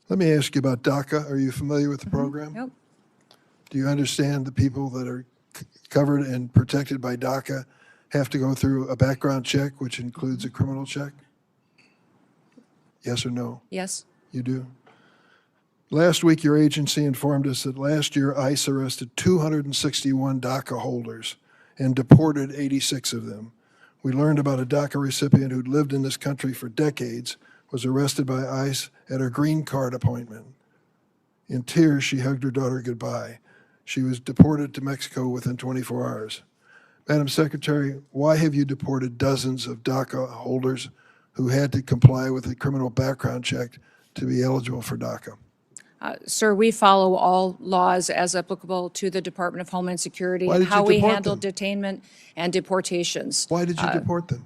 Let me ask you about DACA. Are you familiar with the program? Yep. Do you understand the people that are covered and protected by DACA have to go through a background check, which includes a criminal check? Yes or no? Yes. You do? Last week, your agency informed us that last year ICE arrested 261 DACA holders and deported 86 of them. We learned about a DACA recipient who'd lived in this country for decades, was arrested by ICE at her green card appointment. In tears, she hugged her daughter goodbye. She was deported to Mexico within 24 hours. Madam Secretary, why have you deported dozens of DACA holders who had to comply with a criminal background check to be eligible for DACA? Sir, we follow all laws as applicable to the Department of Homeland Security Why and did you how we deport handle them? detainment and deportations. Why did you deport them?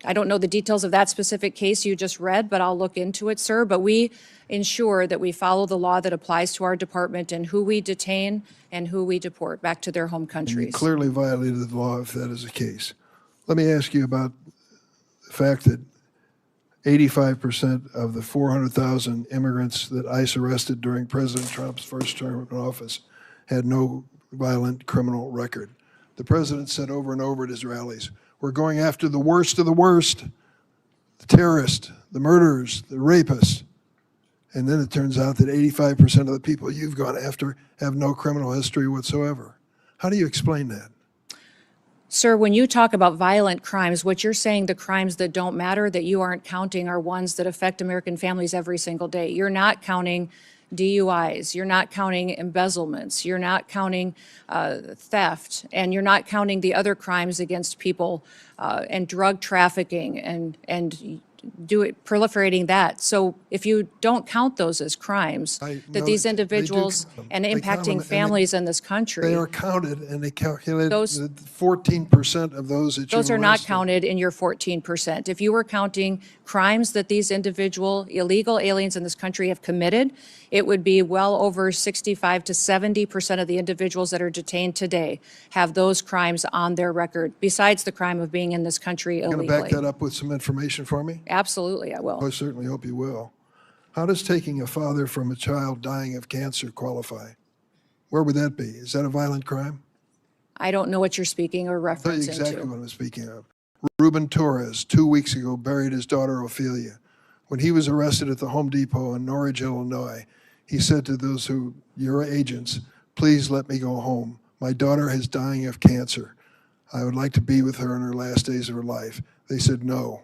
I don't know the details of that specific case you just read, but I'll look into it, sir. But we ensure that we follow the law that applies to our department and who we detain and who we deport back to their home You countries. clearly violated the law if that is the case. Let me ask you about the fact that 85% of the 400,000 immigrants that ICE arrested during President Trump's first term in office had no violent criminal record. The president said over and over at his rallies, we're going after the worst of the worst, the terrorists, the murderers, the rapists. And then it turns out that 85% of the people you've gone after have no criminal history whatsoever. How do you explain that? Sir, when you talk about violent crimes, what you're saying, the crimes that don't matter, that you aren't counting, are ones that affect American families every single day. You're not counting DUIs, you're not counting embezzlements, you're not counting theft, and you're not counting the other crimes against people and drug trafficking and proliferating that. So if you don't count those as crimes, that these individuals and impacting families in this country, They are counted, and they calculated Those- 14% of those that you those are not arrested. counted in your 14%. If you were counting crimes that these individual illegal aliens in this country have committed, it would be well over 65 to 70% of the individuals that are detained today have those crimes on their record, besides the crime of being in this country Going to back that illegally. up with some information for me? Absolutely, I will. I certainly hope you will. How does taking a father from a child dying of cancer qualify? Where would that be? Is that a violent crime? I don't know what you're speaking or I'll tell you referencing exactly to. what I'm speaking of. Ruben Torres, 2 weeks ago, buried his daughter Ophelia. When he was arrested at the Home Depot in Norridge, Illinois, he said to those who, your agents, please let me go home. My daughter is dying of cancer. I would like to be with her in her last days of her life. They said no.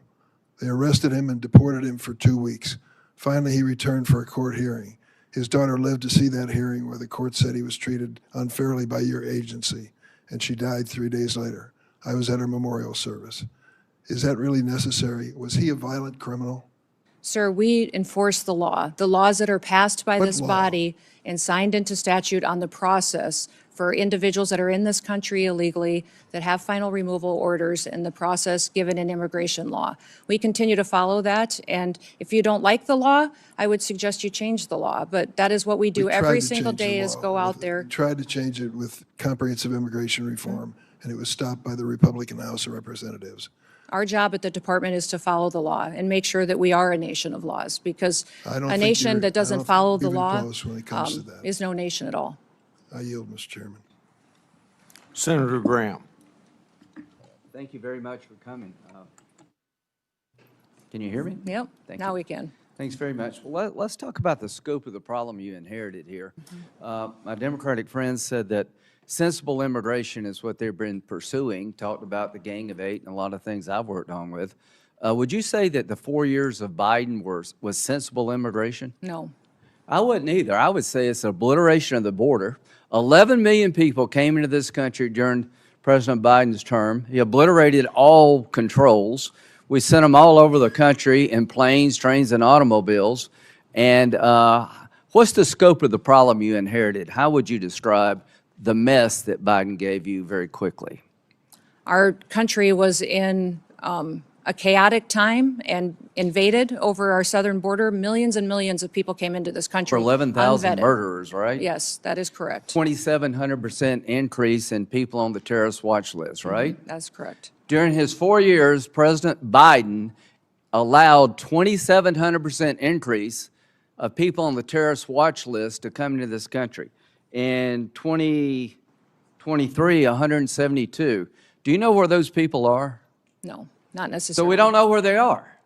They arrested him and deported him for 2 weeks. Finally, he returned for a court hearing. His daughter lived to see that hearing where the court said he was treated unfairly by your agency, and she died 3 days later. I was at her memorial service. Is that really necessary? Was he a violent criminal? Sir, we enforce the law. The laws that are passed by What this law? body and signed into statute on the process for individuals that are in this country illegally, that have final removal orders, and the process given in immigration law. We continue to follow that, and if you don't like the law, I would suggest you change the law. But that is what we do We every tried to single change the day, is law go out with- there. We tried to change it with comprehensive immigration reform, and it was stopped by the Republican House of Representatives. Our job at the department is to follow the law and make sure that we are a nation of laws, because I don't a think nation you're- that I doesn't don't follow think the you're even law close when it comes to that. is no nation at all. I yield, Mr. Chairman. Senator Graham. Thank you very much for coming. Can you hear me? Yep, Thank now you. we can. Thanks very much. Well, let's talk about the scope of the problem you inherited here. My Democratic friends said that sensible immigration is what they've been pursuing, talked about the Gang of Eight and a lot of things I've worked on with. Would you say that the 4 years of Biden was sensible immigration? No. I wouldn't either. I would say it's obliteration of the border. 11 million people came into this country during President Biden's term. He obliterated all controls. We sent them all over the country in planes, trains, and automobiles. And what's the scope of the problem you inherited? How would you describe the mess that Biden gave you very quickly? Our country was in a chaotic time and invaded over our southern border. Millions and millions of people came into this country. For 11,000 unvetted. murderers, right? Yes, that is correct. 2,700% increase in people on the terrorist watch list, right? That's correct. During his 4 years, President Biden allowed 2,700% increase of people on the terrorist watch list to come into this country. In 2023, 172. Do you know where those people are? No, not So necessarily. we don't know where they are.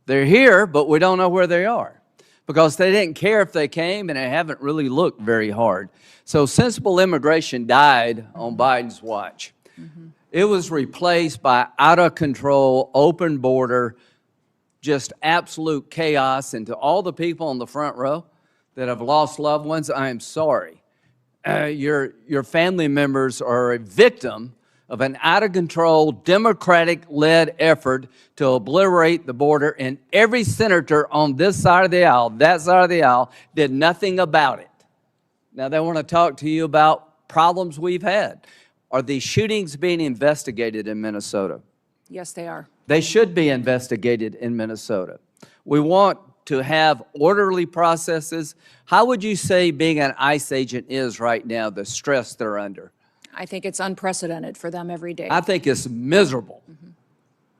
They're here, but we don't know where they are because they didn't care if they came and they haven't really looked very hard. So sensible immigration died on Biden's watch. It was replaced by out of control, open border, just absolute chaos. And to all the people on the front row that have lost loved ones, I am sorry. Your family members are a victim of an out-of-control, Democratic-led effort to obliterate the border, and every senator on this side of the aisle, that side of the aisle, did nothing about it. Now, they want to talk to you about problems we've had. Are these shootings being investigated in Minnesota? Yes, they are. They should be investigated in Minnesota. We want to have orderly processes. How would you say being an ICE agent is right now, the stress they're under? I think it's unprecedented for them every day. I think it's miserable.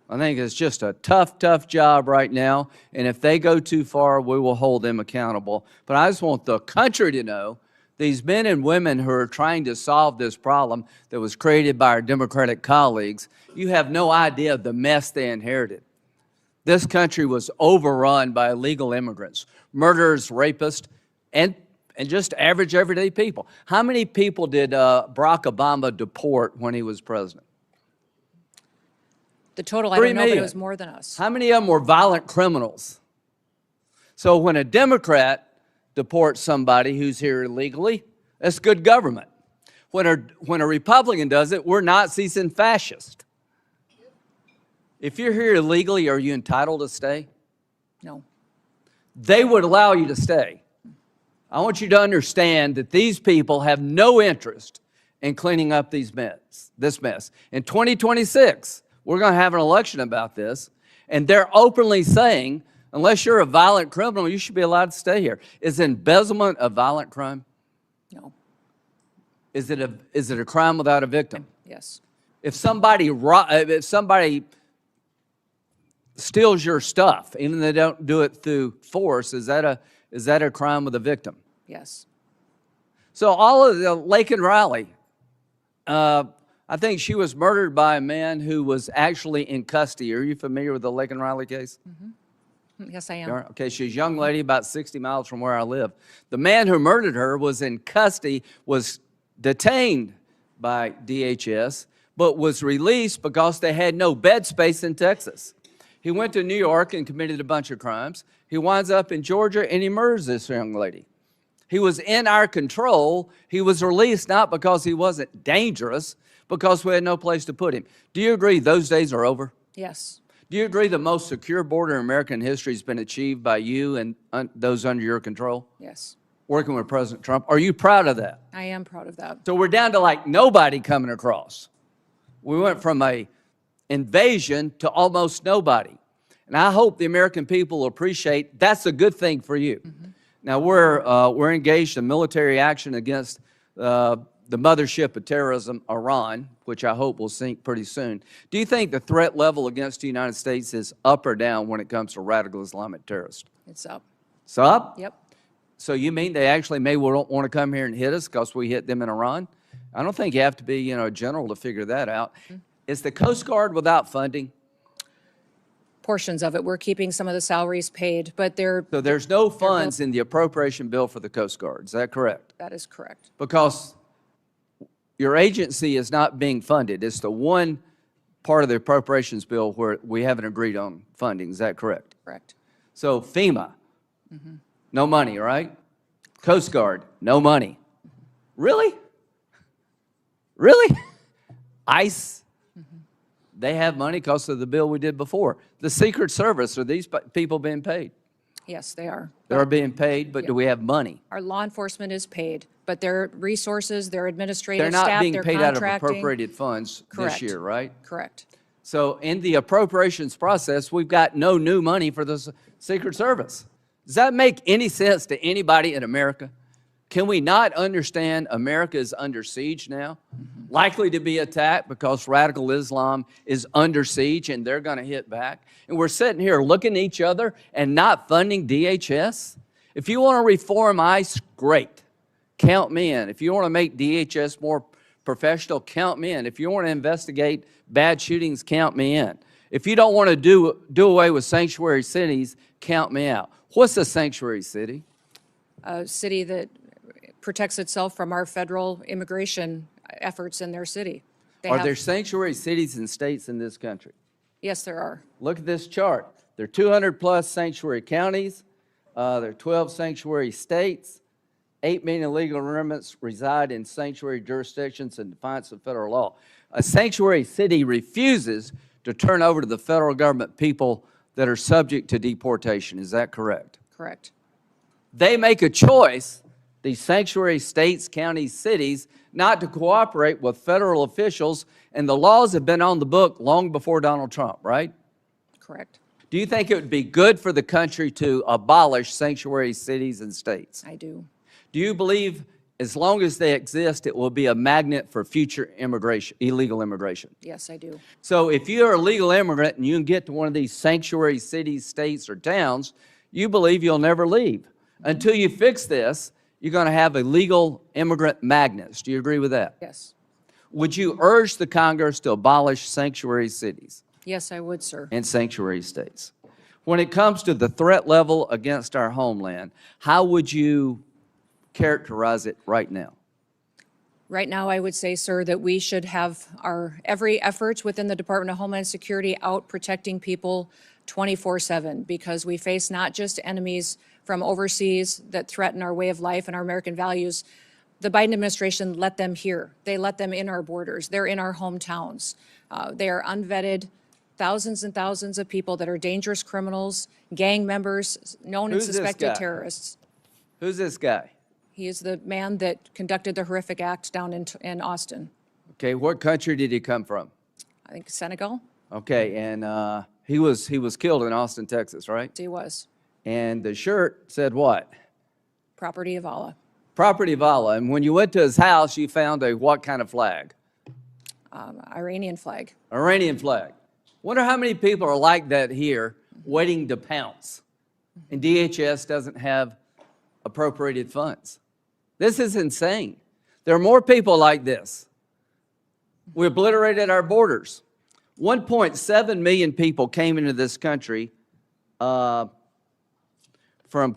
I think it's just a tough, tough job right now. And if they go too far, we will hold them accountable. But I just want the country to know these men and women who are trying to solve this problem that was created by our Democratic colleagues, you have no idea of the mess they inherited. This country was overrun by illegal immigrants, murderers, rapists, and just average, everyday people. How many people did Barack Obama deport when he was president? The total, I 3 don't know, but million. it was more than us. How many of them were violent criminals? So when a Democrat deports somebody who's here illegally, that's good government. When a Republican does it, we're Nazis and fascists. If you're here illegally, are you entitled to stay? No. They would allow you to stay. I want you to understand that these people have no interest in cleaning up this mess. In 2026, we're going to have an election about this, and they're openly saying, unless you're a violent criminal, you should be allowed to stay here. Is embezzlement a violent crime? No. Is it a crime without a victim? Yes. If somebody steals your stuff, even though they don't do it through force, is that a crime with a victim? Yes. So all of the Laken Riley, I think she was murdered by a man who was actually in custody. Are you familiar with the Laken Riley case? Yes, I am. Okay, she's a young lady about 60 miles from where I live. The man who murdered her was in custody, was detained by DHS, but was released because they had no bed space in Texas. He went to New York and committed a bunch of crimes. He winds up in Georgia and he murders this young lady. He was in our control. He was released not because he wasn't dangerous, because we had no place to put him. Do you agree those days are over? Yes. Do you agree the most secure border in American history has been achieved by you and those under your control? Yes. Working with President Trump. Are you proud of that? I am proud of that. So we're down to like nobody coming across. We went from a invasion to almost nobody. And I hope the American people appreciate that's a good thing for you. Now we're engaged in military action against the mothership of terrorism, Iran, which I hope will sink pretty soon. Do you think the threat level against the United States is up or down when it comes to radical Islamic terrorists? It's up. It's up? Yep. So you mean they actually may want to come here and hit us because we hit them in Iran? I don't think you have to be, a general to figure that out. Is the Coast Guard without funding? Portions of it. We're keeping some of the salaries paid, but So there's no funds in the appropriation bill for the Coast Guard. Is that correct? that is correct. Because your agency is not being funded. It's the one part of the appropriations bill where we haven't agreed on funding. Is that correct? Correct. So FEMA, no money, right? Coast Guard, no money. Really? Really? ICE, they have money because of the bill we did before. The Secret Service, are these people being paid? Yes, they are. They're being paid, but do we have money? Our law enforcement is paid, but their resources, their They're administrative not staff, being their paid out of contracting. appropriated funds Correct. this year, right? Correct. So in the appropriations process, we've got no new money for the Secret Service. Does that make any sense to anybody in America? Can we not understand America is under siege now? Likely to be attacked because radical Islam is under siege and they're going to hit back. And we're sitting here looking at each other and not funding DHS? If you want to reform ICE, great. Count me in. If you want to make DHS more professional, count me in. If you want to investigate bad shootings, count me in. If you don't want to do away with sanctuary cities, count me out. What's a sanctuary city? A city that protects itself from our federal immigration efforts in their city. Are there sanctuary cities and states in this country? Yes, there are. Look at this chart. There are 200 plus sanctuary counties. There are 12 sanctuary states. 8 million illegal immigrants reside in sanctuary jurisdictions in defiance of federal law. A sanctuary city refuses to turn over to the federal government people that are subject to deportation. Is that correct? Correct. They make a choice, these sanctuary states, counties, cities, not to cooperate with federal officials, and the laws have been on the book long before Donald Trump, right? Correct. Do you think it would be good for the country to abolish sanctuary cities and states? I do. Do you believe as long as they exist, it will be a magnet for future immigration, illegal immigration? Yes, I do. So if you're a legal immigrant and you can get to one of these sanctuary cities, states, or towns, you believe you'll never leave. Until you fix this, you're going to have illegal immigrant magnets. Do you agree with that? Yes. Would you urge the Congress to abolish sanctuary cities Yes, I would, sir. and sanctuary states? When it comes to the threat level against our homeland, how would you characterize it right now? Right now, I would say, sir, that we should have our every effort within the Department of Homeland Security out protecting people 24/7, because we face not just enemies from overseas that threaten our way of life and our American values. The Biden administration let them here. They let them in our borders. They're in our hometowns. They are unvetted, thousands and thousands of people that are dangerous criminals, gang members, known and Who's this suspected guy? terrorists. Who's this guy? He is the man that conducted the horrific act down in Austin. Okay, what country did he come from? I think Senegal. Okay, and he was killed in Austin, Texas, right? He was. And the shirt said what? Property of Allah. Property of Allah. And when you went to his house, you found a what kind of flag? Iranian flag. Iranian flag. Wonder how many people are like that here, waiting to pounce. And DHS doesn't have appropriated funds. This is insane. There are more people like this. We obliterated our borders. 1.7 million people came into this country from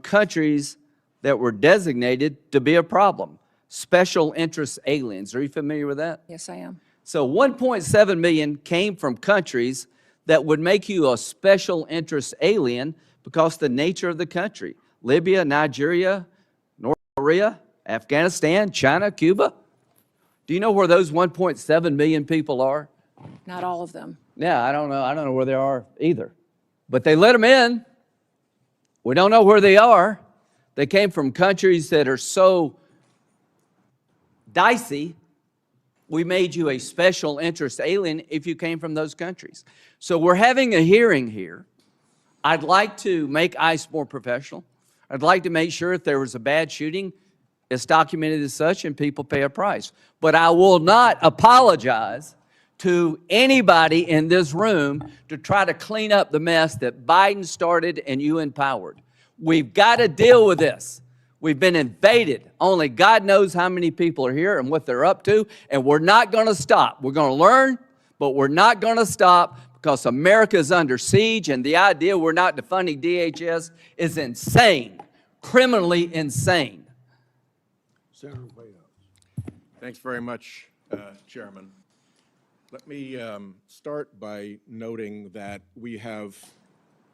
countries that were designated to be a problem. Special interest aliens. Are you familiar with that? Yes, I am. So 1.7 million came from countries that would make you a special interest alien because of the nature of the country. Libya, Nigeria, North Korea, Afghanistan, China, Cuba. Do you know where those 1.7 million people are? Not all of them. Yeah, I don't know. I don't know where they are either. But they let them in. We don't know where they are. They came from countries that are so dicey, we made you a special interest alien if you came from those countries. So we're having a hearing here. I'd like to make ICE more professional. I'd like to make sure if there was a bad shooting, it's documented as such and people pay a price. But I will not apologize to anybody in this room to try to clean up the mess that Biden started and you empowered. We've got to deal with this. We've been invaded. Only God knows how many people are here and what they're up to, and we're not going to stop. We're going to learn, but we're not going to stop because America is under siege, and the idea we're not defunding DHS is insane, criminally insane. Senator Quotas. Thanks very much, Chairman. Let me start by noting that we have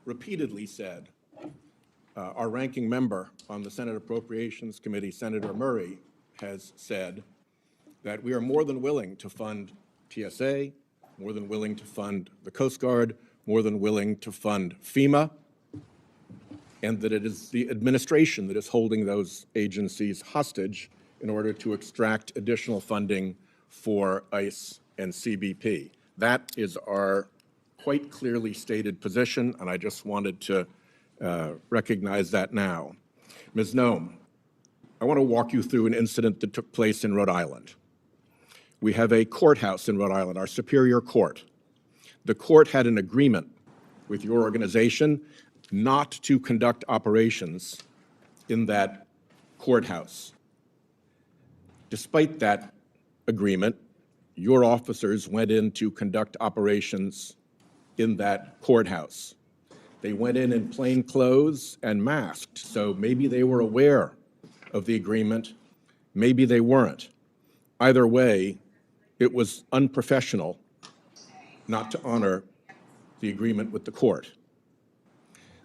repeatedly said, our ranking member on the Senate Appropriations Committee, Senator Murray, has said that we are more than willing to fund TSA, more than willing to fund the Coast Guard, more than willing to fund FEMA, and that it is the administration that is holding those agencies hostage in order to extract additional funding for ICE and CBP. That is our quite clearly stated position, and I just wanted to recognize that now. Ms. Noem, I want to walk you through an incident that took place in Rhode Island. We have a courthouse in Rhode Island, our Superior Court. The court had an agreement with your organization not to conduct operations in that courthouse. Despite that agreement, your officers went in to conduct operations in that courthouse. They went in plain clothes and masked, so maybe they were aware of the agreement, maybe they weren't. Either way, it was unprofessional not to honor the agreement with the court.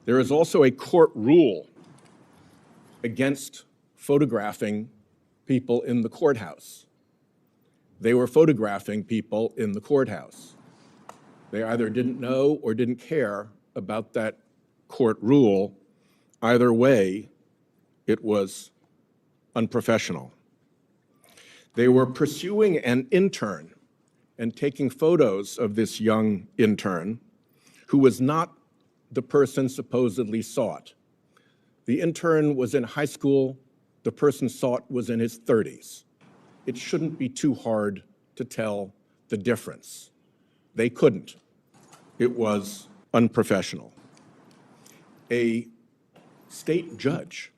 There is also a court rule against photographing people in the courthouse. They were photographing people in the courthouse. They either didn't know or didn't care about that court rule. Either way, it was unprofessional. They were pursuing an intern and taking photos of this young intern who was not the person supposedly sought. The intern was in high school. The person sought was in his 30s. It shouldn't be too hard to tell the difference. They couldn't. It was unprofessional. A state judge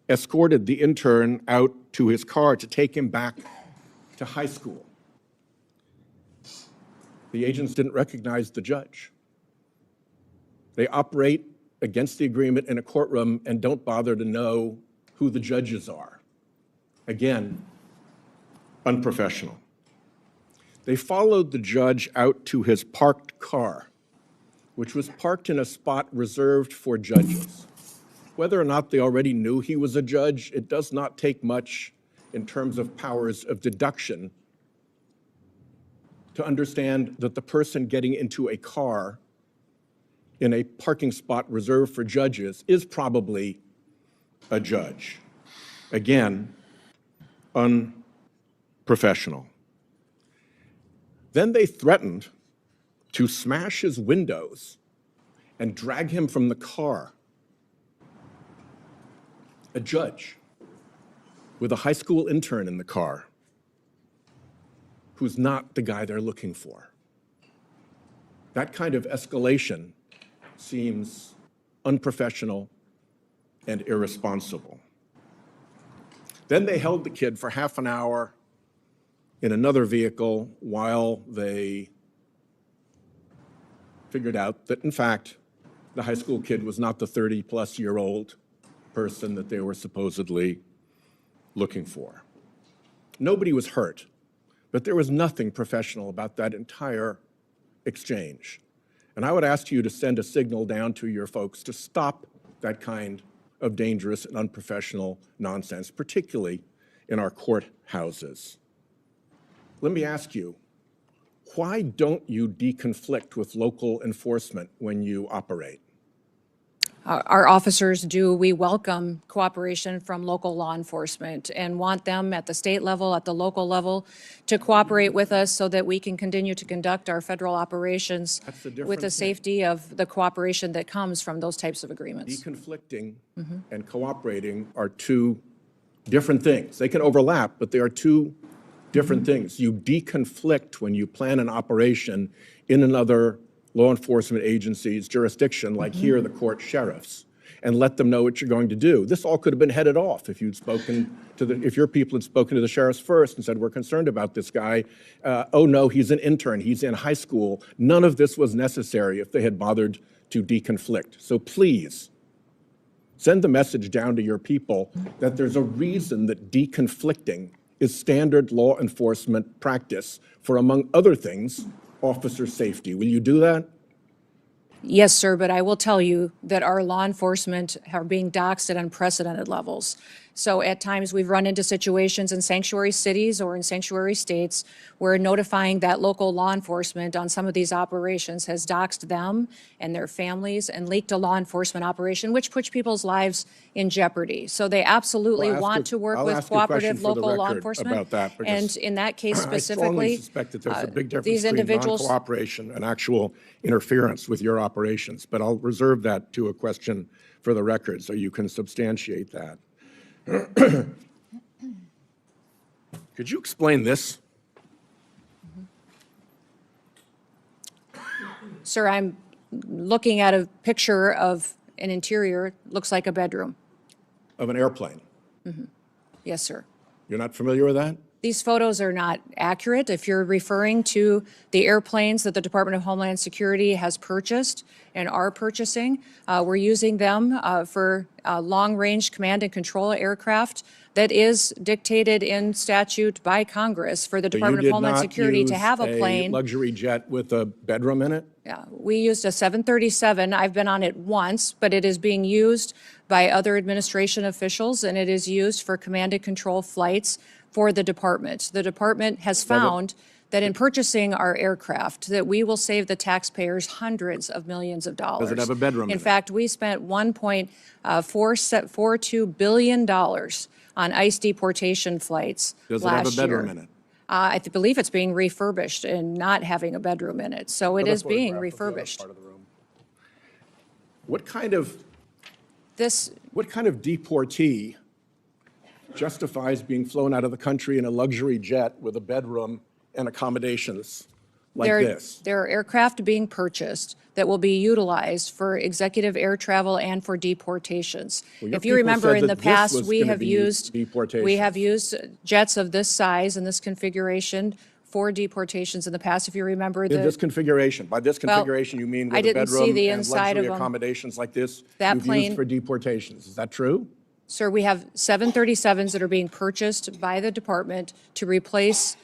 escorted the intern out to his car to take him back to high school. The agents didn't recognize the judge. They operate against the agreement in a courtroom and don't bother to know who the judges are. Again, unprofessional. They followed the judge out to his parked car, which was parked in a spot reserved for judges. Whether or not they already knew he was a judge, it does not take much in terms of powers of deduction to understand that the person getting into a car in a parking spot reserved for judges is probably a judge. Again, unprofessional. Then they threatened to smash his windows and drag him from the car. A judge with a high school intern in the car who's not the guy they're looking for. That kind of escalation seems unprofessional and irresponsible. Then they held the kid for half an hour in another vehicle while they figured out that, in fact, the high school kid was not the 30-plus-year-old person that they were supposedly looking for. Nobody was hurt, but there was nothing professional about that entire exchange. And I would ask you to send a signal down to your folks to stop that kind of dangerous and unprofessional nonsense, particularly in our courthouses. Let me ask you, why don't you deconflict with local enforcement when you operate? Our officers do. We welcome cooperation from local law enforcement and want them at the state level, at the local level, to cooperate with us so that we can continue to conduct our federal operations That's a different with the thing. safety of the cooperation that comes from those types of agreements. Deconflicting and cooperating are two different things. They can overlap, but they are two different things. You deconflict when you plan an operation in another law enforcement agency's jurisdiction, like here, the court sheriffs, and let them know what you're going to do. This all could have been headed off if you'd spoken to if your people had spoken to the sheriffs first and said, we're concerned about this guy. Oh no, he's an intern, he's in high school. None of this was necessary if they had bothered to deconflict. So please, send the message down to your people that there's a reason that deconflicting is standard law enforcement practice for, among other things, officer safety. Will you do that? Yes, sir, but I will tell you that our law enforcement are being doxxed at unprecedented levels. So at times we've run into situations in sanctuary cities or in sanctuary states where notifying that local law enforcement on some of these operations has doxxed them and their families and leaked a law enforcement operation, which puts people's lives in jeopardy. So they absolutely Well, want to work I'll with ask a question cooperative for the local law record enforcement. about that, because And in that case I strongly specifically, suspect that there's a big difference these between individuals. non-cooperation and actual interference with your operations. But I'll reserve that to a question for the record so you can substantiate that. Could you explain this? Sir, I'm looking at a picture of an interior, looks like a bedroom. of an airplane. Yes, sir. You're not familiar with that? These photos are not accurate. If you're referring to the airplanes that the Department of Homeland Security has purchased and are purchasing, we're using them for long-range command and control aircraft that is dictated in statute by Congress for the Department of Homeland Security to have a You did not use a plane. luxury jet with a bedroom in it? Yeah, we used a 737. I've been on it once, but it is being used by other administration officials, and it is used for command and control flights for the department. The department has found that in purchasing our aircraft, that we will save the taxpayers hundreds of millions of dollars. Does it have a bedroom in In it? fact, we spent $1.42 billion on ICE deportation flights Does it have a last year. bedroom in it? Believe it's being refurbished and not having a bedroom in it, so it is being refurbished. What kind of This, deportee justifies being flown out of the country in a luxury jet with a bedroom and accommodations like this? there are aircraft being purchased that will be utilized for executive air travel and for deportations. Well, your If you people remember said in the that this past, was we gonna have be used, deportations. we have used jets of this size and this configuration for deportations in the past. If you remember In this the, configuration, by this configuration, you mean I with a didn't see bedroom the and inside of luxury them. accommodations like this That you've plane- used for deportations. Is that true? sir, we have 737s that are being purchased by the department to replace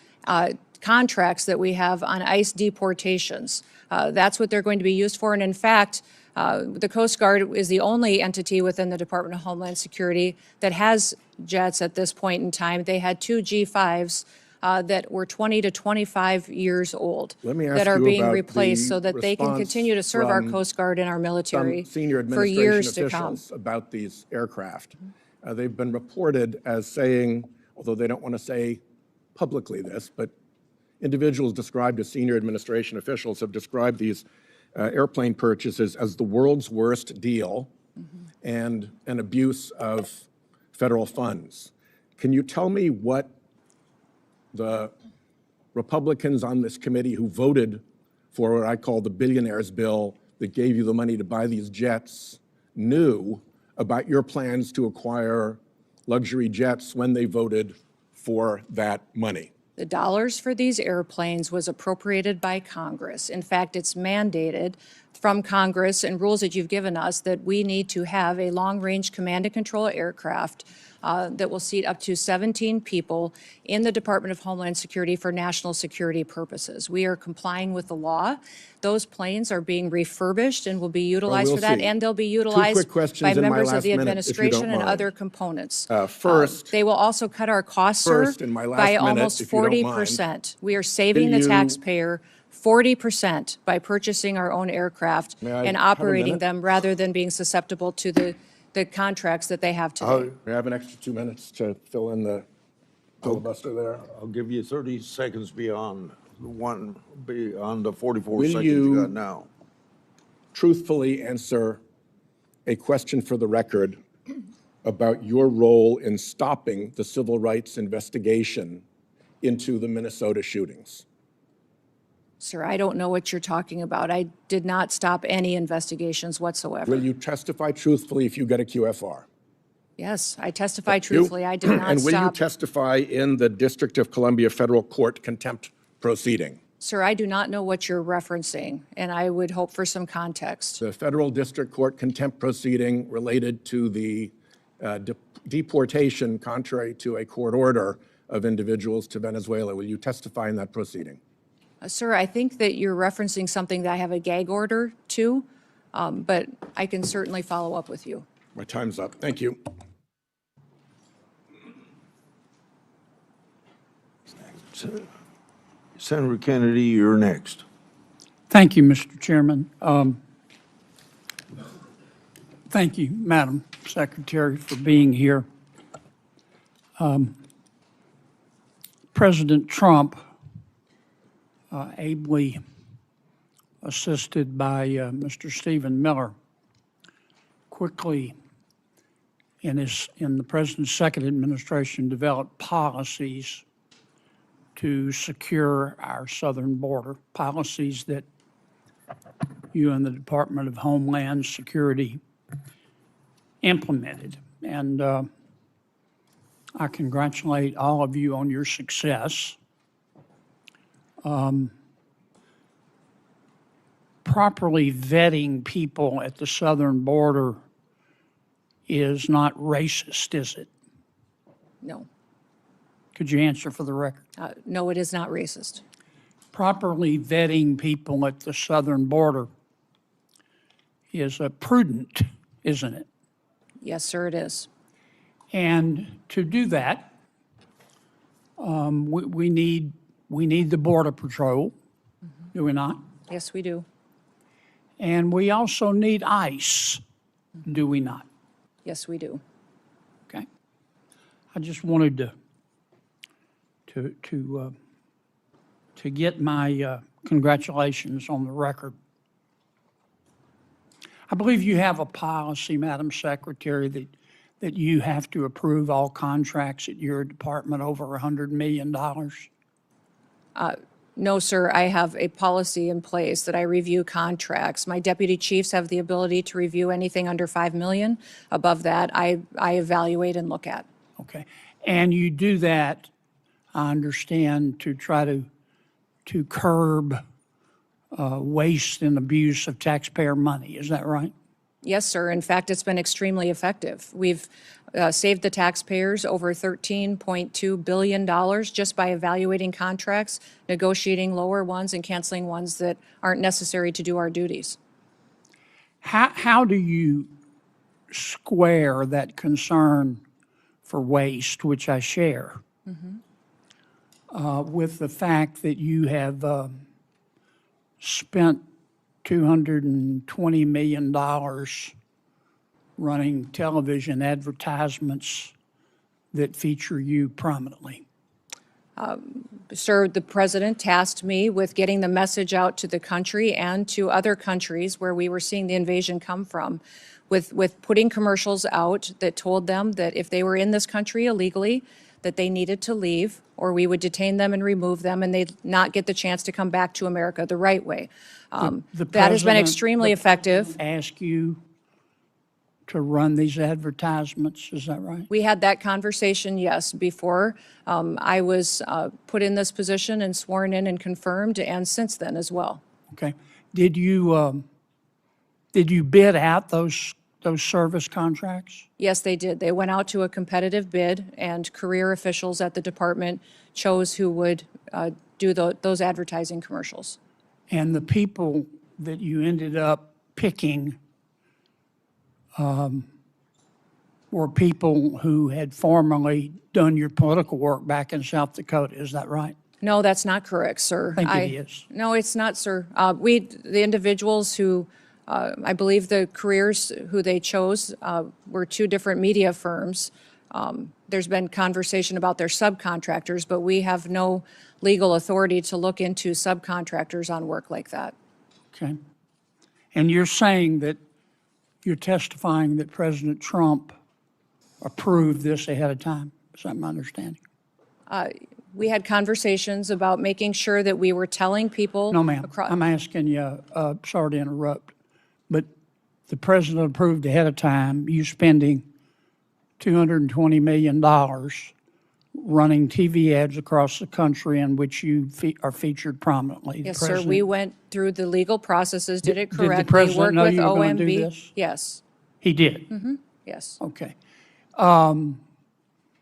contracts that we have on ICE deportations. That's what they're going to be used for. And in fact, the Coast Guard is the only entity within the Department of Homeland Security that has jets at this point in time. They had two G5s that were 20 to 25 years old Let me ask that are you being about replaced the so that they can response continue to serve our from Coast Guard and our military Some senior for administration years to come. officials about these aircraft. They've been reported as saying, although they don't want to say publicly this, but individuals described as senior administration officials have described these airplane purchases as the world's worst deal and an abuse of federal funds. Can you tell me what the Republicans on this committee who voted for what I call the billionaires bill that gave you the money to buy these jets knew about your plans to acquire luxury jets when they voted for that money? The dollars for these airplanes was appropriated by Congress. In fact, it's mandated from Congress and rules that you've given us that we need to have a long-range command and control aircraft that will seat up to 17 people in the Department of Homeland Security for national security purposes. We are complying with the law. Those planes are being refurbished and will be utilized we'll for that, see. and they'll be quick utilized questions by in my members of last the minute, if you don't administration and mind. other components. First- They will also cut our costs, sir, First, in my last by minute, almost if you don't mind, 40%. We are saving can the you- taxpayer 40% by purchasing our own aircraft May I and have a operating minute? them rather than being susceptible to the contracts that they have today. May I have an extra 2 minutes to fill in the filibuster there? I'll give you 30 seconds beyond the 44 Will seconds you- you got now. Truthfully answer a question for the record about your role in stopping the civil rights investigation into the Minnesota shootings. Sir, I don't know what you're talking about. I did not stop any investigations whatsoever. Will you testify truthfully if you get a QFR? Yes, I testify You- truthfully. I did not And will you stop. testify in the District of Columbia Federal Court contempt proceeding? Sir, I do not know what you're referencing, and I would hope for some context. The Federal District Court contempt proceeding related to the deportation contrary to a court order of individuals to Venezuela. Will you testify in that proceeding? Sir, I think that you're referencing something that I have a gag order to, but I can certainly follow up with you. My time's up. Thank you. Senator Kennedy, you're next. Thank you, Mr. Chairman. Thank you, Madam Secretary, for being here. President Trump, ably assisted by Mr. Stephen Miller, quickly in the President's second administration developed policies to secure our southern border, policies that you and the Department of Homeland Security implemented. and I congratulate all of you on your success. Properly vetting people at the southern border is not racist, is it? No. Could you answer for the record? No, it is not racist. Properly vetting people at the southern border is prudent, isn't it? Yes, sir, it is. And to do that, we need the Border Patrol, do we not? Yes, we do. And we also need ICE, do we not? Yes, we do. Okay. I just wanted to get my congratulations on the record. I believe you have a policy, Madam Secretary, that you have to approve all contracts at your department over $100 million. No, sir, I have a policy in place that I review contracts. My deputy chiefs have the ability to review anything under 5 million. Above that, I evaluate and look at. Okay. And you do that, I understand, to try to curb waste and abuse of taxpayer money. Is that right? Yes, sir. In fact, it's been extremely effective. We've saved the taxpayers over $13.2 billion just by evaluating contracts, negotiating lower ones, and canceling ones that aren't necessary to do our duties. How do you square that concern for waste, which I share, with the fact that you have spent $220 million running television advertisements that feature you prominently? Sir, the president tasked me with getting the message out to the country and to other countries where we were seeing the invasion come from, with putting commercials out that told them that if they were in this country illegally, that they needed to leave, or we would detain them and remove them, and they'd not get the chance to come back to America the right way. That has been extremely effective. Ask you to run these advertisements, is that right? We had that conversation, yes, before I was put in this position and sworn in and confirmed, and since then as well. Okay. Did you bid out those service contracts? Yes, they did. They went out to a competitive bid, and career officials at the department chose who would do those advertising commercials. And the people that you ended up picking were people who had formerly done your political work back in South Dakota, is that right? No, that's not correct, sir. I think it is. No, it's not, sir. The individuals who, I believe the careers who they chose were two different media firms. There's been conversation about their subcontractors, but we have no legal authority to look into subcontractors on work like that. Okay. And you're saying that, you're testifying that President Trump approved this ahead of time? Is that my understanding? We had conversations about making sure that we were telling people. No, ma'am. I'm asking you, sorry to interrupt, but the president approved ahead of time you spending $220 million running TV ads across the country in which you are featured prominently. Yes, sir. We went through the legal processes, did it Did the correctly. president know worked you with were going to do OMB. this? Yes, He did? yes. Okay. And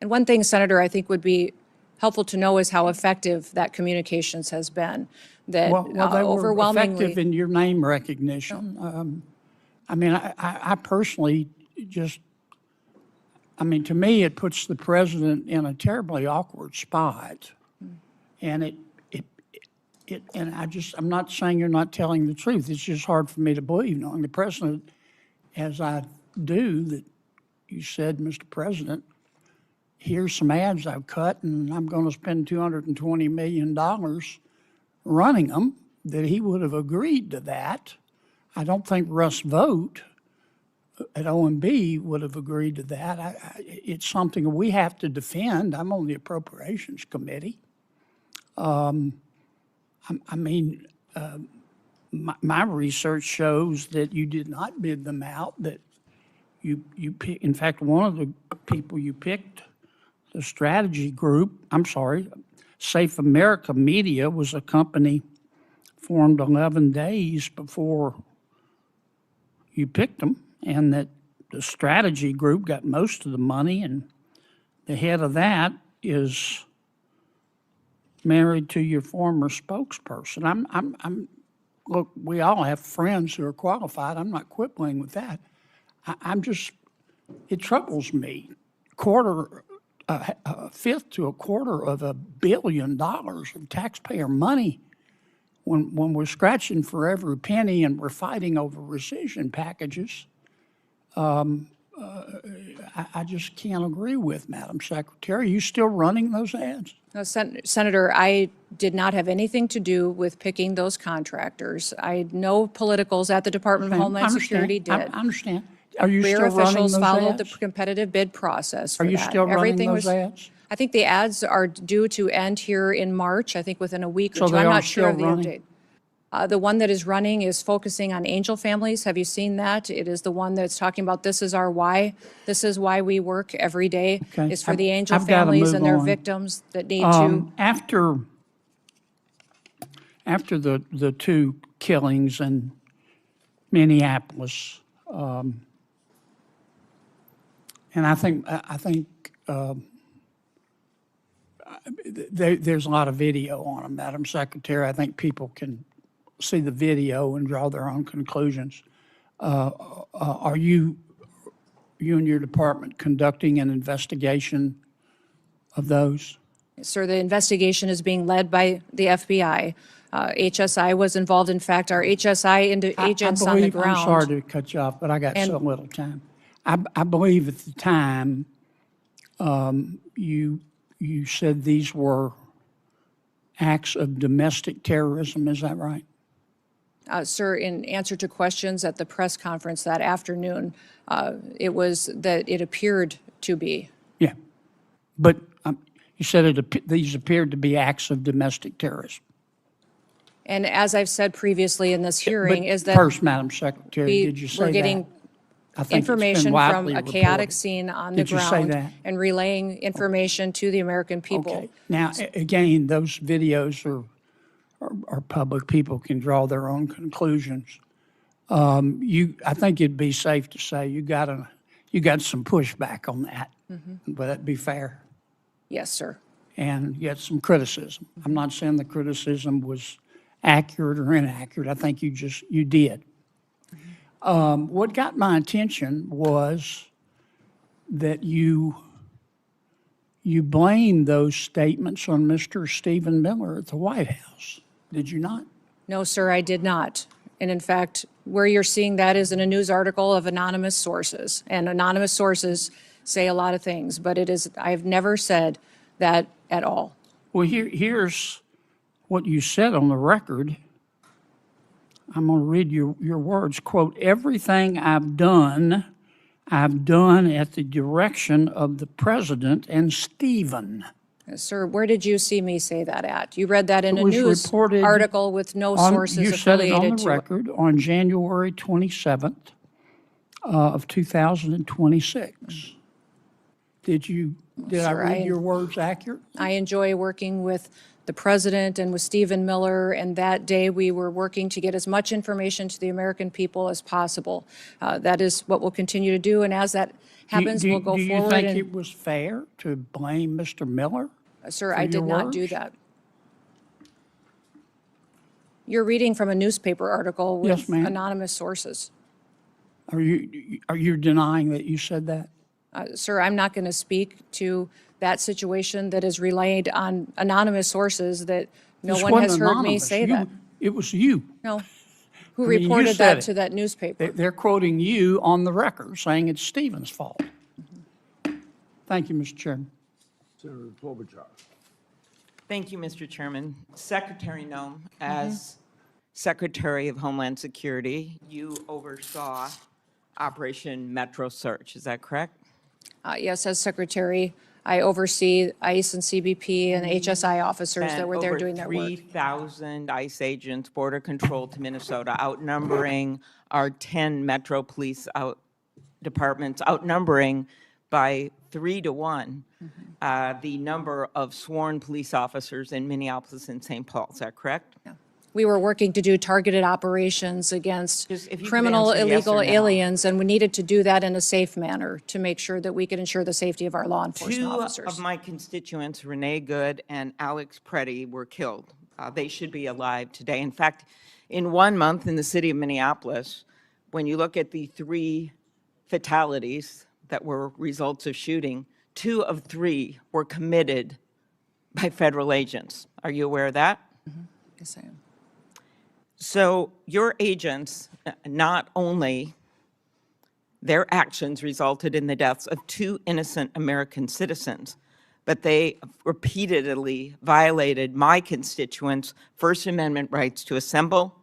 one thing, Senator, I think would be helpful to know is how effective that communications has been. That Well, they were overwhelmingly. effective in your name recognition. I mean, I personally just, I mean, to me, it puts the president in a terribly awkward spot. And and I'm not saying you're not telling the truth. It's just hard for me to believe, knowing the president, as I do, that you said, Mr. President, here's some ads I've cut, and I'm going to spend $220 million running them, that he would have agreed to that. I don't think Russ Vogt at OMB would have agreed to that. It's something we have to defend. I'm on the Appropriations Committee. My research shows that you did not bid them out, that in fact, one of the people you picked, the strategy group, Safe America Media was a company formed 11 days before you picked them, and that the strategy group got most of the money, and the head of that is married to your former spokesperson. Look, we all have friends who are qualified. I'm not quibbling with that. It troubles me. A fifth to a quarter of $1 billion of taxpayer money when we're scratching for every penny and we're fighting over rescission packages. I just can't agree with Madam Secretary. Are you still running those ads? No, Senator, I did not have anything to do with picking those contractors. No politicals at the Department of Homeland Security did. I understand. Are you Career still running officials those followed the ads? competitive bid process for Are you that. still running Everything those was- ads? I think the ads are due to end here in March, I think within a week or So two. they I'm are not sure of still the running? update. The one that is running is focusing on angel families. Have you seen that? It is the one that's talking about this is our why. This is why we work every day. Okay. Is for the angel I've gotta families move and their on. victims that need to. After the two killings in Minneapolis, and I think there's a lot of video on them, Madam Secretary. I think people can see the video and draw their own conclusions. Are you and your department conducting an investigation of those? Sir, the investigation is being led by the FBI. HSI was involved. In fact, our HSI agents on the ground. I'm sorry to cut you off, but I got And- so little time. I believe at the time, you said these were acts of domestic terrorism, is that right? Sir, in answer to questions at the press conference that afternoon, it was that it appeared to be. Yeah. But you said these appeared to be acts of domestic terrorism. And as I've said previously in this hearing, But is that first, Madam Secretary, did you say we're that? getting I think it's been information from widely a chaotic reported. scene on the Did you say ground that? and relaying information to the American people. Okay. Now, again, those videos are public. People can draw their own conclusions. I think it'd be safe to say you got some pushback on that. Mm-hmm. Would that be fair? Yes, sir. And you had some criticism. I'm not saying the criticism was accurate or inaccurate. I think you did. What got my attention was that you blamed those statements on Mr. Stephen Miller at the White House. Did you not? No, sir, I did not. And in fact, where you're seeing that is in a news article of anonymous sources. And anonymous sources say a lot of things, but I have never said that at all. Well, here's what you said on the record. I'm going to read your words. Quote, "Everything I've done at the direction of the president and Stephen." Sir, where did you see me say that at? You read that in It a was news reported article with no sources You said it on affiliated the to it. record on January 27th of 2026. Did I Sir, read your words accurate? I enjoy working with the president and with Stephen Miller, and that day we were working to get as much information to the American people as possible. That is what we'll continue to do, and as that happens, we'll go Do you forward. think And, it was fair to blame Mr. Miller? sir, for I did your not do words? that. You're reading from a newspaper article Yes, with ma'am. anonymous sources. Are you denying that you said that? Sir, I'm not going to speak to that situation that is relayed on anonymous sources that no This one wasn't has heard me anonymous. say that. It was you. No. Who I mean, you reported said that it. to that newspaper? They're quoting you on the record, saying it's Stephen's fault. Thank you, Mr. Chairman. Senator Klobuchar. Thank you, Mr. Chairman. Secretary Noem, as Secretary of Homeland Security, you oversaw Operation Metro Search, is that correct? Yes, as secretary, I oversee ICE and CBP and HSI officers that were there doing their work. Over 3,000 ICE agents, Border Control to Minnesota, outnumbering our 10 Metro Police departments, outnumbering by 3 to 1 the number of sworn police officers in Minneapolis and St. Paul. Is that correct? We were working to do targeted operations against Just if you could criminal, answer yes or illegal no. aliens, and we needed to do that in a safe manner to make sure that we could ensure the safety of our law enforcement Two officers. of my constituents, Renee Good and Alex Preddy, were killed. They should be alive today. In fact, in 1 month in the city of Minneapolis, when you look at the 3 fatalities that were results of shooting, 2 of 3 were committed by federal agents. Are you aware of that? Yes, I am. So your agents, not only their actions resulted in the deaths of 2 innocent American citizens, but they repeatedly violated my constituents' First Amendment rights to assemble.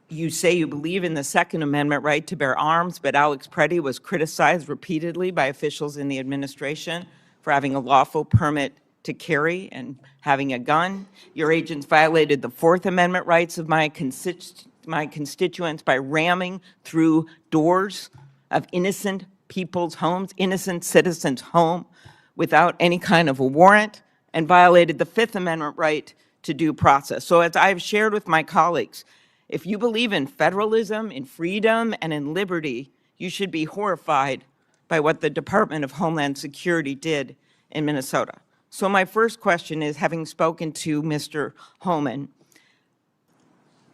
You say you believe in the Second Amendment right to bear arms, but Alex Preddy was criticized repeatedly by officials in the administration for having a lawful permit to carry and having a gun. Your agents violated the Fourth Amendment rights of my constituents by ramming through doors of innocent people's homes, innocent citizens' home, without any kind of a warrant, and violated the Fifth Amendment right to due process. So as I've shared with my colleagues, if you believe in federalism, in freedom, and in liberty, you should be horrified by what the Department of Homeland Security did in Minnesota. So my first question is, having spoken to Mr. Homan,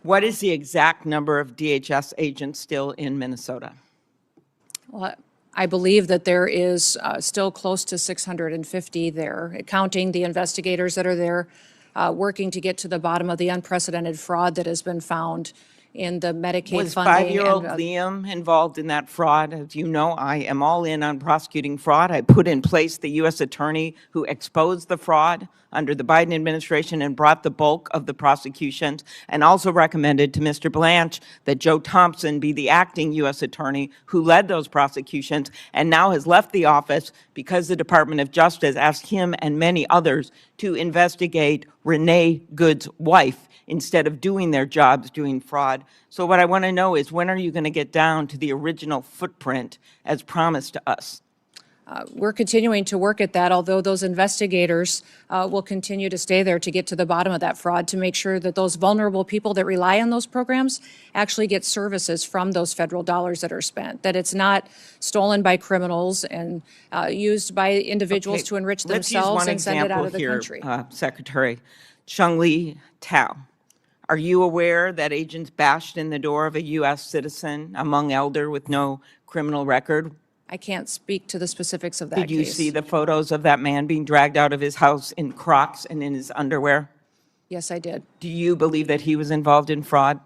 what is the exact number of DHS agents still in Minnesota? Well, I believe that there is still close to 650 there, counting the investigators that are there, working to get to the bottom of the unprecedented fraud that has been found in the Medicaid Was funding. 5-year-old Liam involved in that fraud? As you know, I am all in on prosecuting fraud. I put in place the U.S. attorney who exposed the fraud under the Biden administration and brought the bulk of the prosecutions, and also recommended to Mr. Blanche that Joe Thompson be the acting U.S. attorney who led those prosecutions and now has left the office because the Department of Justice asked him and many others to investigate Renee Good's wife instead of doing their jobs doing fraud. So what I want to know is, when are you going to get down to the original footprint as promised to us? We're continuing to work at that, although those investigators will continue to stay there to get to the bottom of that fraud, to make sure that those vulnerable people that rely on those programs actually get services from those federal dollars that are spent, that it's not stolen by criminals and used by individuals Okay, to enrich let's use themselves one and send it out of the example country. here, Secretary. Chung-Li Tao, are you aware that agents bashed in the door of a U.S. citizen, a Hmong elder with no criminal record? I can't speak to the specifics of that Did you case. see the photos of that man being dragged out of his house in Crocs and in his underwear? Yes, I did. Do you believe that he was involved in fraud?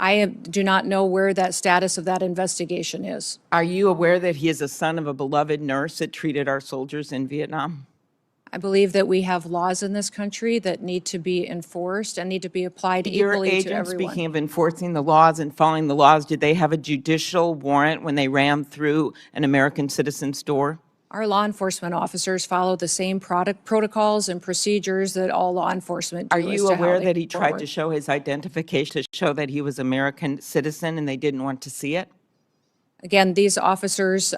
Do not know where that status of that investigation is. Are you aware that he is a son of a beloved nurse that treated our soldiers in Vietnam? I believe that we have laws in this country that need to be enforced and need to be applied Your equally to agents, everyone. speaking of enforcing the laws and following the laws, did they have a judicial warrant when they rammed through an American citizen's door? Our law enforcement officers follow the same protocols and procedures that all law enforcement do. Are as you to how aware they that he move tried to forward. show his identification to show that he was American citizen and they didn't want to see it? Again, these officers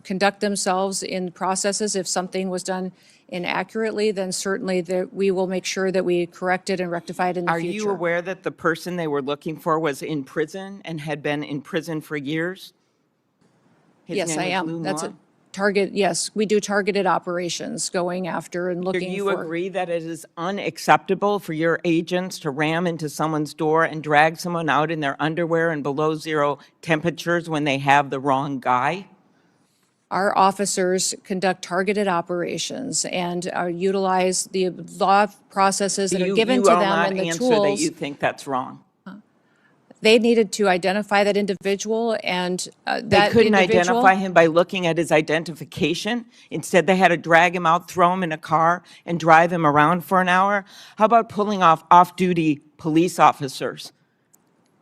conduct themselves in processes. If something was done inaccurately, then certainly we will make sure that we correct it and rectify it in the Are future. you aware that the person they were looking for was in prison and had been in prison for years? His Yes, name I was am. Lou That's Mua? a target. Yes, we do targeted operations going after and Do looking you for. agree that it is unacceptable for your agents to ram into someone's door and drag someone out in their underwear and below zero temperatures when they have the wrong guy? Our officers conduct targeted operations and utilize the law processes that are given to them and the You will not answer that tools. you think that's wrong. They needed to identify that individual, and They that couldn't individual. identify him by looking at his identification. Instead, they had to drag him out, throw him in a car, and drive him around for an hour. How about pulling off off-duty police officers,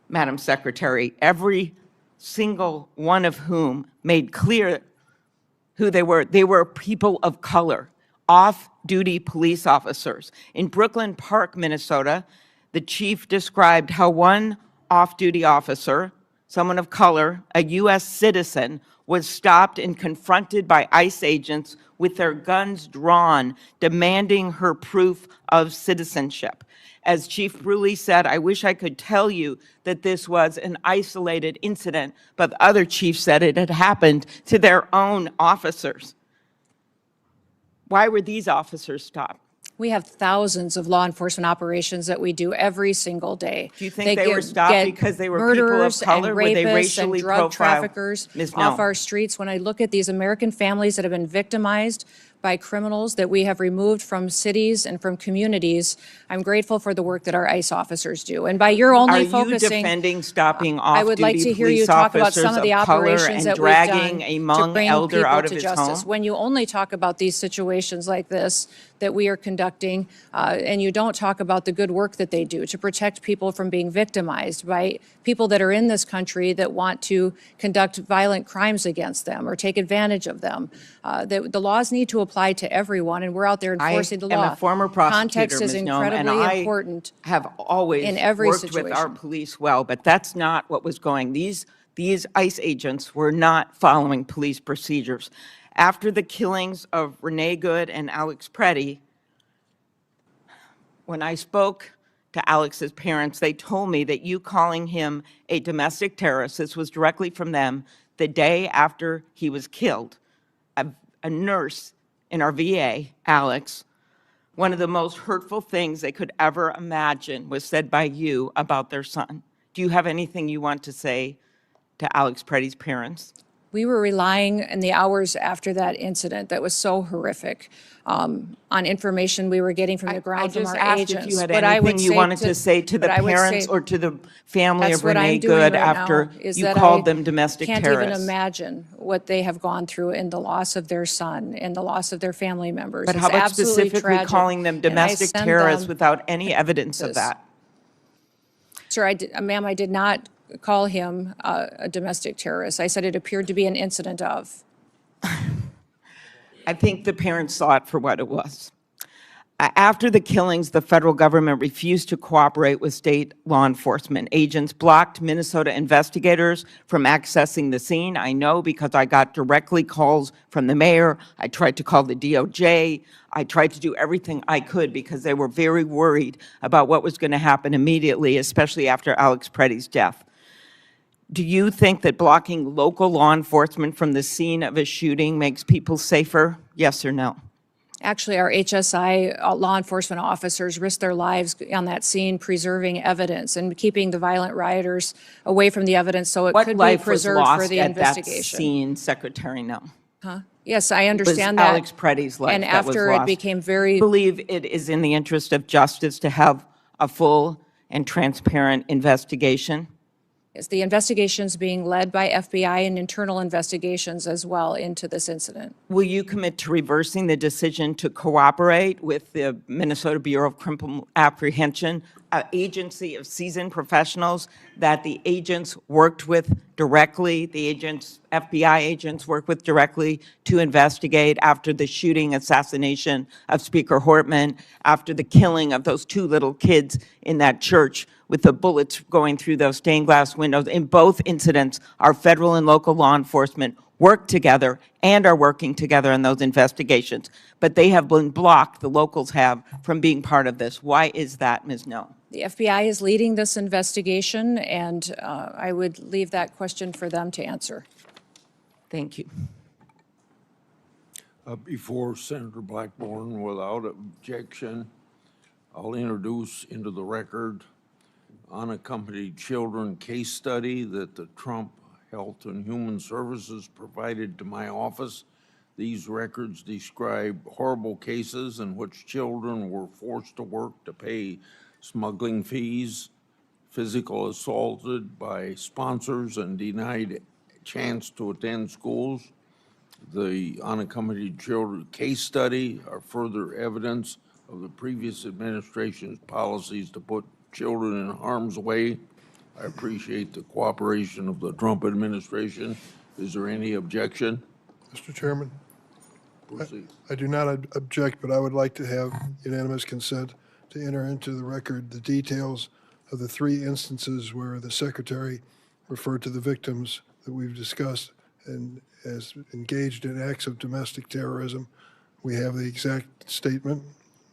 Madam Secretary, every single one of whom made clear who they were? They were people of color, off-duty police officers. In Brooklyn Park, Minnesota, the chief described how one off-duty officer someone of color, a U.S. citizen, was stopped and confronted by ICE agents with their guns drawn, demanding her proof of citizenship. As Chief Bruley said, I wish I could tell you that this was an isolated incident, but the other chief said it had happened to their own officers. Why were these officers stopped? We have thousands of law enforcement operations that we do every single day. Do you think they were stopped because they were people of murderers and color? Were they rapists racially and drug profiled? traffickers Ms. off Noem. our streets. When I look at these American families that have been victimized by criminals that we have removed from cities and from communities, I'm grateful for the work that our ICE officers do. And by your Are only you focusing, defending stopping I would like to off-duty hear you police talk about officers some of the of color operations and that we've done dragging a to Hmong bring elder people out of to his justice. home? When you only talk about these situations like this that we are conducting, and you don't talk about the good work that they do to protect people from being victimized by people that are in this country that want to conduct violent crimes against them or take advantage of them. The laws need to apply to everyone, and we're out there enforcing the law. I am a former prosecutor, Context is Ms. Noem, and incredibly important. I have always in every worked with our situation. police well, but that's not what was going. These ICE agents were not following police procedures. After the killings of Renee Good and Alex Preddy, when I spoke to Alex's parents, they told me that you calling him a domestic terrorist, this was directly from them, the day after he was killed. A nurse in our VA, Alex, one of the most hurtful things they could ever imagine was said by you about their son. Do you have anything you want to say to Alex Preddy's parents? We were relying in the hours after that incident that was so horrific on information we were getting from the ground from our agents. I just asked if you had But I would anything you wanted to say to the but I would parents say or to the family that's of what I'm Renee doing Good right after now, is you that called I them domestic can't terrorists. even imagine what they have gone through in the loss of their son and the loss of their family members. But It's how about absolutely specifically tragic, calling them and I domestic send terrorists them- without any evidence of that? Sir, ma'am, I did not call him a domestic terrorist. I said it appeared to be an incident of. I think the parents saw it for what it was. After the killings, the federal government refused to cooperate with state law enforcement. Agents blocked Minnesota investigators from accessing the scene. I know because I got directly calls from the mayor. I tried to call the DOJ. I tried to do everything I could because they were very worried about what was going to happen immediately, especially after Alex Preddy's death. Do you think that blocking local law enforcement from the scene of a shooting makes people safer? Yes or no? Actually, our HSI law enforcement officers risked their lives on that scene, preserving evidence and keeping the violent rioters away from the evidence so it What could be life was preserved for lost the at that investigation. scene, Secretary Noem? Yes, I Was understand that. Alex Preddy's life And that was after it lost. became I very, believe it is in the interest of justice to have a full and transparent investigation. is the investigations being led by FBI and internal investigations as well into this incident. Will you commit to reversing the decision to cooperate with the Minnesota Bureau of Criminal Apprehension, an agency of seasoned professionals that the agents worked with directly, FBI agents worked with directly to investigate after the shooting, assassination of Speaker Hortman, after the killing of those two little kids in that church with the bullets going through those stained glass windows? In both incidents, our federal and local law enforcement worked together and are working together in those investigations. But they have been blocked, the locals have, from being part of this. Why is that, Ms. Noem? The FBI is leading this investigation, and I would leave that question for them to answer. Thank you. Before Senator Blackburn, without objection, I'll introduce into the record unaccompanied children case study that the Trump Health and Human Services provided to my office. These records describe horrible cases in which children were forced to work to pay smuggling fees, physical assaulted by sponsors, and denied chance to attend schools. The unaccompanied children case study are further evidence of the previous administration's policies to put children in harm's way. I appreciate the cooperation of the Trump administration. Is there any objection? Mr. Chairman, Proceed. I do not object, but I would like to have unanimous consent to enter into the record the details of the 3 instances where the Secretary refer to the victims that we've discussed and as engaged in acts of domestic terrorism. We have the exact statement,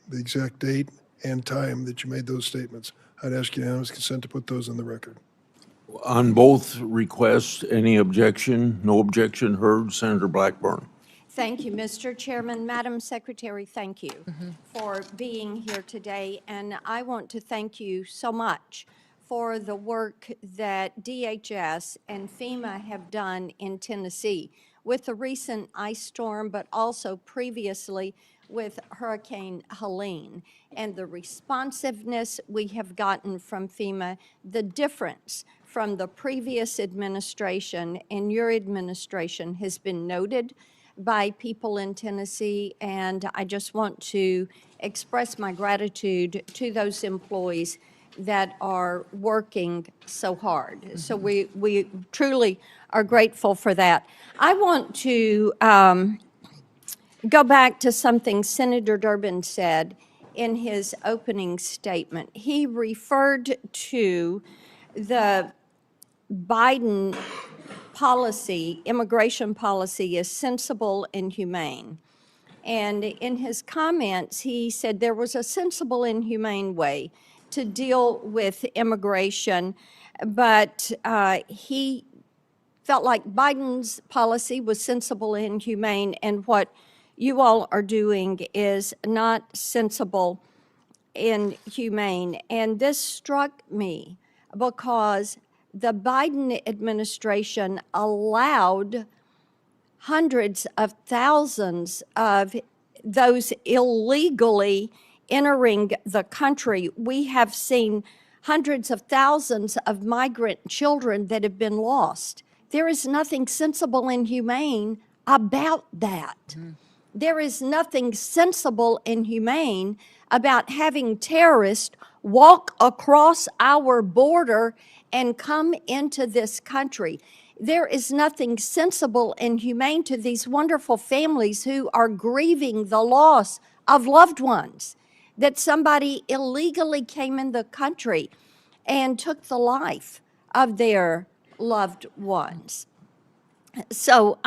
the exact date and time that you made those statements. I'd ask unanimous consent to put those in the record. On both requests, any objection? No objection heard. Senator Blackburn. Thank you, Mr. Chairman. Madam Secretary, thank you for being here today. And I want to thank you so much for the work that DHS and FEMA have done in Tennessee with the recent ice storm, but also previously with Hurricane Helene, and the responsiveness we have gotten from FEMA, the difference from the previous administration and your administration has been noted by people in Tennessee, and I just want to express my gratitude to those employees that are working so hard. So we truly are grateful for that. I want to go back to something Senator Durbin said in his opening statement. He referred to the Biden policy, immigration policy, as sensible and humane. And in his comments, he said there was a sensible and humane way to deal with immigration, but he felt like Biden's policy was sensible and humane, and what you all are doing is not sensible and humane. And this struck me because the Biden administration allowed hundreds of thousands of those illegally entering the country. We have seen hundreds of thousands of migrant children that have been lost. There is nothing sensible and humane about that. There is nothing sensible and humane about having terrorists walk across our border and come into this country. There is nothing sensible and humane to these wonderful families who are grieving the loss of loved ones, that somebody illegally came in the country and took the life of their loved ones. So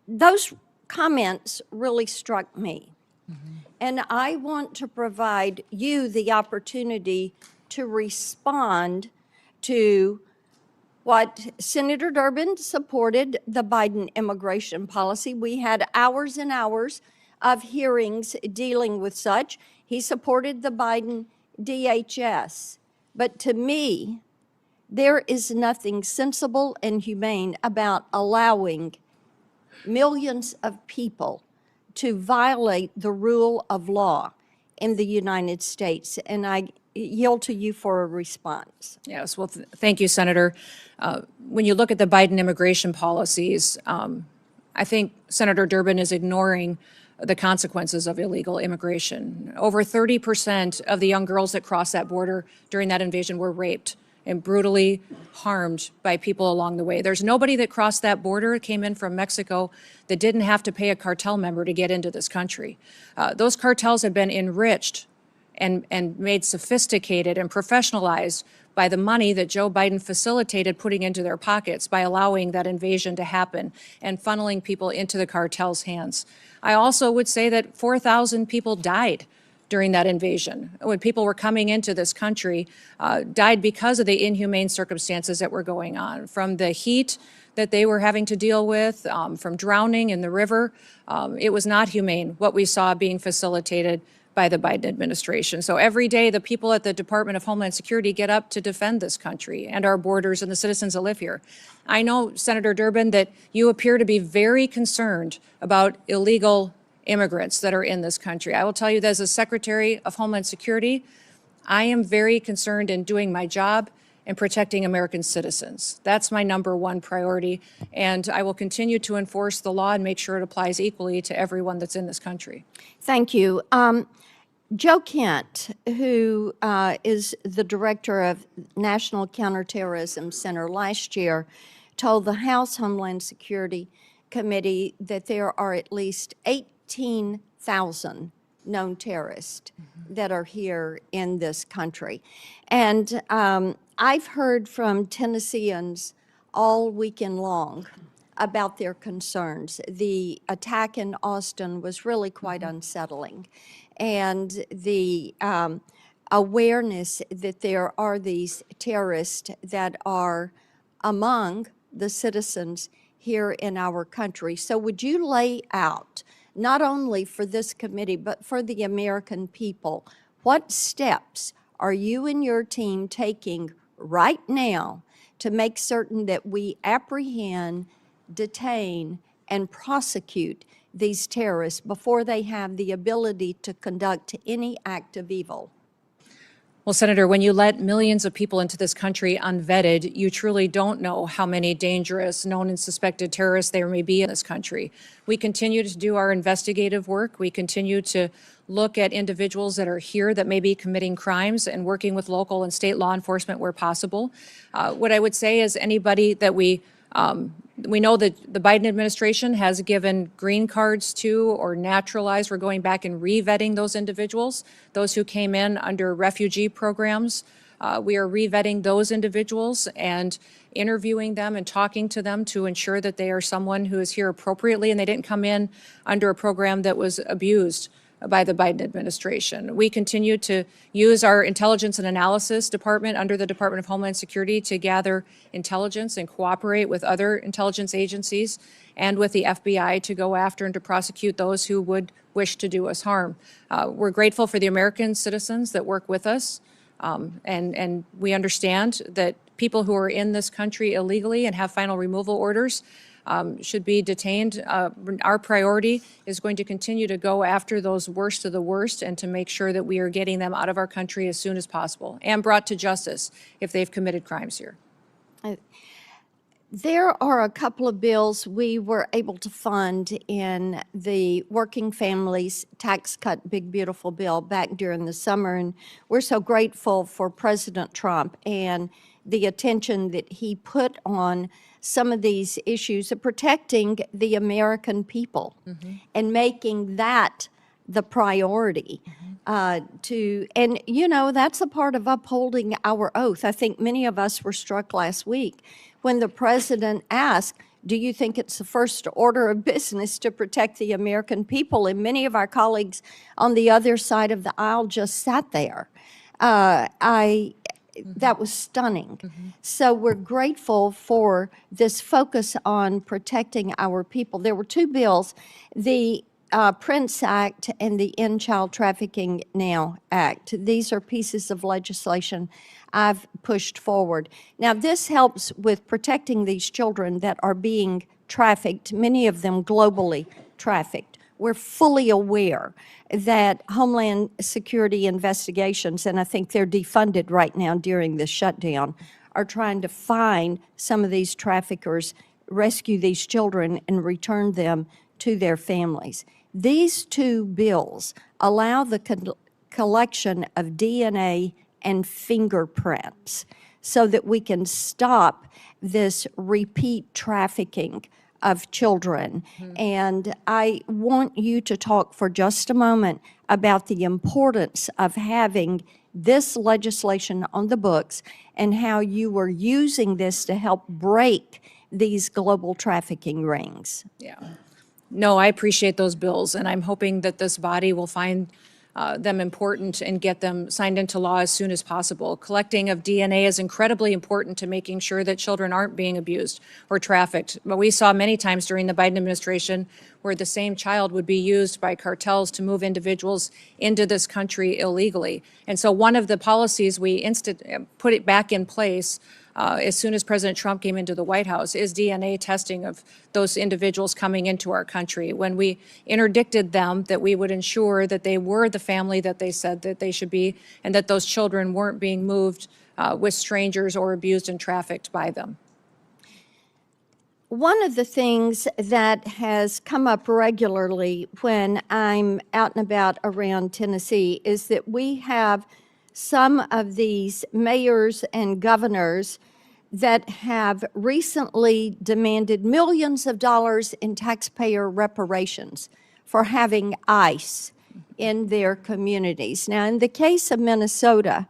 those comments really struck me. And I want to provide you the opportunity to respond to what Senator Durbin supported, the Biden immigration policy. We had hours and hours of hearings dealing with such. He supported the Biden DHS. But to me, there is nothing sensible and humane about allowing millions of people to violate the rule of law in the United States. And I yield to you for a response. Yes, well, thank you, Senator. When you look at the Biden immigration policies, I think Senator Durbin is ignoring the consequences of illegal immigration. Over 30% of the young girls that crossed that border during that invasion were raped and brutally harmed by people along the way. There's nobody that crossed that border, came in from Mexico, that didn't have to pay a cartel member to get into this country. Those cartels have been enriched and made sophisticated and professionalized by the money that Joe Biden facilitated putting into their pockets by allowing that invasion to happen and funneling people into the cartel's hands. I also would say that 4,000 people died during that invasion, when people were coming into this country, died because of the inhumane circumstances that were going on, from the heat that they were having to deal with, from drowning in the river. It was not humane what we saw being facilitated by the Biden administration. So every day, the people at the Department of Homeland Security get up to defend this country and our borders and the citizens that live here. I know, Senator Durbin, that you appear to be very concerned about illegal immigrants that are in this country. I will tell you that as a Secretary of Homeland Security, I am very concerned in doing my job and protecting American citizens. That's my number one priority, and I will continue to enforce the law and make sure it applies equally to everyone that's in this country. Thank you. Joe Kent, who is the director of National Counterterrorism Center, last year told the House Homeland Security Committee that there are at least 18,000 known terrorists that are here in this country. And I've heard from Tennesseans all weekend long about their concerns. The attack in Austin was really quite unsettling. And the awareness that there are these terrorists that are among the citizens here in our country. So would you lay out, not only for this committee, but for the American people, what steps are you and your team taking right now to make certain that we apprehend, detain, and prosecute these terrorists before they have the ability to conduct any act of evil? Well, Senator, when you let millions of people into this country unvetted, you truly don't know how many dangerous, known and suspected terrorists there may be in this country. We continue to do our investigative work. We continue to look at individuals that are here that may be committing crimes and working with local and state law enforcement where possible. What I would say is anybody that we know that the Biden administration has given green cards to or naturalized. We're going back and re-vetting those individuals, those who came in under refugee programs. We are re-vetting those individuals and interviewing them and talking to them to ensure that they are someone who is here appropriately and they didn't come in under a program that was abused by the Biden administration. We continue to use our intelligence and analysis department under the Department of Homeland Security to gather intelligence and cooperate with other intelligence agencies and with the FBI to go after and to prosecute those who would wish to do us harm. We're grateful for the American citizens that work with us, and we understand that people who are in this country illegally and have final removal orders should be detained. Our priority is going to continue to go after those worst of the worst and to make sure that we are getting them out of our country as soon as possible and brought to justice if they've committed crimes here. There are a couple of bills we were able to fund in the Working Families Tax Cut Big Beautiful Bill back during the summer, and we're so grateful for President Trump and the attention that he put on some of these issues of protecting the American people and making that the priority. And you know, that's a part of upholding our oath. I think many of us were struck last week when the president asked, do you think it's the first order of business to protect the American people? And many of our colleagues on the other side of the aisle just sat there. That was stunning. So we're grateful for this focus on protecting our people. There were two bills, the Prince Act and the End Child Trafficking Now Act. These are pieces of legislation I've pushed forward. Now, this helps with protecting these children that are being trafficked, many of them globally trafficked. We're fully aware that Homeland Security investigations, and I think they're defunded right now during this shutdown, are trying to find some of these traffickers, rescue these children, and return them to their families. These two bills allow the collection of DNA and fingerprints so that we can stop this repeat trafficking of children. And I want you to talk for just a moment about the importance of having this legislation on the books and how you are using this to help break these global trafficking rings. Yeah. No, I appreciate those bills, and I'm hoping that this body will find them important and get them signed into law as soon as possible. Collecting of DNA is incredibly important to making sure that children aren't being abused or trafficked. But we saw many times during the Biden administration where the same child would be used by cartels to move individuals into this country illegally. And so one of the policies we put it back in place as soon as President Trump came into the White House is DNA testing of those individuals coming into our country. When we interdicted them, that we would ensure that they were the family that they said that they should be, and that those children weren't being moved with strangers or abused and trafficked by them. One of the things that has come up regularly when I'm out and about around Tennessee is that we have some of these mayors and governors that have recently demanded millions of dollars in taxpayer reparations for having ICE in their communities. Now, in the case of Minnesota,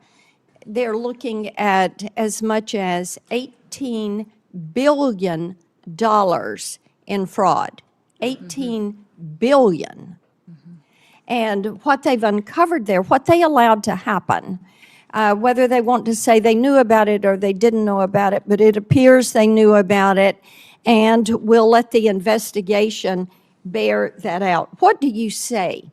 they're looking at as much as $18 billion in fraud. $18 billion. And what they've uncovered there, what they allowed to happen, whether they want to say they knew about it or they didn't know about it, but it appears they knew about it, and we'll let the investigation bear that out. What do you say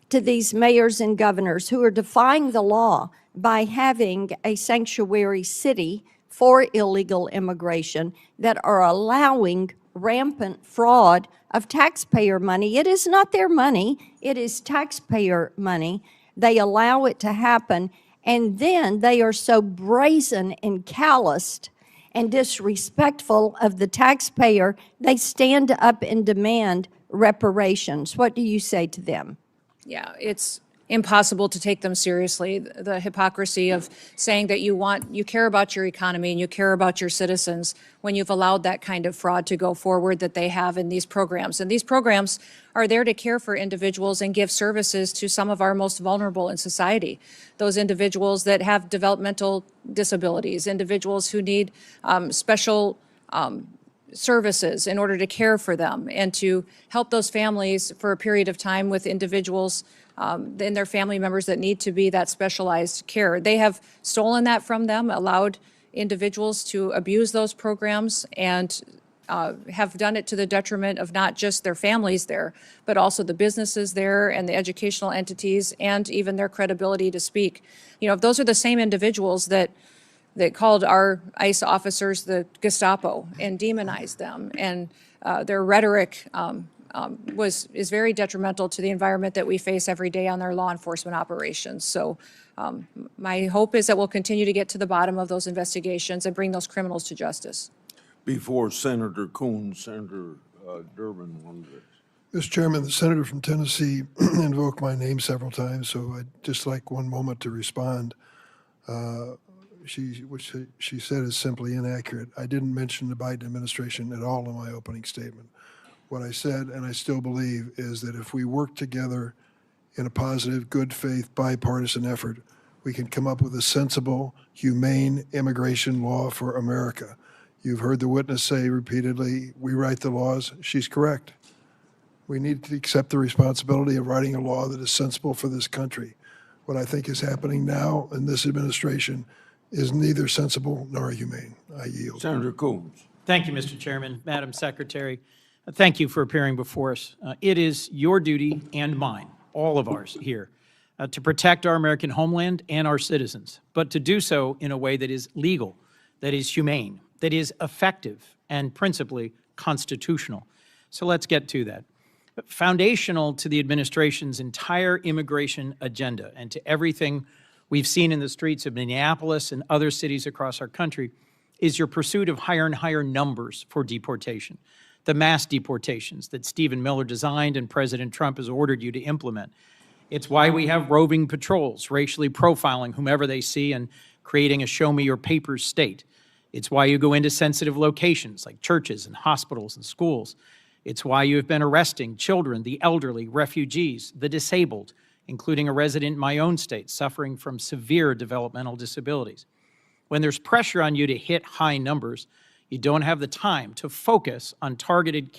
to these mayors and governors who are defying the law by having a sanctuary city for illegal immigration, that are allowing rampant fraud of taxpayer money? It is not their money, it is taxpayer money. They allow it to happen, and then they are so brazen and calloused and disrespectful of the taxpayer, they stand up and demand reparations. What do you say to them? Yeah, it's impossible to take them seriously. The hypocrisy of saying that you care about your economy and you care about your citizens when you've allowed that kind of fraud to go forward that they have in these programs. And these programs are there to care for individuals and give services to some of our most vulnerable in society. Those individuals that have developmental disabilities, individuals who need special services in order to care for them and to help those families for a period of time with individuals and their family members that need to be that specialized care. They have stolen that from them, allowed individuals to abuse those programs, and have done it to the detriment of not just their families there, but also the businesses there and the educational entities and even their credibility to speak. You know, if those are the same individuals that called our ICE officers the Gestapo and demonized them, and their rhetoric is very detrimental to the environment that we face every day on our law enforcement operations. So my hope is that we'll continue to get to the bottom of those investigations and bring those criminals to justice. Before Senator Coons, Senator Durbin wanted to. Mr. Chairman, the senator from Tennessee invoked my name several times, so I'd just like one moment to respond. What she said is simply inaccurate. I didn't mention the Biden administration at all in my opening statement. What I said, and I still believe, is that if we work together in a positive, good faith, bipartisan effort, we can come up with a sensible, humane immigration law for America. You've heard the witness say repeatedly, we write the laws. She's correct. We need to accept the responsibility of writing a law that is sensible for this country. What I think is happening now in this administration is neither sensible nor humane. I yield. Senator Coons. Thank you, Mr. Chairman. Madam Secretary, thank you for appearing before us. It is your duty and mine, all of ours here, to protect our American homeland and our citizens, but to do so in a way that is legal, that is humane, that is effective, and principally constitutional. So let's get to that. Foundational to the administration's entire immigration agenda and to everything we've seen in the streets of Minneapolis and other cities across our country is your pursuit of higher and higher numbers for deportation, the mass deportations that Stephen Miller designed and President Trump has ordered you to implement. It's why we have roving patrols, racially profiling whomever they see and creating a show me your papers state. It's why you go into sensitive locations like churches and hospitals and schools. It's why you have been arresting children, the elderly, refugees, the disabled, including a resident in my own state suffering from severe developmental disabilities. When there's pressure on you to hit high numbers, you don't have the time to focus on targeted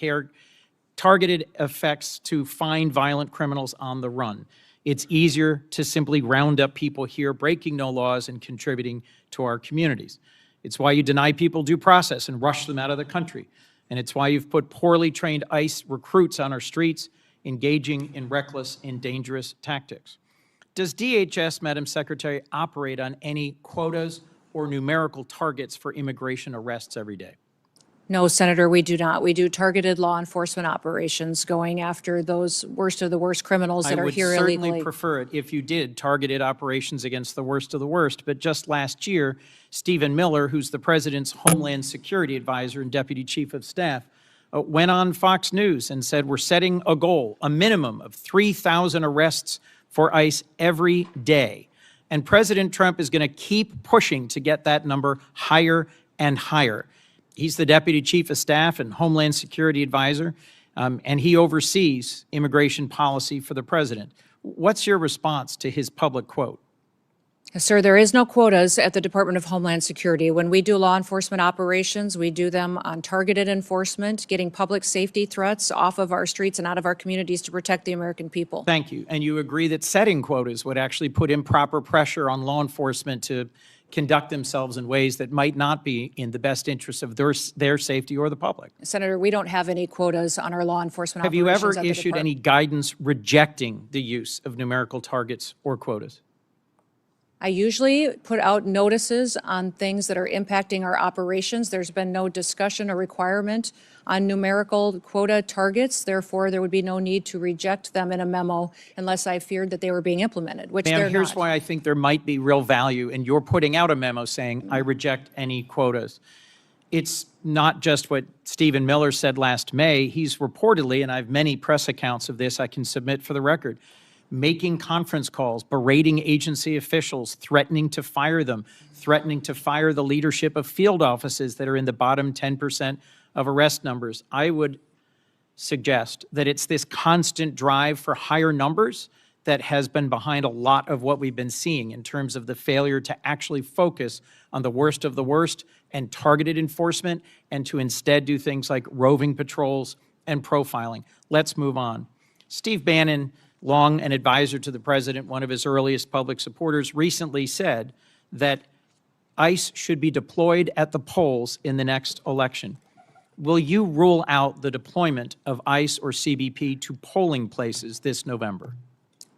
effects to find violent criminals on the run. It's easier to simply round up people here breaking no laws and contributing to our communities. It's why you deny people due process and rush them out of the country. And it's why you've put poorly trained ICE recruits on our streets engaging in reckless and dangerous tactics. Does DHS, Madam Secretary, operate on any quotas or numerical targets for immigration arrests every day? No, Senator, we do not. We do targeted law enforcement operations going after those worst of the worst criminals that are here I would illegally. certainly prefer it if you did targeted operations against the worst of the worst. But just last year, Stephen Miller, who's the President's Homeland Security Advisor and Deputy Chief of Staff, went on Fox News and said, we're setting a goal, a minimum of 3,000 arrests for ICE every day. And President Trump is going to keep pushing to get that number higher and higher. He's the Deputy Chief of Staff and Homeland Security Advisor, and he oversees immigration policy for the President. What's your response to his public quote? Sir, there is no quotas at the Department of Homeland Security. When we do law enforcement operations, we do them on targeted enforcement, getting public safety threats off of our streets and out of our communities to protect the American people. Thank you. And you agree that setting quotas would actually put improper pressure on law enforcement to conduct themselves in ways that might not be in the best interest of their safety or the public? Senator, we don't have any quotas on our law enforcement Have you operations ever at the issued any department. guidance rejecting the use of numerical targets or quotas? I usually put out notices on things that are impacting our operations. There's been no discussion or requirement on numerical quota targets. Therefore, there would be no need to reject them in a memo unless I feared that they were being implemented, which they're Ma'am, here's not. why I think there might be real value in your putting out a memo saying, I reject any quotas. It's not just what Stephen Miller said last May. He's reportedly, and I have many press accounts of this I can submit for the record, making conference calls, berating agency officials, threatening to fire them, threatening to fire the leadership of field offices that are in the bottom 10% of arrest numbers. I would suggest that it's this constant drive for higher numbers that has been behind a lot of what we've been seeing in terms of the failure to actually focus on the worst of the worst and targeted enforcement, and to instead do things like roving patrols and profiling. Let's move on. Steve Bannon, long an advisor to the president, one of his earliest public supporters, recently said that ICE should be deployed at the polls in the next election. Will you rule out the deployment of ICE or CBP to polling places this November?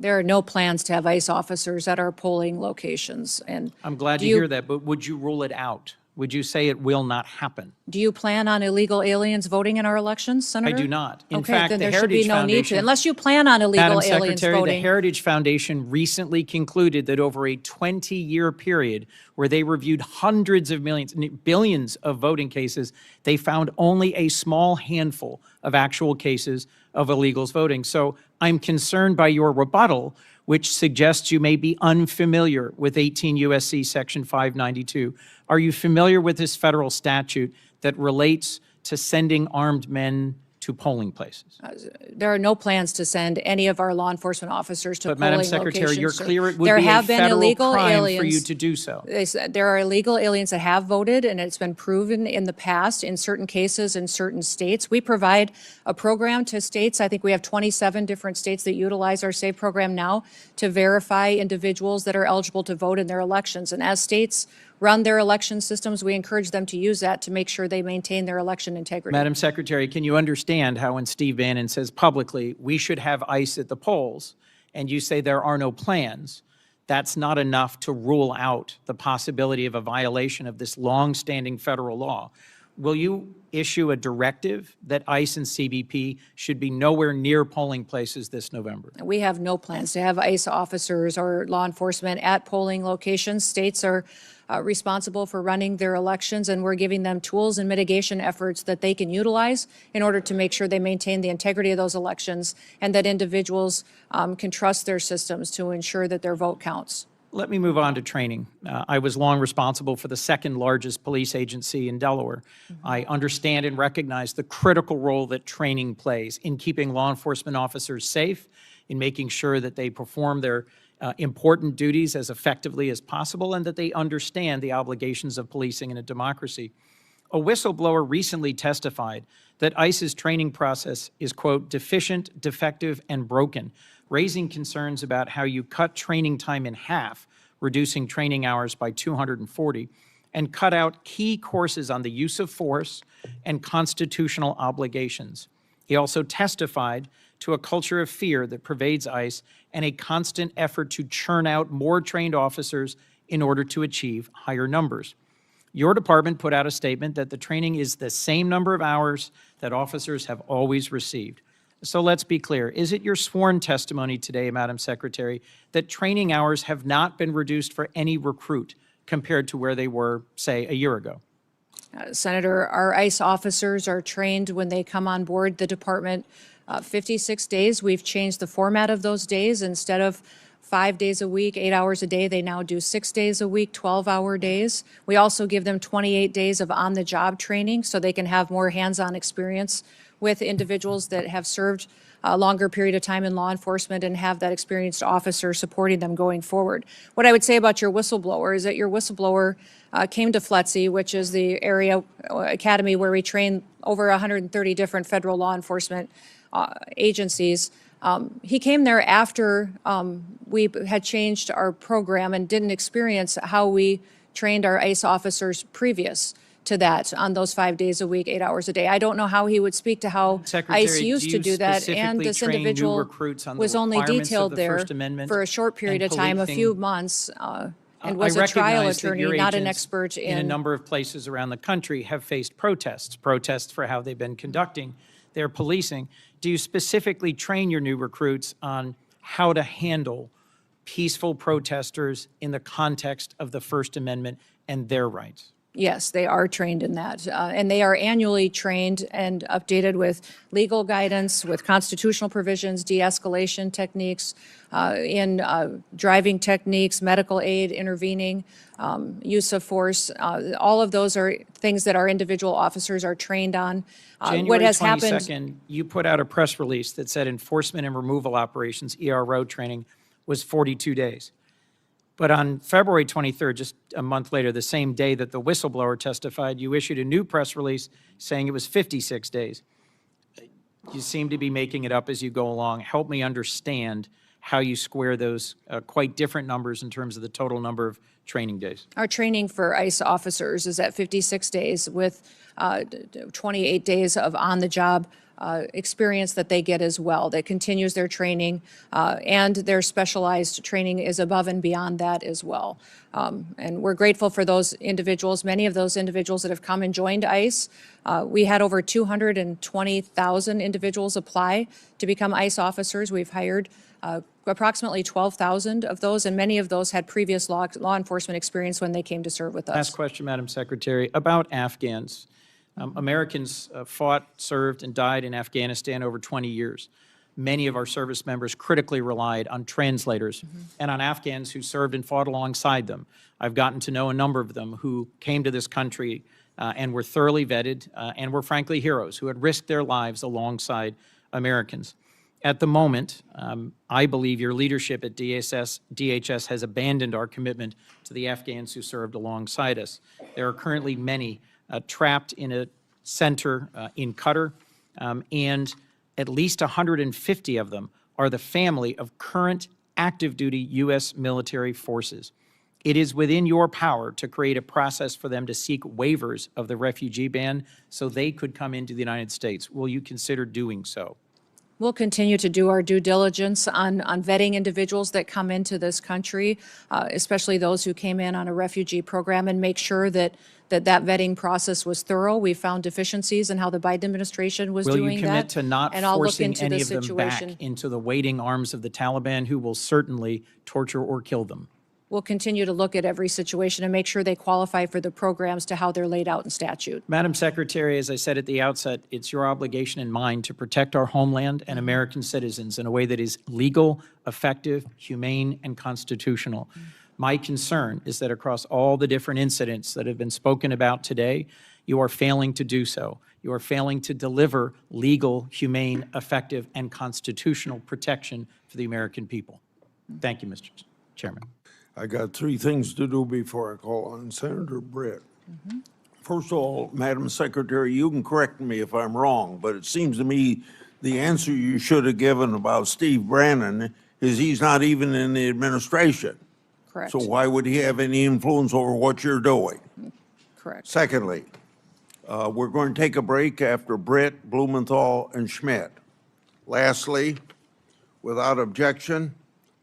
There are no plans to have ICE officers at our polling locations. And I'm glad to hear that, but would you rule it out? Would you say it will not happen? do you plan on illegal aliens voting in our elections, Senator? I do not. In Okay, fact, then the there should be Heritage no need to, Foundation- unless you plan on illegal Madam aliens Secretary, the voting. Heritage Foundation recently concluded that over a 20-year period where they reviewed hundreds of millions, billions of voting cases, they found only a small handful of actual cases of illegals voting. So I'm concerned by your rebuttal, which suggests you may be unfamiliar with 18 U.S.C. Section 592. Are you familiar with this federal statute that relates to sending armed men to polling places? There are no plans to send any of our law enforcement officers to But polling Madam Secretary, locations, you're sir. clear it would There be a have been federal illegal crime for aliens. you to do so. There are illegal aliens that have voted, and it's been proven in the past in certain cases in certain states. We provide a program to states. I think we have 27 different states that utilize our SAVE program now to verify individuals that are eligible to vote in their elections. And as states run their election systems, we encourage them to use that to make sure they maintain their election integrity. Madam Secretary, can you understand how when Steve Bannon says publicly, we should have ICE at the polls, and you say there are no plans, that's not enough to rule out the possibility of a violation of this long-standing federal law? Will you issue a directive that ICE and CBP should be nowhere near polling places this November? We have no plans to have ICE officers or law enforcement at polling locations. States are responsible for running their elections, and we're giving them tools and mitigation efforts that they can utilize in order to make sure they maintain the integrity of those elections and that individuals can trust their systems to ensure that their vote counts. Let me move on to training. I was long responsible for the second largest police agency in Delaware. I understand and recognize the critical role that training plays in keeping law enforcement officers safe, in making sure that they perform their important duties as effectively as possible, and that they understand the obligations of policing in a democracy. A whistleblower recently testified that ICE's training process is, quote, deficient, defective, and broken, raising concerns about how you cut training time in half, reducing training hours by 240, and cut out key courses on the use of force and constitutional obligations. He also testified to a culture of fear that pervades ICE and a constant effort to churn out more trained officers in order to achieve higher numbers. Your department put out a statement that the training is the same number of hours that officers have always received. So let's be clear. Is it your sworn testimony today, Madam Secretary, that training hours have not been reduced for any recruit compared to where they were, say, a year ago? Senator, our ICE officers are trained when they come on board the department 56 days. We've changed the format of those days. Instead of 5 days a week, 8 hours a day, they now do 6 days a week, 12-hour days. We also give them 28 days of on-the-job training so they can have more hands-on experience with individuals that have served a longer period of time in law enforcement and have that experienced officer supporting them going forward. What I would say about your whistleblower is that your whistleblower came to FLETC, which is the area academy where we train over 130 different federal law enforcement agencies. He came there after we had changed our program and didn't experience how we trained our ICE officers previous to that on those 5 days a week, 8 hours a day. I don't know how he would speak to how Secretary, ICE used to do that. And specifically this train new individual recruits on the was only requirements of detailed the there First Amendment for a short period and of time, a few policing? months, and I was a trial recognize that attorney, your not an agents expert in a in. number of places around the country have faced protests for how they've been conducting their policing. Do you specifically train your new recruits on how to handle peaceful protesters in the context of the First Amendment and their rights? Yes, they are trained in that. And they are annually trained and updated with legal guidance, with constitutional provisions, de-escalation techniques, in driving techniques, medical aid, intervening, use of force. All of those are things that our individual officers are trained on. What January has happened? 22nd, you put out a press release that said enforcement and removal operations, ERO training, was 42 days. But on February 23rd, just a month later, the same day that the whistleblower testified, you issued a new press release saying it was 56 days. You seem to be making it up as you go along. Help me understand how you square those quite different numbers in terms of the total number of training days. Our training for ICE officers is at 56 days with 28 days of on-the-job experience that they get as well, that continues their training, and their specialized training is above and beyond that as well. And we're grateful for those individuals, many of those individuals that have come and joined ICE. We had over 220,000 individuals apply to become ICE officers. We've hired approximately 12,000 of those, and many of those had previous law enforcement experience when they came to serve with us. Last question, Madam Secretary, about Afghans. Americans fought, served, and died in Afghanistan over 20 years. Many of our service members critically relied on translators and on Afghans who served and fought alongside them. I've gotten to know a number of them who came to this country and were thoroughly vetted and were frankly heroes who had risked their lives alongside Americans. At the moment, I believe your leadership at DHS has abandoned our commitment to the Afghans who served alongside us. There are currently many trapped in a center in Qatar, and at least 150 of them are the family of current active duty U.S. military forces. It is within your power to create a process for them to seek waivers of the refugee ban so they could come into the United States. Will you consider doing so? We'll continue to do our due diligence on vetting individuals that come into this country, especially those who came in on a refugee program, and make sure that vetting process was thorough. We found deficiencies in how the Biden administration was Will doing that. you commit to not and I'll look forcing into any the of them back situation. into the waiting arms of the Taliban, who will certainly torture or kill them? We'll continue to look at every situation and make sure they qualify for the programs to how they're laid out in statute. Madam Secretary, as I said at the outset, it's your obligation and mine to protect our homeland and American citizens in a way that is legal, effective, humane, and constitutional. My concern is that across all the different incidents that have been spoken about today, you are failing to do so. You are failing to deliver legal, humane, effective, and constitutional protection for the American people. Thank you, Mr. Chairman. I got three things to do before I call on Senator Britt. First of all, Madam Secretary, you can correct me if I'm wrong, but it seems to me the answer you should have given about Steve Bannon is he's not even in the administration. Correct. So why would he have any influence over what you're doing? Correct. Secondly, we're going to take a break after Britt, Blumenthal, and Schmidt. Lastly, without objection,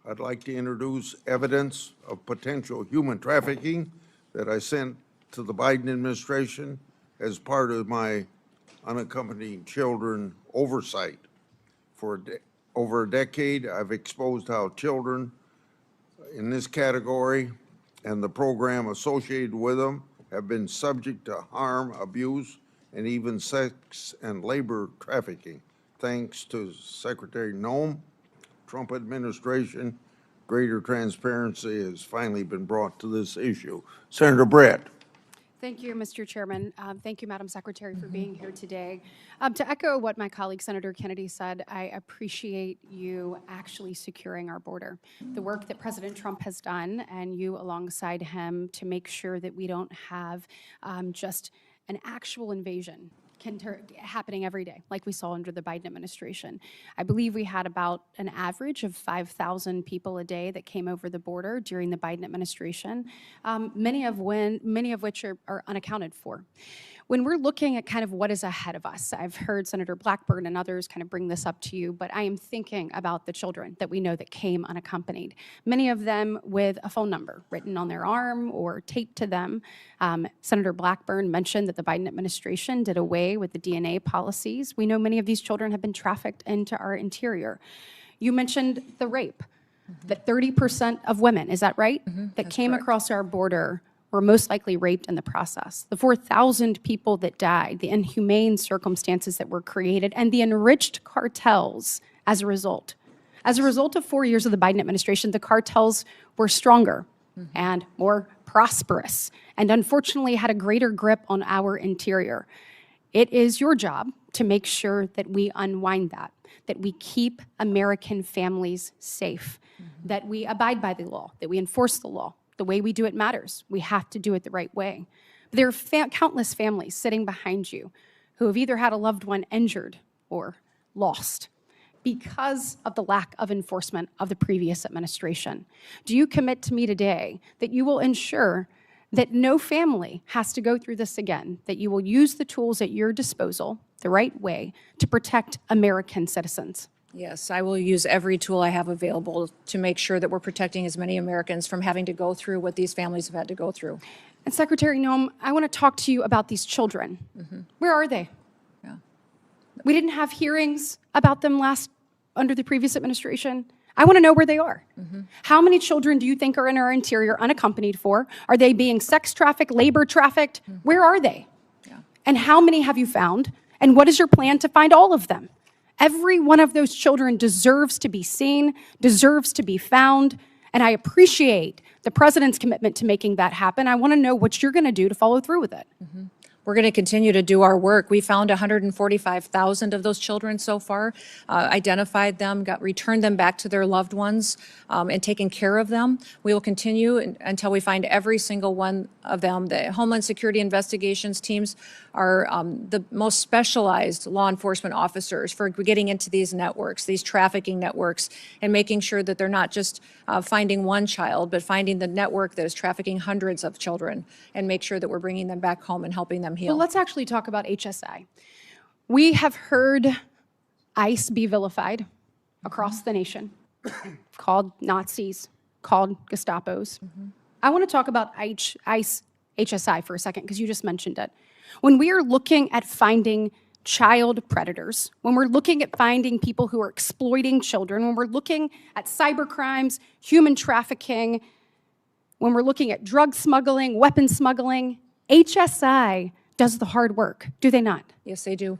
I'd like to introduce evidence of potential human trafficking that I sent to the Biden administration as part of my unaccompanied children oversight. For over a decade, I've exposed how children in this category and the program associated with them have been subject to harm, abuse, and even sex and labor trafficking. Thanks to Secretary Noem, Trump administration, greater transparency has finally been brought to this issue. Senator Britt. Thank you, Mr. Chairman. Thank you, Madam Secretary, for being here today. To echo what my colleague Senator Kennedy said, I appreciate you actually securing our border. The work that President Trump has done, and you alongside him, to make sure that we don't have just an actual invasion happening every day, like we saw under the Biden administration. I believe we had about an average of 5,000 people a day that came over the border during the Biden administration, many of which are unaccounted for. When we're looking at kind of what is ahead of us, I've heard Senator Blackburn and others kind of bring this up to you, but I am thinking about the children that we know that came unaccompanied, many of them with a phone number written on their arm or taped to them. Senator Blackburn mentioned that the Biden administration did away with the DNA policies. We know many of these children have been trafficked into our interior. You mentioned the rape, that 30% of women, is that right, that came across our border were most likely raped in the process. The 4,000 people that died, the inhumane circumstances that were created, and the enriched cartels as a result. As a result of 4 years of the Biden administration, the cartels were stronger and more prosperous, and unfortunately had a greater grip on our interior. It is your job to make sure that we unwind that we keep American families safe, that we abide by the law, that we enforce the law. The way we do it matters. We have to do it the right way. But there are countless families sitting behind you who have either had a loved one injured or lost because of the lack of enforcement of the previous administration. Do you commit to me today that you will ensure that no family has to go through this again, that you will use the tools at your disposal the right way to protect American citizens? Yes, I will use every tool I have available to make sure that we're protecting as many Americans from having to go through what these families have had to go through. And Secretary Noem, I want to talk to you about these children. Where are they? Yeah. We didn't have hearings about them under the previous administration. I want to know where they are. How many children do you think are in our interior unaccompanied for? Are they being sex trafficked, labor trafficked? Where are they? Yeah. And how many have you found? And what is your plan to find all of them? Every one of those children deserves to be seen, deserves to be found, and I appreciate the president's commitment to making that happen. I want to know what you're going to do to follow through with it. We're going to continue to do our work. We found 145,000 of those children so far, identified them, returned them back to their loved ones, and taken care of them. We will continue until we find every single one of them. The Homeland Security investigations teams are the most specialized law enforcement officers for getting into these networks, these trafficking networks, and making sure that they're not just finding one child, but finding the network that is trafficking hundreds of children, and make sure that we're bringing them back home and helping them heal. Well, let's actually talk about HSI. We have heard ICE be vilified across the nation, called Nazis, called Gestapos. I want to talk about ICE HSI for a second, because you just mentioned it. When we are looking at finding child predators, when we're looking at finding people who are exploiting children, when we're looking at cyber crimes, human trafficking, when we're looking at drug smuggling, weapon smuggling, HSI does the hard work, do they not? Yes, they do.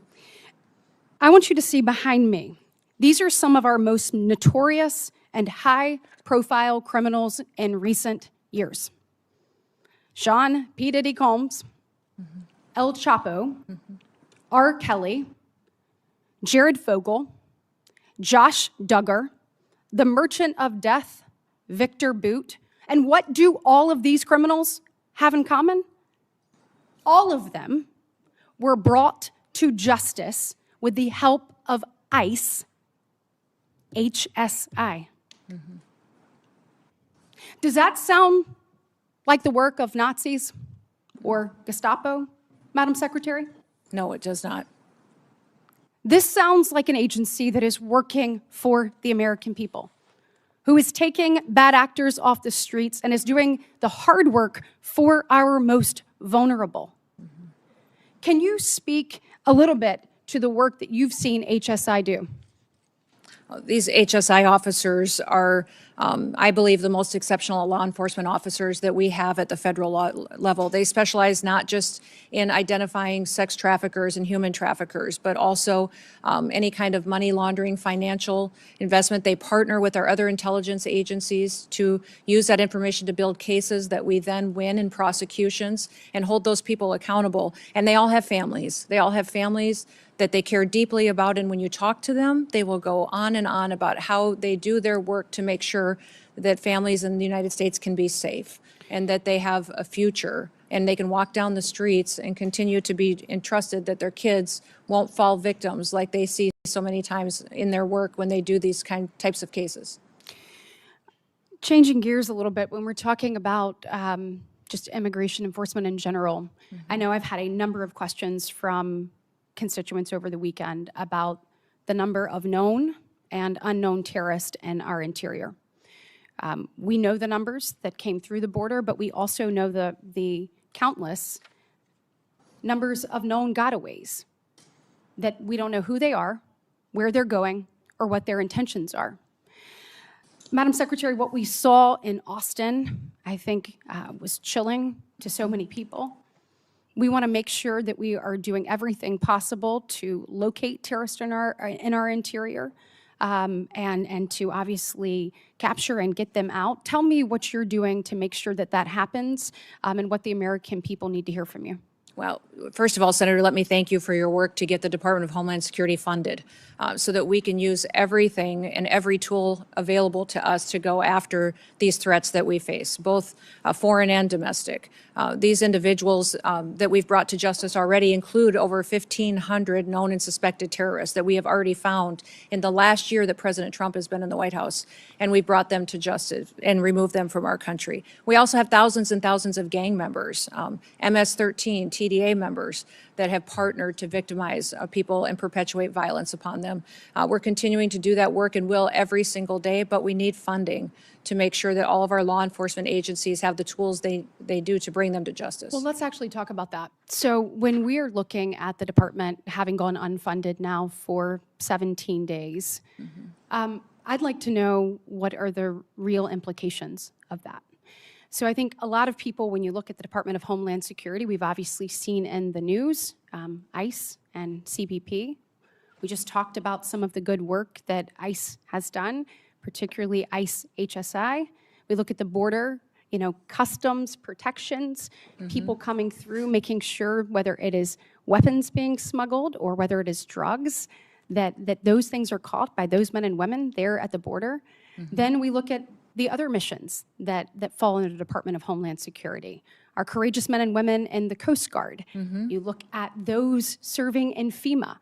I want you to see behind me. These are some of our most notorious and high-profile criminals in recent years. Sean P. Diddy Combs, El Chapo, R. Kelly, Jared Fogle, Josh Duggar, the Merchant of Death, Victor Boot. And what do all of these criminals have in common? All of them were brought to justice with the help of ICE, HSI. Does that sound like the work of Nazis or Gestapo, Madam Secretary? No, it does not. This sounds like an agency that is working for the American people, who is taking bad actors off the streets and is doing the hard work for our most vulnerable. Can you speak a little bit to the work that you've seen HSI do? These HSI officers are I believe, the most exceptional law enforcement officers that we have at the federal level. They specialize not just in identifying sex traffickers and human traffickers, but also any kind of money laundering, financial investment. They partner with our other intelligence agencies to use that information to build cases that we then win in prosecutions and hold those people accountable. And they all have families. They all have families that they care deeply about, and when you talk to them, they will go on and on about how they do their work to make sure that families in the United States can be safe and that they have a future and they can walk down the streets and continue to be entrusted that their kids won't fall victims like they see so many times in their work when they do these types of cases. Changing gears a little bit, when we're talking about just immigration enforcement in general, I know I've had a number of questions from constituents over the weekend about the number of known and unknown terrorists in our interior. We know the numbers that came through the border, but we also know the countless numbers of known gotaways that we don't know who they are, where they're going, or what their intentions are. Madam Secretary, what we saw in Austin, I think, was chilling to so many people. We want to make sure that we are doing everything possible to locate terrorists in our interior and to obviously capture and get them out. Tell me what you're doing to make sure that that happens and what the American people need to hear from you. Well, first of all, Senator, let me thank you for your work to get the Department of Homeland Security funded so that we can use everything and every tool available to us to go after these threats that we face, both foreign and domestic. These individuals that we've brought to justice already include over 1,500 known and suspected terrorists that we have already found in the last year that President Trump has been in the White House, and we brought them to justice and removed them from our country. We also have thousands and thousands of gang members, MS-13, TDA members that have partnered to victimize people and perpetuate violence upon them. We're continuing to do that work and will every single day, but we need funding to make sure that all of our law enforcement agencies have the tools they do to bring them to justice. Well, let's actually talk about that. So when we are looking at the department having gone unfunded now for 17 days, I'd like to know what are the real implications of that. So I think a lot of people, when you look at the Department of Homeland Security, we've obviously seen in the news, ICE and CBP. We just talked about some of the good work that ICE has done, particularly ICE HSI. We look at the border, customs protections, people coming through, making sure whether it is weapons being smuggled or whether it is drugs, that those things are caught by those men and women there at the border. Then we look at the other missions that fall into the Department of Homeland Security, our courageous men and women in the Coast Guard. You look at those serving in FEMA.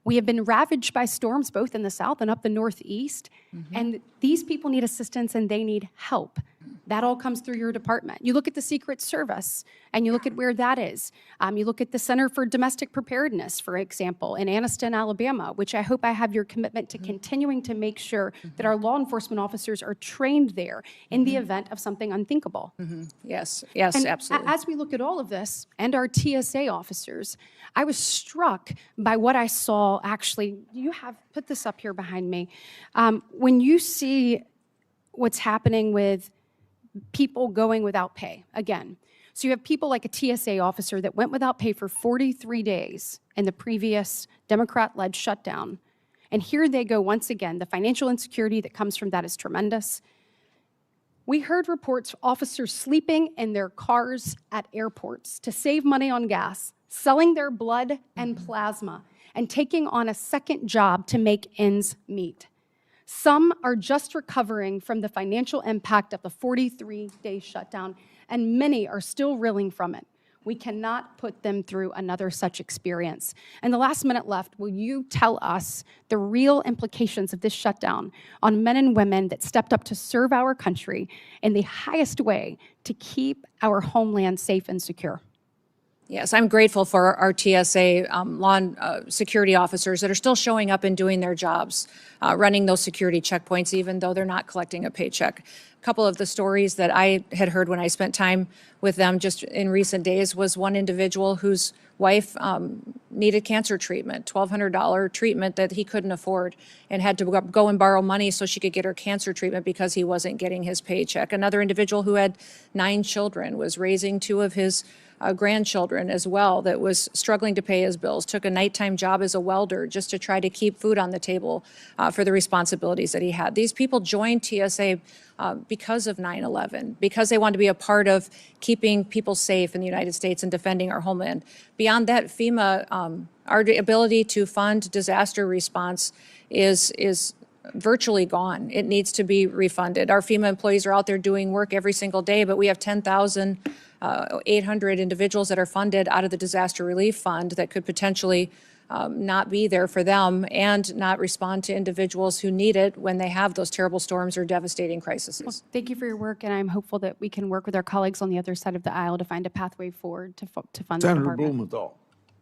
We have been ravaged by storms both in the South and up the Northeast, and these people need assistance and they need help. That all comes through your department. You look at the Secret Service, and you look at where that is. You look at the Center for Domestic Preparedness, for example, in Anniston, Alabama, which I hope I have your commitment to continuing to make sure that our law enforcement officers are trained there in the event of something unthinkable. Yes, And absolutely. as we look at all of this, and our TSA officers, I was struck by what I saw actually. You have put this up here behind me. When you see what's happening with people going without pay, again, so you have people like a TSA officer that went without pay for 43 days in the previous Democrat-led shutdown, and here they go once again. The financial insecurity that comes from that is tremendous. We heard reports of officers sleeping in their cars at airports to save money on gas, selling their blood and plasma, and taking on a second job to make ends meet. Some are just recovering from the financial impact of the 43-day shutdown, and many are still reeling from it. We cannot put them through another such experience. In the last minute left, will you tell us the real implications of this shutdown on men and women that stepped up to serve our country in the highest way to keep our homeland safe and secure? Yes, I'm grateful for our TSA security officers that are still showing up and doing their jobs, running those security checkpoints, even though they're not collecting a paycheck. A couple of the stories that I had heard when I spent time with them just in recent days was one individual whose wife needed cancer treatment, $1,200 treatment that he couldn't afford, and had to go and borrow money so she could get her cancer treatment because he wasn't getting his paycheck. Another individual who had 9 children, was raising 2 of his grandchildren as well, that was struggling to pay his bills, took a nighttime job as a welder just to try to keep food on the table for the responsibilities that he had. These people joined TSA because of 9/11, because they wanted to be a part of keeping people safe in the United States and defending our homeland. Beyond that, FEMA, our ability to fund disaster response is virtually gone. It needs to be refunded. Our FEMA employees are out there doing work every single day, but we have 10,800 individuals that are funded out of the Disaster Relief Fund that could potentially not be there for them and not respond to individuals who need it when they have those terrible storms or devastating crises. Thank you for your work, and I'm hopeful that we can work with our colleagues on the other side of the aisle to find a pathway forward to fund the Senator department. Blumenthal.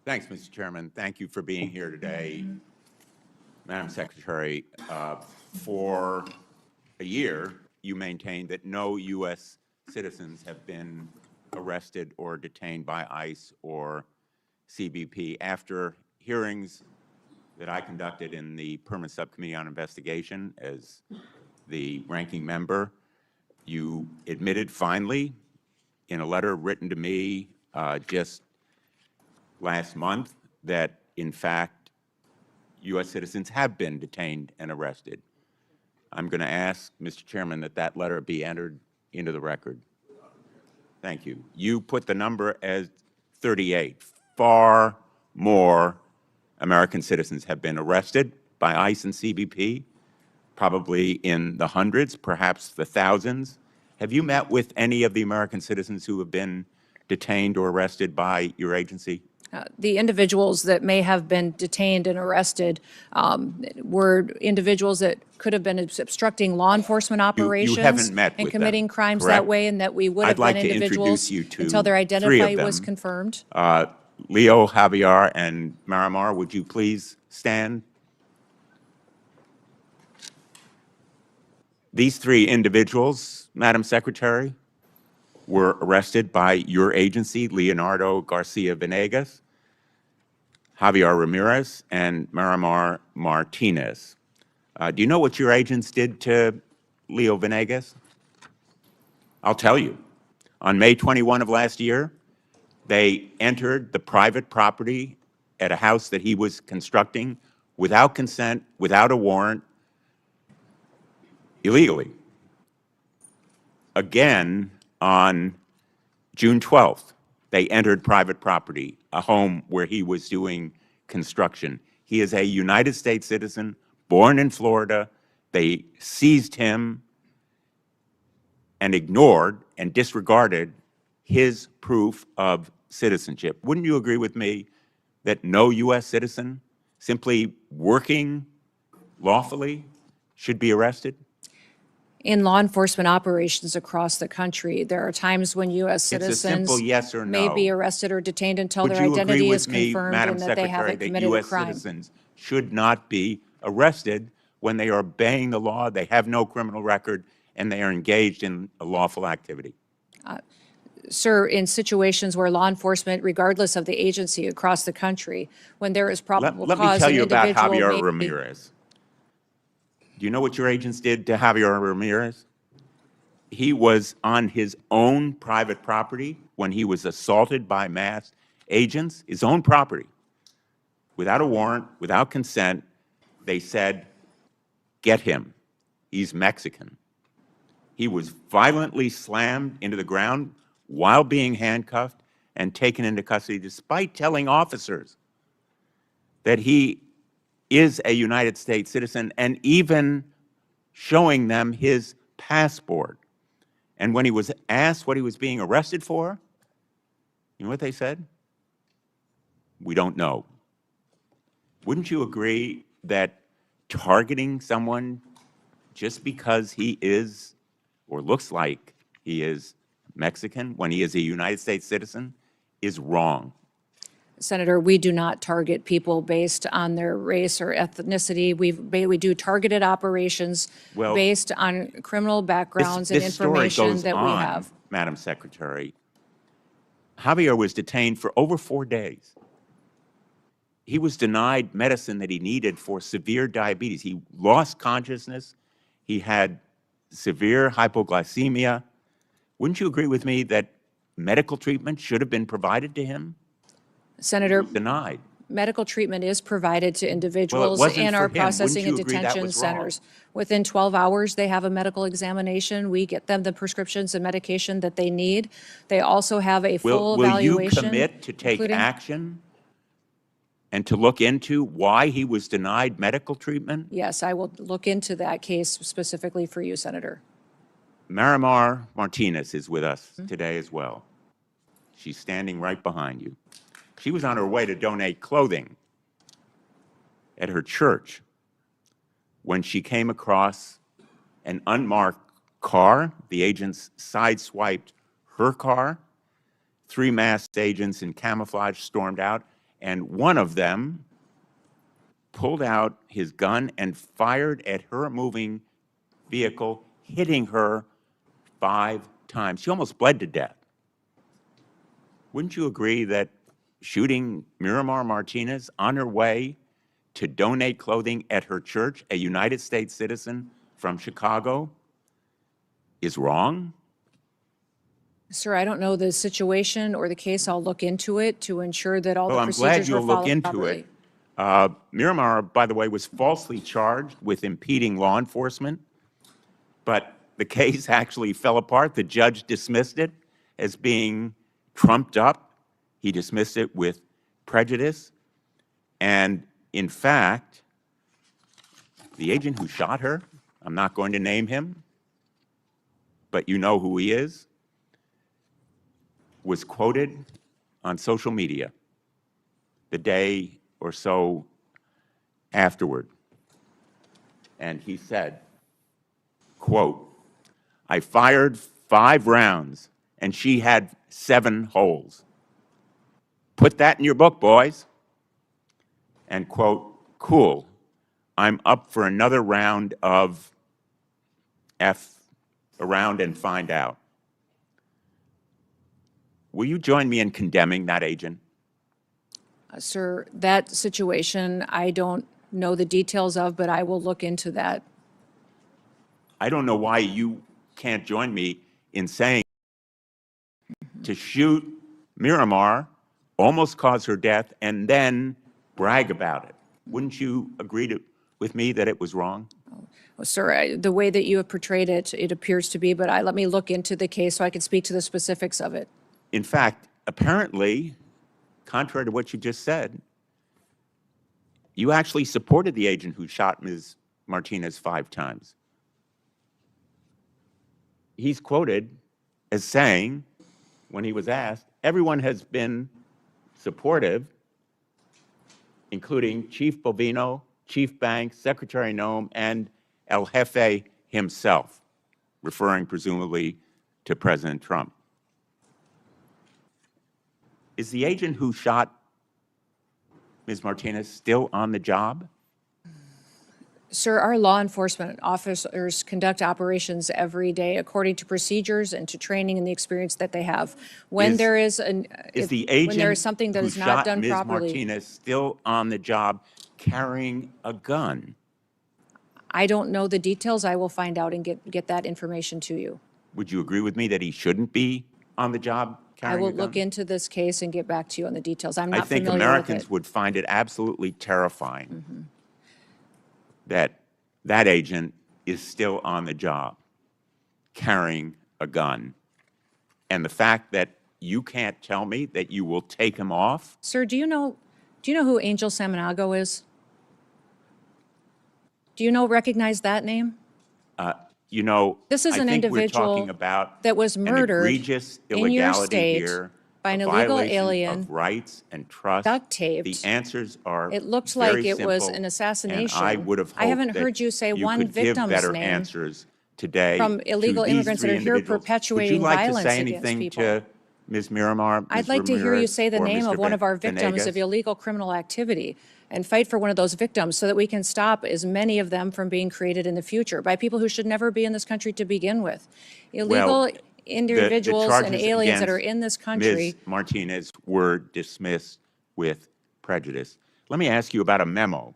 Thanks, Mr. Chairman. Thank you for being here today. Madam Secretary, for a year, you maintained that no U.S. citizens have been arrested or detained by ICE or CBP. After hearings that I conducted in the Permanent Subcommittee on Investigation as the ranking member, you admitted finally in a letter written to me just last month that, in fact, U.S. citizens have been detained and arrested. I'm going to ask, Mr. Chairman, that that letter be entered into the record. Thank you. You put the number as 38. Far more American citizens have been arrested by ICE and CBP, probably in the hundreds, perhaps the thousands. Have you met with any of the American citizens who have been detained or arrested by your agency? The individuals that may have been detained and arrested were individuals that could have been obstructing law enforcement operations haven't met and with committing them, crimes correct? that way, and that we would I'd have like been to individuals introduce you to until their 3 of identity was them. confirmed. Leo, Javier, and Marimar, would you please stand? These 3 individuals, Madam Secretary, were arrested by your agency, Leonardo Garcia Venegas, Javier Ramirez, and Marimar Martinez. Do you know what your agents did to Leo Venegas? I'll tell you. On May 21 of last year, they entered the private property at a house that he was constructing without consent, without a warrant, illegally. Again, on June 12th, they entered private property, a home where he was doing construction. He is a United States citizen, born in Florida. They seized him and ignored and disregarded his proof of citizenship. Wouldn't you agree with me that no U.S. citizen simply working lawfully should be arrested? In law enforcement operations across the country, there are times when U.S. It's a citizens simple yes or may no. be arrested or detained until Would their you agree identity is with me, confirmed Madam and that they Secretary, haven't that committed a U.S. crime. citizens should not be arrested when they are obeying the law, they have no criminal record, and they are engaged in a lawful activity? Sir, in situations where law enforcement, regardless of the agency across the country, when there is probable Let me cause, tell an you about individual Javier may be- Ramirez. Do you know what your agents did to Javier Ramirez? He was on his own private property when he was assaulted by masked agents, his own property. Without a warrant, without consent, they said, "Get him. He's Mexican." He was violently slammed into the ground while being handcuffed and taken into custody, despite telling officers that he is a United States citizen and even showing them his passport. And when he was asked what he was being arrested for, you know what they said? "We don't know." Wouldn't you agree that targeting someone just because he is or looks like he is Mexican when he is a United States citizen is wrong? Senator, we do not target people based on their race or ethnicity. We do targeted operations Well, based on criminal backgrounds and This story information goes that we on, have. Madam Secretary. Javier was detained for over 4 days. he was denied medicine that he needed for severe diabetes. He lost consciousness. He had severe hypoglycemia. Wouldn't you agree with me that medical treatment should have been provided to him? Senator, Denied. medical treatment is provided to individuals wasn't in for our him. Wouldn't processing and you agree that detention was wrong? centers. Within 12 hours, they have a medical examination. We get them the prescriptions and medication that they need. They also have a full Will you evaluation. commit to take including- action and to look into why he was denied medical treatment? Yes, I will look into that case specifically for you, Senator. Marimar Martinez is with us today as well. She's standing right behind you. She was on her way to donate clothing at her church when she came across an unmarked car. The agents sideswiped her car. 3 masked agents in camouflage stormed out, and one of them pulled out his gun and fired at her moving vehicle, hitting her 5 times. She almost bled to death. Wouldn't you agree that shooting Miramar Martinez on her way to donate clothing at her church, a United States citizen from Chicago, is wrong? Sir, I don't know the situation or the case. I'll look into it to ensure that all Well, the I'm glad procedures were you'll look followed into properly. it. Miramar, by the way, was falsely charged with impeding law enforcement, but the case actually fell apart. The judge dismissed it as being trumped up. He dismissed it with prejudice. And in fact, the agent who shot her, I'm not going to name him, but you know who he is, was quoted on social media the day or so afterward. And he said, quote, "I fired 5 rounds and she had 7 holes. Put that in your book, boys." And quote, "Cool, I'm up for another round of around and find out." Will you join me in condemning that agent? Sir, that situation, I don't know the details of, but I will look into that. I don't know why you can't join me in saying to shoot Miramar, almost cause her death, and then brag about it. Wouldn't you agree with me that it was wrong? Well, sir, the way that you have portrayed it, it appears to be, but let me look into the case so I can speak to the specifics of it. In fact, apparently, contrary to what you just said, you actually supported the agent who shot Ms. Martinez 5 times. He's quoted as saying, when he was asked, everyone has been supportive, including Chief Bovino, Chief Banks, Secretary Noem, and El Jefe himself, referring presumably to President Trump. Is the agent who shot Ms. Martinez still on the job? Sir, our law enforcement officers conduct operations every day according to procedures and to training and the experience that they have. When Is- there is Is the agent when there is something that who is not shot done Ms. properly, Martinez still on the job carrying a gun? I don't know the details. I will find out and get that information to you. Would you agree with me that he shouldn't be on the job I carrying will a gun? look into this case and get back to you on the details. I'm I not think familiar with Americans it. would find it absolutely terrifying that that agent is still on the job carrying a gun. And the fact that you can't tell me that you will take him off? Sir, do you know who Angel Samanago is? Do you recognize that name? You know, This is I an think we're individual talking about that was an murdered egregious in your illegality state here, by an a illegal violation alien, of rights and trust. duct taped. The answers are It looked very like it was simple, an assassination. And I would have hoped I haven't that heard you say you one could give victim's better name answers today from illegal to these immigrants that 3 are here individuals. perpetuating Would you like violence to say against anything people. to Ms. Miramar, Ms. I'd like to hear you Ramirez, say the or name Mr. of one of our victims Venegas? of illegal criminal activity and fight for one of those victims so that we can stop as many of them from being created in the future by people who should never be in this country to begin with. Illegal Well, individuals and charges aliens that are against in this country. Ms. Martinez were dismissed with prejudice. Let me ask you about a memo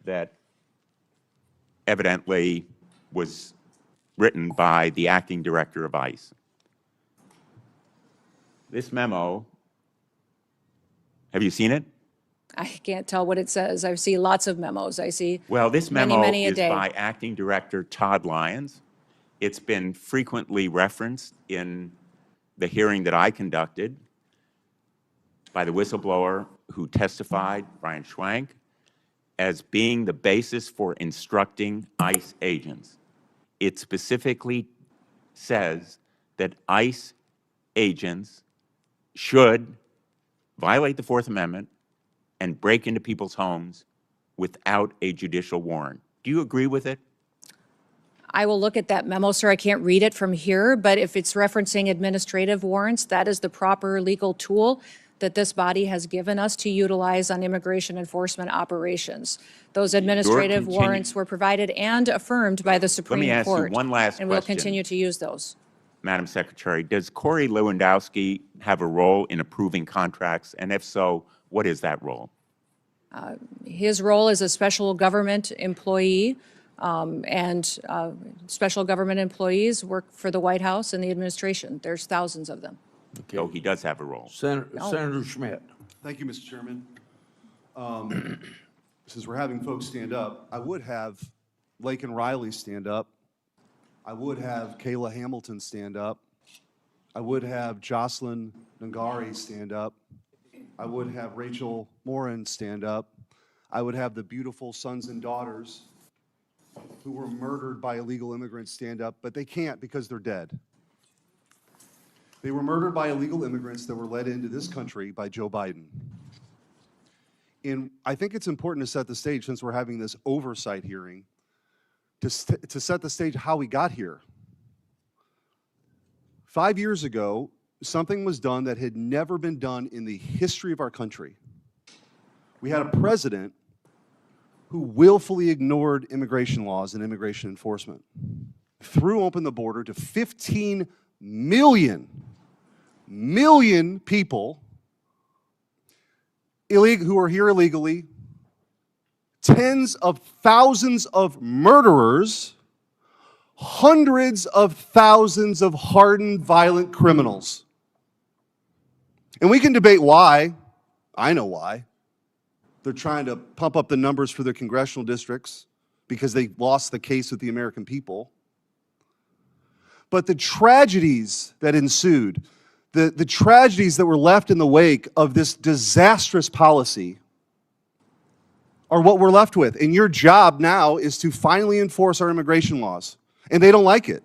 that evidently was written by the acting director of ICE. This memo, have you seen it? I can't tell what it says. I see lots of memos. I see Well, this many, memo many a is day. by Acting Director Todd Lyons. It's been frequently referenced in the hearing that I conducted by the whistleblower who testified, Brian Schwank, as being the basis for instructing ICE agents. It specifically says that ICE agents should violate the Fourth Amendment and break into people's homes without a judicial warrant. Do you agree with it? I will look at that memo, sir. I can't read it from here, but if it's referencing administrative warrants, that is the proper legal tool that this body has given us to utilize on immigration enforcement operations. Those administrative warrants were provided and affirmed by the Supreme Court. Let me ask you one last and we'll question. continue to use those. Madam Secretary, does Corey Lewandowski have a role in approving contracts? And if so, what is that role? His role as a special government employee, and special government employees work for the White House and the administration. There's thousands of them. So he does have a role. Senator Schmidt. Thank you, Mr. Chairman. Since we're having folks stand up, I would have Laken Riley stand up. I would have Kayla Hamilton stand up. I would have Jocelyn Nangari stand up. I would have Rachel Morin stand up. I would have the beautiful sons and daughters who were murdered by illegal immigrants stand up, but they can't because they're dead. They were murdered by illegal immigrants that were led into this country by Joe Biden. And I think it's important to set the stage, since we're having this oversight hearing, to set the stage how we got here. 5 years ago, something was done that had never been done in the history of our country. We had a president who willfully ignored immigration laws and immigration enforcement, threw open the border to 15 million people who are here illegally, tens of thousands of murderers, hundreds of thousands of hardened, violent criminals. And we can debate why. I know why. They're trying to pump up the numbers for their congressional districts because they lost the case with the American people. But the tragedies that ensued, the tragedies that were left in the wake of this disastrous policy are what we're left with. And your job now is to finally enforce our immigration laws. And they don't like it.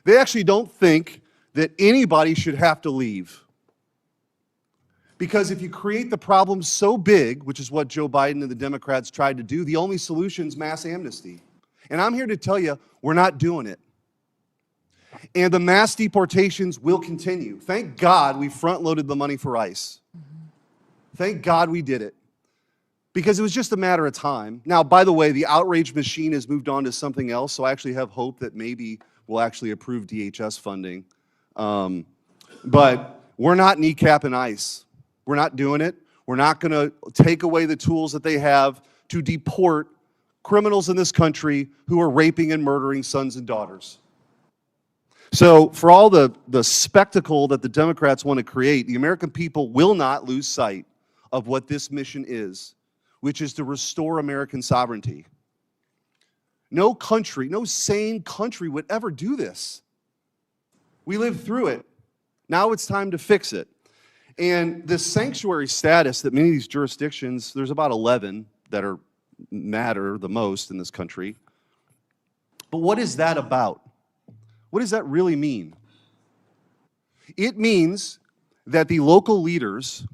They actually don't think that anybody should have to leave. Because if you create the problem so big, which is what Joe Biden and the Democrats tried to do, the only solution is mass amnesty. And I'm here to tell you, we're not doing it. And the mass deportations will continue. Thank God we front-loaded the money for ICE. Thank God we did it. Because it was just a matter of time. Now, by the way, the outrage machine has moved on to something else, so I actually have hope that maybe we'll actually approve DHS funding. But we're not kneecapping ICE. We're not doing it. We're not going to take away the tools that they have to deport criminals in this country who are raping and murdering sons and daughters. So for all the spectacle that the Democrats want to create, the American people will not lose sight of what this mission is, which is to restore American sovereignty. No country, no sane country would ever do this. We lived through it. Now it's time to fix it. And this sanctuary status that many of these jurisdictions, there's about 11 that matter the most in this country. But what is that about? What does that really mean? It means that the local leaders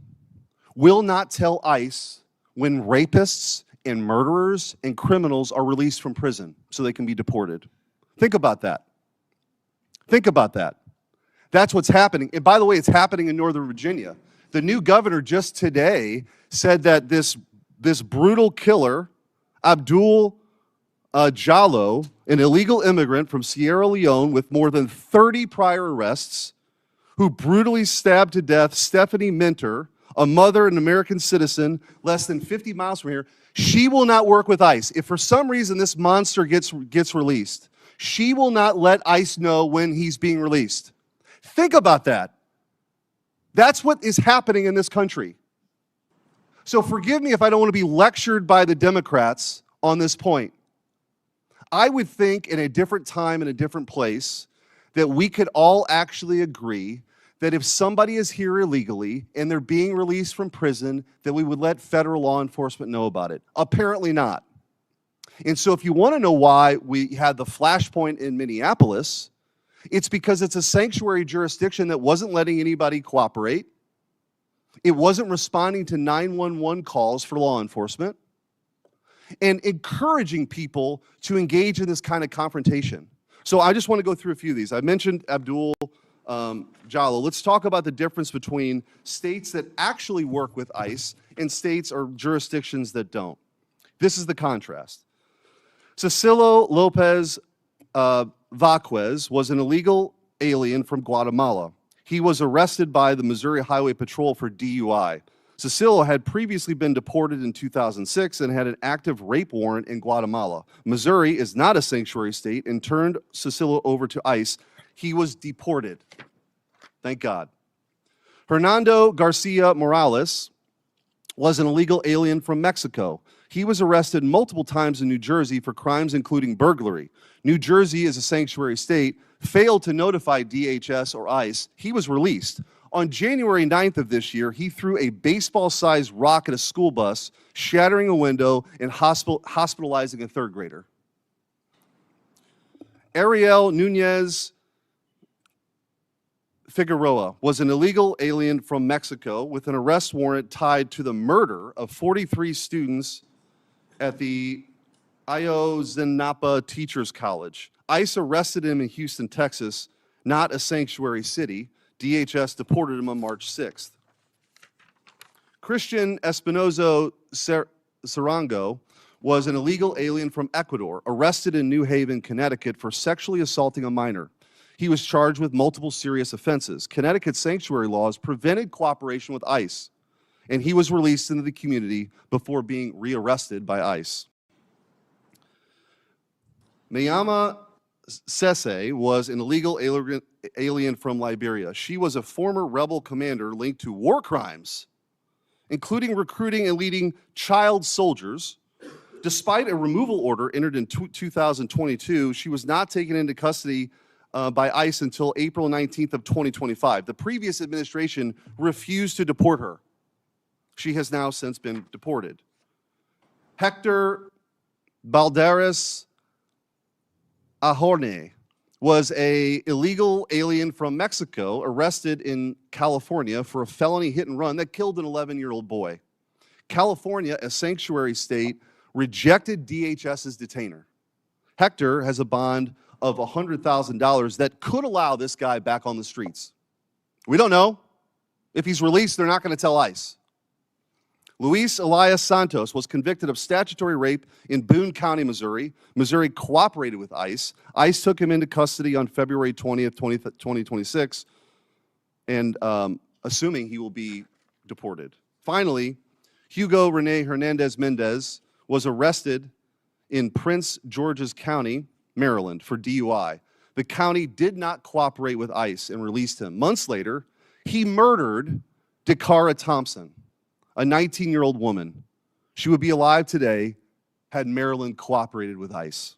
will not tell ICE when rapists and murderers and criminals are released from prison so they can be deported. Think about that. Think about that. That's what's happening. And by the way, it's happening in Northern Virginia. The new governor just today said that this brutal killer, Abdul Jallo, an illegal immigrant from Sierra Leone with more than 30 prior arrests, who brutally stabbed to death Stephanie Minter, a mother, an American citizen, less than 50 miles from here, she will not work with ICE. If for some reason this monster gets released, she will not let ICE know when he's being released. Think about that. That's what is happening in this country. So forgive me if I don't want to be lectured by the Democrats on this point. I would think in a different time, in a different place, that we could all actually agree that if somebody is here illegally and they're being released from prison, that we would let federal law enforcement know about it. Apparently not. And so if you want to know why we had the flashpoint in Minneapolis, it's because it's a sanctuary jurisdiction that wasn't letting anybody cooperate. It wasn't responding to 911 calls for law enforcement and encouraging people to engage in this kind of confrontation. So I just want to go through a few of these. I mentioned Abdul Jallo. Let's talk about the difference between states that actually work with ICE and states or jurisdictions that don't. This is the contrast. Cecilio Lopez Vaquez was an illegal alien from Guatemala. He was arrested by the Missouri Highway Patrol for DUI. Cecilio had previously been deported in 2006 and had an active rape warrant in Guatemala. Missouri is not a sanctuary state and turned Cecilio over to ICE. He was deported. Thank God. Hernando Garcia Morales was an illegal alien from Mexico. He was arrested multiple times in New Jersey for crimes including burglary. New Jersey is a sanctuary state, failed to notify DHS or ICE. He was released. On January 9th of this year, he threw a baseball-sized rock at a school bus, shattering a window and hospitalizing a third grader. Ariel Nunez Figueroa was an illegal alien from Mexico with an arrest warrant tied to the murder of 43 students at the Ayotzinapa Teachers College. ICE arrested him in Houston, Texas, not a sanctuary city. DHS deported him on March 6th. Christian Espinozo Sarango was an illegal alien from Ecuador, arrested in New Haven, Connecticut for sexually assaulting a minor. He was charged with multiple serious offenses. Connecticut's sanctuary laws prevented cooperation with ICE, and he was released into the community before being rearrested by ICE. Mayama Sese was an illegal alien from Liberia. She was a former rebel commander linked to war crimes, including recruiting and leading child soldiers. Despite a removal order entered in 2022, she was not taken into custody by ICE until April 19th of 2025. The previous administration refused to deport her. She has now since been deported. Hector Balderas Ahorne was an illegal alien from Mexico arrested in California for a felony hit and run that killed an 11-year-old boy. California, a sanctuary state, rejected DHS's detainer. Hector has a bond of $100,000 that could allow this guy back on the streets. We don't know. If he's released, they're not going to tell ICE. Luis Elias Santos was convicted of statutory rape in Boone County, Missouri. Missouri cooperated with ICE. ICE took him into custody on February 20th, 2026, and assuming he will be deported. Finally, Hugo Rene Hernandez Mendez was arrested in Prince George's County, Maryland, for DUI. The county did not cooperate with ICE and released him. Months later, he murdered Dakara Thompson, a 19-year-old woman. She would be alive today had Maryland cooperated with ICE.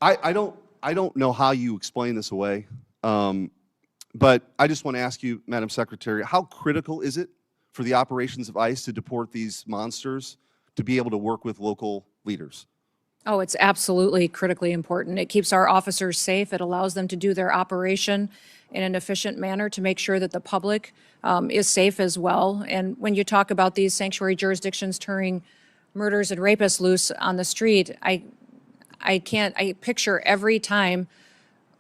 I don't know how you explain this away, but I just want to ask you, Madam Secretary, how critical is it for the operations of ICE to deport these monsters to be able to work with local leaders? Oh, it's absolutely critically important. It keeps our officers safe. It allows them to do their operation in an efficient manner to make sure that the public is safe as well. And when you talk about these sanctuary jurisdictions turning murders and rapists loose on the street, I picture every time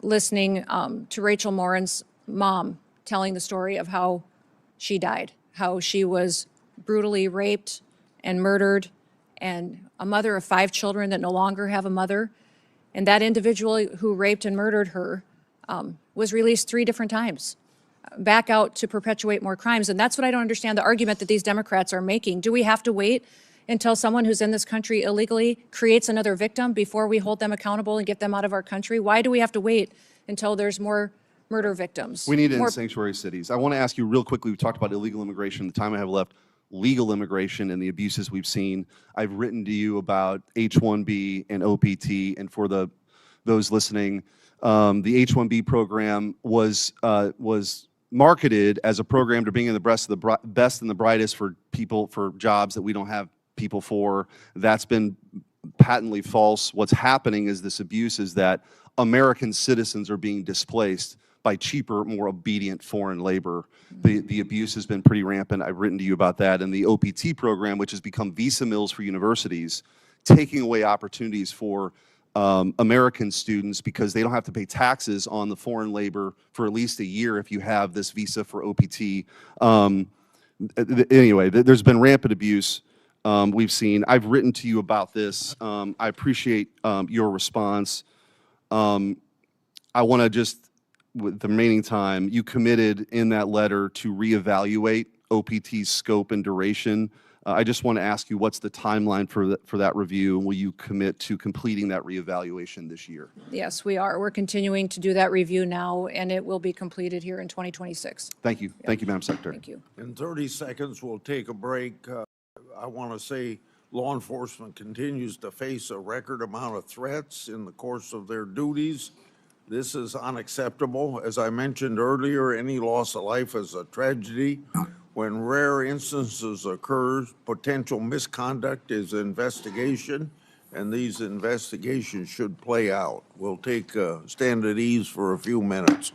listening to Rachel Morin's mom telling the story of how she died, how she was brutally raped and murdered, and a mother of 5 children that no longer have a mother. And that individual who raped and murdered her was released 3 different times. back out to perpetuate more crimes. And that's what I don't understand, the argument that these Democrats are making. Do we have to wait until someone who's in this country illegally creates another victim before we hold them accountable and get them out of our country? Why do we have to wait until there's more murder victims? We need it in More- sanctuary cities. I want to ask you real quickly, we talked about illegal immigration, the time I have left, legal immigration and the abuses we've seen. I've written to you about H-1B and OPT, and for those listening, the H-1B program was marketed as a program to bring in the best and the brightest for people, for jobs that we don't have people for. That's been patently false. What's happening is this abuse is that American citizens are being displaced by cheaper, more obedient foreign labor. The abuse has been pretty rampant. I've written to you about that. And the OPT program, which has become visa mills for universities, taking away opportunities for American students because they don't have to pay taxes on the foreign labor for at least a year if you have this visa for OPT. Anyway, there's been rampant abuse we've seen. I've written to you about this. I appreciate your response. I want to just, with the remaining time, you committed in that letter to reevaluate OPT's scope and duration. I just want to ask you, what's the timeline for that review? And will you commit to completing that reevaluation this year? Yes, we are. We're continuing to do that review now, and it will be completed here in 2026. Thank you. Thank you, Madam Secretary. Thank you. In 30 seconds, we'll take a break. I want to say law enforcement continues to face a record amount of threats in the course of their duties. This is unacceptable. As I mentioned earlier, any loss of life is a tragedy. When rare instances occur, potential misconduct is investigation, and these investigations should play out. We'll take stand at ease for a few minutes.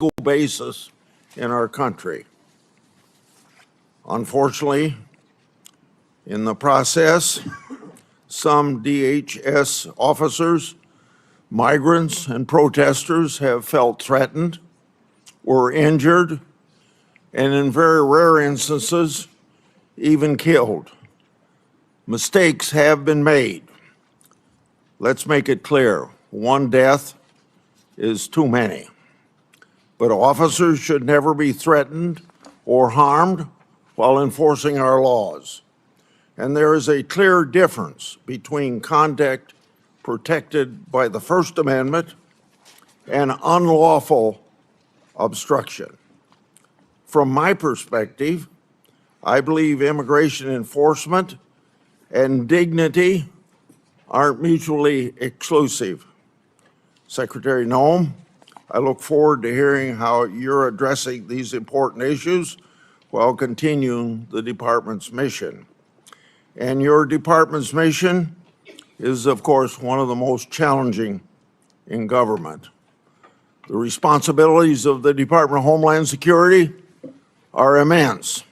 basis in our country. Unfortunately, in the process, some DHS officers, migrants, and protesters have felt threatened, were injured, and in very rare instances, even killed. Mistakes have been made. Let's make it clear, one death is too many. But officers should never be threatened or harmed while enforcing our laws. And there is a clear difference between conduct protected by the First Amendment and unlawful obstruction. From my perspective, I believe immigration enforcement and dignity aren't mutually exclusive. Secretary Noem, I look forward to hearing how you're addressing these important issues while continuing the department's mission. And your department's mission is, of course, one of the most challenging in government. The responsibilities of the Department of Homeland Security are immense.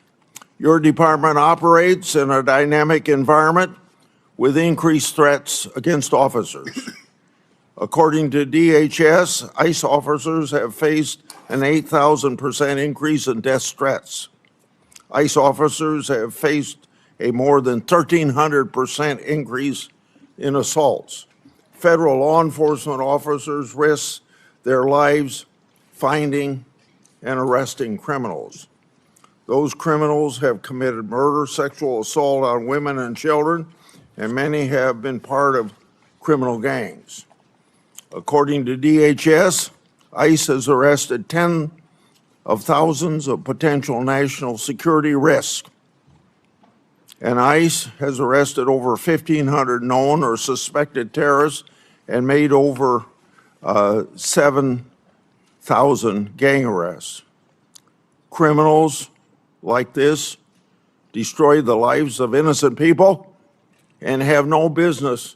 Your department operates in a dynamic environment with increased threats against officers. According to DHS, ICE officers have faced an 8,000% increase in death threats. ICE officers have faced a more than 1,300% increase in assaults. Federal law enforcement officers risk their lives finding and arresting criminals. Those criminals have committed murder, sexual assault on women and children, and many have been part of criminal gangs. According to DHS, ICE has arrested tens of thousands of potential national security risks. And ICE has arrested over 1,500 known or suspected terrorists and made over 7,000 gang arrests. Criminals like this destroy the lives of innocent people and have no business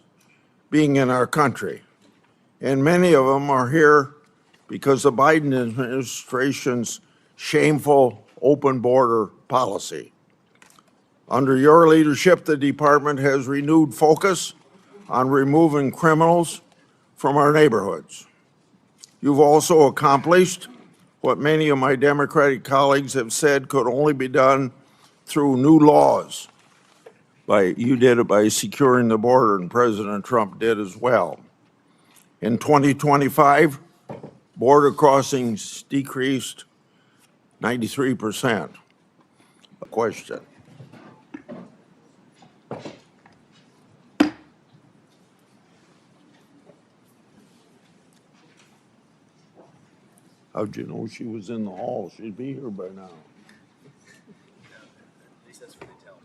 being in our country. And many of them are here because of the Biden administration's shameful open border policy. Under your leadership, the department has renewed focus on removing criminals from our neighborhoods. You've also accomplished what many of my Democratic colleagues have said could only be done through new laws. You did it by securing the border, and President Trump did as well. In 2025, border crossings decreased 93%. A question. How'd you know she was in the hall? She'd be here by now. At least that's what they tell me.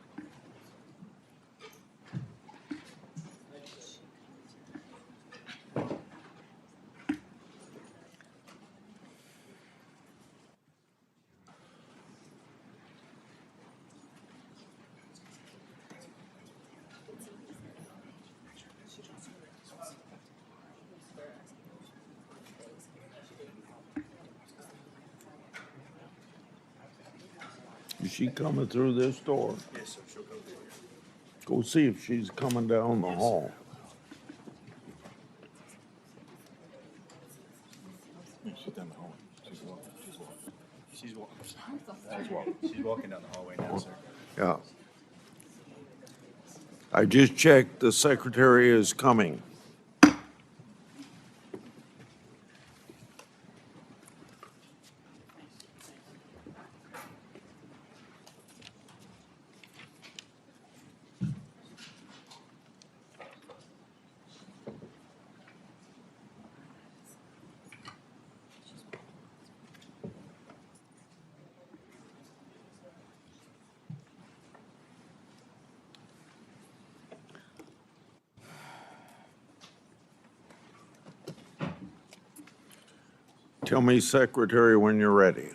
Is she coming through this door? Yes, sir. She'll come through here. Go see if she's coming down the hall. She's down the hall. She's walking. She's walking down the hallway now, sir. Yeah. I just checked, the secretary is coming. Tell me, Secretary, when you're ready.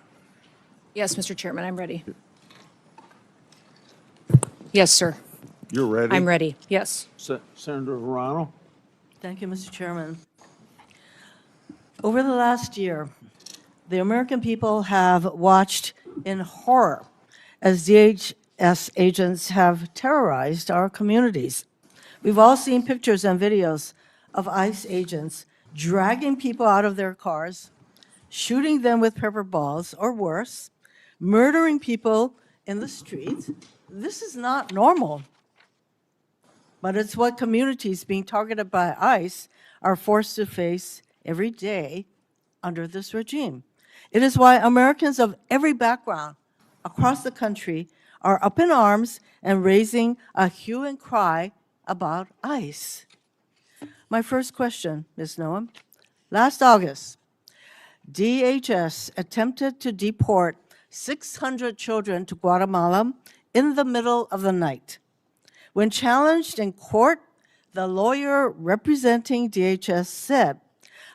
Yes, Mr. Chairman, I'm ready. Yes, sir. You're ready? I'm ready. Yes. Senator Verano? Thank you, Mr. Chairman. Over the last year, The American people have watched in horror as DHS agents have terrorized our communities. We've all seen pictures and videos of ICE agents dragging people out of their cars, shooting them with pepper balls or worse, murdering people in the streets. This is not normal, but it's what communities being targeted by ICE are forced to face every day under this regime. It is why Americans of every background across the country are up in arms and raising a hue and cry about ICE. My first question, Ms. Noem. Last August, DHS attempted to deport 600 children to Guatemala in the middle of the night. When challenged in court, the lawyer representing DHS said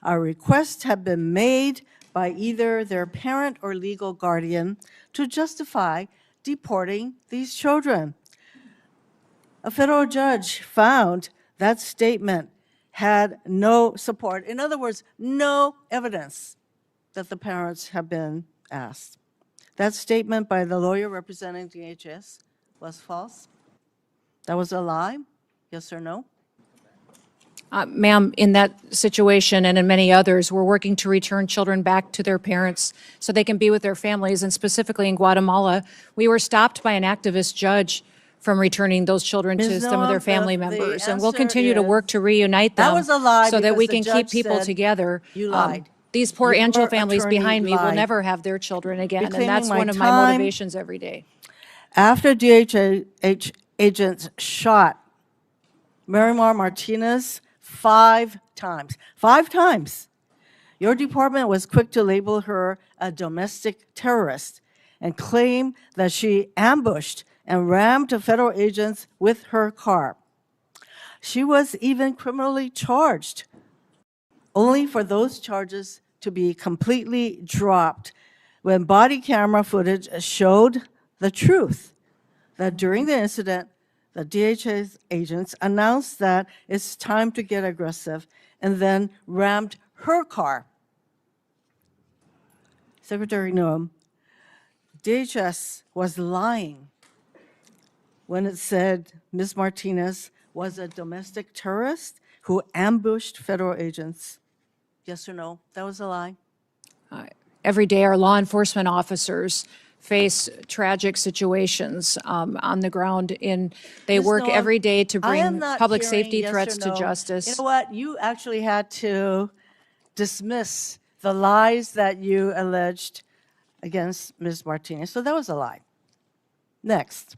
a request had been made by either their parent or legal guardian to justify deporting these children. A federal judge found that statement had no support. In other words, no evidence that the parents have been asked. That statement by the lawyer representing DHS was false. That was a lie, yes or no? Ma'am, in that situation and in many others, we're working to return children back to their parents so they can be with their families. And specifically in Guatemala, we were stopped by an activist judge from returning those children to Ms. some of their Noem, family the members. And we'll answer continue to work is- to reunite That them was a lie so that because we the can keep judge people said together. you lied. These poor Your Angel families attorney behind me will lied. never have their children again. And Reclaiming that's my one of my time. motivations every day. After DHS agents shot Marimar Martinez 5 times, 5 times, your department was quick to label her a domestic terrorist and claim that she ambushed and rammed federal agents with her car. She was even criminally charged, only for those charges to be completely dropped when body camera footage showed the truth, that during the incident, the DHS agents announced that it's time to get aggressive and then rammed her car. Secretary Noem, DHS was lying when it said Ms. Martinez was a domestic terrorist who ambushed federal agents. Yes or no? That was a lie. Every day, our law enforcement officers face tragic situations on the ground. They Ms. work Noem, every day to I am bring not public hearing safety yes or threats to no. justice. You know what? You actually had to dismiss the lies that you alleged against Ms. Martinez. So that was a lie. Next.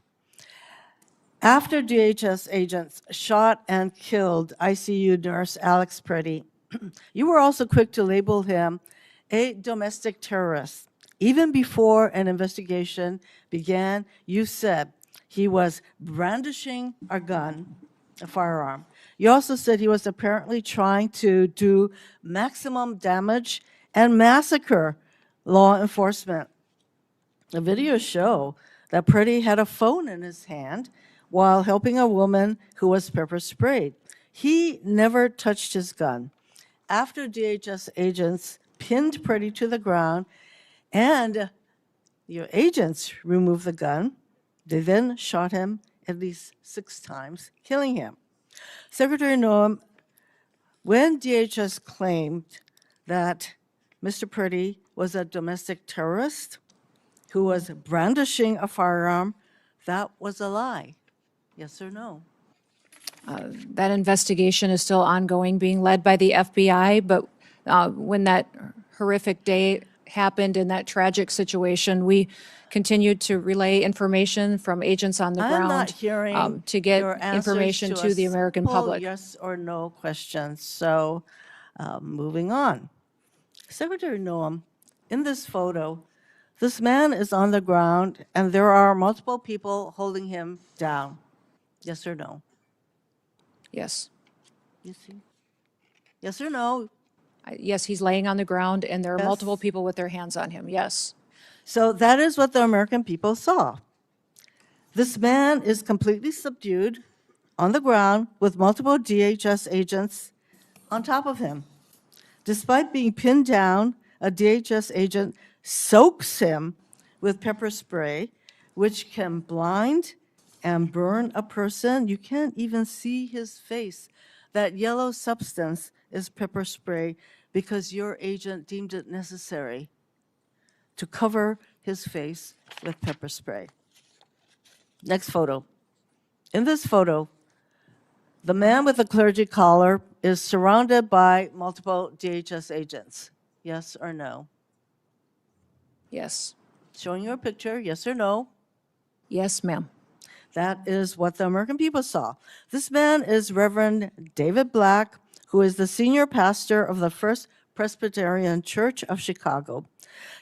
After DHS agents shot and killed ICU nurse Alex Pretty, you were also quick to label him a domestic terrorist. Even before an investigation began, you said he was brandishing a gun, a firearm. You also said he was apparently trying to do maximum damage and massacre law enforcement. The videos show that Pretty had a phone in his hand while helping a woman who was pepper sprayed. He never touched his gun. After DHS agents pinned Pretty to the ground and your agents removed the gun, they then shot him at least 6 times, killing him. Secretary Noem, when DHS claimed that Mr. Pretty was a domestic terrorist who was brandishing a firearm, that was a lie. Yes or no? That investigation is still ongoing, being led by the FBI, but when that horrific day happened in that tragic situation, we continued to relay information from agents on the I'm ground not hearing to get your answers information to a the American simple public. yes or no questions. So moving on. Secretary Noem, in this photo, this man is on the ground and there are multiple people holding him down. Yes or no? Yes. You see? Yes or no? Yes, he's laying on the ground, and there are Yes. multiple people with their hands on him, yes. So that is what the American people saw. This man is completely subdued on the ground with multiple DHS agents on top of him. Despite being pinned down, a DHS agent soaks him with pepper spray, which can blind and burn a person. You can't even see his face. That yellow substance is pepper spray because your agent deemed it necessary to cover his face with pepper spray. Next photo. In this photo, the man with the clergy collar is surrounded by multiple DHS agents. Yes or no? Yes. Showing you a picture, yes or no? Yes, ma'am. That is what the American people saw. This man is Reverend David Black, who is the senior pastor of the First Presbyterian Church of Chicago.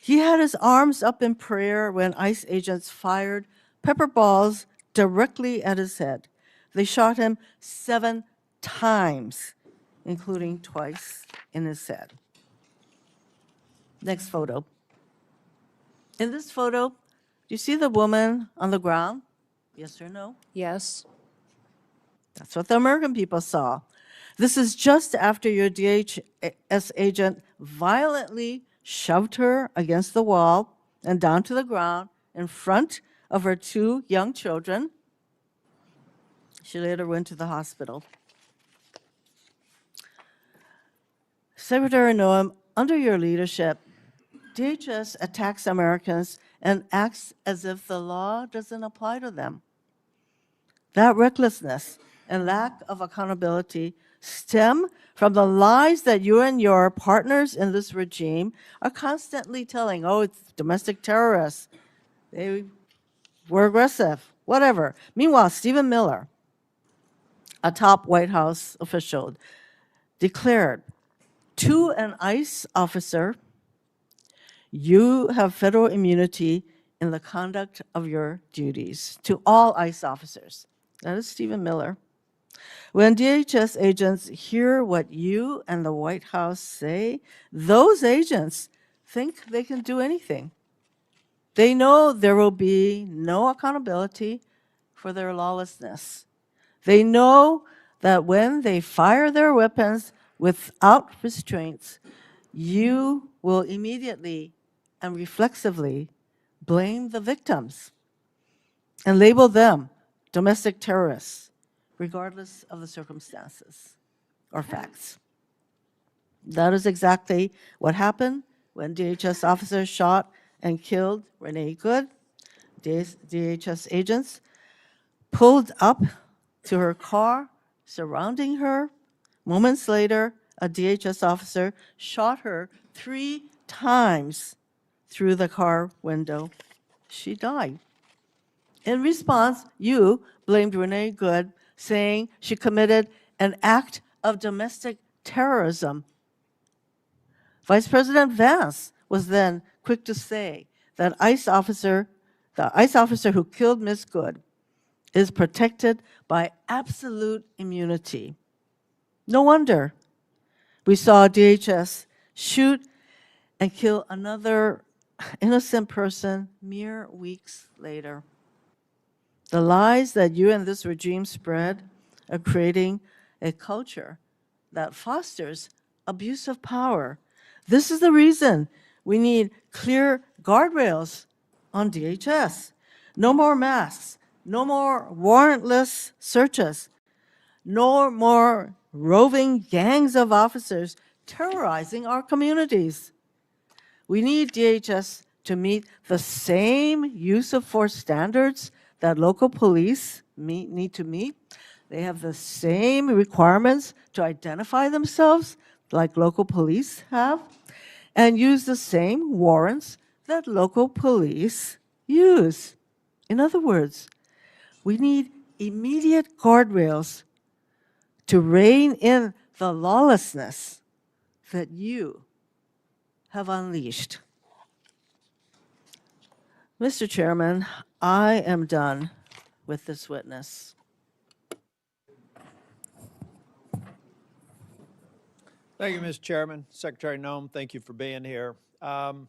He had his arms up in prayer when ICE agents fired pepper balls directly at his head. They shot him 7 times, including twice in his head. Next photo. In this photo, do you see the woman on the ground? Yes or no? Yes. That's what the American people saw. This is just after your DHS agent violently shoved her against the wall and down to the ground in front of her 2 young children. She later went to the hospital. Secretary Noem, under your leadership, DHS attacks Americans and acts as if the law doesn't apply to them. That recklessness and lack of accountability stem from the lies that you and your partners in this regime are constantly telling. Oh, it's domestic terrorists. They were aggressive, whatever. Meanwhile, Stephen Miller, a top White House official, declared to an ICE officer, you have federal immunity in the conduct of your duties. To all ICE officers. That is Stephen Miller. When DHS agents hear what you and the White House say, those agents think they can do anything. They know there will be no accountability for their lawlessness. They know that when they fire their weapons without restraints, you will immediately and reflexively blame the victims and label them domestic terrorists, regardless of the circumstances or facts. That is exactly what happened when DHS officers shot and killed Renee Good. DHS agents pulled up to her car, surrounding her. Moments later, a DHS officer shot her 3 times through the car window. She died. In response, you blamed Renee Good, saying she committed an act of domestic terrorism. Vice President Vance was then quick to say that the ICE officer who killed Ms. Good is protected by absolute immunity. No wonder we saw DHS shoot and kill another innocent person mere weeks later. The lies that you and this regime spread are creating a culture that fosters abuse of power. This is the reason we need clear guardrails on DHS. No more masks, no more warrantless searches, no more roving gangs of officers terrorizing our communities. We need DHS to meet the same use of force standards that local police need to meet. They have the same requirements to identify themselves like local police have, and use the same warrants that local police use. In other words, we need immediate guardrails to rein in the lawlessness that you have unleashed. Mr. Chairman, I am done with this witness. Thank you, Mr. Chairman. Secretary Noem, thank you for being here. I'm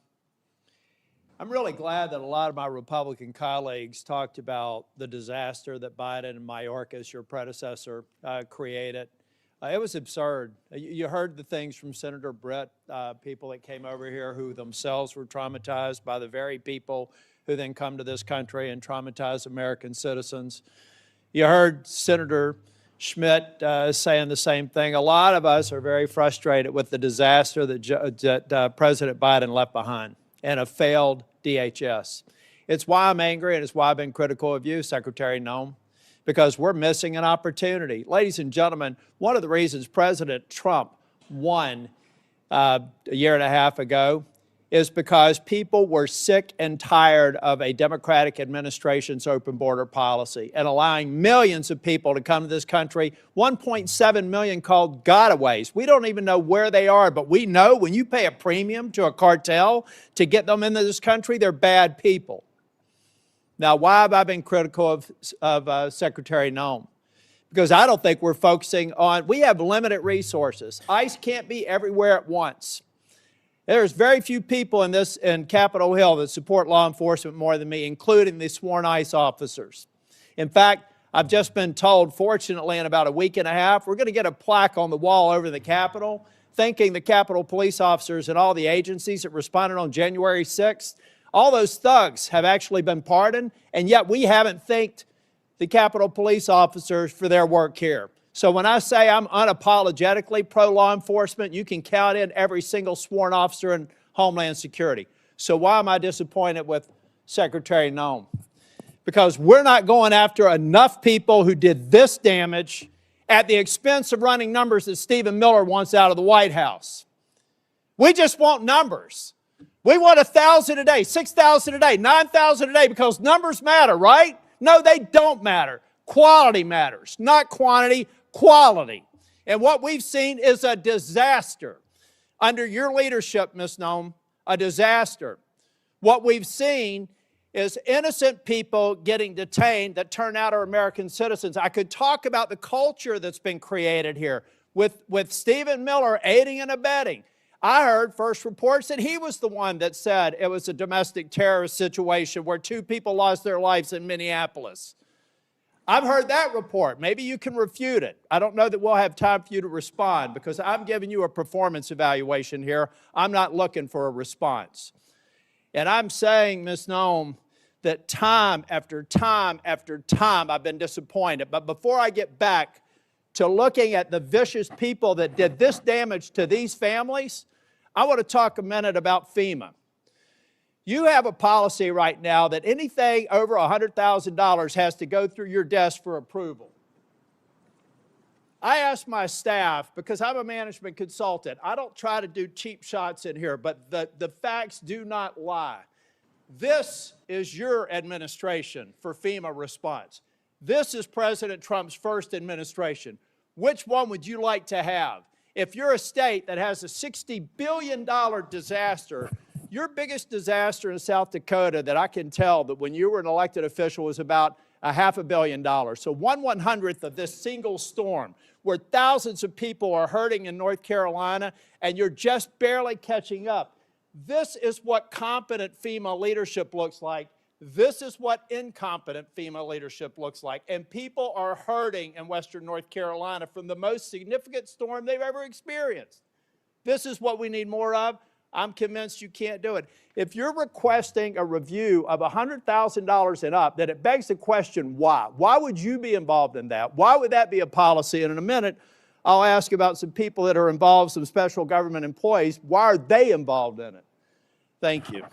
really glad that a lot of my Republican colleagues talked about the disaster that Biden and Mayorkas, your predecessor, created. It was absurd. You heard the things from Senator Brett, people that came over here who themselves were traumatized by the very people who then come to this country and traumatize American citizens. You heard Senator Schmidt saying the same thing. A lot of us are very frustrated with the disaster that President Biden left behind and a failed DHS. It's why I'm angry, and it's why I've been critical of you, Secretary Noem, because we're missing an opportunity. Ladies and gentlemen, one of the reasons President Trump won a year and a half ago is because people were sick and tired of a Democratic administration's open border policy and allowing millions of people to come to this country, 1.7 million called gotaways. We don't even know where they are, but we know when you pay a premium to a cartel to get them into this country, they're bad people. Now, why have I been critical of Secretary Noem? Because I don't think we're focusing on, we have limited resources. ICE can't be everywhere at once. There's very few people in Capitol Hill that support law enforcement more than me, including the sworn ICE officers. In fact, I've just been told, fortunately, in about a week and a half, we're going to get a plaque on the wall over the Capitol, thanking the Capitol police officers and all the agencies that responded on January 6th. All those thugs have actually been pardoned, and yet we haven't thanked the Capitol police officers for their work here. So when I say I'm unapologetically pro-law enforcement, you can count in every single sworn officer in Homeland Security. So why am I disappointed with Secretary Noem? Because we're not going after enough people who did this damage at the expense of running numbers that Stephen Miller wants out of the White House. We just want numbers. We want 1,000 a day, 6,000 a day, 9,000 a day, because numbers matter, right? No, they don't matter. Quality matters, not quantity, quality. And what we've seen is a disaster. Under your leadership, Ms. Noem, a disaster. What we've seen is innocent people getting detained that turn out are American citizens. I could talk about the culture that's been created here with Stephen Miller aiding and abetting. I heard first reports that he was the one that said it was a domestic terrorist situation where 2 people lost their lives in Minneapolis. I've heard that report. Maybe you can refute it. I don't know that we'll have time for you to respond because I'm giving you a performance evaluation here. I'm not looking for a response. And I'm saying, Ms. Noem, that time after time after time I've been disappointed. But before I get back to looking at the vicious people that did this damage to these families, I want to talk a minute about FEMA. You have a policy right now that anything over $100,000 has to go through your desk for approval. I asked my staff, because I'm a management consultant, I don't try to do cheap shots in here, but the facts do not lie. This is your administration for FEMA response. This is President Trump's first administration. Which one would you like to have? If you're a state that has a $60 billion disaster, your biggest disaster in South Dakota that I can tell that when you were an elected official was about $500 million. So 1/100th of this single storm where thousands of people are hurting in North Carolina and you're just barely catching up. This is what competent FEMA leadership looks like. This is what incompetent FEMA leadership looks like. And people are hurting in Western North Carolina from the most significant storm they've ever experienced. This is what we need more of. I'm convinced you can't do it. If you're requesting a review of $100,000 and up, then it begs the question, why? Why would you be involved in that? Why would that be a policy? And in a minute, I'll ask about some people that are involved, some special government employees. Why are they involved in it? Thank you.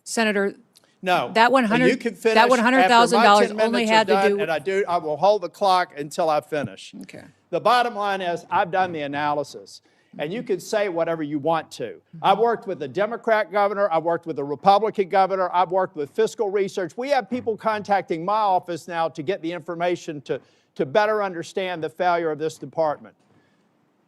Senator, no, that you can finish that $100,000 after my 10 only minutes had are to done, do. and I will hold the clock until I finish. Okay. The bottom line is I've done the analysis. And you can say whatever you want to. I've worked with a Democrat governor. I've worked with a Republican governor. I've worked with fiscal research. We have people contacting my office now to get the information to better understand the failure of this department.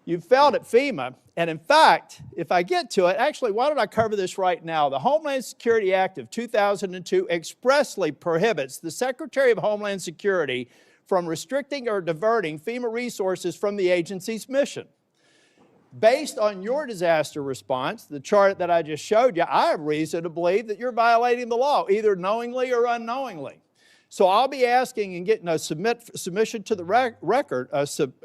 You failed at FEMA. And in fact, if I get to it, actually, why don't I cover this right now? The Homeland Security Act of 2002 expressly prohibits the Secretary of Homeland Security from restricting or diverting FEMA resources from the agency's mission. Based on your disaster response, the chart that I just showed you, I have reason to believe that you're violating the law, either knowingly or unknowingly. So I'll be asking and getting a submission to the record,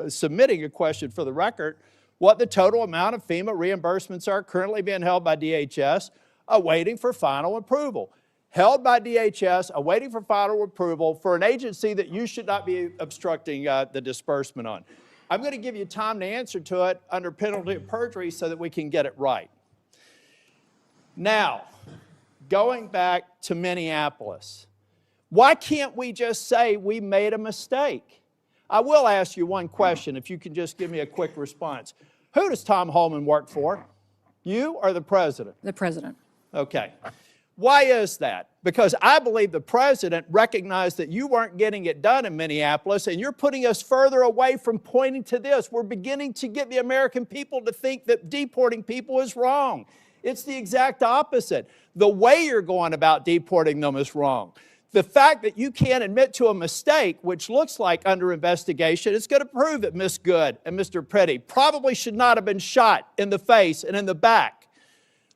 submitting a question for the record, what the total amount of FEMA reimbursements are currently being held by DHS, awaiting for final approval. Held by DHS, awaiting for final approval for an agency that you should not be obstructing the disbursement on. I'm going to give you time to answer to it under penalty of perjury so that we can get it right. Now, going back to Minneapolis, why can't we just say we made a mistake? I will ask you one question, if you can just give me a quick response. Who does Tom Homan work for? You or the president? The president. Okay. Why is that? Because I believe the president recognized that you weren't getting it done in Minneapolis, and you're putting us further away from pointing to this. We're beginning to get the American people to think that deporting people is wrong. It's the exact opposite. The way you're going about deporting them is wrong. The fact that you can't admit to a mistake, which looks like under investigation, is going to prove that Ms. Good and Mr. Pretty probably should not have been shot in the face and in the back.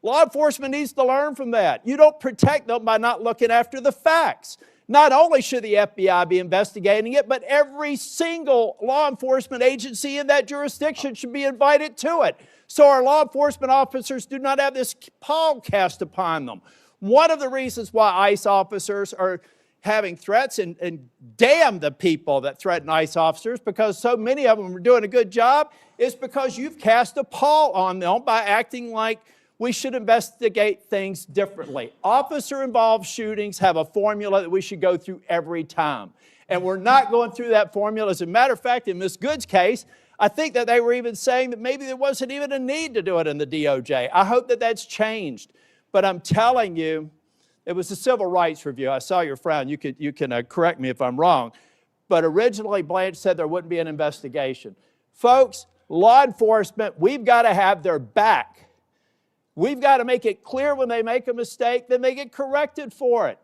Law enforcement needs to learn from that. You don't protect them by not looking after the facts. Not only should the FBI be investigating it, but every single law enforcement agency in that jurisdiction should be invited to it, so our law enforcement officers do not have this pall cast upon them. One of the reasons why ICE officers are having threats, and damn the people that threaten ICE officers, because so many of them are doing a good job, is because you've cast a pall on them by acting like we should investigate things differently. Officer-involved shootings have a formula that we should go through every time. And we're not going through that formula. As a matter of fact, in Ms. Good's case, I think that they were even saying that maybe there wasn't even a need to do it in the DOJ. I hope that that's changed. But I'm telling you, it was a civil rights review. I saw your frown. You can correct me if I'm wrong. But originally, Blanche said there wouldn't be an investigation. Folks, law enforcement, we've got to have their back. We've got to make it clear when they make a mistake, then they get corrected for it.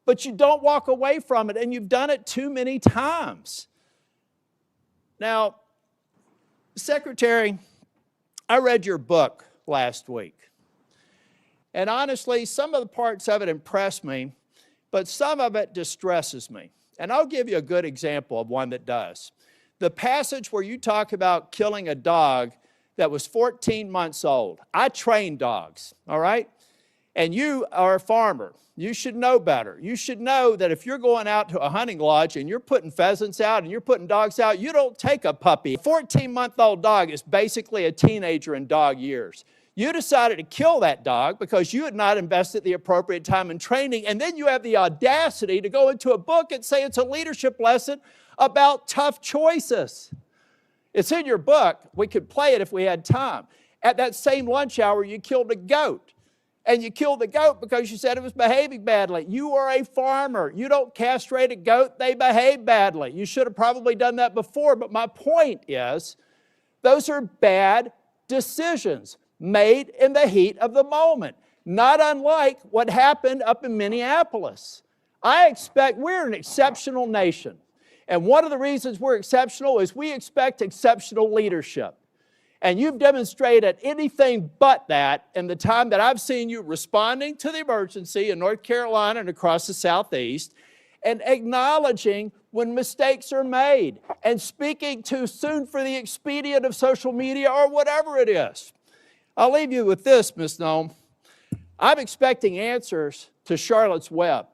But you don't walk away from it, and you've done it too many times. Now, Secretary, I read your book last week. And honestly, some of the parts of it impressed me, but some of it distresses me. And I'll give you a good example of one that does. The passage where you talk about killing a dog that was 14 months old. I train dogs, all right? And you are a farmer. You should know better. You should know that if you're going out to a hunting lodge and you're putting pheasants out and you're putting dogs out, you don't take a puppy. A 14-month-old dog is basically a teenager in dog years. You decided to kill that dog because you had not invested the appropriate time in training, and then you have the audacity to go into a book and say it's a leadership lesson about tough choices. It's in your book. We could play it if we had time. At that same lunch hour, you killed a goat. And you killed the goat because you said it was behaving badly. You are a farmer. You don't castrate a goat. They behave badly. You should have probably done that before. But my point is, those are bad decisions made in the heat of the moment, not unlike what happened up in Minneapolis. We're an exceptional nation. And one of the reasons we're exceptional is we expect exceptional leadership. And you've demonstrated anything but that in the time that I've seen you responding to the emergency in North Carolina and across the Southeast, and acknowledging when mistakes are made, and speaking too soon for the expedient of social media or whatever it is. I'll leave you with this, Ms. Noem. I'm expecting answers to Charlotte's Web.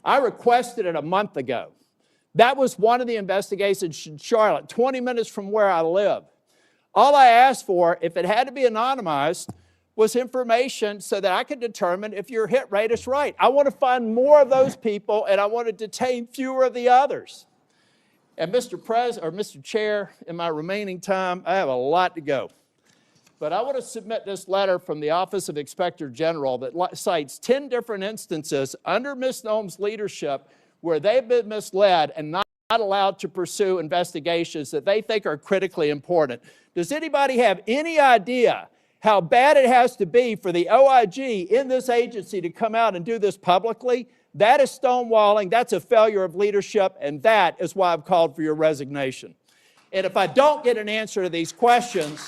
I requested it a month ago. That was one of the investigations in Charlotte, 20 minutes from where I live. All I asked for, if it had to be anonymized, was information so that I could determine if your hit rate is right. I want to find more of those people, and I want to detain fewer of the others. And Mr. Chair, in my remaining time, I have a lot to go. But I want to submit this letter from the Office of Inspector General that cites 10 different instances under Ms. Noem's leadership where they've been misled and not allowed to pursue investigations that they think are critically important. Does anybody have any idea how bad it has to be for the OIG in this agency to come out and do this publicly? That is stonewalling, that's a failure of leadership, and that is why I've called for your resignation. And if I don't get an answer to these questions,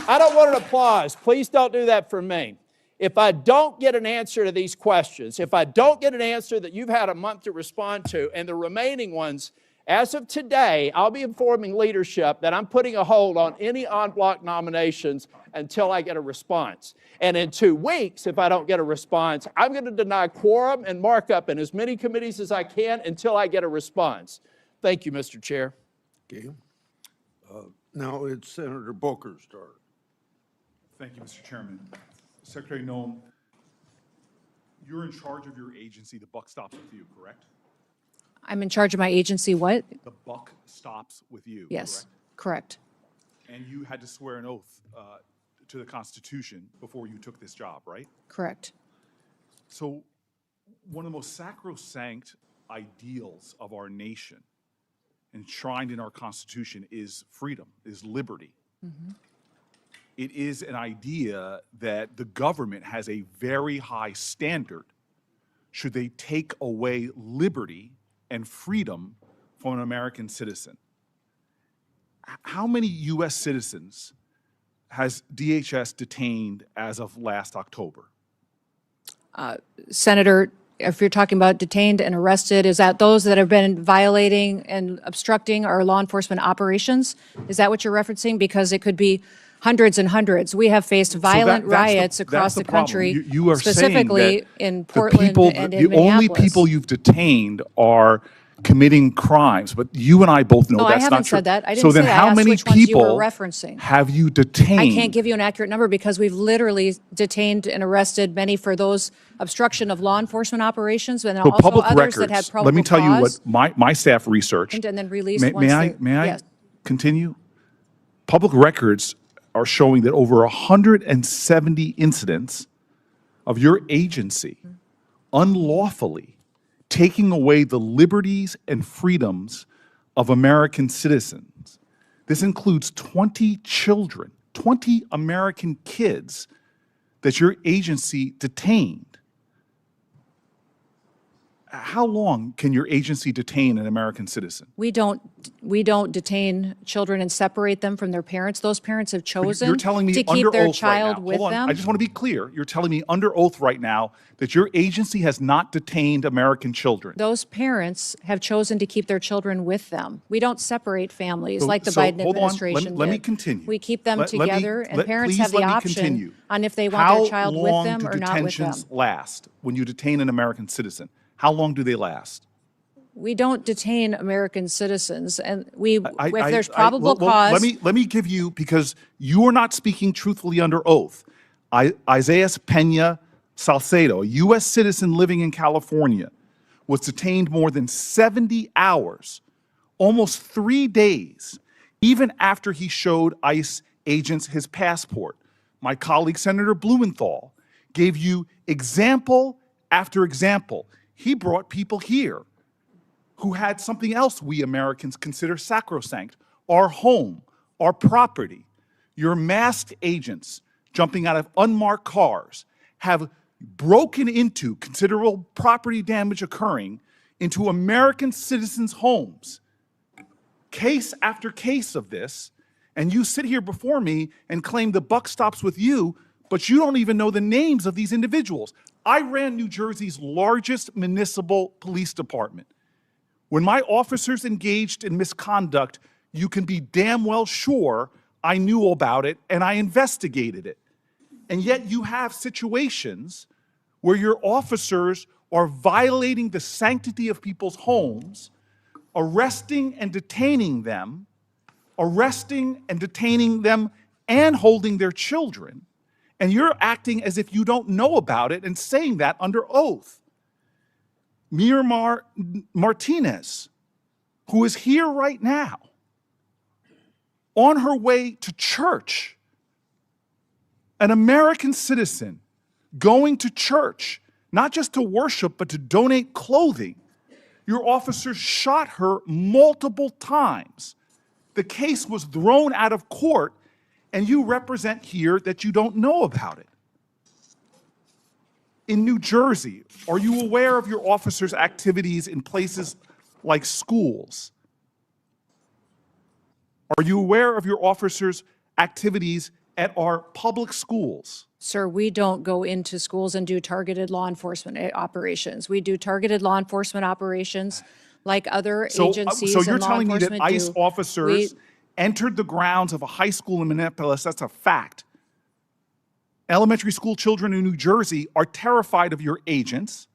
I don't want an applause. Please don't do that for me. If I don't get an answer to these questions, if I don't get an answer that you've had a month to respond to, and the remaining ones, as of today, I'll be informing leadership that I'm putting a hold on any en bloc nominations until I get a response. And in 2 weeks, if I don't get a response, I'm going to deny quorum and markup in as many committees as I can until I get a response. Thank you, Mr. Chair. Okay. Now it's Senator Booker's turn. Thank you, Mr. Chairman. Secretary Noem, you're in charge of your agency. The buck stops with you, correct? I'm in charge of my agency, what? The buck stops with you, Yes, correct? correct. And you had to swear an oath to the Constitution before you took this job, right? Correct. So one of the most sacrosanct ideals of our nation, enshrined in our Constitution, is freedom, is liberty. It is an idea that the government has a very high standard should they take away liberty and freedom from an American citizen. How many U.S. citizens has DHS detained as of last October? Senator, if you're talking about detained and arrested, is that those that have been violating and obstructing our law enforcement operations? Is that what you're referencing? Because it could be hundreds and hundreds. We have faced violent riots across the country, You are saying specifically that in Portland and in the only Minneapolis. people you've detained are committing crimes, but you and I both know No, I that's not haven't true. said that. I So didn't say then that. I how asked many which ones you were people referencing. have you detained? I can't give you an accurate number because we've literally detained and arrested many for those obstruction of law enforcement operations, and So also public others that records, had probable let me tell you cause. what my staff researched. And then released May once I, they're- may I yes. continue? Public records are showing that over 170 incidents of your agency unlawfully taking away the liberties and freedoms of American citizens. This includes 20 children, 20 American kids that your agency detained. How long can your agency detain an American citizen? We don't detain children and separate them from their parents. Those parents have chosen You're telling me to under keep their oath child right now. with Hold on. them. I just want to be clear. You're telling me under oath right now that your agency has not detained American children. Those parents have chosen to keep their children with them. We don't separate families So- like the so Biden hold on. administration Let me did. continue. We keep them Let me- together, and parents please have the let me option continue. on if they want their child with them How long or do not with them. detentions last when you detain an American citizen? How long do they last? We don't detain American citizens, and if there's well, probable cause. Let me give you, because you are not speaking truthfully under oath. Isaiah Pena Salcedo, a U.S. citizen living in California, was detained more than 70 hours, almost 3 days, even after he showed ICE agents his passport. My colleague, Senator Blumenthal, gave you example after example. He brought people here who had something else we Americans consider sacrosanct, our home, our property. Your masked agents jumping out of unmarked cars have broken into, considerable property damage occurring, into American citizens' homes. Case after case of this, and you sit here before me and claim the buck stops with you, but you don't even know the names of these individuals. I ran New Jersey's largest municipal police department. When my officers engaged in misconduct, you can be damn well sure I knew about it and I investigated it. And yet you have situations where your officers are violating the sanctity of people's homes, arresting and detaining them and holding their children, and you're acting as if you don't know about it and saying that under oath. Miramar Martinez, who is here right now, on her way to church, an American citizen going to church, not just to worship, but to donate clothing. Your officers shot her multiple times. The case was thrown out of court, and you represent here that you don't know about it. In New Jersey, are you aware of your officers' activities in places like schools? Are you aware of your officers' activities at our public schools. Sir, we don't go into schools and do targeted law enforcement operations. We do targeted law enforcement operations like other agencies So and you're law telling me that enforcement ICE do. officers entered the grounds of a high school in Minneapolis? That's a fact. Elementary school children in New Jersey are terrified of your agents.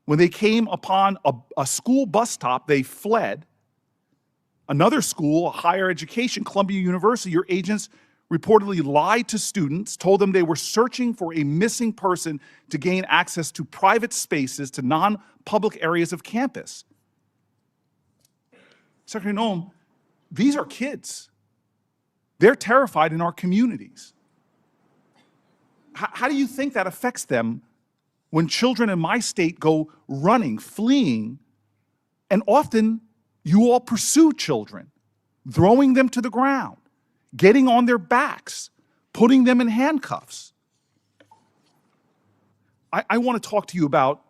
When they came upon a school bus stop, they fled. Another school, a higher education, Columbia University, your agents reportedly lied to students, told them they were searching for a missing person to gain access to private spaces, to non-public areas of campus. Secretary Noem, these are kids. They're terrified in our communities. How do you think that affects them when children in my state go running, fleeing, and often you all pursue children, throwing them to the ground, getting on their backs, putting them in handcuffs? I want to talk to you about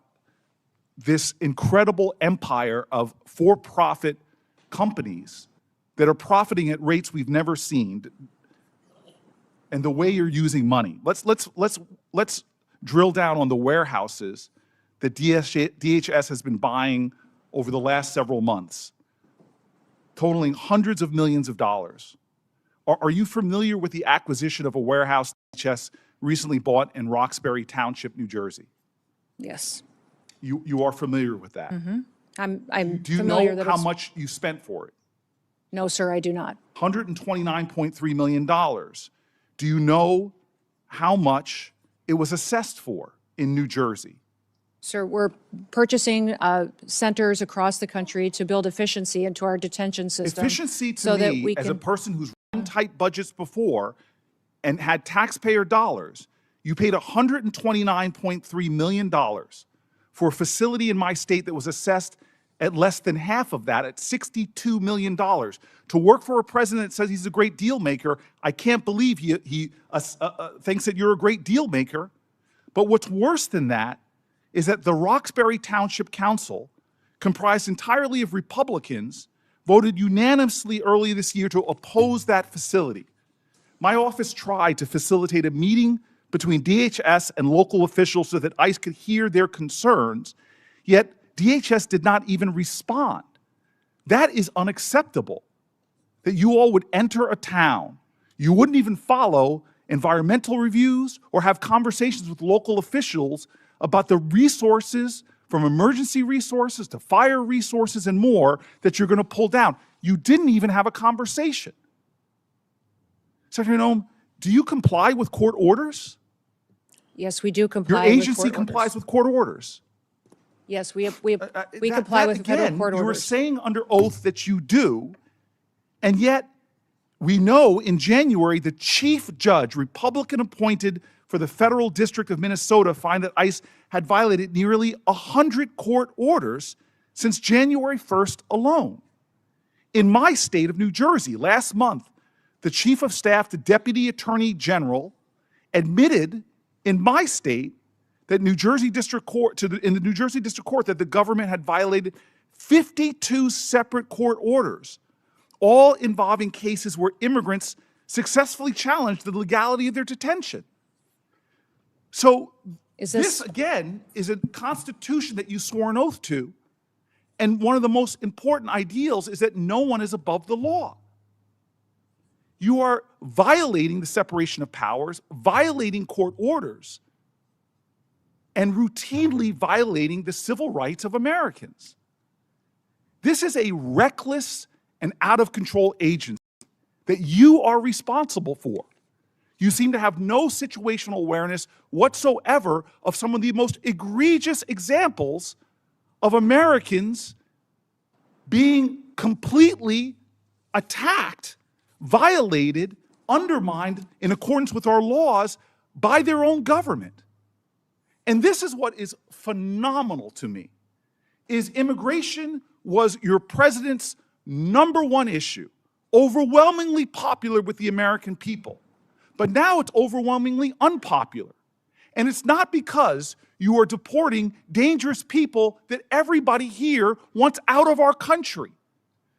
this incredible empire of for-profit companies that are profiting at rates we've never seen, and the way you're using money. Let's drill down on the warehouses that DHS has been buying over the last several months, totaling hundreds of millions of dollars. Are you familiar with the acquisition of a warehouse DHS recently bought in Roxbury Township, New Jersey? Yes. You are familiar with that? I'm Do you familiar know that how it's- much you spent for it? No, sir, I do not. $129.3 million. Do you know how much it was assessed for in New Jersey? Sir, we're purchasing centers across the country to build efficiency into our detention system. Efficiency to so that me, we as a can. person who's run tight budgets before and had taxpayer dollars, you paid $129.3 million for a facility in my state that was assessed at less than half of that, at $62 million. To work for a president that says he's a great deal maker, I can't believe he thinks that you're a great deal maker. But what's worse than that is that the Roxbury Township Council, comprised entirely of Republicans, voted unanimously earlier this year to oppose that facility. My office tried to facilitate a meeting between DHS and local officials so that ICE could hear their concerns, yet DHS did not even respond. That is unacceptable, that you all would enter a town. You wouldn't even follow environmental reviews or have conversations with local officials about the resources, from emergency resources to fire resources and more, that you're going to pull down. You didn't even have a conversation. Secretary Noem, do you comply with court orders? Yes, we do comply Your with agency court complies orders. with court orders. Yes, we That- comply that with federal again, court you were orders. saying under oath that you do, and yet we know in January the chief judge, Republican appointed for the Federal District of Minnesota, found that ICE had violated nearly 100 court orders since January 1st alone. In my state of New Jersey, last month, the Chief of Staff to Deputy Attorney General admitted in my state that New Jersey District Court, in the New Jersey District Court, that the government had violated 52 separate court orders, all involving cases where immigrants successfully challenged the legality of their detention. So this, again, is a constitution that you swore an oath to, and one of the most important ideals is that no one is above the law. You are violating the separation of powers, violating court orders, and routinely violating the civil rights of Americans. This is a reckless and out-of-control agency that you are responsible for. You seem to have no situational awareness whatsoever of some of the most egregious examples of Americans being completely attacked, violated, undermined in accordance with our laws by their own government. And this is what is phenomenal to me, is immigration was your president's #1 issue, overwhelmingly popular with the American people. But now it's overwhelmingly unpopular. And it's not because you are deporting dangerous people that everybody here wants out of our country.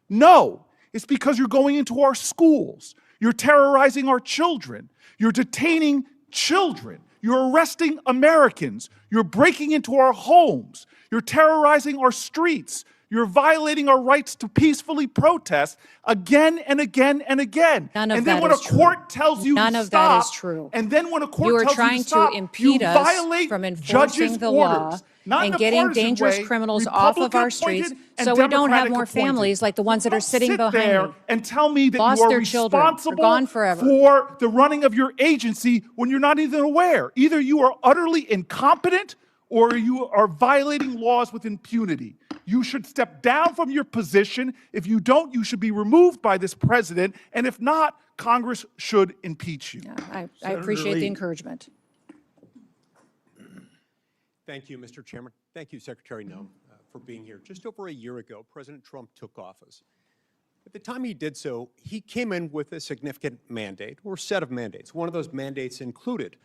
No, it's because you're going into our schools. You're terrorizing our children. You're detaining children. You're arresting Americans. You're breaking into our homes. You're terrorizing our streets. You're violating our rights to peacefully protest again and again and again. None of and then that when is a true. court tells you None to of stop, that is true. and then when a court You are tells you trying to stop, to impede you us violate from judges' enforcing the law orders, not in and a getting partisan dangerous way, criminals off of our Republican streets appointed and so we don't have Democratic more appointed. families like the ones that are Don't sitting sit behind there me. and tell me that Lost you are their children. They're responsible gone forever. for the running of your agency when you're not even aware. Either you are utterly incompetent or you are violating laws with impunity. You should step down from your position. If you don't, you should be removed by this president. And if not, Congress should impeach you. Yeah, I appreciate the encouragement. Thank you, Mr. Chairman. Thank you, Secretary Noem, for being here. Just over a year ago, President Trump took office. At the time he did so, he came in with a significant mandate or set of mandates. One of those mandates included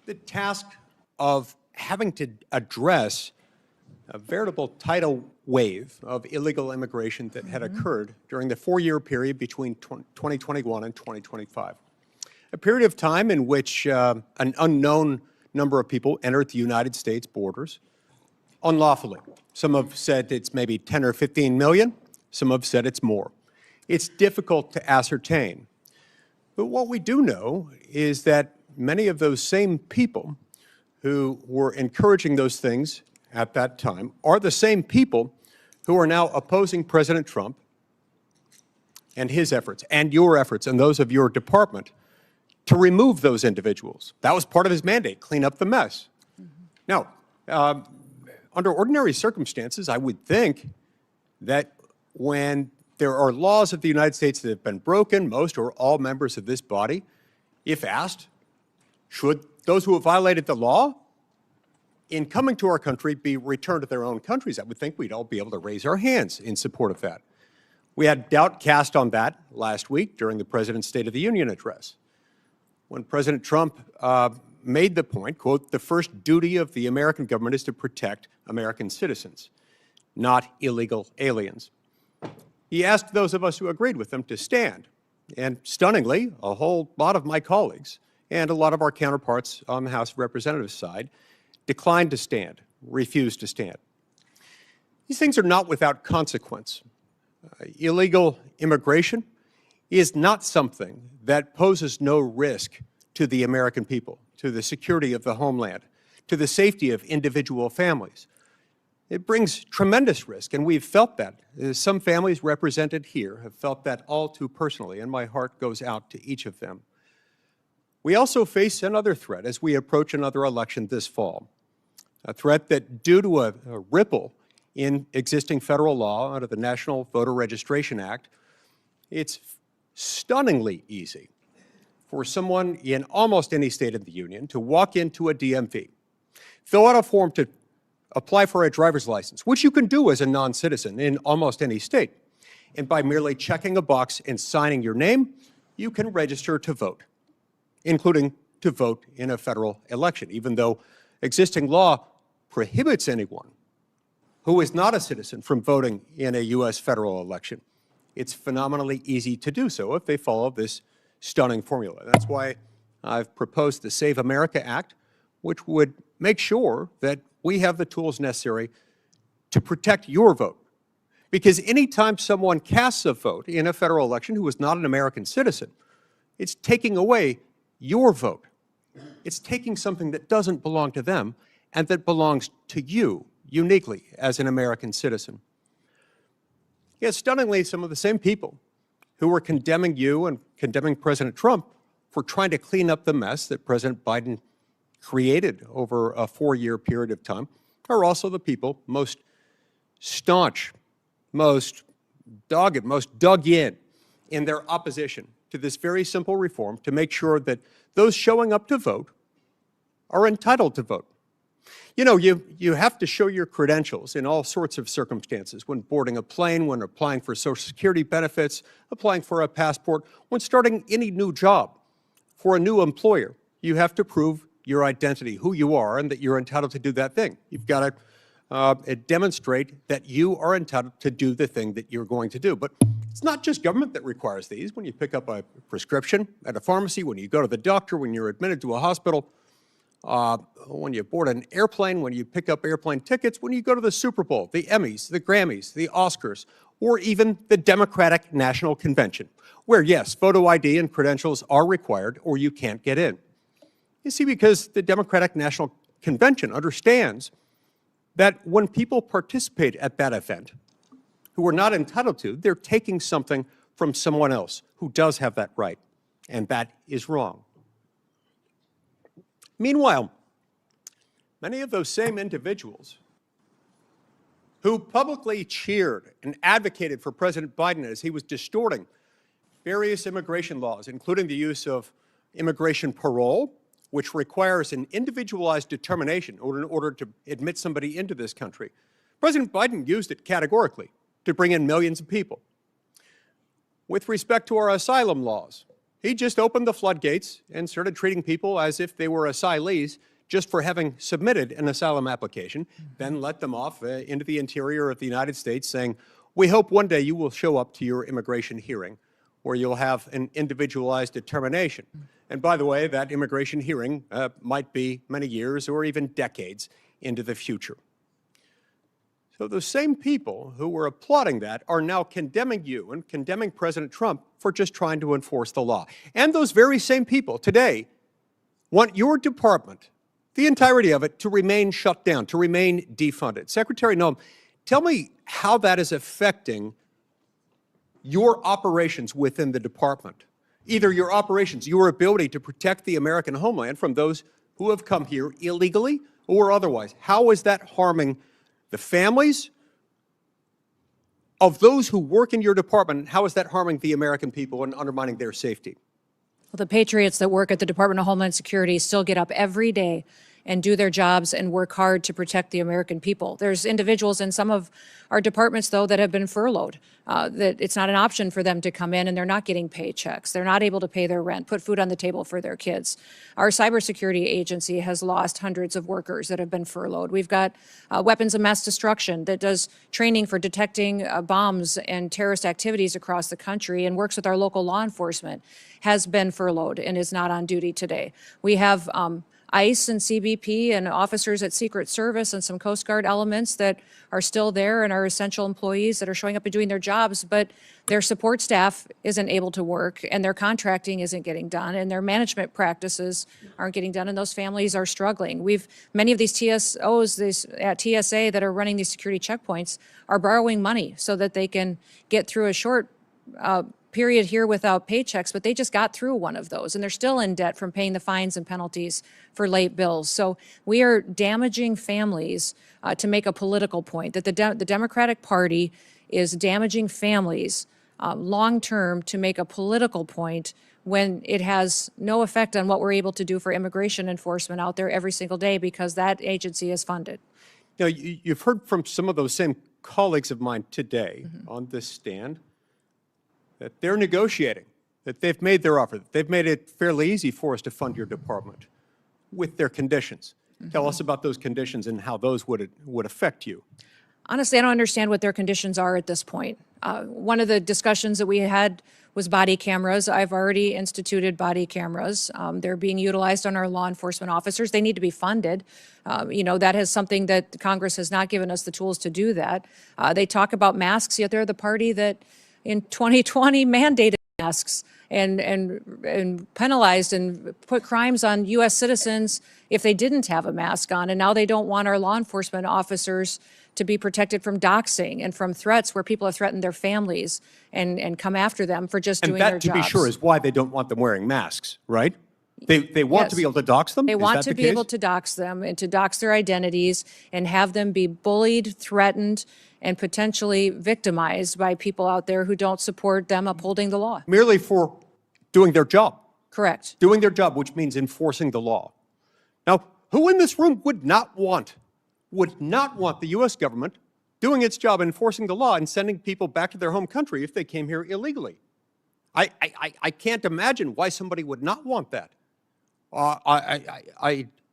the task of having to address a veritable tidal wave of illegal immigration that had occurred during the 4-year period between 2021 and 2025. A period of time in which an unknown number of people entered the United States borders unlawfully. Some have said it's maybe 10 or 15 million. Some have said it's more. It's difficult to ascertain. But what we do know is that many of those same people who were encouraging those things at that time are the same people who are now opposing President Trump and his efforts and your efforts and those of your department to remove those individuals. That was part of his mandate, clean up the mess. Now, under ordinary circumstances, I would think that when there are laws of the United States that have been broken, most or all members of this body, if asked, should those who have violated the law in coming to our country be returned to their own countries, I would think we'd all be able to raise our hands in support of that. We had doubt cast on that last week during the President's State of the Union address, when President Trump made the point, quote, the first duty of the American government is to protect American citizens, not illegal aliens. He asked those of us who agreed with him to stand, and stunningly, a whole lot of my colleagues and a lot of our counterparts on the House of Representatives side declined to stand, refused to stand. These things are not without consequence. Illegal immigration is not something that poses no risk to the American people, to the security of the homeland, to the safety of individual families. It brings tremendous risk, and we've felt that. Some families represented here have felt that all too personally, and my heart goes out to each of them. We also face another threat as we approach another election this fall, a threat that, due to a ripple in existing federal law under the National Voter Registration Act, it's stunningly easy for someone in almost any state of the union to walk into a DMV, fill out a form to apply for a driver's license, which you can do as a non-citizen in almost any state. And by merely checking a box and signing your name, you can register to vote, including to vote in a federal election, even though existing law prohibits anyone who is not a citizen from voting in a U.S. federal election. It's phenomenally easy to do so if they follow this stunning formula. That's why I've proposed the Save America Act, which would make sure that we have the tools necessary to protect your vote. Because anytime someone casts a vote in a federal election who is not an American citizen, it's taking away your vote. It's taking something that doesn't belong to them and that belongs to you uniquely as an American citizen. Yet stunningly, some of the same people who were condemning you and condemning President Trump for trying to clean up the mess that President Biden created over a 4-year period of time are also the people most staunch, most dogged, most dug in their opposition to this very simple reform to make sure that those showing up to vote are entitled to vote. You know, you have to show your credentials in all sorts of circumstances, when boarding a plane, when applying for Social Security benefits, applying for a passport, when starting any new job. For a new employer, you have to prove your identity, who you are, and that you're entitled to do that thing. You've got demonstrate that you are entitled to do the thing that you're going to do. But it's not just government that requires these. When you pick up a prescription at a pharmacy, when you go to the doctor, when you're admitted to a hospital, when you board an airplane, when you pick up airplane tickets, when you go to the Super Bowl, the Emmys, the Grammys, the Oscars, or even the Democratic National Convention, where, yes, photo ID and credentials are required or you can't get in. You see, because the Democratic National Convention understands that when people participate at that event who are not entitled to, they're taking something from someone else who does have that right, and that is wrong. Meanwhile, many of those same individuals who publicly cheered and advocated for President Biden as he was distorting various immigration laws, including the use of immigration parole, which requires an individualized determination in order to admit somebody into this country. President Biden used it categorically to bring in millions of people. With respect to our asylum laws, he just opened the floodgates and started treating people as if they were asylees just for having submitted an asylum application, then let them off into the interior of the United States saying, we hope one day you will show up to your immigration hearing where you'll have an individualized determination. And by the way, that immigration hearing might be many years or even decades into the future. So the same people who were applauding that are now condemning you and condemning President Trump for just trying to enforce the law. And those very same people today want your department, the entirety of it, to remain shut down, to remain defunded. Secretary Noem, tell me how that is affecting your operations within the department. Either your operations, your ability to protect the American homeland from those who have come here illegally or otherwise. How is that harming the families of those who work in your department? How is that harming the American people and undermining their safety? Well, the patriots that work at the Department of Homeland Security still get up every day and do their jobs and work hard to protect the American people. There's individuals in some of our departments, though, that have been furloughed, that it's not an option for them to come in and they're not getting paychecks. They're not able to pay their rent, put food on the table for their kids. Our cybersecurity agency has lost hundreds of workers that have been furloughed. We've got weapons of mass destruction that does training for detecting bombs and terrorist activities across the country and works with our local law enforcement, has been furloughed and is not on duty today. We have ICE and CBP and officers at Secret Service and some Coast Guard elements that are still there and are essential employees that are showing up and doing their jobs, but their support staff isn't able to work and their contracting isn't getting done and their management practices aren't getting done and those families are struggling. Many of these TSOs at TSA that are running these security checkpoints are borrowing money so that they can get through a short period here without paychecks, but they just got through one of those and they're still in debt from paying the fines and penalties for late bills. So we are damaging families to make a political point, that the Democratic Party is damaging families long-term to make a political point when it has no effect on what we're able to do for immigration enforcement out there every single day because that agency is funded. Now, you've heard from some of those same colleagues of mine today on this stand that they're negotiating, that they've made their offer, that they've made it fairly easy for us to fund your department with their conditions. Tell us about those conditions and how those would affect you. Honestly, I don't understand what their conditions are at this point. One of the discussions that we had was body cameras. I've already instituted body cameras. They're being utilized on our law enforcement officers. They need to be funded. That is something that Congress has not given us the tools to do that. They talk about masks, yet they're the party that in 2020 mandated masks and penalized and put crimes on U.S. citizens if they didn't have a mask on. And now they don't want our law enforcement officers to be protected from doxing and from threats where people have threatened their families and come after them for just doing their jobs. And that, to be sure, is why they don't want them wearing masks, right? They want to be able to dox them? They want to be able to dox them and to dox their identities and have them be bullied, threatened, and potentially victimized by people out there who don't support them upholding the law. Merely for doing their job. Correct. Doing their job, which means enforcing the law. Now, who in this room would not want the U.S. government doing its job enforcing the law and sending people back to their home country if they came here illegally? I can't imagine why somebody would not want that.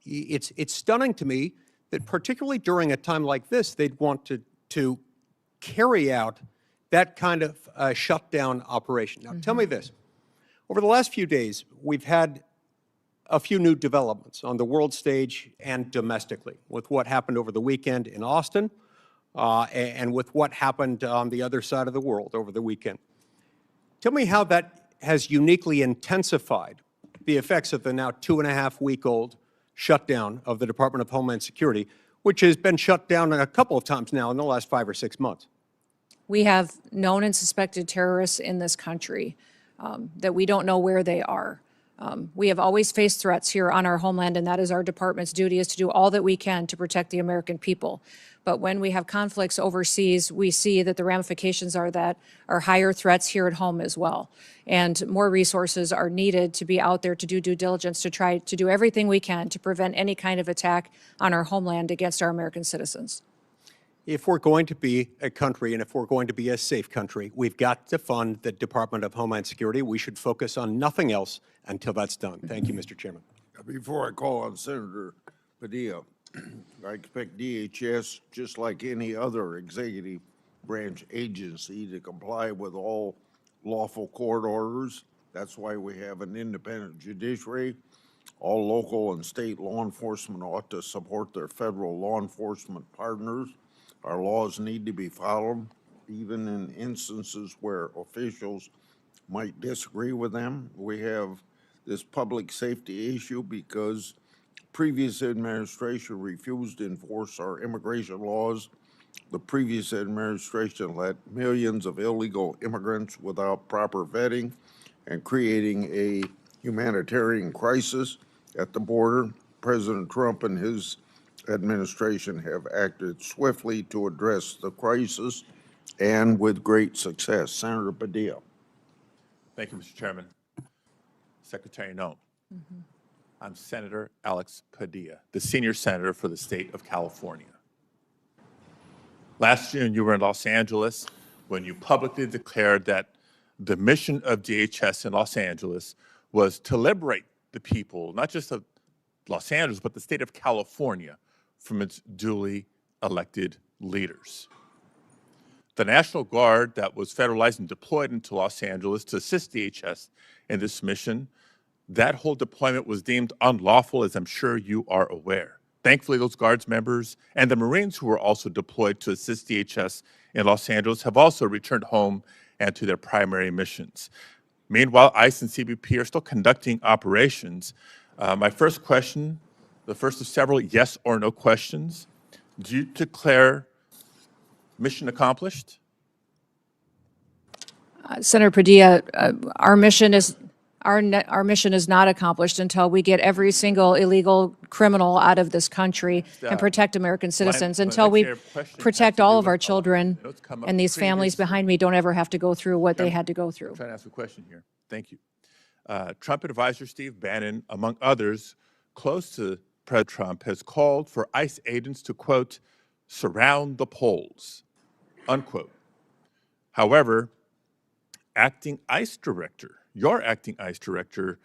It's stunning to me that particularly during a time like this, they'd want to carry out that kind of shutdown operation. Now, tell me this. Over the last few days, we've had a few new developments on the world stage and domestically with what happened over the weekend in Austin and with what happened on the other side of the world over the weekend. Tell me how that has uniquely intensified the effects of the now 2.5-week-old shutdown of the Department of Homeland Security, which has been shut down a couple of times now in the last 5 or 6 months. We have known and suspected terrorists in this country that we don't know where they are. We have always faced threats here on our homeland, and that is our department's duty, is to do all that we can to protect the American people. But when we have conflicts overseas, we see that the ramifications are higher threats here at home as well. And more resources are needed to be out there to do due diligence, to try to do everything we can to prevent any kind of attack on our homeland against our American citizens. If we're going to be a country and if we're going to be a safe country, we've got to fund the Department of Homeland Security. We should focus on nothing else until that's done. Thank you, Mr. Chairman. Before I call on Senator Padilla, I expect DHS, just like any other executive branch agency, to comply with all lawful court orders. That's why we have an independent judiciary. All local and state law enforcement ought to support their federal law enforcement partners. Our laws need to be followed, even in instances where officials might disagree with them. We have this public safety issue because previous administration refused to enforce our immigration laws. The previous administration let millions of illegal immigrants without proper vetting and creating a humanitarian crisis at the border. President Trump and his administration have acted swiftly to address the crisis and with great success. Senator Padilla. Thank you, Mr. Chairman. Secretary Noem. I'm Senator Alex Padilla, the senior senator for the state of California. Last June, you were in Los Angeles when you publicly declared that the mission of DHS in Los Angeles was to liberate the people, not just of Los Angeles, but the state of California, from its duly elected leaders. The National Guard that was federalized and deployed into Los Angeles to assist DHS in this mission, that whole deployment was deemed unlawful, as I'm sure you are aware. Thankfully, those Guards members and the Marines who were also deployed to assist DHS in Los Angeles have also returned home and to their primary missions. Meanwhile, ICE and CBP are still conducting operations. My first question, the first of several yes or no questions, do you declare mission accomplished? Senator Padilla, our mission is not accomplished until we get every single illegal criminal out of this country and protect American citizens, until we protect all of our children and these families behind me don't ever have to go through what they had to go through. I'm trying to ask a question here. Thank you. Trump advisor Steve Bannon, among others close to President Trump, has called for ICE agents to, quote, surround the polls, unquote. However, acting ICE director, your acting ICE director,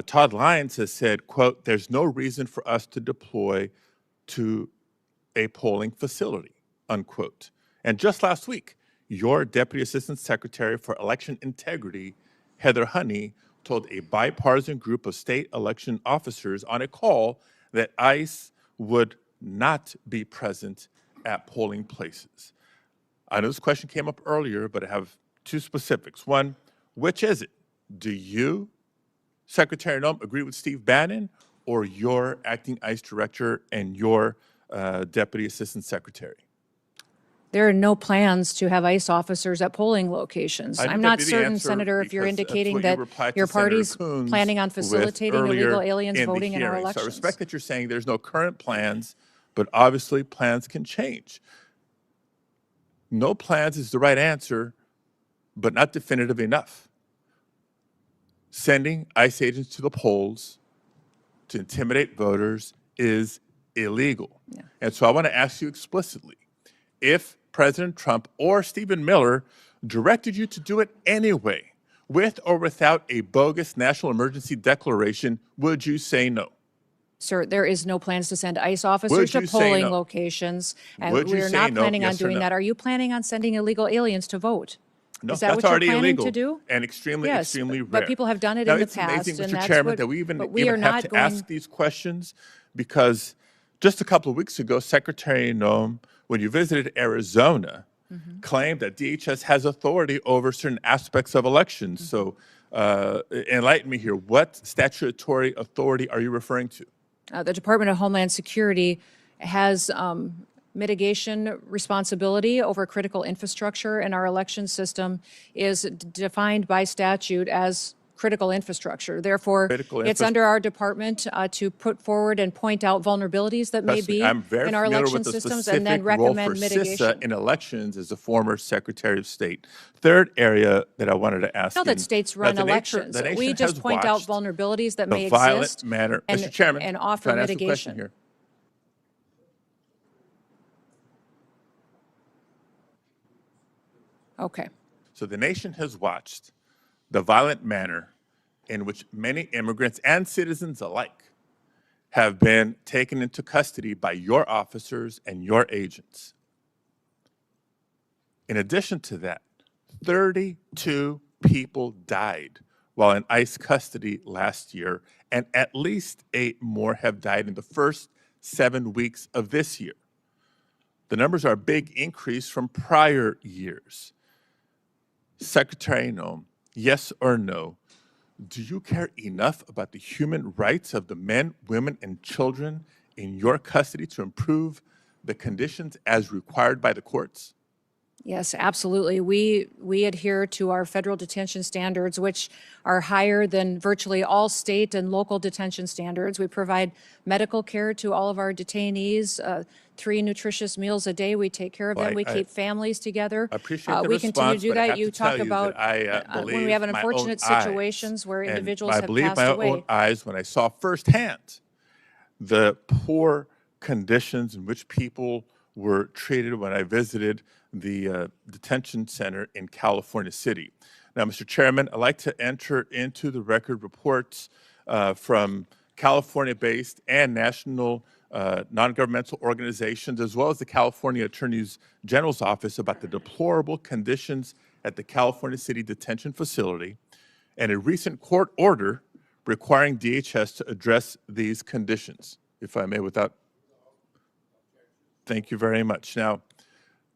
Todd Lyons, has said, quote, there's no reason for us to deploy to a polling facility, unquote. And just last week, your Deputy Assistant Secretary for Election Integrity, Heather Honey, told a bipartisan group of state election officers on a call that ICE would not be present at polling places. I know this question came up earlier, but I have two specifics. One, which is it? Do you, Secretary Noem, agree with Steve Bannon, or your acting ICE director and your Deputy Assistant Secretary? There are no plans to have ICE officers at polling locations. I'm not certain, Senator, if you're indicating that your party's planning on facilitating illegal aliens voting in our elections. So I respect that you're saying there's no current plans, but obviously plans can change. No plans is the right answer, but not definitive enough. Sending ICE agents to the polls to intimidate voters is illegal. Yeah. And so I want to ask you explicitly, if President Trump or Stephen Miller directed you to do it anyway, with or without a bogus national emergency declaration, would you say no? Sir, there is no plans to send ICE officers to you say polling no? locations, and Would you we're say not no, planning on yes or doing no? that. Are you planning on sending illegal aliens to vote? No, Is that that's what you're already planning illegal to do? and extremely, Yes, extremely rare. but people have done it Now, in the it's amazing, past, and Mr. that's Chairman, what, that we even but we are have not to going. ask these questions because just a couple of weeks ago, Secretary Noem, when you visited Arizona, claimed that DHS has authority over certain aspects of elections. So enlighten me here. What statutory authority are you referring to? The Department of Homeland Security has mitigation responsibility over critical infrastructure, and our election system is defined by statute as critical infrastructure. Therefore, it's under our department to put forward and point out vulnerabilities that may Trust me, be I'm very in our familiar election with the systems, and then specific role for recommend mitigation. CISA in elections as a former Secretary of State. Third area that I wanted to ask I know you, that states now, run the elections. nation We just has point out watched vulnerabilities that the may violent exist manner. and, Mr. Chairman, and offer can I ask a question mitigation. here? Okay. So the nation has watched the violent manner in which many immigrants and citizens alike have been taken into custody by your officers and your agents. In addition to that, 32 people died while in ICE custody last year, and at least 8 more have died in the first 7 weeks of this year. The numbers are a big increase from prior years. Secretary Noem, yes or no, do you care enough about the human rights of the men, women, and children in your custody to improve the conditions as required by the courts? Yes, absolutely. We adhere to our federal detention standards, which are higher than virtually all state and local detention standards. We provide medical care to all of our detainees, 3 nutritious meals a day. We take care of them. We keep families together. I appreciate the We continue to response, do but I that. have You to tell talk you about that I when we have believe my unfortunate own situations where eyes. And individuals I have believe passed my away. own eyes when I saw firsthand the poor conditions in which people were treated when I visited the detention center in California City. Now, Mr. Chairman, I'd like to enter into the record reports from California-based and national non-governmental organizations, as well as the California Attorney General's Office, about the deplorable conditions at the California City Detention Facility and a recent court order requiring DHS to address these conditions. If I may, without... Thank you very much. Now,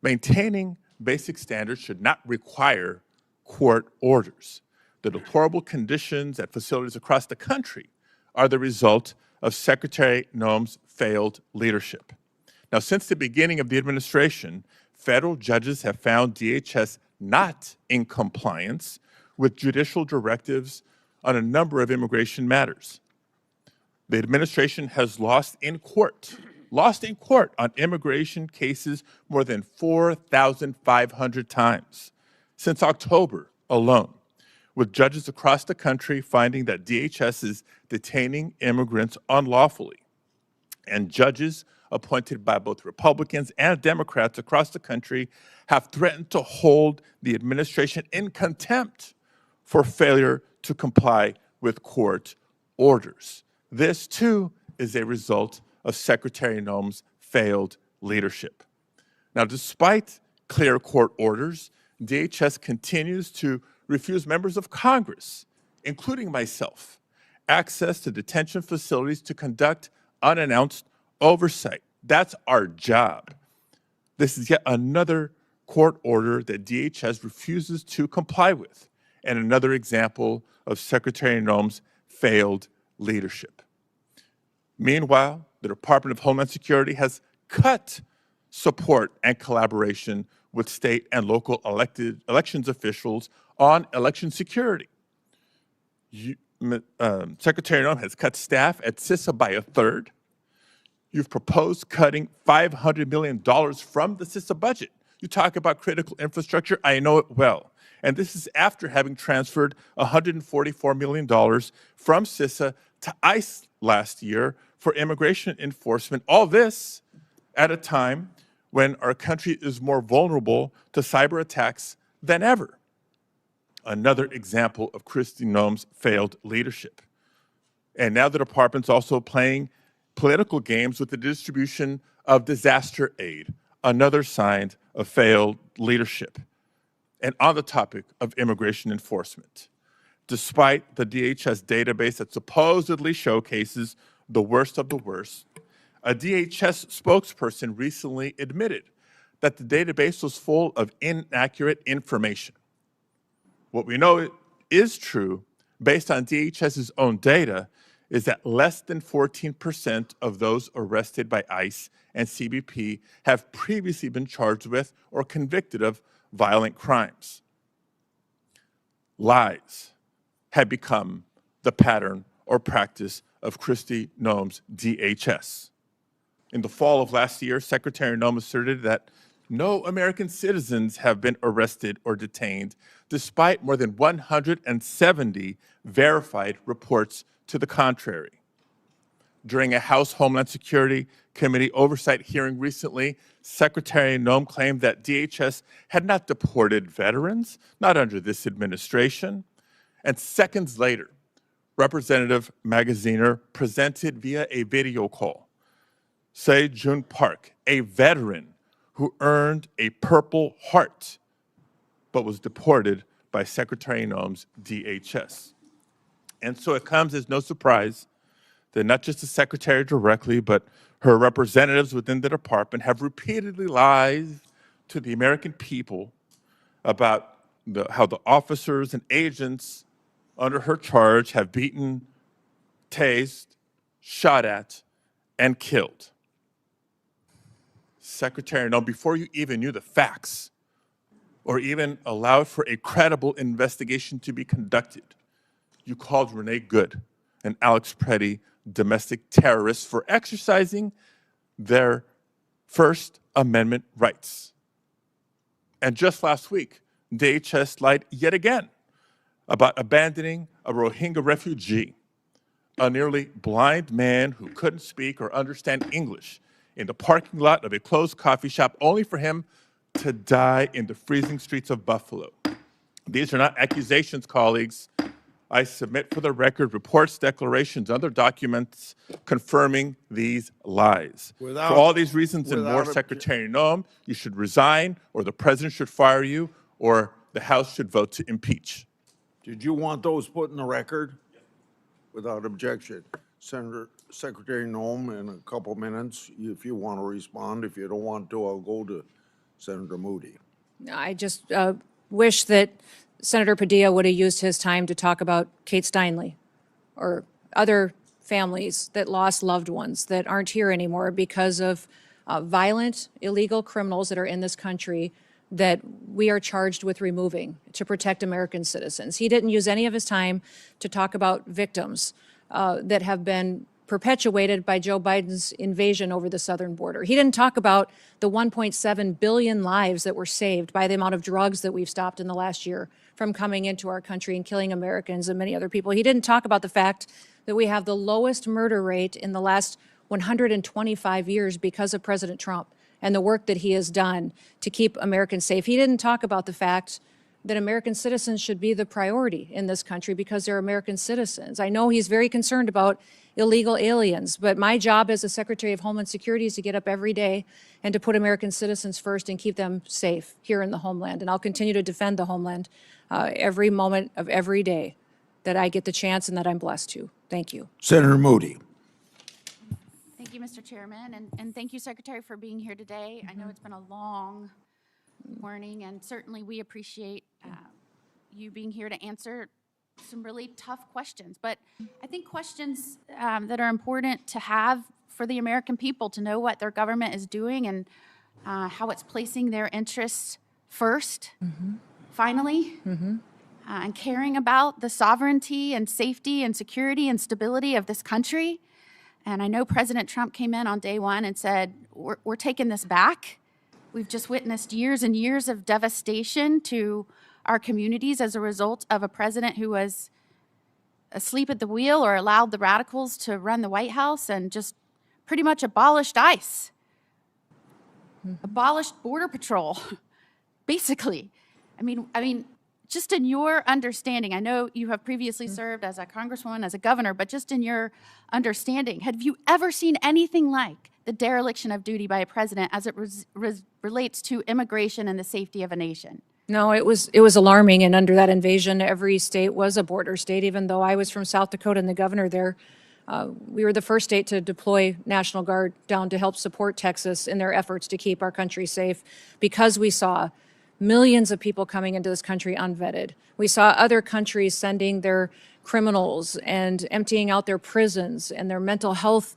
maintaining basic standards should not require court orders. The deplorable conditions at facilities across the country are the result of Secretary Noem's failed leadership. Now, since the beginning of the administration, federal judges have found DHS not in compliance with judicial directives on a number of immigration matters. The administration has lost in court on immigration cases more than 4,500 times since October alone, with judges across the country finding that DHS is detaining immigrants unlawfully. And judges appointed by both Republicans and Democrats across the country have threatened to hold the administration in contempt for failure to comply with court orders. This, too, is a result of Secretary Noem's failed leadership. Now, despite clear court orders, DHS continues to refuse members of Congress, including myself, access to detention facilities to conduct unannounced oversight. That's our job. This is yet another court order that DHS refuses to comply with, and another example of Secretary Noem's failed leadership. Meanwhile, the Department of Homeland Security has cut support and collaboration with state and local elections officials on election security. Secretary Noem has cut staff at CISA by a third. You've proposed cutting $500 million from the CISA budget. You talk about critical infrastructure, I know it well. And this is after having transferred $144 million from CISA to ICE last year for immigration enforcement. All this at a time when our country is more vulnerable to cyber attacks than ever. Another example of Kristi Noem's failed leadership. And now the department's also playing political games with the distribution of disaster aid, another sign of failed leadership. And on the topic of immigration enforcement, despite the DHS database that supposedly showcases the worst of the worst, a DHS spokesperson recently admitted that the database was full of inaccurate information. What we know is true, based on DHS's own data, is that less than 14% of those arrested by ICE and CBP have previously been charged with or convicted of violent crimes. Lies had become the pattern or practice of Kristi Noem's DHS. In the fall of last year, Secretary Noem asserted that no American citizens have been arrested or detained, despite more than 170 verified reports to the contrary. During a House Homeland Security Committee oversight hearing recently, Secretary Noem claimed that DHS had not deported veterans, not under this administration. And seconds later, Representative Magaziner presented via a video call Se-Jun Park, a veteran who earned a Purple Heart, but was deported by Secretary Noem's DHS. And so it comes as no surprise that not just the Secretary directly, but her representatives within the department have repeatedly lied to the American people about how the officers and agents under her charge have beaten, tased, shot at, and killed. Secretary Noem, before you even knew the facts or even allowed for a credible investigation to be conducted, you called Renee Good and Alex Preddy domestic terrorists for exercising their First Amendment rights. And just last week, DHS lied yet again about abandoning a Rohingya refugee, a nearly blind man who couldn't speak or understand English, in the parking lot of a closed coffee shop, only for him to die in the freezing streets of Buffalo. These are not accusations, colleagues. I submit for the record reports, declarations, other documents confirming these lies. For all these reasons and more, Secretary Noem, you should resign, or the president should fire you, or the House should vote to impeach. Did you want those put in the record? Without objection. Secretary Noem, in a couple minutes, if you want to respond. If you don't want to, I'll go to Senator Moody. I just wish that Senator Padilla would have used his time to talk about Kate Steinle or other families that lost loved ones that aren't here anymore because of violent, illegal criminals that are in this country that we are charged with removing to protect American citizens. He didn't use any of his time to talk about victims that have been perpetuated by Joe Biden's invasion over the southern border. He didn't talk about the 1.7 billion lives that were saved by the amount of drugs that we've stopped in the last year from coming into our country and killing Americans and many other people. He didn't talk about the fact that we have the lowest murder rate in the last 125 years because of President Trump and the work that he has done to keep Americans safe. He didn't talk about the fact that American citizens should be the priority in this country because they're American citizens. I know he's very concerned about illegal aliens, but my job as a Secretary of Homeland Security is to get up every day and to put American citizens first and keep them safe here in the homeland. And I'll continue to defend the homeland every moment of every day that I get the chance and that I'm blessed to. Thank you. Senator Moody. Thank you, Mr. Chairman, and thank you, Secretary, for being here today. I know it's been a long morning, and certainly we appreciate you being here to answer some really tough questions. But I think questions that are important to have for the American people to know what their government is doing and how it's placing their interests first, finally, and caring about the sovereignty and safety and security and stability of this country. And I know President Trump came in on day one and said, we're taking this back. We've just witnessed years and years of devastation to our communities as a result of a president who was asleep at the wheel or allowed the radicals to run the White House and just pretty much abolished ICE, abolished Border Patrol, basically. I mean, just in your understanding, I know you have previously served as a congresswoman, as a governor, but just in your understanding, have you ever seen anything like the dereliction of duty by a president as it relates to immigration and the safety of a nation? No, it was alarming, and under that invasion, every state was a border state. Even though I was from South Dakota and the governor there, we were the first state to deploy National Guard down to help support Texas in their efforts to keep our country safe, because we saw millions of people coming into this country unvetted. We saw other countries sending their criminals and emptying out their prisons and their mental health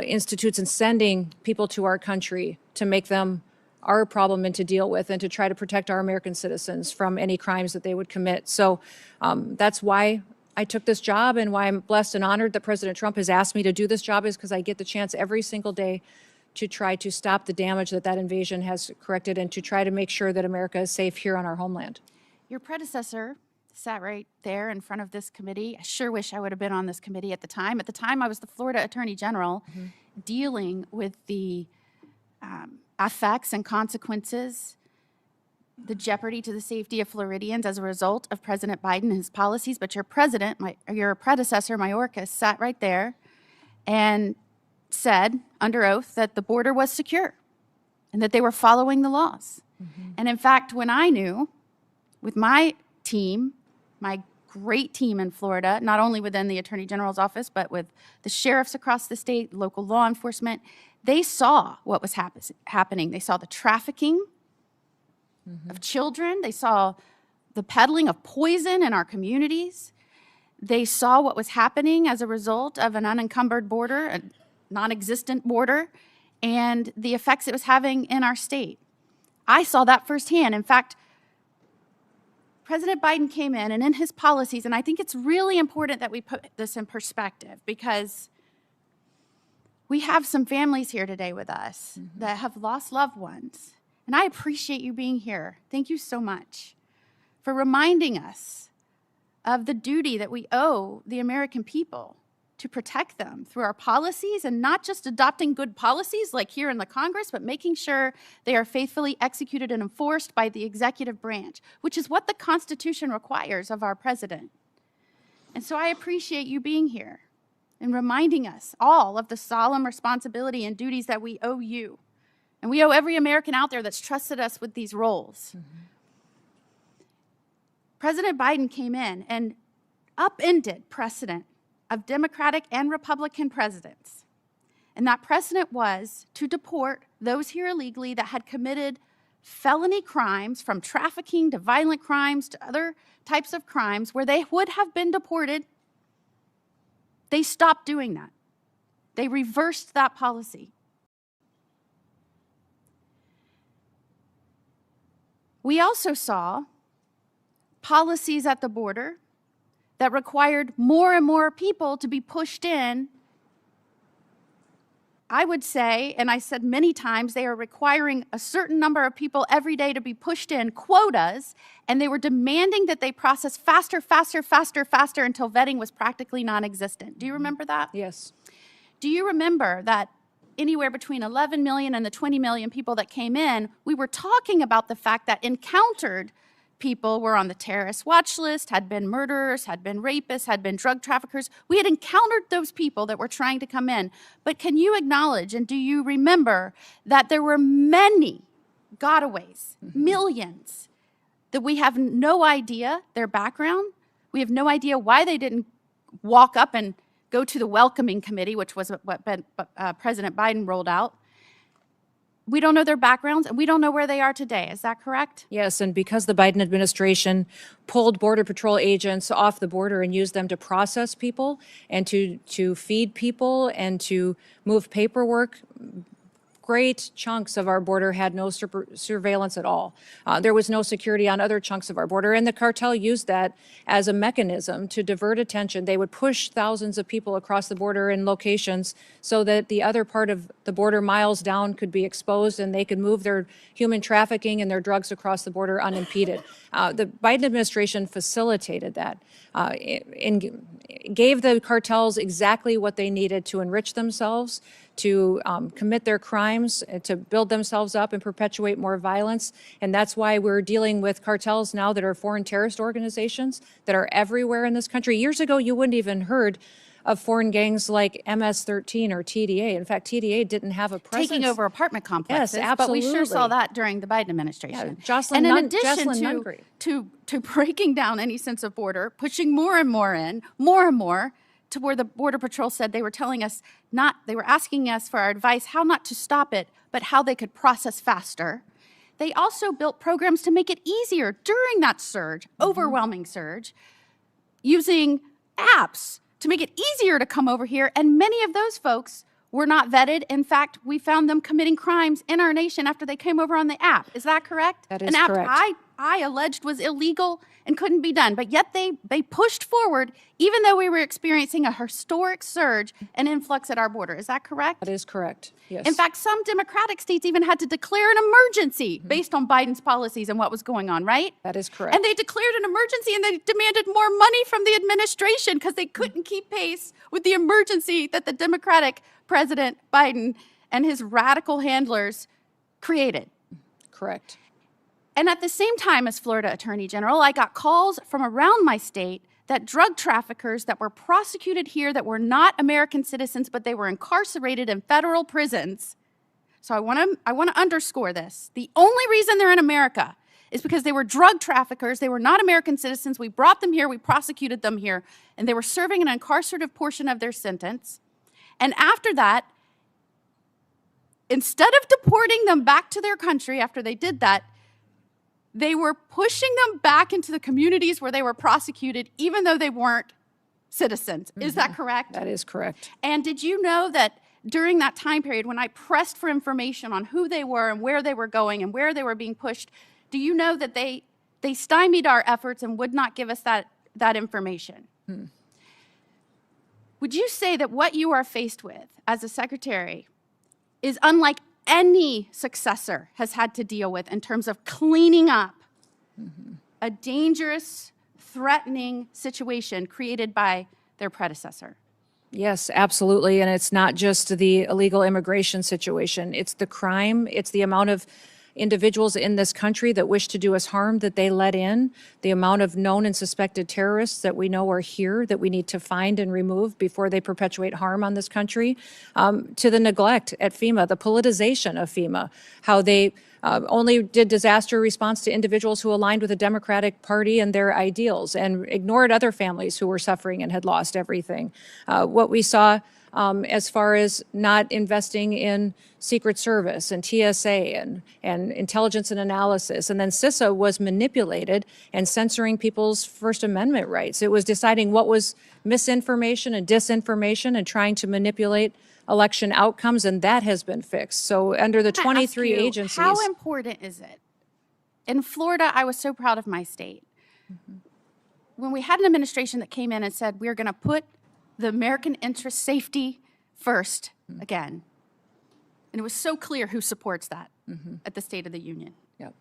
institutes and sending people to our country to make them our problem and to deal with and to try to protect our American citizens from any crimes that they would commit. So that's why I took this job, and why I'm blessed and honored that President Trump has asked me to do this job, is because I get the chance every single day to try to stop the damage that that invasion has corrected and to try to make sure that America is safe here on our homeland. Your predecessor sat right there in front of this committee. I sure wish I would have been on this committee at the time. At the time, I was the Florida Attorney General dealing with the effects and consequences, the jeopardy to the safety of Floridians as a result of President Biden and his policies. But your predecessor, Mayorkas, sat right there and said under oath that the border was secure and that they were following the laws. And in fact, when I knew, with my team, my great team in Florida, not only within the Attorney General's office, but with the sheriffs across the state, local law enforcement, they saw what was happening. They saw the trafficking of children. They saw the peddling of poison in our communities. They saw what was happening as a result of an unencumbered border, a non-existent border, and the effects it was having in our state. I saw that firsthand. In fact, President Biden came in, and in his policies, and I think it's really important that we put this in perspective, because we have some families here today with us that have lost loved ones. And I appreciate you being here. Thank you so much for reminding us of the duty that we owe the American people to protect them through our policies, and not just adopting good policies like here in the Congress, but making sure they are faithfully executed and enforced by the executive branch, which is what the Constitution requires of our president. And so I appreciate you being here and reminding us all of the solemn responsibility and duties that we owe you. And we owe every American out there that's trusted us with these roles. President Biden came in and upended precedent of Democratic and Republican presidents. And that precedent was to deport those here illegally that had committed felony crimes, from trafficking to violent crimes to other types of crimes where they would have been deported. They stopped doing that. They reversed that policy. We also saw policies at the border that required more and more people to be pushed in. I would say, and I said many times, they are requiring a certain number of people every day to be pushed in, quotas, and they were demanding that they process faster, faster, faster, faster until vetting was practically non-existent. Do you remember that? Yes. Do you remember that anywhere between 11 million and the 20 million people that came in, we were talking about the fact that encountered people were on the terrorist watch list, had been murderers, had been rapists, had been drug traffickers. We had encountered those people that were trying to come in. But can you acknowledge, and do you remember, that there were many gotaways, millions, that we have no idea their background? We have no idea why they didn't walk up and go to the welcoming committee, which was what President Biden rolled out. We don't know their backgrounds, and we don't know where they are today. Is that correct? Yes, and because the Biden administration pulled Border Patrol agents off the border and used them to process people and to feed people and to move paperwork, great chunks of our border had no surveillance at all. There was no security on other chunks of our border, and the cartel used that as a mechanism to divert attention. They would push thousands of people across the border in locations so that the other part of the border miles down could be exposed, and they could move their human trafficking and their drugs across the border unimpeded. The Biden administration facilitated that. gave the cartels exactly what they needed to enrich themselves, to commit their crimes, to build themselves up and perpetuate more violence. And that's why we're dealing with cartels now that are foreign terrorist organizations that are everywhere in this country. Years ago, you wouldn't even heard of foreign gangs like MS-13 or TDA. In fact, TDA didn't have a presence. Taking over apartment complexes. Yes, absolutely. But we sure saw that during the Biden administration. Yeah, Jocelyn and in addition Nungry. to breaking down any sense of border, pushing more and more in, more and more, to where the Border Patrol said they were telling us they were asking us for our advice how not to stop it, but how they could process faster. They also built programs to make it easier during that surge, overwhelming surge, using apps to make it easier to come over here. And many of those folks were not vetted. In fact, we found them committing crimes in our nation after they came over on the app. Is that correct? That is An app correct. I alleged was illegal and couldn't be done. But yet they pushed forward, even though we were experiencing a historic surge and influx at our border. Is that correct? That is correct, yes. In fact, some Democratic states even had to declare an emergency based on Biden's policies and what was going on, right? That is correct. And they declared an emergency and they demanded more money from the administration because they couldn't keep pace with the emergency that the Democratic President Biden and his radical handlers created. Correct. And at the same time as Florida Attorney General, I got calls from around my state that drug traffickers that were prosecuted here that were not American citizens, but they were incarcerated in federal prisons. So I want to underscore this. The only reason they're in America is because they were drug traffickers. They were not American citizens. We brought them here. We prosecuted them here. And they were serving an incarcerative portion of their sentence. And after that, instead of deporting them back to their country after they did that, they were pushing them back into the communities where they were prosecuted, even though they weren't citizens. Is that correct? That is correct. And did you know that during that time period, when I pressed for information on who they were and where they were going and where they were being pushed, do you know that they stymied our efforts and would not give us that information? Would you say that what you are faced with as a secretary is unlike any successor has had to deal with in terms of cleaning up a dangerous, threatening situation created by their predecessor? Yes, absolutely. And it's not just the illegal immigration situation. It's the crime. It's the amount of individuals in this country that wish to do us harm that they let in, the amount of known and suspected terrorists that we know are here that we need to find and remove before they perpetuate harm on this country, to the neglect at FEMA, the politicization of FEMA, how they only did disaster response to individuals who aligned with the Democratic Party and their ideals and ignored other families who were suffering and had lost everything. What we saw as far as not investing in Secret Service and TSA and intelligence and analysis. And then CISA was manipulated and censoring people's First Amendment rights. It was deciding what was misinformation and disinformation and trying to manipulate election outcomes, and that has been fixed. So under the 23 agencies. How important is it? In Florida, I was so proud of my state. When we had an administration that came in and said, we're going to put the American interest safety first again. And it was so clear who supports that at the State of the Union. Yep.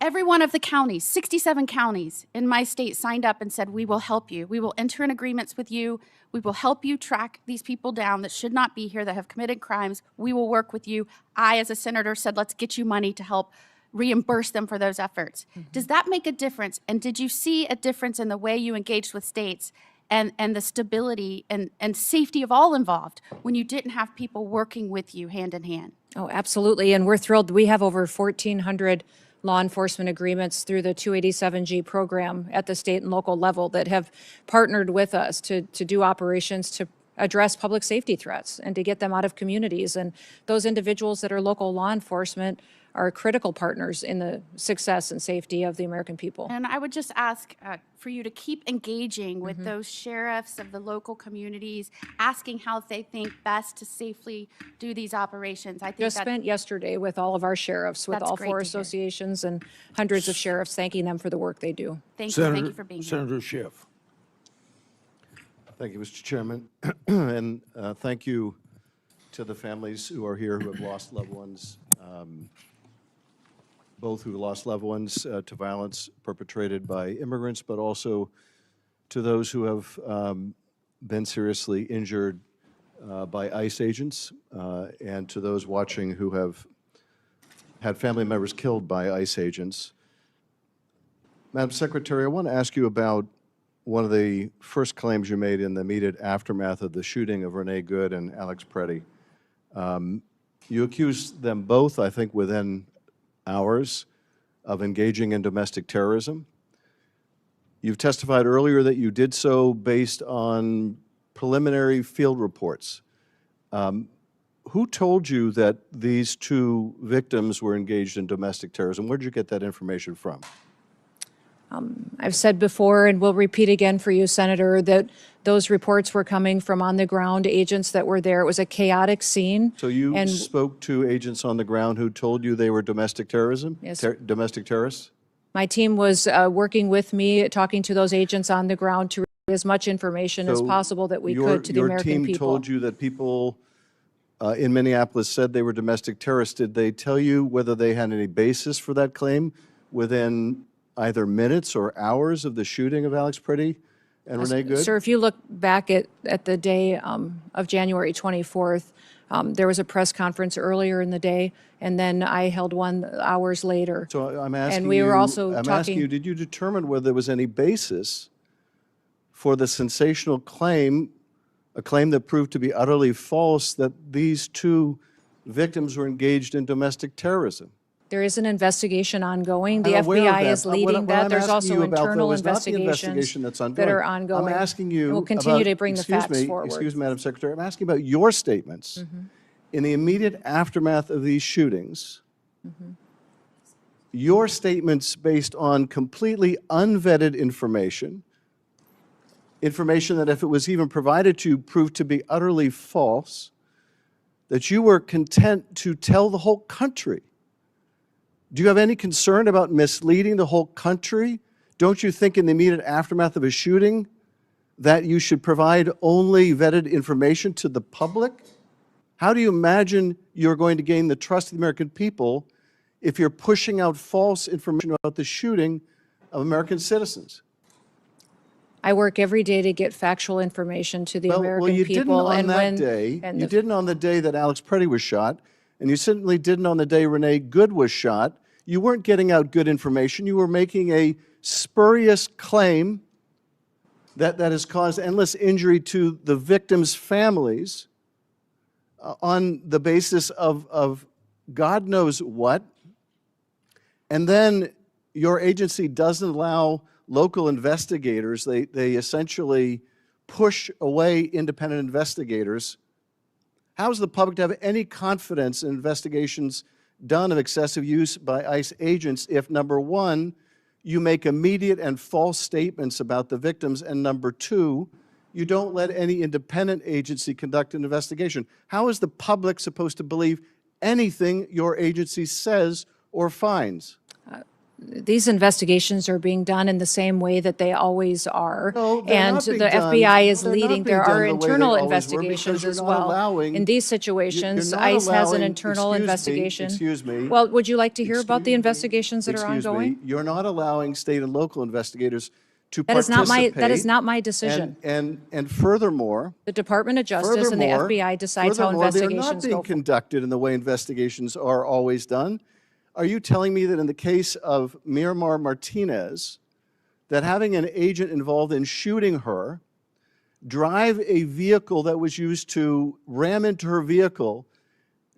Every one of the counties, 67 counties in my state signed up and said, we will help you. We will enter in agreements with you. We will help you track these people down that should not be here, that have committed crimes. We will work with you. I, as a senator, said, let's get you money to help reimburse them for those efforts. Does that make a difference? And did you see a difference in the way you engaged with states and the stability and safety of all involved when you didn't have people working with you hand in hand? Oh, absolutely. And we're thrilled. We have over 1,400 law enforcement agreements through the 287G program at the state and local level that have partnered with us to do operations to address public safety threats and to get them out of communities. And those individuals that are local law enforcement are critical partners in the success and safety of the American people. And I would just ask for you to keep engaging with those sheriffs of the local communities, asking how they think best to safely do these operations. I think Just spent yesterday with all of our sheriffs, with That's all great four to hear. associations and hundreds of sheriffs, thanking them for the work they do. Thank you for being here. Senator Schiff. Thank you, Mr. Chairman. And thank you to the families who are here who have lost loved ones, both who lost loved ones to violence perpetrated by immigrants, but also to those who have been seriously injured by ICE agents, and to those watching who have had family members killed by ICE agents. Madam Secretary, I want to ask you about one of the first claims you made in the immediate aftermath of the shooting of Renee Good and Alex Preddy. You accused them both, I think, within hours of engaging in domestic terrorism. You've testified earlier that you did so based on preliminary field reports. Who told you that these two victims were engaged in domestic terrorism? Where did you get that information from? I've said before, and will repeat again for you, Senator, that those reports were coming from on-the-ground agents that were there. It was a chaotic scene. So you and spoke to agents on the ground who told you they were domestic terrorism? Yes. Domestic terrorists? My team was working with me, talking to those agents on the ground to relay as much information as So possible that we could to the American Your team people. told you that people in Minneapolis said they were domestic terrorists. Did they tell you whether they had any basis for that claim within either minutes or hours of the shooting of Alex Preddy and Renee Good? Sir, if you look back at the day of January 24th, there was a press conference earlier in the day, and then I held one hours later. So I'm asking and we were also I'm talking. asking you, did you determine whether there was any basis for the sensational claim, a claim that proved to be utterly false, that these two victims were engaged in domestic terrorism? There is an investigation ongoing. The I'm aware of FBI that. is What leading I'm that. There's asking also you about, though, internal is not the investigations investigation that's that ongoing. are ongoing. I'm asking you And we'll continue about, to bring the facts forward. Excuse me, Madam Secretary. I'm asking about your statements in the immediate aftermath of these shootings. Your statements based on completely unvetted information, information that if it was even provided to you proved to be utterly false, that you were content to tell the whole country. Do you have any concern about misleading the whole country? Don't you think in the immediate aftermath of a shooting that you should provide only vetted information to the public? How do you imagine you're going to gain the trust of the American people if you're pushing out false information about the shooting of American citizens? I work every day to get factual information to the American well, you people. didn't on that when, day. and You the- didn't on the day that Alex Preddy was shot, and you certainly didn't on the day Renee Good was shot. You weren't getting out good information. You were making a spurious claim that has caused endless injury to the victims' families on the basis of God knows what. And then your agency doesn't allow local investigators. They essentially push away independent investigators. How is the public to have any confidence in investigations done of excessive use by ICE agents if, number one, you make immediate and false statements about the victims, and number two, you don't let any independent agency conduct an investigation? How is the public supposed to believe anything your agency says or finds? These investigations are being done in the same way that they always are. No, they're and not being the done- FBI is they're not leading. being There done are the way they internal always were, investigations because you're as not well. allowing- In these situations, you're not ICE has an allowing- internal investigation. Excuse me. Well, would you like to hear about the investigations that are Excuse ongoing? me, you're not allowing state and local investigators to That is not participate. my- that is not my decision. And furthermore, The Department of Justice and the FBI decides how furthermore, they're not investigations being go. conducted in the way investigations are always done. Are you telling me that in the case of Miramar Martinez, that having an agent involved in shooting her, drive a vehicle that was used to ram into her vehicle,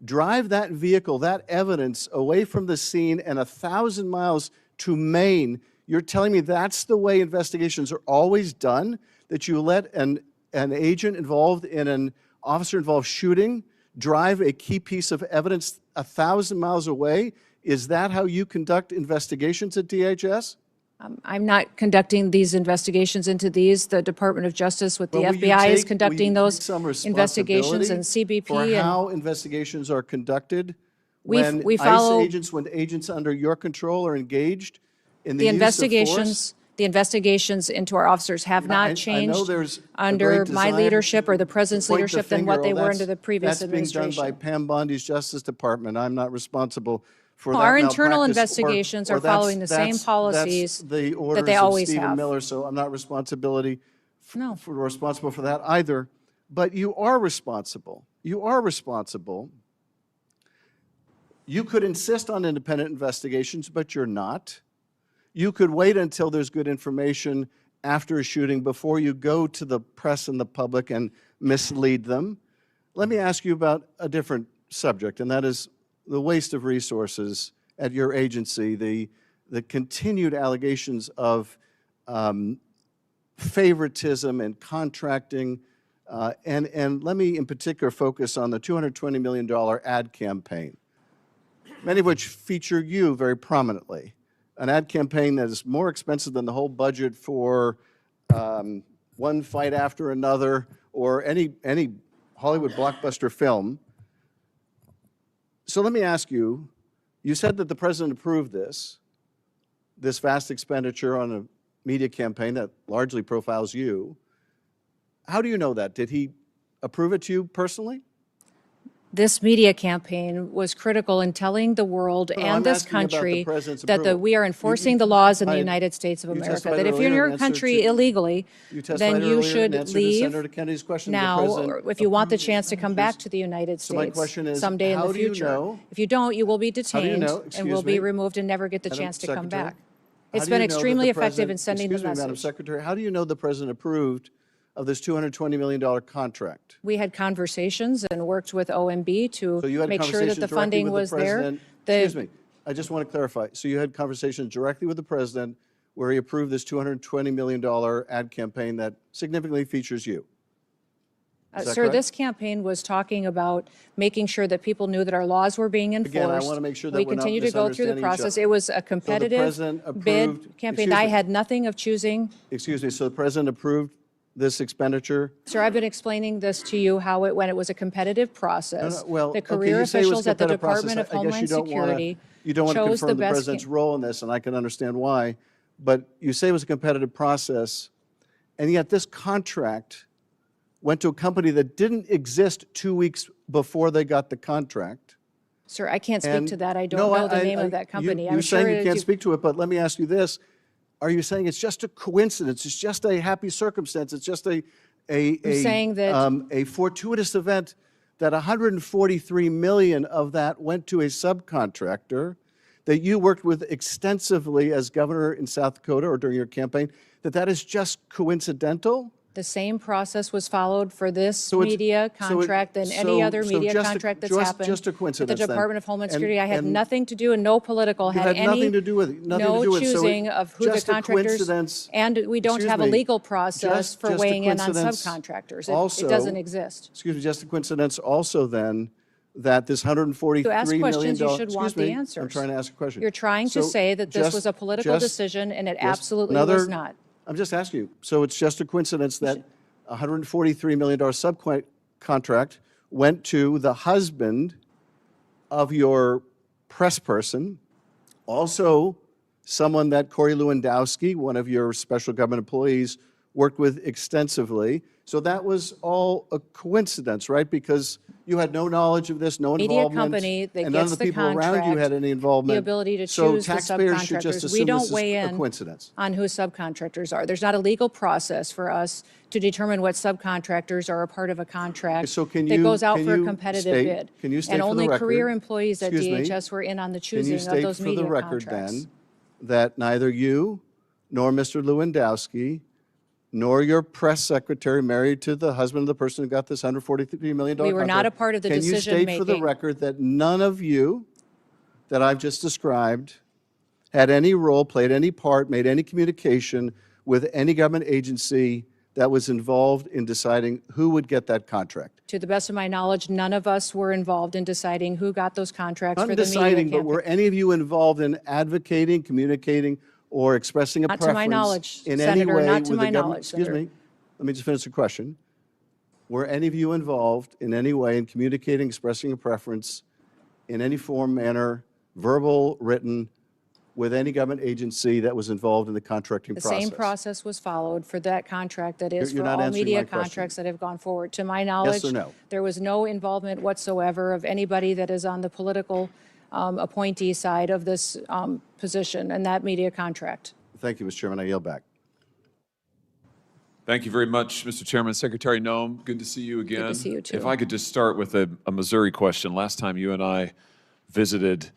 drive that vehicle, that evidence, away from the scene and 1,000 miles to Maine, you're telling me that's the way investigations are always done? That you let an agent involved in an officer-involved shooting drive a key piece of evidence 1,000 miles away? Is that how you conduct investigations at DHS? I'm not conducting these investigations into these. The Department of Justice with the Well, will you FBI is take- conducting will you those take some investigations, and responsibility CBP for and how investigations are conducted We when follow- ICE agents, when agents under your control are engaged in the the use of investigations. The investigations into our officers have I not know changed there's a under great my desire leadership or the president's point the leadership than what finger, they oh, were under the previous that's being done administration. by Pam Bondi's Justice Department. I'm not responsible for No, that our internal malpractice, investigations are that's- following the same that's policies the that they orders of always Stephen have. Miller, so I'm not No. responsible for that either. But you are responsible. You are responsible. You could insist on independent investigations, but you're not. You could wait until there's good information after a shooting before you go to the press and the public and mislead them. Let me ask you about a different subject, and that is the waste of resources at your agency, the continued allegations of favoritism and contracting, and let me in particular focus on the $220 million ad campaign, many of which feature you very prominently. An ad campaign that is more expensive than the whole budget for One Fight After Another or any Hollywood blockbuster film. So let me ask you, you said that the president approved this vast expenditure on a media campaign that largely profiles you. How do you know that? Did he approve it to you personally? This media campaign was critical in telling the world No, and I'm this asking about the country president's that approval. we are enforcing the laws in the I- United States of you America. testified That if you're in earlier in your answer country to- illegally, You then testified you earlier in should answer to leave Senator Kennedy's question. The now, president or if you want the approved chance to these come back expenditures. to the United So my States question is, someday in how the do you future. know- If you don't, you will be How do you detained know- and will excuse be me, removed and never get the Madam chance to come Secretary? back. How It's do you been know that the extremely effective president- in sending the Excuse me, Madam message. Secretary, how do you know the president approved of this $220 million contract? We had conversations and worked with OMB to So you had make sure that conversations the directly funding with the was there. president. Excuse me, I just want to clarify. So you had conversations directly with the president where he approved this $220 million ad campaign that significantly features you. Is that Sir, correct? this campaign was talking about making sure that people knew that our laws were being enforced. Again, I want to make sure that We we're not continue to go through the misunderstanding each process. other. It was a So the competitive president approved- bid campaign. excuse I me. had nothing of choosing. Excuse me, so the president approved this expenditure? Sir, I've been explaining this to you, how it went. It was a competitive process. Well, The okay, career you say it was officials at the competitive process. Department of I guess Homeland Security you don't want to chose the confirm the best. president's role in this, and I can understand why. But you say it was a competitive process, and yet this contract went to a company that didn't exist 2 weeks before they got the contract. Sir, I can't speak And- to that. I don't No, know the name of that company. I'm You're sure saying you that can't speak to it, but let me ask you this. Are you saying it's just a coincidence? It's just a happy circumstance? It's just a saying that- a fortuitous event that 143 million of that went to a subcontractor that you worked with extensively as governor in South Dakota or during your campaign, that is just coincidental? The same process was followed for this So it's- media so it- contract than any so- other so media just a- contract that's just- happened. just a At the coincidence then. Department of Homeland And- Security, I had and- nothing to do and no political, You had had nothing any, to do with it, nothing to no do with it. So choosing of who the just a contractors. coincidence- And we don't excuse have a me, legal process for just a weighing in on coincidence subcontractors. also- It doesn't exist. Excuse me, just a coincidence also then that this $143 To ask million questions, you should excuse want me, the I'm answers. trying to ask a question. You're trying to So say that this just- was a political just- decision, and it just absolutely another- was not. I'm just asking you. So it's just a coincidence that a $143 million subcontract went to the husband of your press person, also someone that Corey Lewandowski, one of your special government employees, worked with extensively. So that was all a coincidence, right? Because you had no knowledge of this, no Media involvement. company that and none gets of the the people around you contract, had any involvement. the ability to So choose the taxpayers should just subcontractors. assume We this don't is weigh a in coincidence. on who subcontractors are. There's not a legal process for us to determine what subcontractors are a part of a contract So can that you- goes out can for a you competitive state- bid. can you state And for the only career record- employees at excuse me, DHS were in on the Can you choosing of state those for media the record contracts. then that neither you nor Mr. Lewandowski nor your press secretary married to the husband of the person who got this $143 million We were not a part of the Can you state for the decision-making. record that none of you that I've just described had any role, played any part, made any communication with any government agency that was involved in deciding who would get that contract? To the best of my knowledge, none of us were involved in deciding who got those contracts Not for in the media deciding, but campaign. were any of you involved in advocating, communicating, or expressing a Not to preference my knowledge, in any Senator, way not to with my the government? knowledge, Excuse Senator. me, let me just finish the question. Were any of you involved in any way in communicating, expressing a preference in any form, manner, verbal, written, with any government agency that was involved in the contracting The process? same process was followed for that contract that is You're for not all answering media my question. contracts that have gone forward. To my knowledge, or no? there was no involvement whatsoever of anybody that is on the political appointee side of this position and that media contract. Thank you, Mr. Chairman. I yield back. Thank you very much, Mr. Chairman. Secretary Noem, good to see you again. Good to see you, too. If I could just start with a Missouri question. Last time you and I visited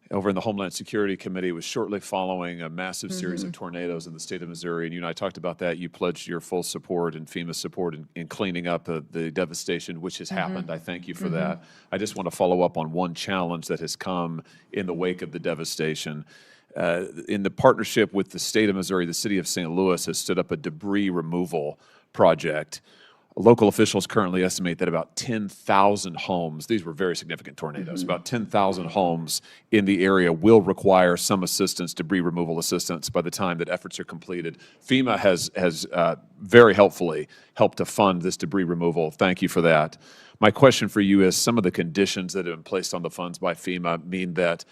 over in the Homeland Security Committee was shortly following a massive series of tornadoes in the state of Missouri, and you and I talked about that. You pledged your full support and FEMA support in cleaning up the devastation which has happened. I thank you for that. I just want to follow up on one challenge that has come in the wake of the devastation. In the partnership with the state of Missouri, the city of St. Louis has stood up a debris removal project. Local officials currently estimate that about 10,000 homes, these were very significant tornadoes, about 10,000 homes in the area will require some assistance, debris removal assistance, by the time that efforts are completed. FEMA has very helpfully helped to fund this debris removal. Thank you for that. My question for you is, some of the conditions that have been placed on the funds by FEMA mean that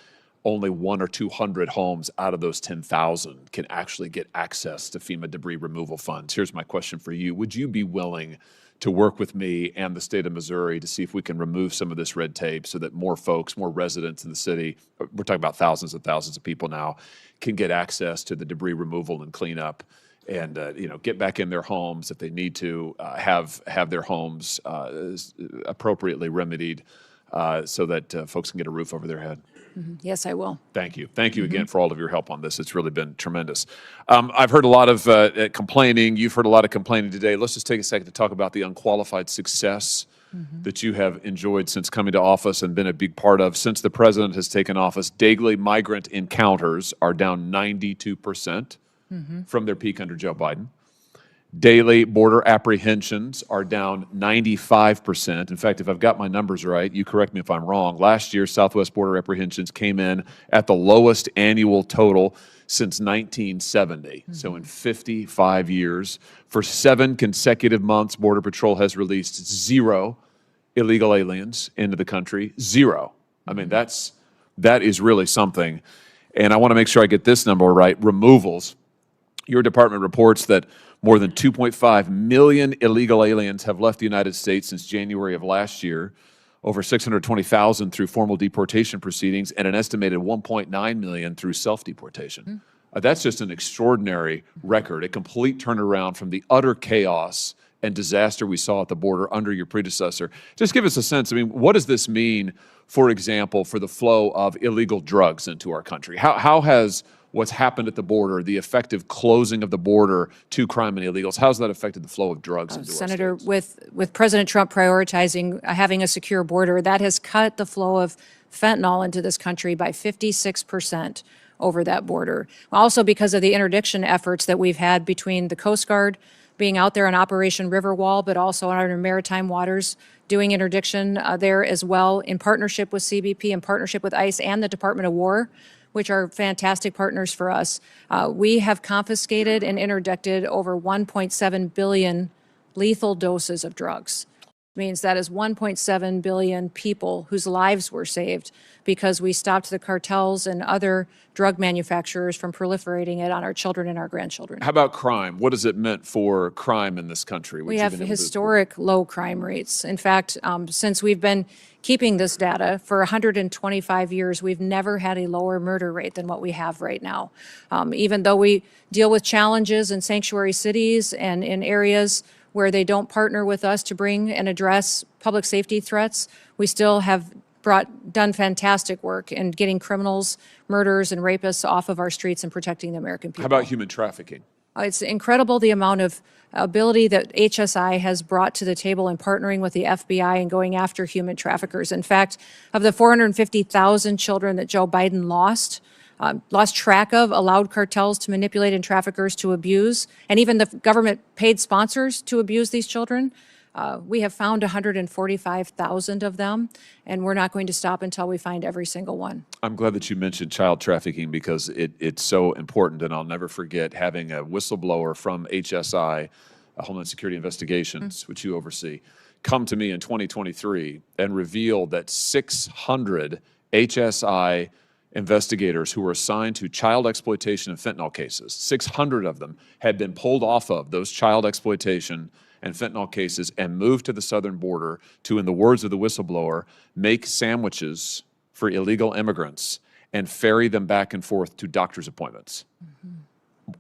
only 100 or 200 homes out of those 10,000 can actually get access to FEMA debris removal funds. Here's my question for you. Would you be willing to work with me and the state of Missouri to see if we can remove some of this red tape so that more folks, more residents in the city, we're talking about thousands and thousands of people now, can get access to the debris removal and cleanup and get back in their homes if they need to, have their homes appropriately remedied so that folks can get a roof over their head? Yes, I will. Thank you. Thank you again for all of your help on this. It's really been tremendous. I've heard a lot of complaining. You've heard a lot of complaining today. Let's just take a second to talk about the unqualified success that you have enjoyed since coming to office and been a big part of. Since the president has taken office, daily migrant encounters are down 92% from their peak under Joe Biden. Daily border apprehensions are down 95%. In fact, if I've got my numbers right, you correct me if I'm wrong, last year Southwest border apprehensions came in at the lowest annual total since 1970. So in 55 years, for 7 consecutive months, Border Patrol has released 0 illegal aliens into the country. 0. I mean, that is really something. And I want to make sure I get this number right. Removals. Your department reports that more than 2.5 million illegal aliens have left the United States since January of last year, over 620,000 through formal deportation proceedings, and an estimated 1.9 million through self-deportation. That's just an extraordinary record, a complete turnaround from the utter chaos and disaster we saw at the border under your predecessor. Just give us a sense, I mean, what does this mean, for example, for the flow of illegal drugs into our country? How has what's happened at the border, the effective closing of the border to crime and illegals, how's that affected the flow of drugs into Senator, our states? with President Trump prioritizing having a secure border, that has cut the flow of fentanyl into this country by 56% over that border. Also because of the interdiction efforts that we've had between the Coast Guard being out there on Operation Riverwall, but also on our maritime waters doing interdiction there as well, in partnership with CBP, in partnership with ICE and the Department of War, which are fantastic partners for us. We have confiscated and interdicted over 1.7 billion lethal doses of drugs. It means that is 1.7 billion people whose lives were saved because we stopped the cartels and other drug manufacturers from proliferating it on our children and our grandchildren. How How about crime? What has it meant for crime in this country? We have historic low crime rates. In fact, since we've been keeping this data for 125 years, we've never had a lower murder rate than what we have right now. Even though we deal with challenges in sanctuary cities and in areas where they don't partner with us to bring and address public safety threats, we still have done fantastic work in getting criminals, murderers, and rapists off of our streets and protecting the American people. How about human trafficking? It's incredible the amount of ability that HSI has brought to the table in partnering with the FBI and going after human traffickers. In fact, of the 450,000 children that Joe Biden lost track of, allowed cartels to manipulate and traffickers to abuse, and even the government paid sponsors to abuse these children, we have found 145,000 of them, and we're not going to stop until we find every single one. I'm glad that you mentioned child trafficking because it's so important, and I'll never forget having a whistleblower from HSI, Homeland Security Investigations, which you oversee, come to me in 2023 and reveal that 600 HSI investigators who were assigned to child exploitation and fentanyl cases, 600 of them had been pulled off of those child exploitation and fentanyl cases and moved to the southern border to, in the words of the whistleblower, make sandwiches for illegal immigrants and ferry them back and forth to doctor's appointments.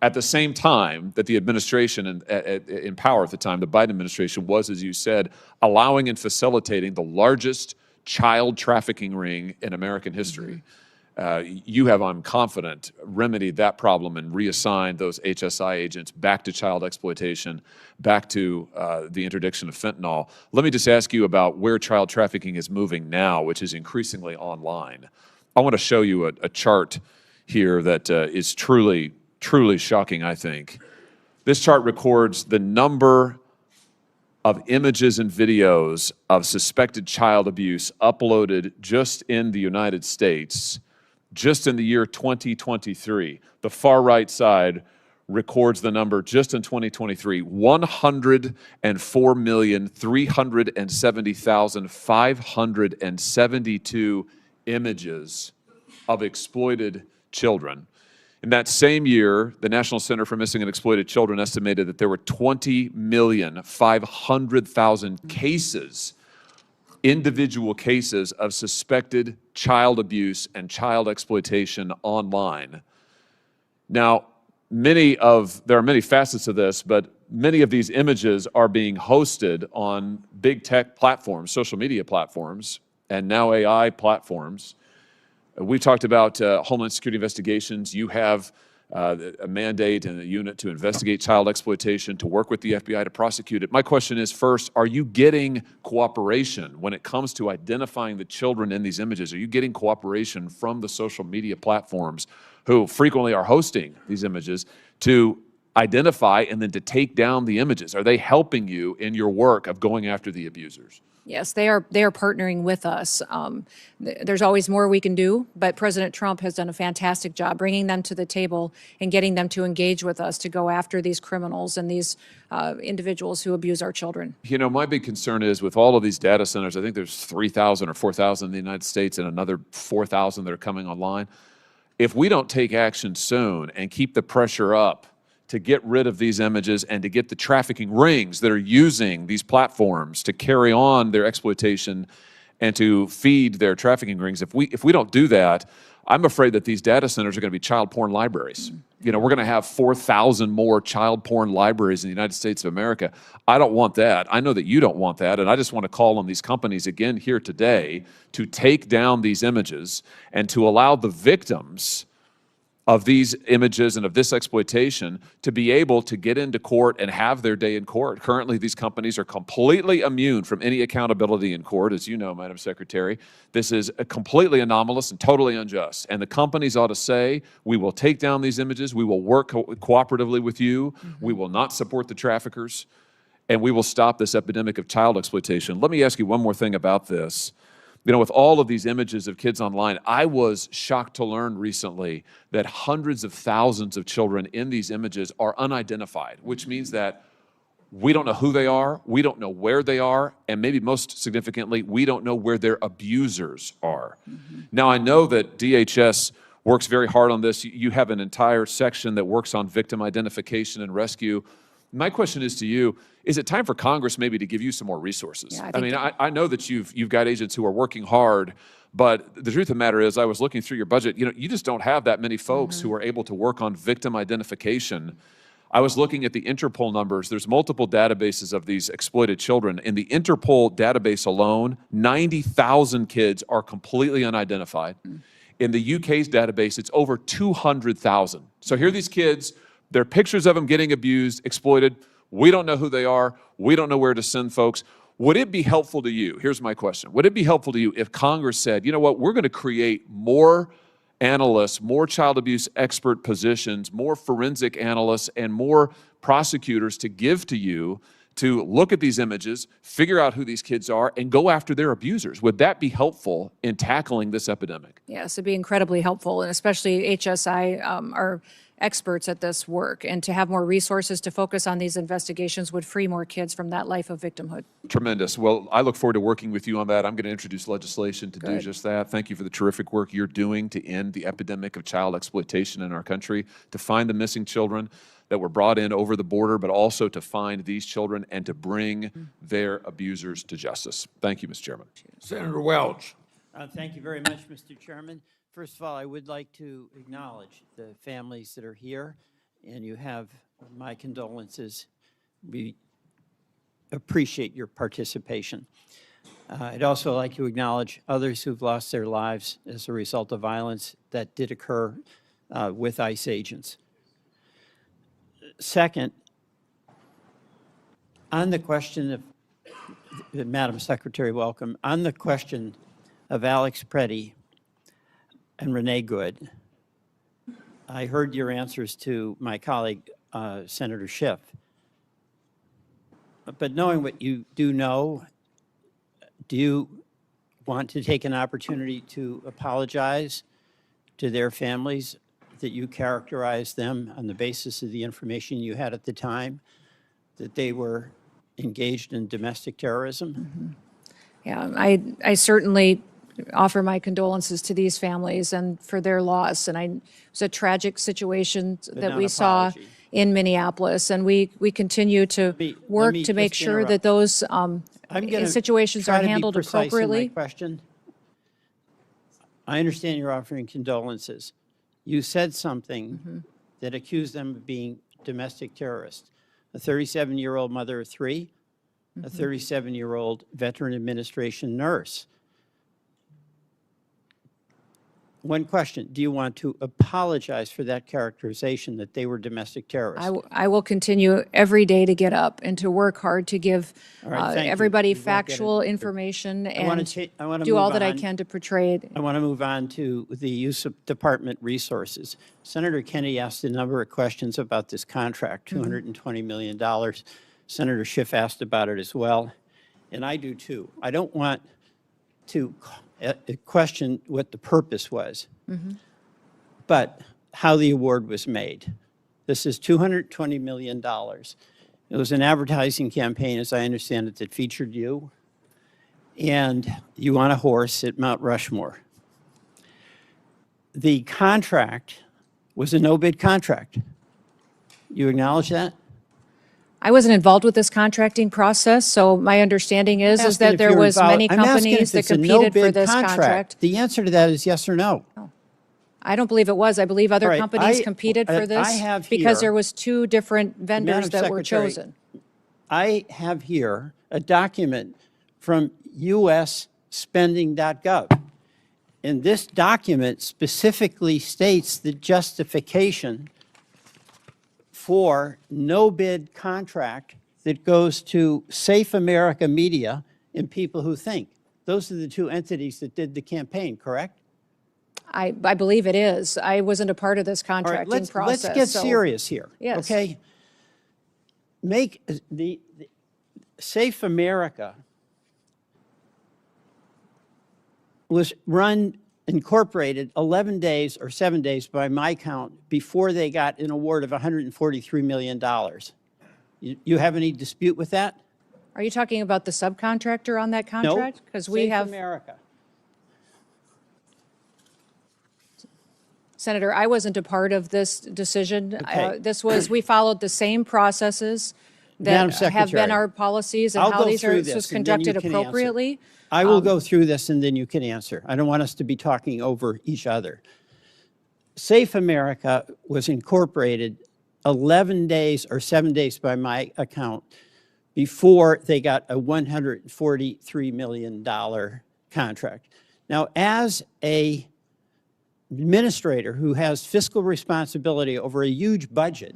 At the same time that the administration in power at the time, the Biden administration, was, as you said, allowing and facilitating the largest child trafficking ring in American history. You have, I'm confident, remedied that problem and reassigned those HSI agents back to child exploitation, back to the interdiction of fentanyl. Let me just ask you about where child trafficking is moving now, which is increasingly online. I want to show you a chart here that is truly shocking, I think. This chart records the number of images and videos of suspected child abuse uploaded just in the United States, just in the year 2023. The far right side records the number just in 2023, 104,370,572 images of exploited children. In that same year, the National Center for Missing and Exploited Children estimated that there were 20,500,000 cases, individual cases of suspected child abuse and child exploitation online. Now, there are many facets of this, but many of these images are being hosted on big tech platforms, social media platforms, and now AI platforms. We talked about Homeland Security investigations. You have a mandate and a unit to investigate child exploitation, to work with the FBI to prosecute it. My question is, first, are you getting cooperation when it comes to identifying the children in these images? Are you getting cooperation from the social media platforms who frequently are hosting these images to identify and then to take down the images? Are they helping you in your work of going after the abusers? Yes, they are partnering with us. There's always more we can do, but President Trump has done a fantastic job bringing them to the table and getting them to engage with us to go after these criminals and these individuals who abuse our children. You know, my big concern is with all of these data centers, I think there's 3,000 or 4,000 in the United States and another 4,000 that are coming online. If we don't take action soon and keep the pressure up to get rid of these images and to get the trafficking rings that are using these platforms to carry on their exploitation and to feed their trafficking rings, if we don't do that, I'm afraid that these data centers are going to be child porn libraries. You know, we're going to have 4,000 more child porn libraries in the United States of America. I don't want that. I know that you don't want that, and I just want to call on these companies again here today to take down these images and to allow the victims of these images and of this exploitation to be able to get into court and have their day in court. Currently, these companies are completely immune from any accountability in court, as you know, Madam Secretary. This is completely anomalous and totally unjust. And the companies ought to say, we will take down these images, we will work cooperatively with you, we will not support the traffickers, and we will stop this epidemic of child exploitation. Let me ask you one more thing about this. You know, with all of these images of kids online, I was shocked to learn recently that hundreds of thousands of children in these images are unidentified, which means that we don't know who they are, we don't know where they are, and maybe most significantly, we don't know where their abusers are. Now, I know that DHS works very hard on this. You have an entire section that works on victim identification and rescue. My question is to you, is it time for Congress maybe to give you some more resources? Yeah, I know that you've got agents who are working hard, but the truth of the matter is I was looking through your budget, you know, you just don't have that many folks who are able to work on victim identification. I was looking at the Interpol numbers. There's multiple databases of these exploited children. In the Interpol database alone, 90,000 kids are completely unidentified. In the UK's database, it's over 200,000. So here are these kids. There are pictures of them getting abused, exploited. We don't know who they are. We don't know where to send folks. Would it be helpful to you? Here's my question. Would it be helpful to you if Congress said, you know what, we're going to create more analysts, more child abuse expert positions, more forensic analysts, and more prosecutors to give to you to look at these images, figure out who these kids are, and go after their abusers? Would that be helpful in tackling this epidemic? Yes, it'd be incredibly helpful, and especially HSI are experts at this work, and to have more resources to focus on these investigations would free more kids from that life of victimhood. Tremendous. Well, I look forward to working with you on that. I'm going to introduce legislation to do just that. Thank you for the terrific work you're doing to end the epidemic of child exploitation in our country, to find the missing children that were brought in over the border, but also to find these children and to bring their abusers to justice. Thank you, Mr. Chairman. Senator Welch. Thank you very much, Mr. Chairman. First of all, I would like to acknowledge the families that are here, and you have my condolences. We appreciate your participation. I'd also like to acknowledge others who've lost their lives as a result of violence that did occur with ICE agents. Second, on the question of, Madam Secretary, welcome. On the question of Alex Preddy and Renee Good, I heard your answers to my colleague, Senator Schiff. But knowing what you do know, do you want to take an opportunity to apologize to their families that you characterized them on the basis of the information you had at the time, that they were engaged in domestic terrorism? Yeah, I certainly offer my condolences to these families and for their loss. And it was a tragic situation that we saw in Minneapolis, and we continue to work to make sure that those situations are handled appropriately. Question. I understand you're offering condolences. You said something that accused them of being domestic terrorists. A 37-year-old mother of three, a 37-year-old Veteran Administration nurse. One question, do you want to apologize for that characterization that they were domestic terrorists? I will continue every day to get up and to work hard to give thank you. everybody We won't get factual it. information I wanna and do all that I can to portray it. I want to move on to the use of department resources. Senator Kennedy asked a number of questions about this contract, $220 million. Senator Schiff asked about it as well, and I do too. I don't want to question what the purpose was, but how the award was made. This is $220 million. It was an advertising campaign, as I understand it, that featured you, and you on a horse at Mount Rushmore. The contract was a no-bid contract. You acknowledge that? I wasn't involved with this contracting process, so my understanding is that there was many companies that competed for this contract. The answer to that is yes or no. I don't believe it was. I believe other All right, companies competed for this because there was two different vendors that were chosen. I have here a document from usspending.gov. And this document specifically states the justification for no bid contract that goes to Safe America Media and People Who Think. Those are the two entities that did the campaign, correct? I believe it is. I wasn't a part of this contracting process. Let's get serious here. Yes. Okay. Make the Safe America was incorporated 11 days or 7 days by my count before they got an award of $143 million. You have any dispute with that? Are you talking about the subcontractor on that contract? Because we have. Safe America. Senator, I wasn't a part of this decision. Okay. We followed the same processes Madam that have been Secretary, our policies and I'll how go this through was this, and then you conducted can answer. appropriately. I will go through this and then you can answer. I don't want us to be talking over each other. Safe America was incorporated 11 days or 7 days by my account before they got a $143 million contract. Now, as a administrator who has fiscal responsibility over a huge budget,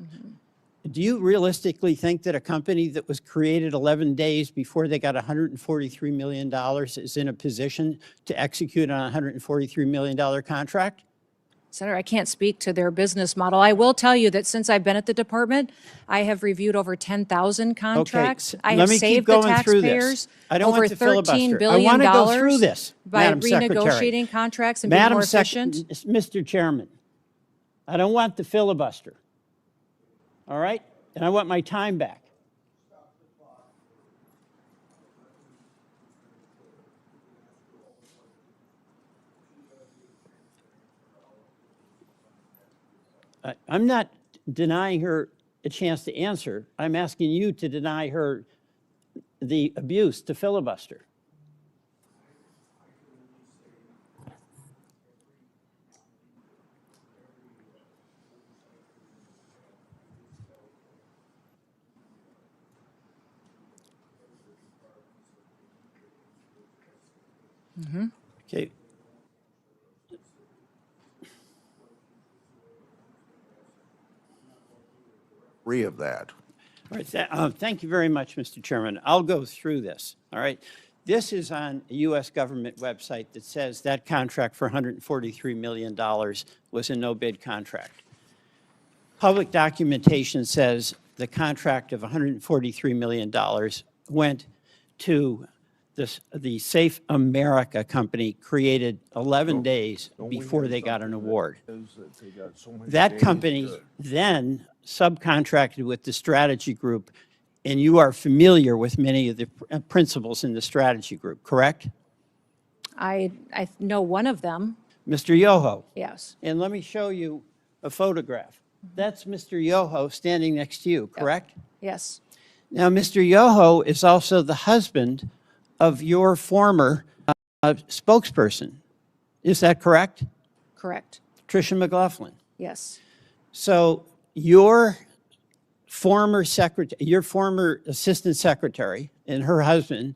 do you realistically think that a company that was created 11 days before they got $143 million is in a position to execute on a $143 million contract? Senator, I can't speak to their business model. I will tell you that since I've been at the department, I have reviewed over 10,000 contracts. I have saved the taxpayers over $13 billion by renegotiating contracts and being more efficient. Mr. Chairman, I don't want the filibuster. All right? And I want my time back. I'm not denying her a chance to answer. I'm asking you to deny her the abuse to filibuster. Okay. Free of that. All right, thank you very much, Mr. Chairman. I'll go through this, all right? This is on a U.S. government website that says that contract for $143 million was a no-bid contract. Public documentation says the contract of $143 million went to the Safe America company, created 11 days before they got an award. That company then subcontracted with the strategy group, and you are familiar with many of the principles in the strategy group, correct? I know one of them, Mr. Yoho. yes. And let me show you a photograph. That's Mr. Yoho standing next to you, correct? Yes, Now, Mr. Yoho is also the husband of your former spokesperson. Is that correct? correct, Tricia McLaughlin. yes. So your former secretary, your former assistant secretary and her husband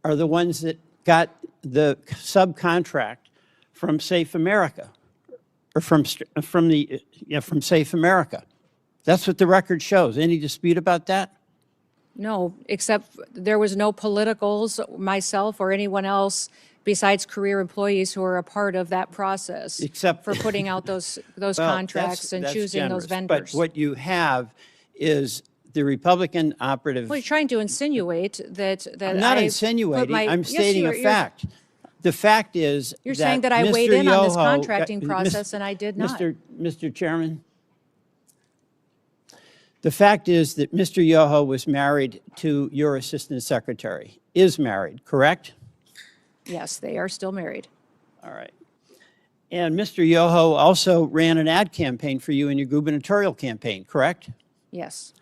are the ones that got the subcontract from Safe America, or from Safe America. That's what the record shows. Any dispute about that? No, except there was no politicals, myself or anyone else besides career employees who are a part of that process. Except for putting out those Well, contracts and that's choosing those generous. vendors. But what you have is the Republican operative. Well, you're trying to insinuate that I'm not I put insinuating, my- I'm Yes, stating a you're- fact. The fact is You're saying that I Mr. weighed in on this Yoho- contracting Mis- process and I did not. Mr. Chairman, the fact is that Mr. Yoho was married to your assistant secretary, is married, correct? Yes, they are still married. All right. And Mr. Yoho also ran an ad campaign for you in your gubernatorial campaign, correct? Yes,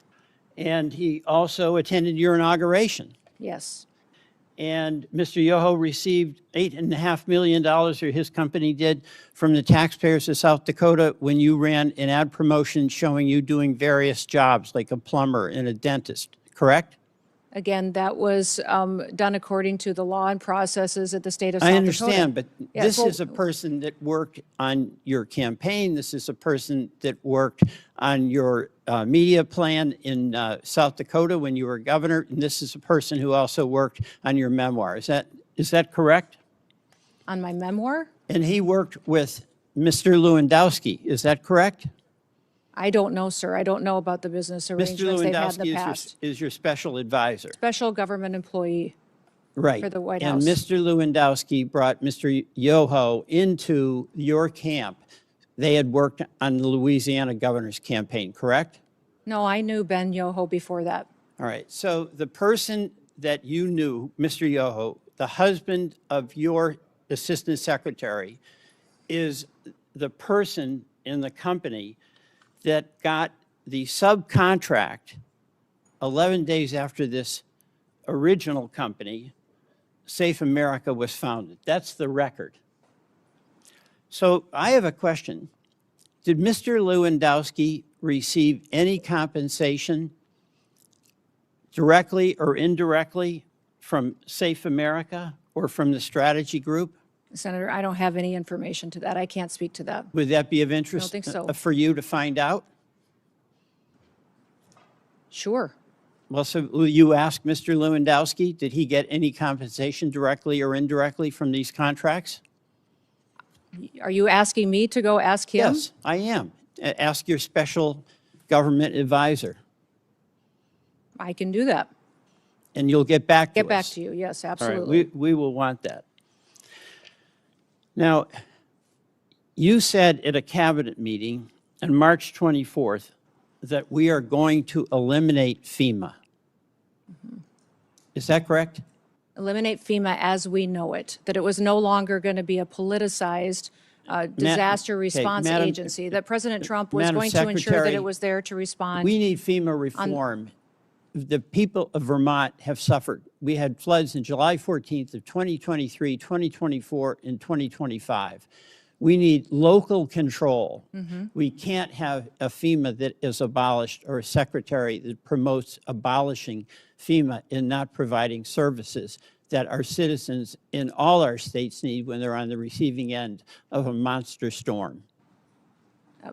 And he also attended your inauguration. yes, And Mr. Yoho received $8.5 million, or his company did, from the taxpayers of South Dakota when you ran an ad promotion showing you doing various jobs, like a plumber and a dentist, correct? again, that was done according to the law and processes at the state of South I Dakota. understand, but Yes, this well- is a person that worked on your campaign. This is a person that worked on your media plan in South Dakota when you were governor. And this is a person who also worked on your memoir. Is that correct? On my memoir? And he worked with Mr. Lewandowski. Is that correct? I don't know, sir. I don't know about the business Mr. arrangements they've had in the Lewandowski past. is your special advisor. Special government employee. Right. For the White And House. Mr. Lewandowski brought Mr. Yoho into your camp. They had worked on the Louisiana governor's campaign, correct? No, I knew Ben Yoho before that. All right. So the person that you knew, Mr. Yoho, the husband of your assistant secretary, is the person in the company that got the subcontract 11 days after this original company, Safe America, was founded. That's the record. So I have a question. Did Mr. Lewandowski receive any compensation directly or indirectly from Safe America or from the strategy group? Senator, I don't have any information to that. I can't speak to that. Would that be of interest think so. for you to find out? Sure. Well, so will you ask Mr. Lewandowski, did he get any compensation directly or indirectly from these contracts? Are you asking me to go ask him? Yes, I am. Ask your special government advisor, I can do that. and you'll get back to us. Get back to you. Yes, All right, absolutely. we will want that. Now, you said at a cabinet meeting on March 24th that we are going to eliminate FEMA. Is that correct? Eliminate FEMA as we know it, that it was no longer going to be a politicized disaster response Madam- agency, that President Trump was Madam going to ensure that Secretary, it was there to respond. We need FEMA reform. The people of Vermont have suffered. We had floods in July 14th of 2023, 2024, and 2025. We need local control. We can't have a FEMA that is abolished or a secretary that promotes abolishing FEMA and not providing services that our citizens in all our states need when they're on the receiving end of a monster storm.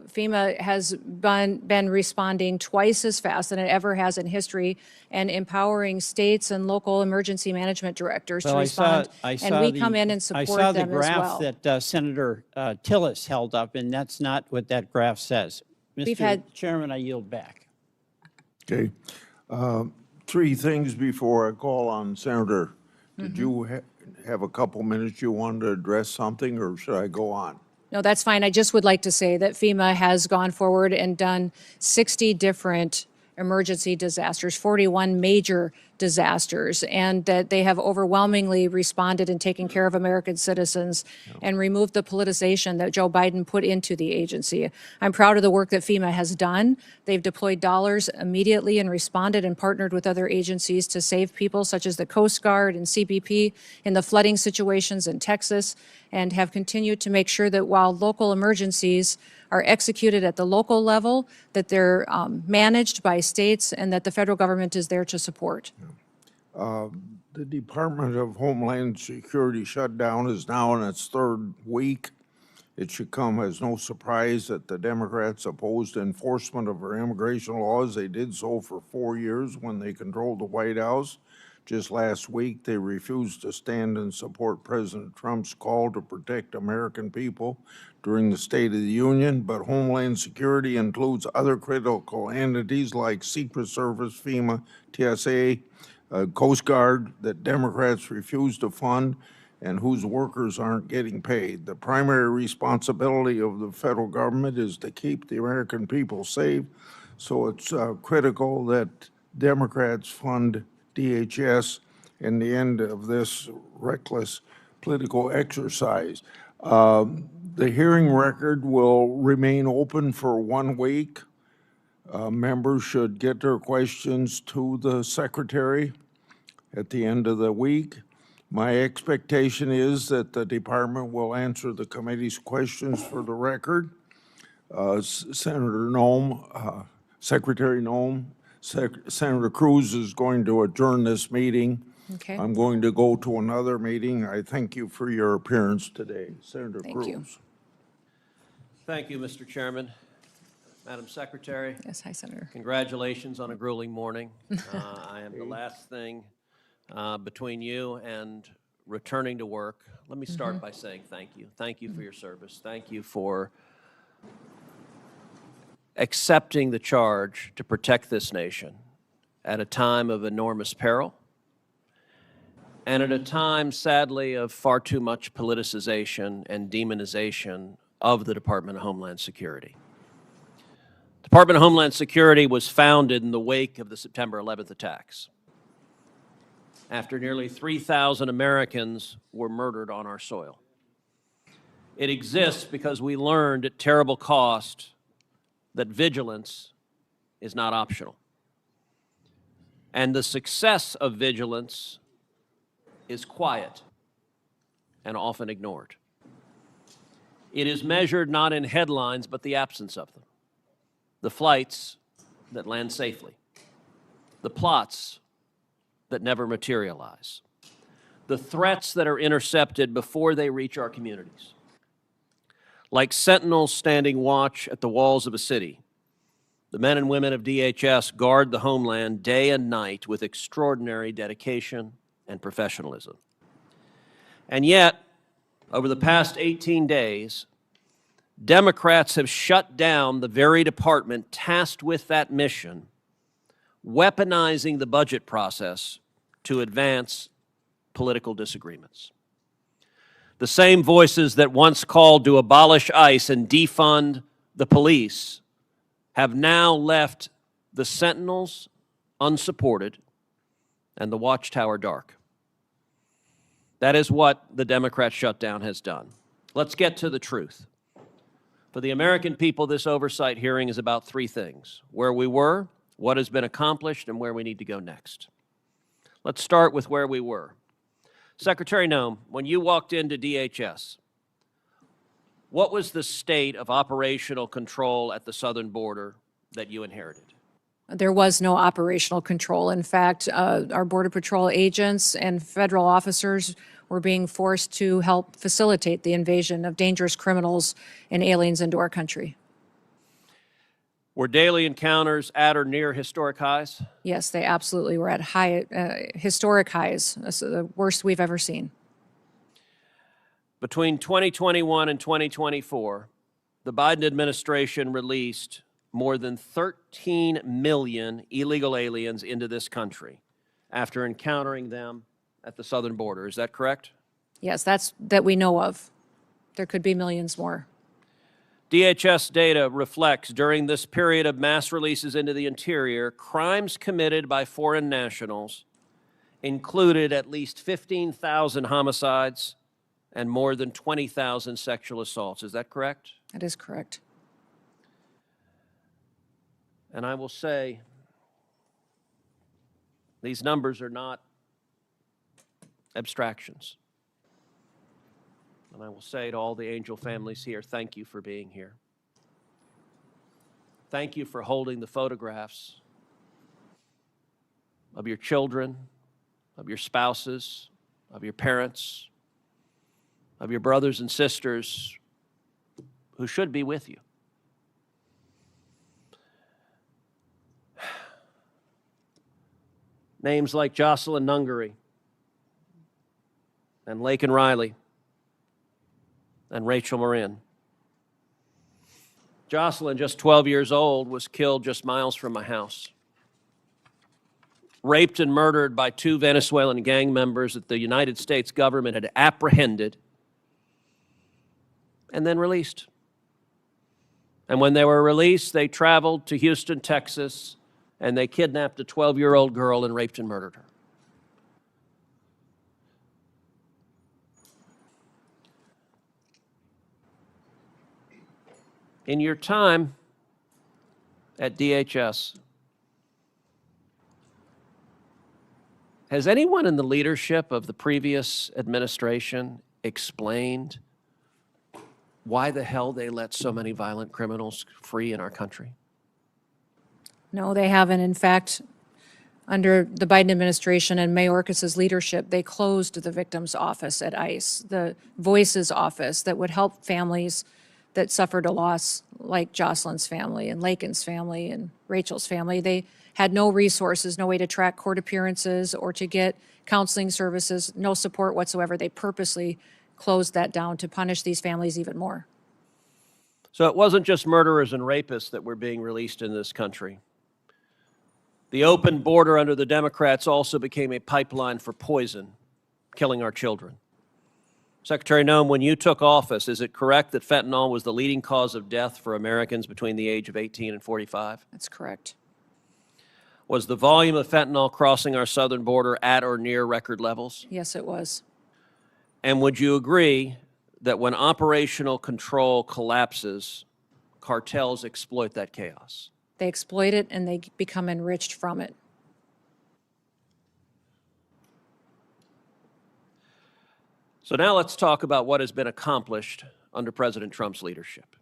FEMA has been responding twice as fast than it ever has in history and empowering states and local emergency management directors to respond. And we come in and support them as well. I saw the graph that Senator Tillis held up, and that's not what that graph says. Mr. Chairman, I yield back. Okay. Three things before I call on Senator. Did you have a couple minutes you wanted to address something, or should I go on? No, that's fine. I just would like to say that FEMA has gone forward and done 60 different emergency disasters, 41 major disasters, and that they have overwhelmingly responded and taken care of American citizens and removed the politicization that Joe Biden put into the agency. I'm proud of the work that FEMA has done. They've deployed dollars immediately and responded and partnered with other agencies to save people such as the Coast Guard and CBP in the flooding situations in Texas, and have continued to make sure that while local emergencies are executed at the local level, that they're managed by states and that the federal government is there to support. The Department of Homeland Security shutdown is now in its third week. It should come as no surprise that the Democrats opposed enforcement of our immigration laws. They did so for 4 years when they controlled the White House. Just last week, they refused to stand and support President Trump's call to protect American people during the State of the Union, but Homeland Security includes other critical entities like Secret Service, FEMA, TSA, Coast Guard that Democrats refuse to fund and whose workers aren't getting paid. The primary responsibility of the federal government is to keep the American people safe, so it's critical that Democrats fund DHS in the end of this reckless political exercise. The hearing record will remain open for 1 week. Members should get their questions to the secretary at the end of the week. My expectation is that the department will answer the committee's questions for the record. Senator Noem, Secretary Noem, Senator Cruz is going to adjourn this meeting. Okay. I'm going to go to another meeting. I thank you for your appearance today. Senator Cruz. Thank you. Thank you, Mr. Chairman. Madam Secretary. Yes, hi, Senator. Congratulations on a grueling morning. I am the last thing between you and returning to work. Let me start by saying thank you. Thank you for your service. Thank you for accepting the charge to protect this nation at a time of enormous peril and at a time, sadly, of far too much politicization and demonization of the Department of Homeland Security. Department of Homeland Security was founded in the wake of the September 11th attacks, after nearly 3,000 Americans were murdered on our soil. It exists because we learned at terrible cost that vigilance is not optional. And the success of vigilance is quiet and often ignored. It is measured not in headlines, but the absence of them. The flights that land safely. The plots that never materialize. The threats that are intercepted before they reach our communities. Like sentinels standing watch at the walls of a city, the men and women of DHS guard the homeland day and night with extraordinary dedication and professionalism. And yet, over the past 18 days, Democrats have shut down the very department tasked with that mission, weaponizing the budget process to advance political disagreements. The same voices that once called to abolish ICE and defund the police have now left the sentinels unsupported and the watchtower dark. That is what the Democrat shutdown has done. Let's get to the truth. For the American people, this oversight hearing is about three things: where we were, what has been accomplished, and where we need to go next. Let's start with where we were. Secretary Noem, when you walked into DHS, what was the state of operational control at the southern border that you inherited? There was no operational control. In fact, our Border Patrol agents and federal officers were being forced to help facilitate the invasion of dangerous criminals and aliens into our country. Were daily encounters at or near historic highs? Yes, they absolutely were at historic highs. That's the worst we've ever seen. Between 2021 and 2024, the Biden administration released more than 13 million illegal aliens into this country after encountering them at the southern border. Is that correct? Yes, that we know of. There could be millions more. DHS data reflects during this period of mass releases into the interior, crimes committed by foreign nationals included at least 15,000 homicides and more than 20,000 sexual assaults. Is that correct? That is correct. And I will say, these numbers are not abstractions. And I will say to all the angel families here, thank you for being here. Thank you for holding the photographs of your children, of your spouses, of your parents, of your brothers and sisters who should be with you. Names like Jocelyn Nungary and Laken Riley and Rachel Marin. Jocelyn, just 12 years old, was killed just miles from my house. Raped and murdered by 2 Venezuelan gang members that the United States government had apprehended and then released. And when they were released, they traveled to Houston, Texas, and they kidnapped a 12-year-old girl and raped and murdered her. In your time at DHS, has anyone in the leadership of the previous administration explained why the hell they let so many violent criminals free in our country? No, they haven't. In fact, under the Biden administration and Mayorkas's leadership, they closed the victim's office at ICE, the Voices office that would help families that suffered a loss like Jocelyn's family and Laken's family and Rachel's family. They had no resources, no way to track court appearances or to get counseling services, no support whatsoever. They purposely closed that down to punish these families even more. So it wasn't just murderers and rapists that were being released in this country. The open border under the Democrats also became a pipeline for poison, killing our children. Secretary Noem, when you took office, is it correct that fentanyl was the leading cause of death for Americans between the age of 18 and 45? That's correct. Was the volume of fentanyl crossing our southern border at or near record levels? Yes, it was. And would you agree that when operational control collapses, cartels exploit that chaos? They exploit it and they become enriched from it. So now let's talk about what has been accomplished under President Trump's leadership.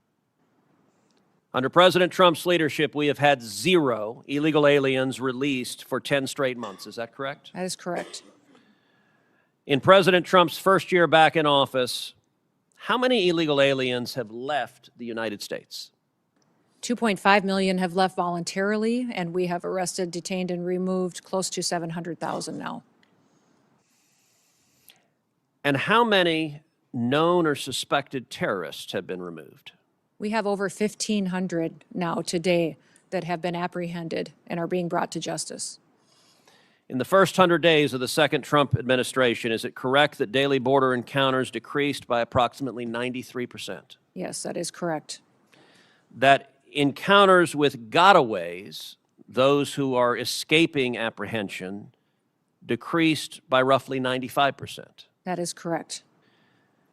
Under President Trump's leadership, we have had 0 illegal aliens released for 10 straight months. Is that correct? That is correct. In President Trump's first year back in office, how many illegal aliens have left the United States? 2.5 million have left voluntarily, and we have arrested, detained, and removed close to 700,000 now. And how many known or suspected terrorists have been removed? We have over 1,500 now today that have been apprehended and are being brought to justice. In the first 100 days of the second Trump administration, is it correct that daily border encounters decreased by approximately 93%? Yes, that is correct. That encounters with gotaways, those who are escaping apprehension, decreased by roughly 95%. That is correct.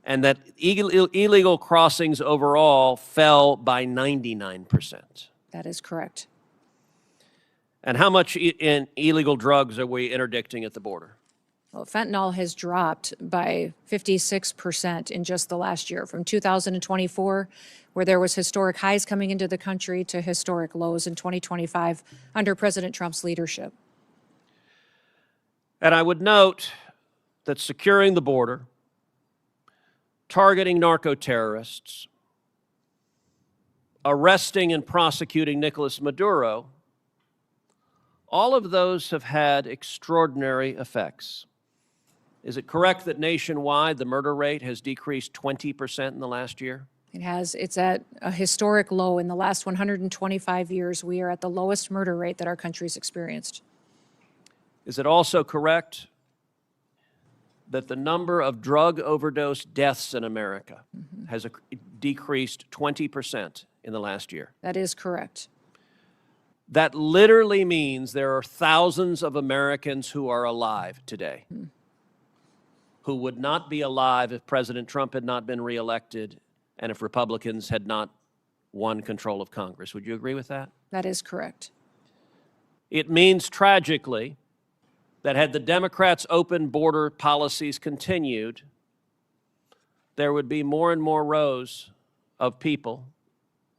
And that illegal crossings overall fell by 99%. That is correct. And how much in illegal drugs are we interdicting at the border? Well, fentanyl has dropped by 56% in just the last year, from 2024, where there was historic highs coming into the country, to historic lows in 2025 under President Trump's leadership. And I would note that securing the border, targeting narco-terrorists, arresting and prosecuting Nicolas Maduro, all of those have had extraordinary effects. Is it correct that nationwide the murder rate has decreased 20% in the last year? It has. It's at a historic low. In the last 125 years, we are at the lowest murder rate that our country's experienced. Is it also correct that the number of drug overdose deaths in America has decreased 20% in the last year? That is correct. That literally means there are thousands of Americans who are alive today, who would not be alive if President Trump had not been reelected and if Republicans had not won control of Congress. Would you agree with that? That is correct. It means, tragically, that had the Democrats' open border policies continued, there would be more and more rows of people,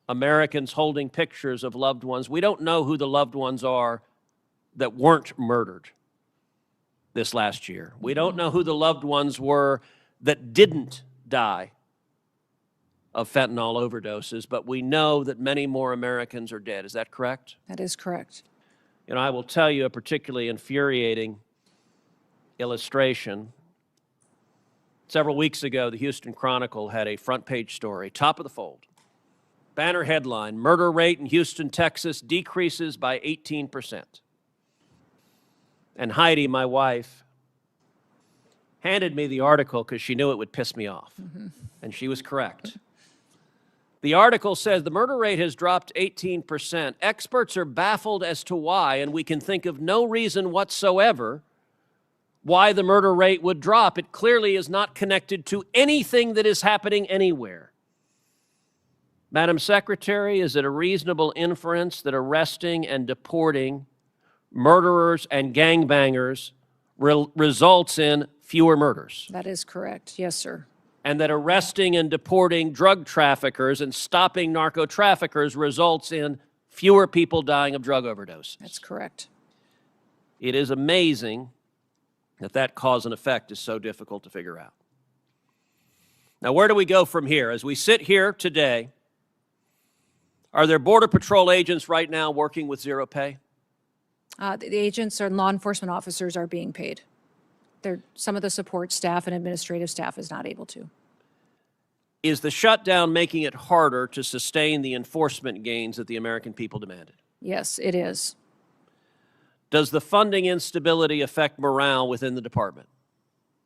Americans holding pictures of loved ones. We don't know who the loved ones are that weren't murdered this last year. We don't know who the loved ones were that didn't die of fentanyl overdoses, but we know that many more Americans are dead. Is that correct? That is correct. And I will tell you a particularly infuriating illustration. Several weeks ago, the Houston Chronicle had a front page story, top of the fold. Banner headline, murder rate in Houston, Texas decreases by 18%. And Heidi, my wife, handed me the article because she knew it would piss me off. And she was correct. The article says the murder rate has dropped 18%. Experts are baffled as to why, and we can think of no reason whatsoever why the murder rate would drop. It clearly is not connected to anything that is happening anywhere. Madam Secretary, is it a reasonable inference that arresting and deporting murderers and gangbangers results in fewer murders? That is correct. Yes, sir. And that arresting and deporting drug traffickers and stopping narco traffickers results in fewer people dying of drug overdoses? That's correct. It is amazing that that cause and effect is so difficult to figure out. Now, where do we go from here? As we sit here today, are there Border Patrol agents right now working with zero pay? The agents and law enforcement officers are being paid. Some of the support staff and administrative staff is not able to. Is the shutdown making it harder to sustain the enforcement gains that the American people demanded? Yes, it is. Does the funding instability affect morale within the department?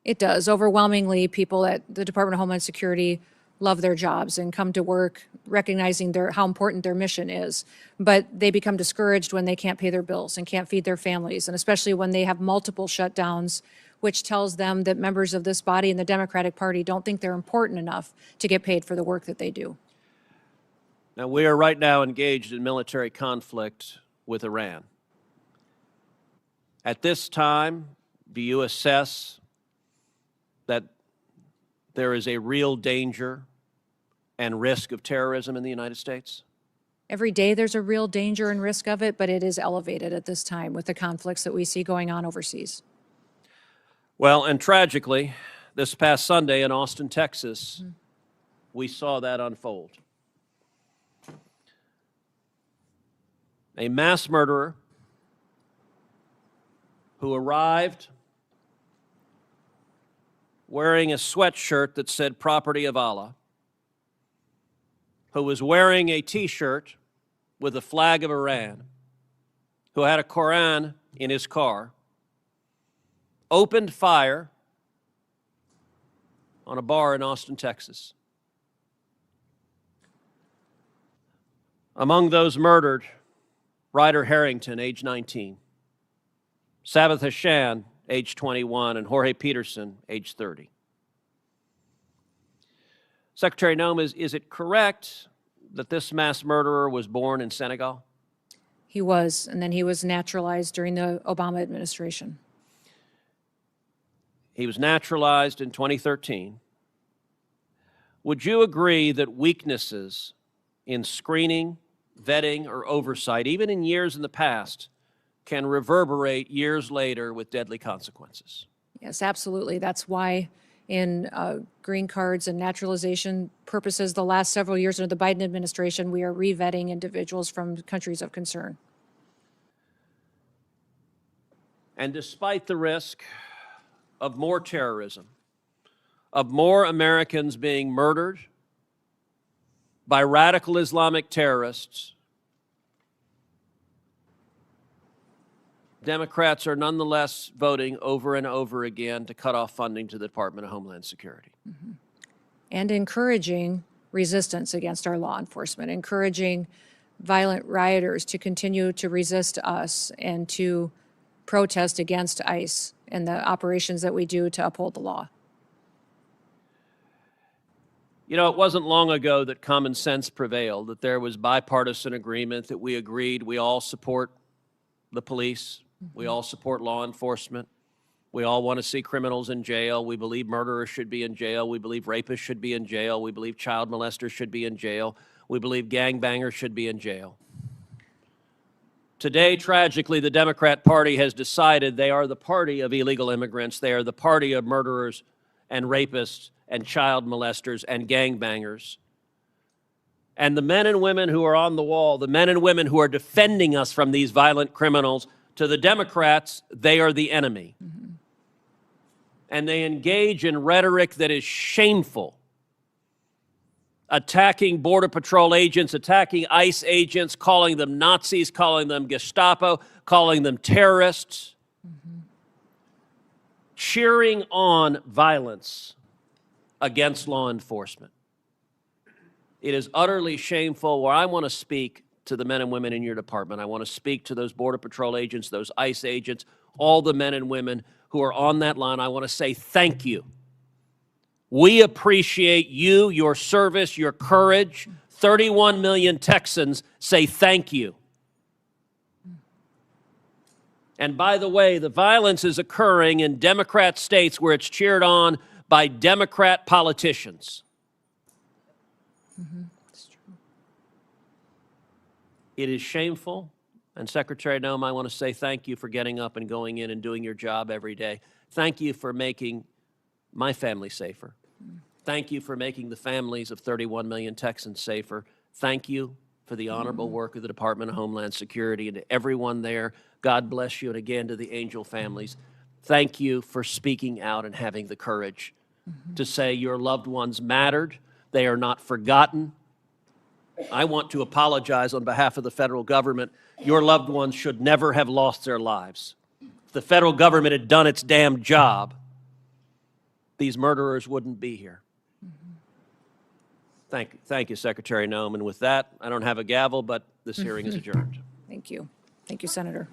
It does. Overwhelmingly, people at the Department of Homeland Security love their jobs and come to work recognizing how important their mission is. But they become discouraged when they can't pay their bills and can't feed their families, and especially when they have multiple shutdowns, which tells them that members of this body and the Democratic Party don't think they're important enough to get paid for the work that they do. Now, we are right now engaged in military conflict with Iran. At this time, do you assess that there is a real danger and risk of terrorism in the United States? Every day there's a real danger and risk of it, but it is elevated at this time with the conflicts that we see going on overseas. Well, and tragically, this past Sunday in Austin, Texas, we saw that unfold. A mass murderer who arrived wearing a sweatshirt that said "Property of Allah," who was wearing a T-shirt with the flag of Iran, who had a Koran in his car, opened fire on a bar in Austin, Texas. Among those murdered, Ryder Harrington, age 19, Sabbath Hashan, age 21, and Jorge Peterson, age 30. Secretary Noem, is it correct that this mass murderer was born in Senegal? He was, and then he was naturalized during the Obama administration. He was naturalized in 2013. Would you agree that weaknesses in screening, vetting, or oversight, even in years in the past, can reverberate years later with deadly consequences? Yes, absolutely. That's why in green cards and naturalization purposes, the last several years under the Biden administration, we are re-vetting individuals from countries of concern. And despite the risk of more terrorism, of more Americans being murdered by radical Islamic terrorists, Democrats are nonetheless voting over and over again to cut off funding to the Department of Homeland Security. And encouraging resistance against our law enforcement, encouraging violent rioters to continue to resist us and to protest against ICE and the operations that we do to uphold the law. You know, it wasn't long ago that common sense prevailed, that there was bipartisan agreement, that we agreed we all support the police, we all support law enforcement, we all want to see criminals in jail, we believe murderers should be in jail, we believe rapists should be in jail, we believe child molesters should be in jail, we believe gangbangers should be in jail. Today, tragically, the Democrat Party has decided they are the party of illegal immigrants, they are the party of murderers and rapists and child molesters and gangbangers. And the men and women who are on the wall, the men and women who are defending us from these violent criminals, to the Democrats, they are the enemy. And they engage in rhetoric that is shameful, attacking Border Patrol agents, attacking ICE agents, calling them Nazis, calling them Gestapo, calling them terrorists, cheering on violence against law enforcement. It is utterly shameful. Where I want to speak to the men and women in your department, I want to speak to those Border Patrol agents, those ICE agents, all the men and women who are on that line. I want to say thank you. We appreciate you, your service, your courage. 31 million Texans say thank you. And by the way, the violence is occurring in Democrat states where it's cheered on by Democrat politicians. It is shameful. And Secretary Noem, I want to say thank you for getting up and going in and doing your job every day. Thank you for making my family safer. Thank you for making the families of 31 million Texans safer. Thank you for the honorable work of the Department of Homeland Security, and to everyone there, God bless you, and again to the Angel families. Thank you for speaking out and having the courage to say your loved ones mattered. They are not forgotten. I want to apologize on behalf of the federal government. Your loved ones should never have lost their lives. If the federal government had done its damn job, these murderers wouldn't be here. Thank you, Secretary Noem. And with that, I don't have a gavel, but this hearing is adjourned. Thank you. Thank you, Senator.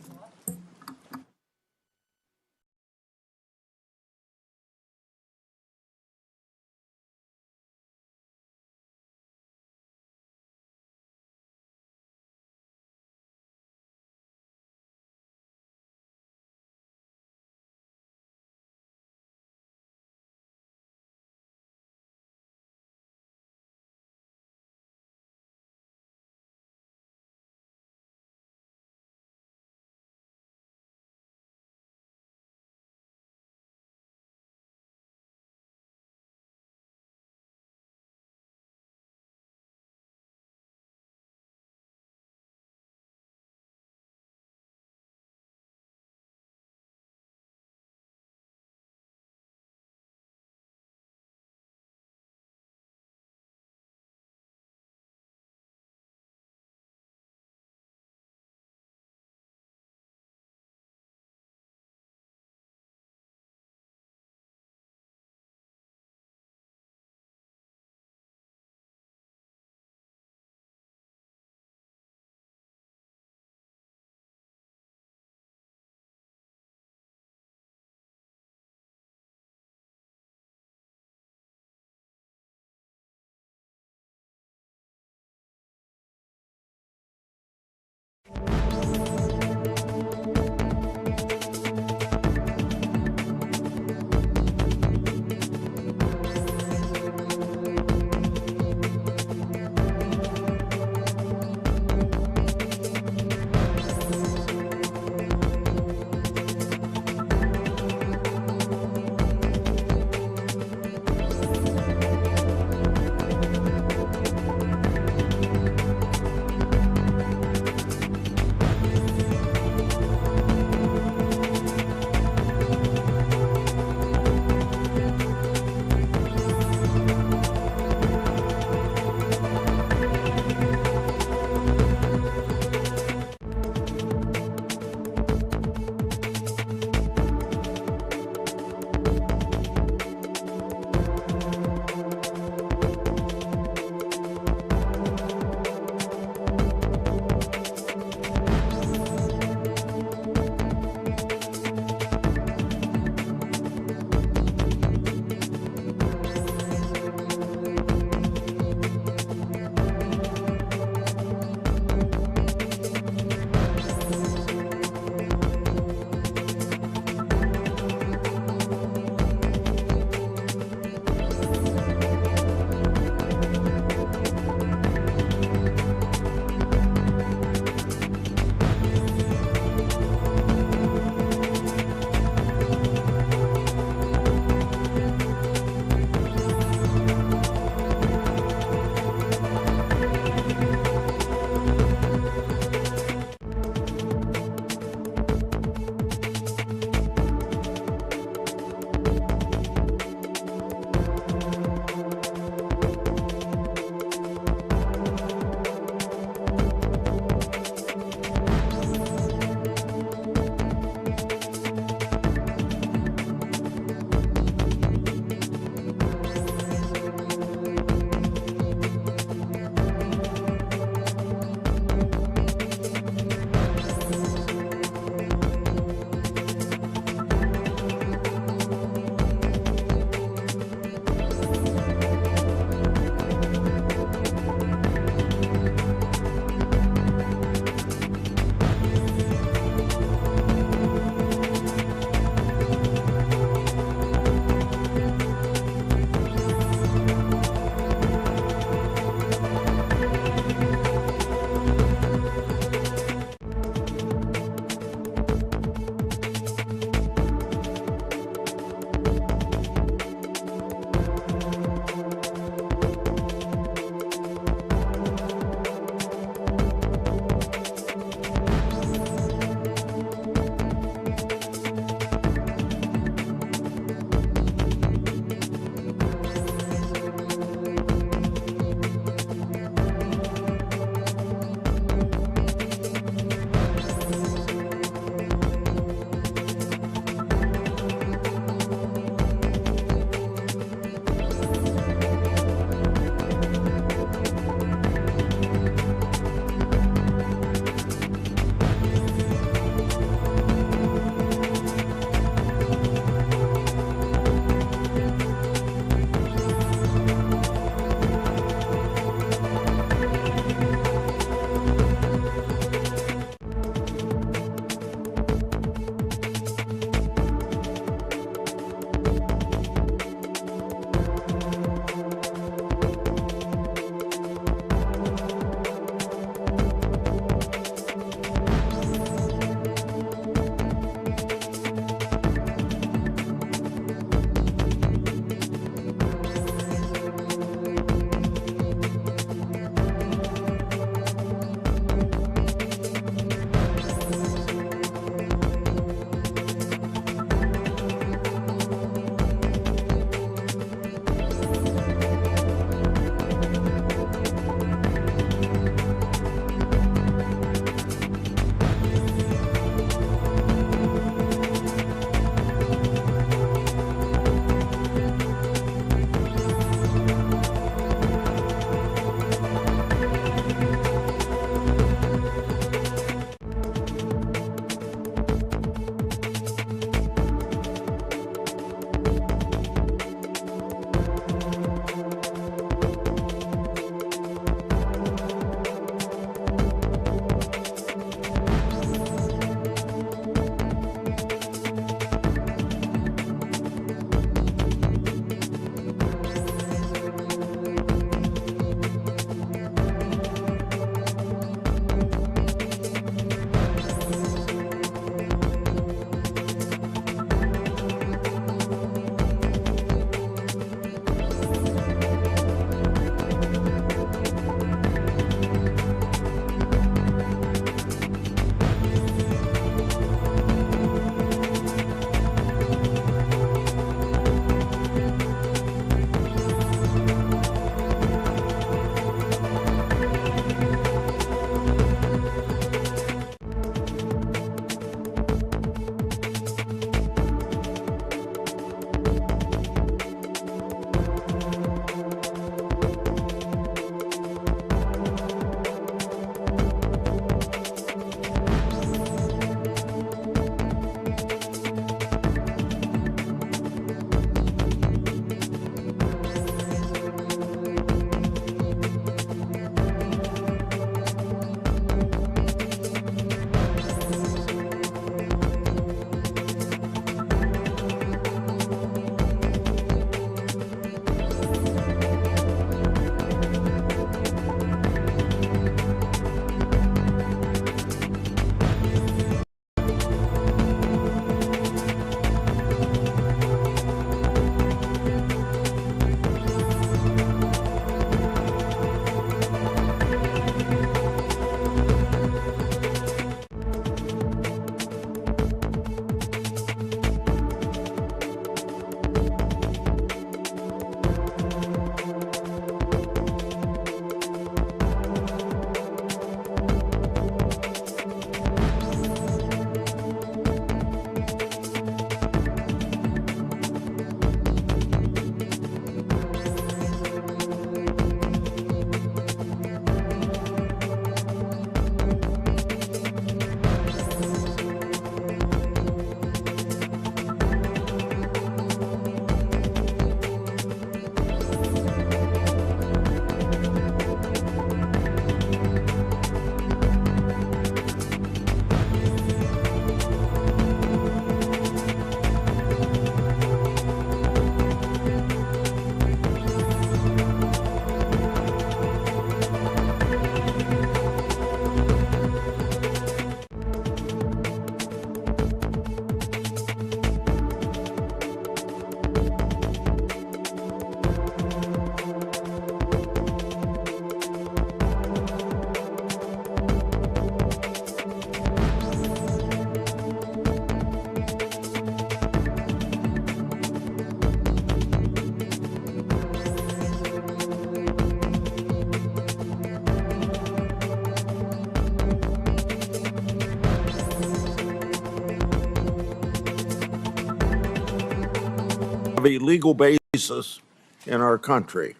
a legal basis in our country.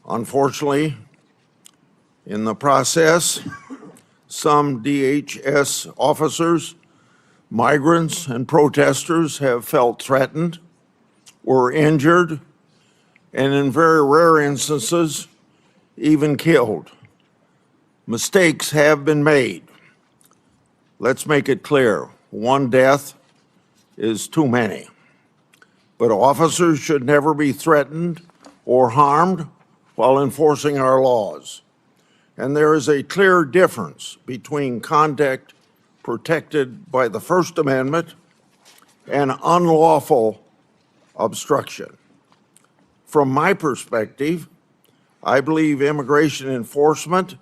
Unfortunately, in the process, some DHS officers, migrants, and protesters have felt threatened, were injured, and in very rare instances, even killed. Mistakes have been made. Let's make it clear, one death is too many. But officers should never be threatened or harmed while enforcing our laws. And there is a clear difference between conduct protected by the First Amendment and unlawful obstruction. From my perspective, I believe immigration enforcement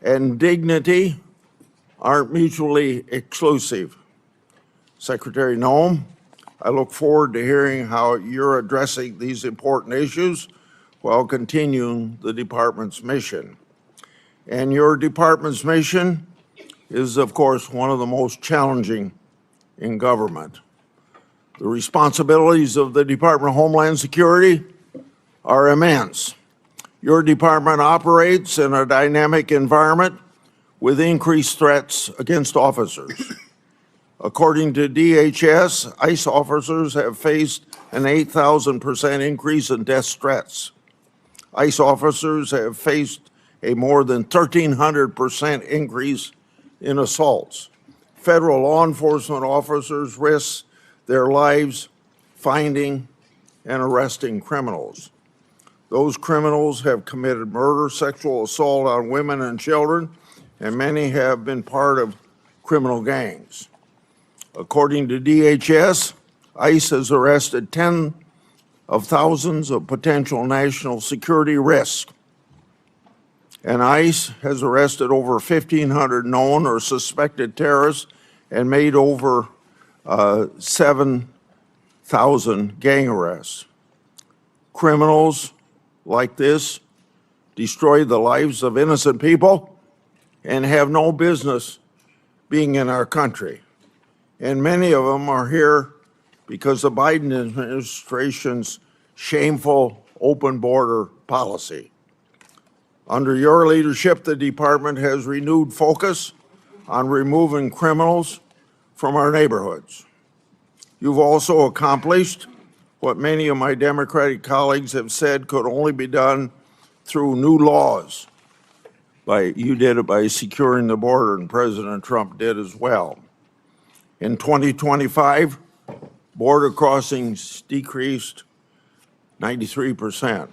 and dignity aren't mutually exclusive. Secretary Noem, I look forward to hearing how you're addressing these important issues while continuing the department's mission. And your department's mission is, of course, one of the most challenging in government. The responsibilities of the Department of Homeland Security are immense. Your department operates in a dynamic environment with increased threats against officers. According to DHS, ICE officers have faced an 8,000% increase in death threats. ICE officers have faced a more than 1,300% increase in assaults. Federal law enforcement officers risk their lives finding and arresting criminals. Those criminals have committed murder, sexual assault on women and children, and many have been part of criminal gangs. According to DHS, ICE has arrested tens of thousands of potential national security risks. And ICE has arrested over 1,500 known or suspected terrorists and made over 7,000 gang arrests. Criminals like this destroy the lives of innocent people and have no business being in our country. And many of them are here because the Biden administration's shameful open border policy. Under your leadership, the department has renewed focus on removing criminals from our neighborhoods. You've also accomplished what many of my Democratic colleagues have said could only be done through new laws. You did it by securing the border, and President Trump did as well. In 2025, border crossings decreased 93%.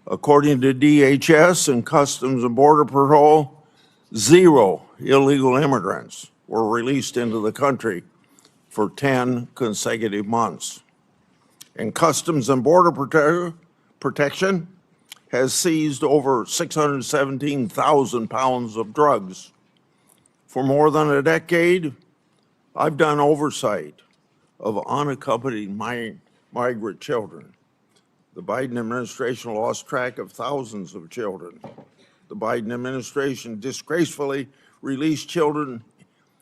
According to DHS and Customs and Border Patrol, 0 illegal immigrants were released into the country for 10 consecutive months. And Customs and Border Protection has seized over 617,000 pounds of drugs. For more than a decade, I've done oversight of unaccompanied migrant children. The Biden administration lost track of thousands of children. The Biden administration disgracefully released children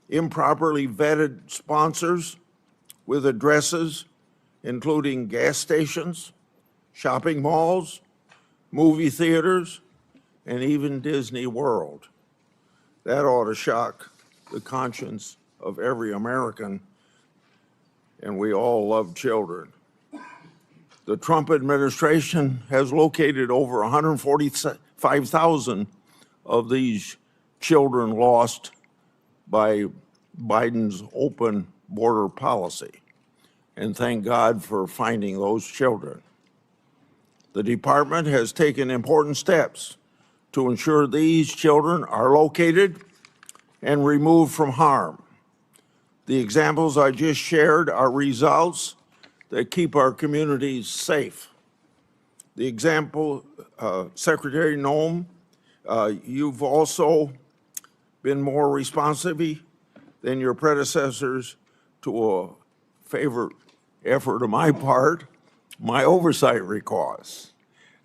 improperly vetted sponsors with addresses including gas stations, shopping malls, movie theaters, and even Disney World. That ought to shock the conscience of every American, and we all love children. The Trump administration has located over 145,000 of these children lost by Biden's open border policy. And thank God for finding those children. The department has taken important steps to ensure these children are located and removed from harm. The examples I just shared are results that keep our communities safe. The example, Secretary Noem, you've also been more responsive than your predecessors to a favorite effort of my part, my oversight requests.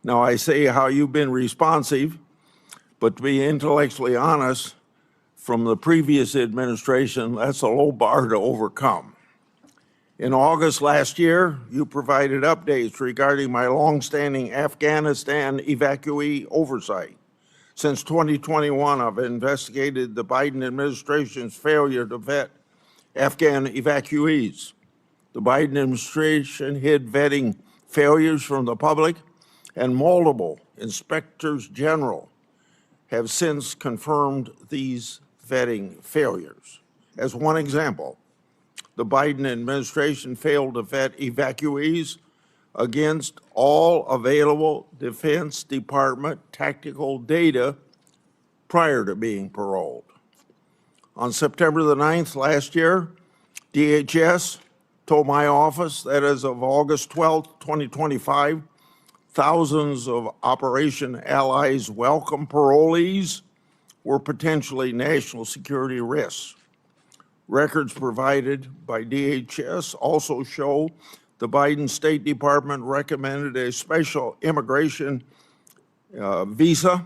Now, I say how you've been responsive, but to be intellectually honest, from the previous administration, that's a low bar to overcome. In August last year, you provided updates regarding my longstanding Afghanistan evacuee oversight. Since 2021, I've investigated the Biden administration's failure to vet Afghan evacuees. The Biden administration hid vetting failures from the public, and multiple inspectors general have since confirmed these vetting failures. As one example, the Biden administration failed to vet evacuees against all available Defense Department tactical data prior to being paroled. On September the 9th last year, DHS told my office that as of August 12th, 2025, thousands of Operation Allies welcome parolees were potentially national security risks. Records provided by DHS also show the Biden State Department recommended a special immigration visa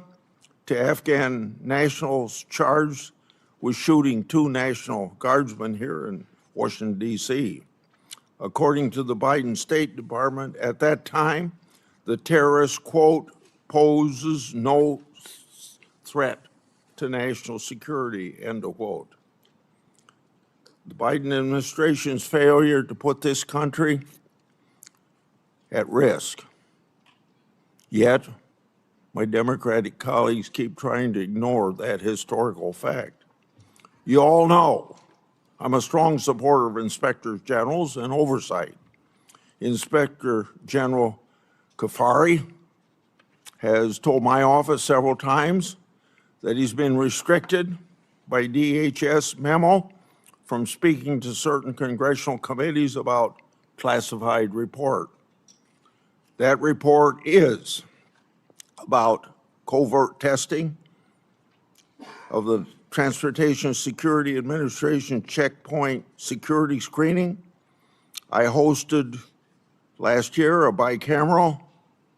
to Afghan nationals charged with shooting 2 National Guardsmen here in Washington, D.C. According to the Biden State Department, at that time, the terrorist, quote, poses no threat to national security, end of quote. The Biden administration's failure to put this country at risk. Yet, my Democratic colleagues keep trying to ignore that historical fact. You all know I'm a strong supporter of inspectors generals and oversight. Inspector General Kafari has told my office several times that he's been restricted by DHS memo from speaking to certain congressional committees about classified report. That report is about covert testing of the Transportation Security Administration checkpoint security screening. I hosted last year a bicameral,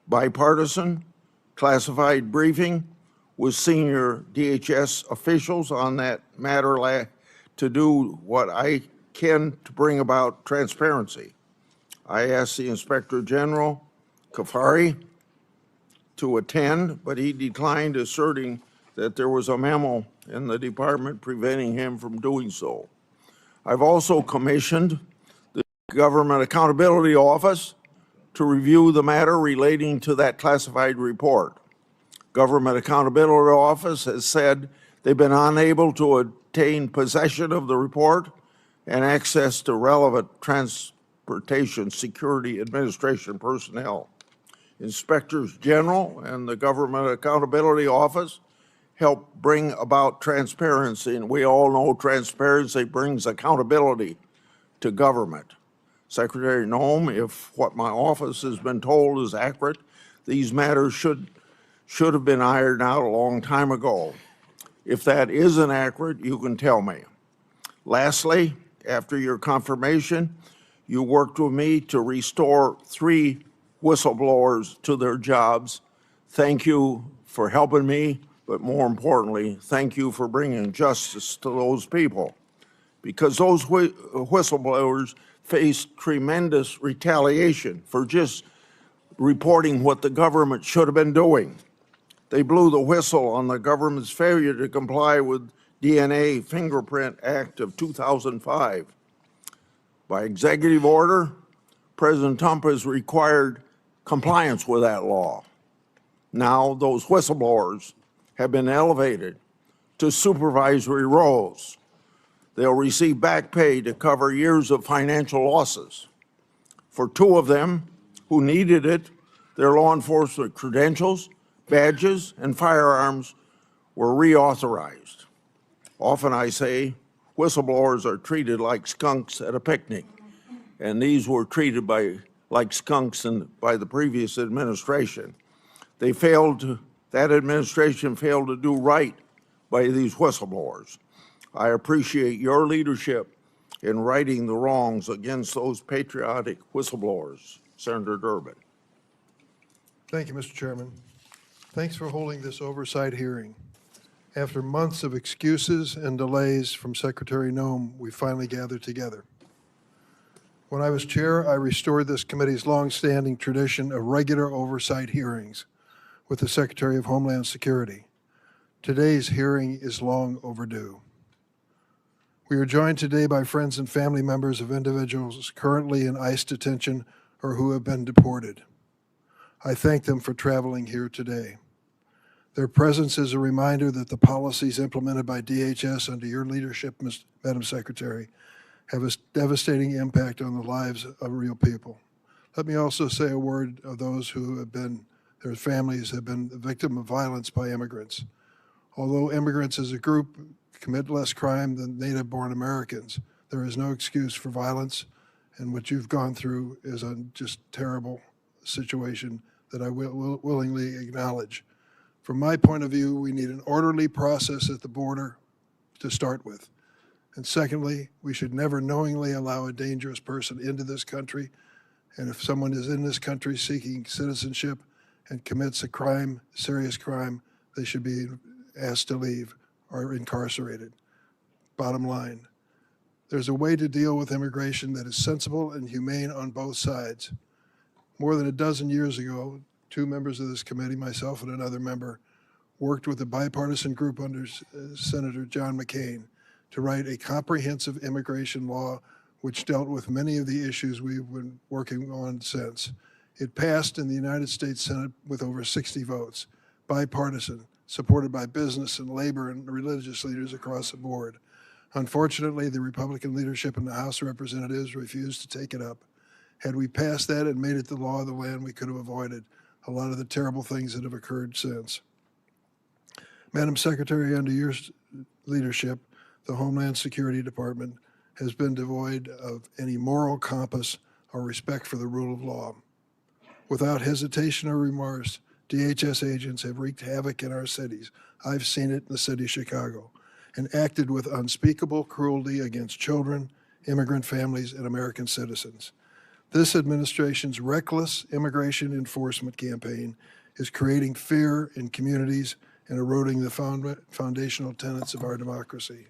bipartisan, classified briefing with senior DHS officials on that matter to do what I can to bring about transparency. I asked the Inspector General, Kafari, to attend, but he declined, asserting that there was a memo in the department preventing him from doing so. I've also commissioned the Government Accountability Office to review the matter relating to that classified report. Government Accountability Office has said they've been unable to obtain possession of the report and access to relevant Transportation Security Administration personnel. Inspectors General and the Government Accountability Office help bring about transparency, and we all know transparency brings accountability to government. Secretary Noem, if what my office has been told is accurate, these matters should have been ironed out a long time ago. If that isn't accurate, you can tell me. Lastly, after your confirmation, you worked with me to restore 3 whistleblowers to their jobs. Thank you for helping me, but more importantly, thank you for bringing justice to those people, because those whistleblowers faced tremendous retaliation for just reporting what the government should have been doing. They blew the whistle on the government's failure to comply with DNA Fingerprint Act of 2005. By executive order, President Trump has required compliance with that law. Now those whistleblowers have been elevated to supervisory roles. They'll receive back pay to cover years of financial losses. For 2 of them who needed it, their law enforcement credentials, badges, and firearms were reauthorized. Often I say whistleblowers are treated like skunks at a picnic, and these were treated like skunks by the previous administration. That administration failed to do right by these whistleblowers. I appreciate your leadership in righting the wrongs against those patriotic whistleblowers. Senator Durbin. Thank you, Mr. Chairman. Thanks for holding this oversight hearing. After months of excuses and delays from Secretary Noem, we finally gathered together. When I was chair, I restored this committee's longstanding tradition of regular oversight hearings with the Secretary of Homeland Security. Today's hearing is long overdue. We are joined today by friends and family members of individuals currently in ICE detention or who have been deported. I thank them for traveling here today. Their presence is a reminder that the policies implemented by DHS under your leadership, Madam Secretary, have a devastating impact on the lives of real people. Let me also say a word of those who have been, their families have been the victim of violence by immigrants. Although immigrants as a group commit less crime than native-born Americans, there is no excuse for violence, and what you've gone through is a just terrible situation that I will willingly acknowledge. From my point of view, we need an orderly process at the border to start with. And secondly, we should never knowingly allow a dangerous person into this country. And if someone is in this country seeking citizenship and commits a crime, serious crime, they should be asked to leave or incarcerated. Bottom line, there's a way to deal with immigration that is sensible and humane on both sides. More than a dozen years ago, two members of this committee, myself and another member, worked with a bipartisan group under Senator John McCain to write a comprehensive immigration law which dealt with many of the issues we've been working on since. It passed in the United States Senate with over 60 votes, bipartisan, supported by business and labor and religious leaders across the board. Unfortunately, the Republican leadership in the House of Representatives refused to take it up. Had we passed that and made it the law of the land, we could have avoided a lot of the terrible things that have occurred since. Madam Secretary, under your leadership, the Homeland Security Department has been devoid of any moral compass or respect for the rule of law. Without hesitation or remorse, DHS agents have wreaked havoc in our cities. I've seen it in the city of Chicago, and acted with unspeakable cruelty against children, immigrant families, and American citizens. This administration's reckless immigration enforcement campaign is creating fear in communities and eroding the foundational tenets of our democracy.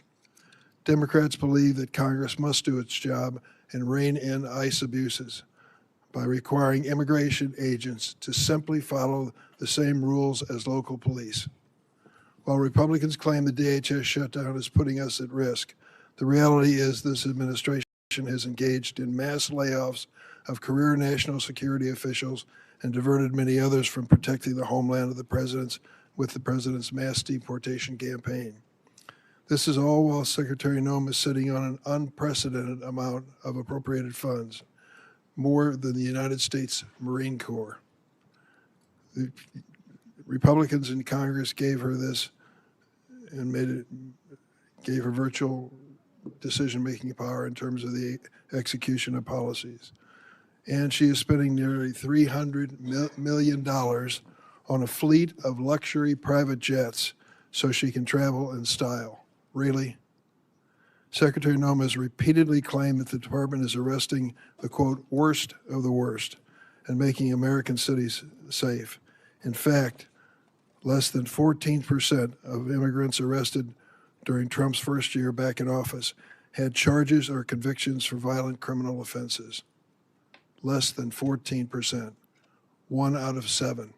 Democrats believe that Congress must do its job and rein in ICE abuses by requiring immigration agents to simply follow the same rules as local police. While Republicans claim the DHS shutdown is putting us at risk, the reality is this administration has engaged in mass layoffs of career national security officials and diverted many others from protecting the homeland of the president's with the president's mass deportation campaign. This is all while Secretary Noem is sitting on an unprecedented amount of appropriated funds, more than the United States Marine Corps. The Republicans in Congress gave her this and gave her virtual decision-making power in terms of the execution of policies. And she is spending nearly $300 million on a fleet of luxury private jets so she can travel in style. Really? Secretary Noem has repeatedly claimed that the department is arresting the, quote, worst of the worst and making American cities safe. In fact, less than 14% of immigrants arrested during Trump's first year back in office had charges or convictions for violent criminal offenses. Less than 14%, 1 out of 7.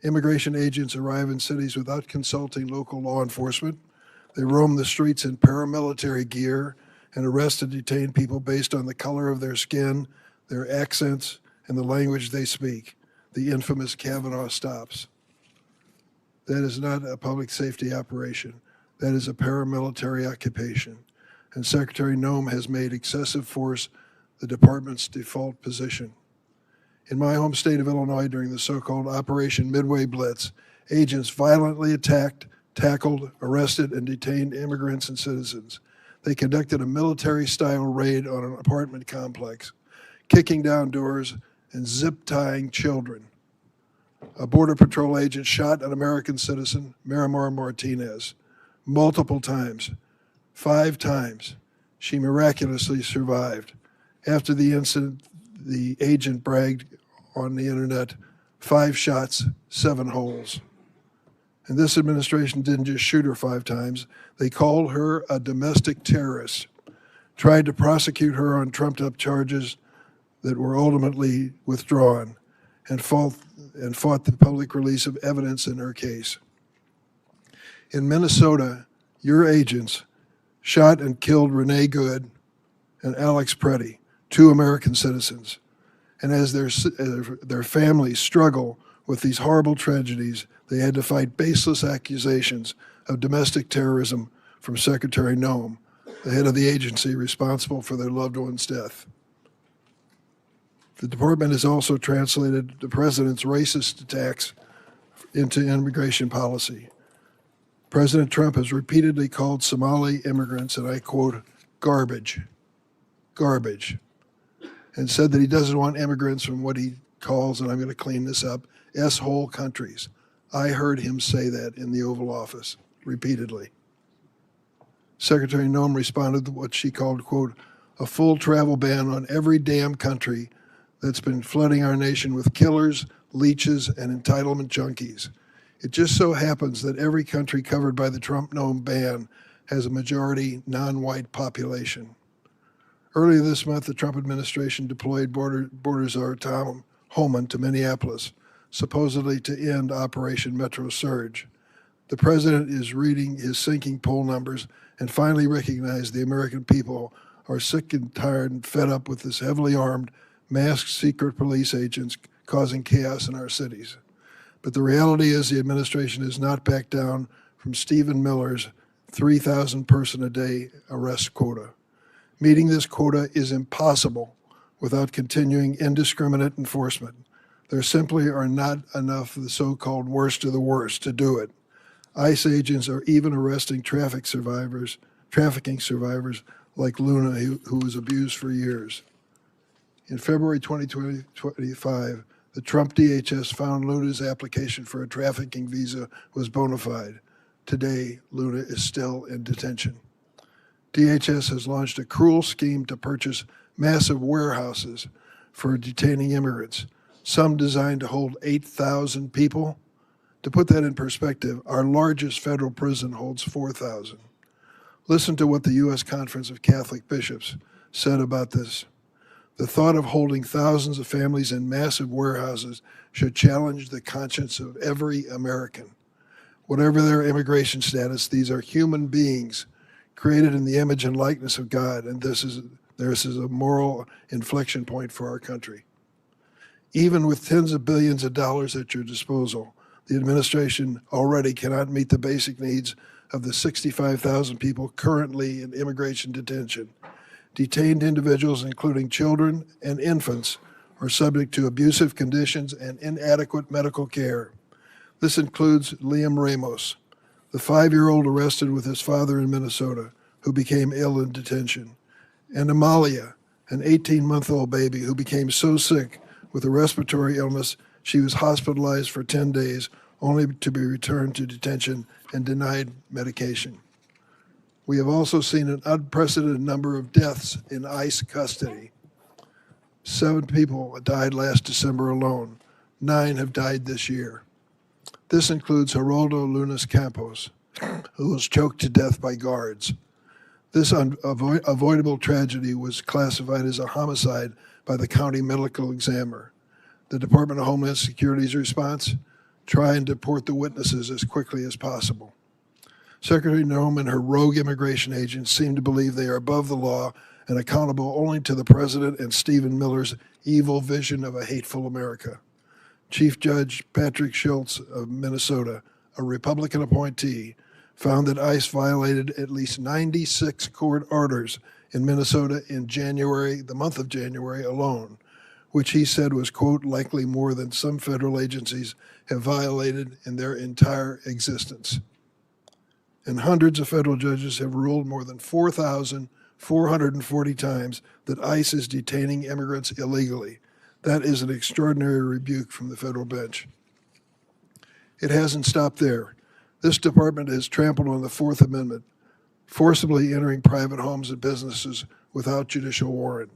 Immigration agents arrive in cities without consulting local law enforcement. They roam the streets in paramilitary gear and arrest and detain people based on the color of their skin, their accents, and the language they speak, the infamous Kavanaugh stops. That is not a public safety operation. That is a paramilitary occupation. And Secretary Noem has made excessive force the department's default position. In my home state of Illinois, during the so-called Operation Midway Blitz, agents violently attacked, tackled, arrested, and detained immigrants and citizens. They conducted a military-style raid on an apartment complex, kicking down doors and zip-tying children. A Border Patrol agent shot an American citizen, Miramar Martinez, multiple times, 5 times. She miraculously survived. After the incident, the agent bragged on the internet, 5 shots, 7 holes. And this administration didn't just shoot her 5 times, they called her a domestic terrorist. tried to prosecute her on trumped-up charges that were ultimately withdrawn, and fought the public release of evidence in her case. In Minnesota, your agents shot and killed Renee Good and Alex Preddy, 2 American citizens. And as their families struggle with these horrible tragedies, they had to fight baseless accusations of domestic terrorism from Secretary Noem, the head of the agency responsible for their loved one's death. The department has also translated the president's racist attacks into immigration policy. President Trump has repeatedly called Somali immigrants, and I quote, garbage, and said that he doesn't want immigrants from what he calls, and I'm going to clean this up, S-hole countries. I heard him say that in the Oval Office repeatedly. Secretary Noem responded to what she called, quote, a full travel ban on every damn country that's been flooding our nation with killers, leeches, and entitlement junkies. It just so happens that every country covered by the Trump-Noem ban has a majority non-white population. Earlier this month, the Trump administration deployed border czar Tom Homeland to Minneapolis, supposedly to end Operation Metro Surge. The president is reading his sinking poll numbers and finally recognized the American people are sick and tired and fed up with this heavily armed, masked secret police agents causing chaos in our cities. But the reality is the administration has not backed down from Stephen Miller's 3,000 person a day arrest quota. Meeting this quota is impossible without continuing indiscriminate enforcement. There simply are not enough of the so-called worst of the worst to do it. ICE agents are even arresting trafficking survivors like Luna, who was abused for years. In February 2025, the Trump DHS found Luna's application for a trafficking visa was bona fide. Today, Luna is still in detention. DHS has launched a cruel scheme to purchase massive warehouses for detaining immigrants, some designed to hold 8,000 people. To put that in perspective, our largest federal prison holds 4,000. Listen to what the U.S. Conference of Catholic Bishops said about this. The thought of holding thousands of families in massive warehouses should challenge the conscience of every American. Whatever their immigration status, these are human beings created in the image and likeness of God, and this is a moral inflection point for our country. Even with tens of billions of dollars at your disposal, the administration already cannot meet the basic needs of the 65,000 people currently in immigration detention. Detained individuals, including children and infants, are subject to abusive conditions and inadequate medical care. This includes Liam Ramos, the 5-year-old arrested with his father in Minnesota, who became ill in detention, and Amalia, an 18-month-old baby who became so sick with a respiratory illness she was hospitalized for 10 days, only to be returned to detention and denied medication. We have also seen an unprecedented number of deaths in ICE custody. 7 people died last December alone. 9 have died this year. This includes Geraldo Lunas Campos, who was choked to death by guards. This avoidable tragedy was classified as a homicide by the county medical examiner. The Department of Homeland Security's response? Try and deport the witnesses as quickly as possible. Secretary Noem and her rogue immigration agents seem to believe they are above the law and accountable only to the president and Stephen Miller's evil vision of a hateful America. Chief Judge Patrick Schultz of Minnesota, a Republican appointee, found that ICE violated at least 96 court orders in Minnesota in January, the month of January alone, which he said was, quote, likely more than some federal agencies have violated in their entire existence. And hundreds of federal judges have ruled more than 4,440 times that ICE is detaining immigrants illegally. That is an extraordinary rebuke from the federal bench. It hasn't stopped there. This department has trampled on the Fourth Amendment, forcibly entering private homes and businesses without judicial warrant.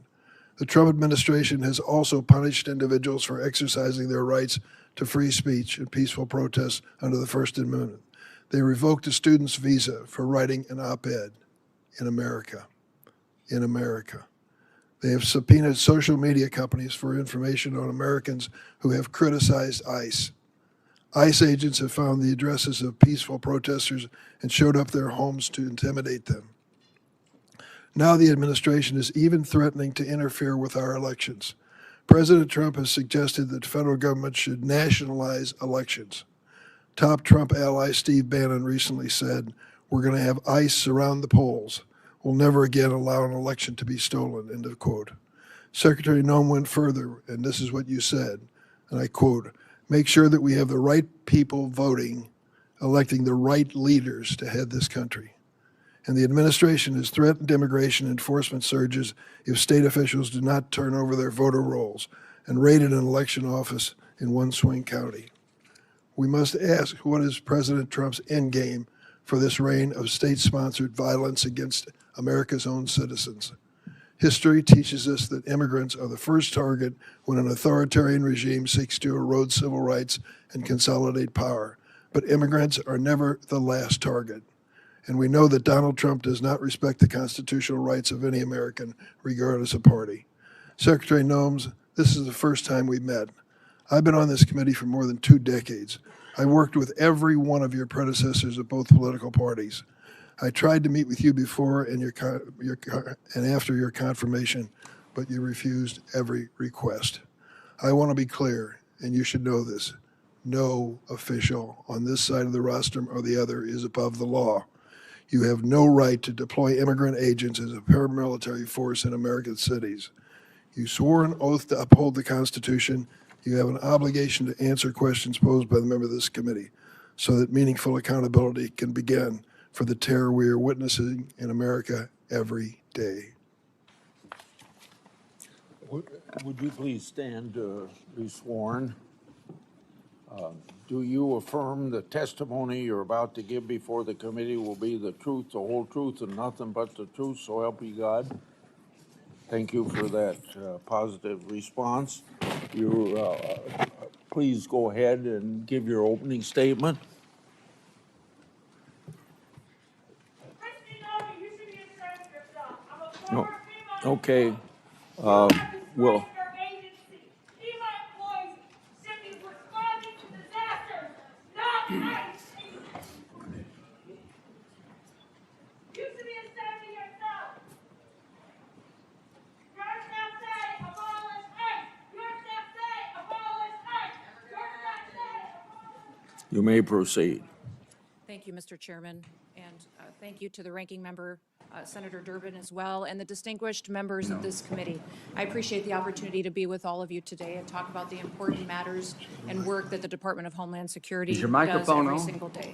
The Trump administration has also punished individuals for exercising their rights to free speech and peaceful protest under the First Amendment. They revoked a student's visa for writing an op-ed in America. in America. They have subpoenaed social media companies for information on Americans who have criticized ICE. ICE agents have found the addresses of peaceful protesters and showed up their homes to intimidate them. Now the administration is even threatening to interfere with our elections. President Trump has suggested that the federal government should nationalize elections. Top Trump ally Steve Bannon recently said, "We're going to have ICE surround the polls. We'll never again allow an election to be stolen," end of quote. Secretary Noem went further, and this is what you said, and I quote, "Make sure that we have the right people voting, electing the right leaders to head this country." And the administration has threatened immigration enforcement surges if state officials do not turn over their voter rolls and raided an election office in one swing county. We must ask, what is President Trump's endgame for this reign of state-sponsored violence against America's own citizens? History teaches us that immigrants are the first target when an authoritarian regime seeks to erode civil rights and consolidate power. But immigrants are never the last target. And we know that Donald Trump does not respect the constitutional rights of any American, regardless of party. Secretary Noem, this is the first time we met. I've been on this committee for more than 2 decades. I worked with every one of your predecessors of both political parties. I tried to meet with you before and after your confirmation, but you refused every request. I want to be clear, and you should know this. No official on this side of the rostrum or the other is above the law. You have no right to deploy immigrant agents as a paramilitary force in American cities. You swore an oath to uphold the Constitution. You have an obligation to answer questions posed by the member of this committee so that meaningful accountability can begin for the terror we are witnessing in America every day. Would you please stand to be sworn? Do you affirm the testimony you're about to give before the committee will be the truth, the whole truth, and nothing but the truth, so help you God? Thank you for that positive response. Please go ahead and give your opening statement. No. Okay. Well. You may proceed. Thank you, Mr. Chairman, and thank you to the ranking member, Senator Durbin, as well, and the distinguished members of this committee. I appreciate the opportunity to be with all of you today and talk about the important matters and work that the Department of Homeland Security does every single day.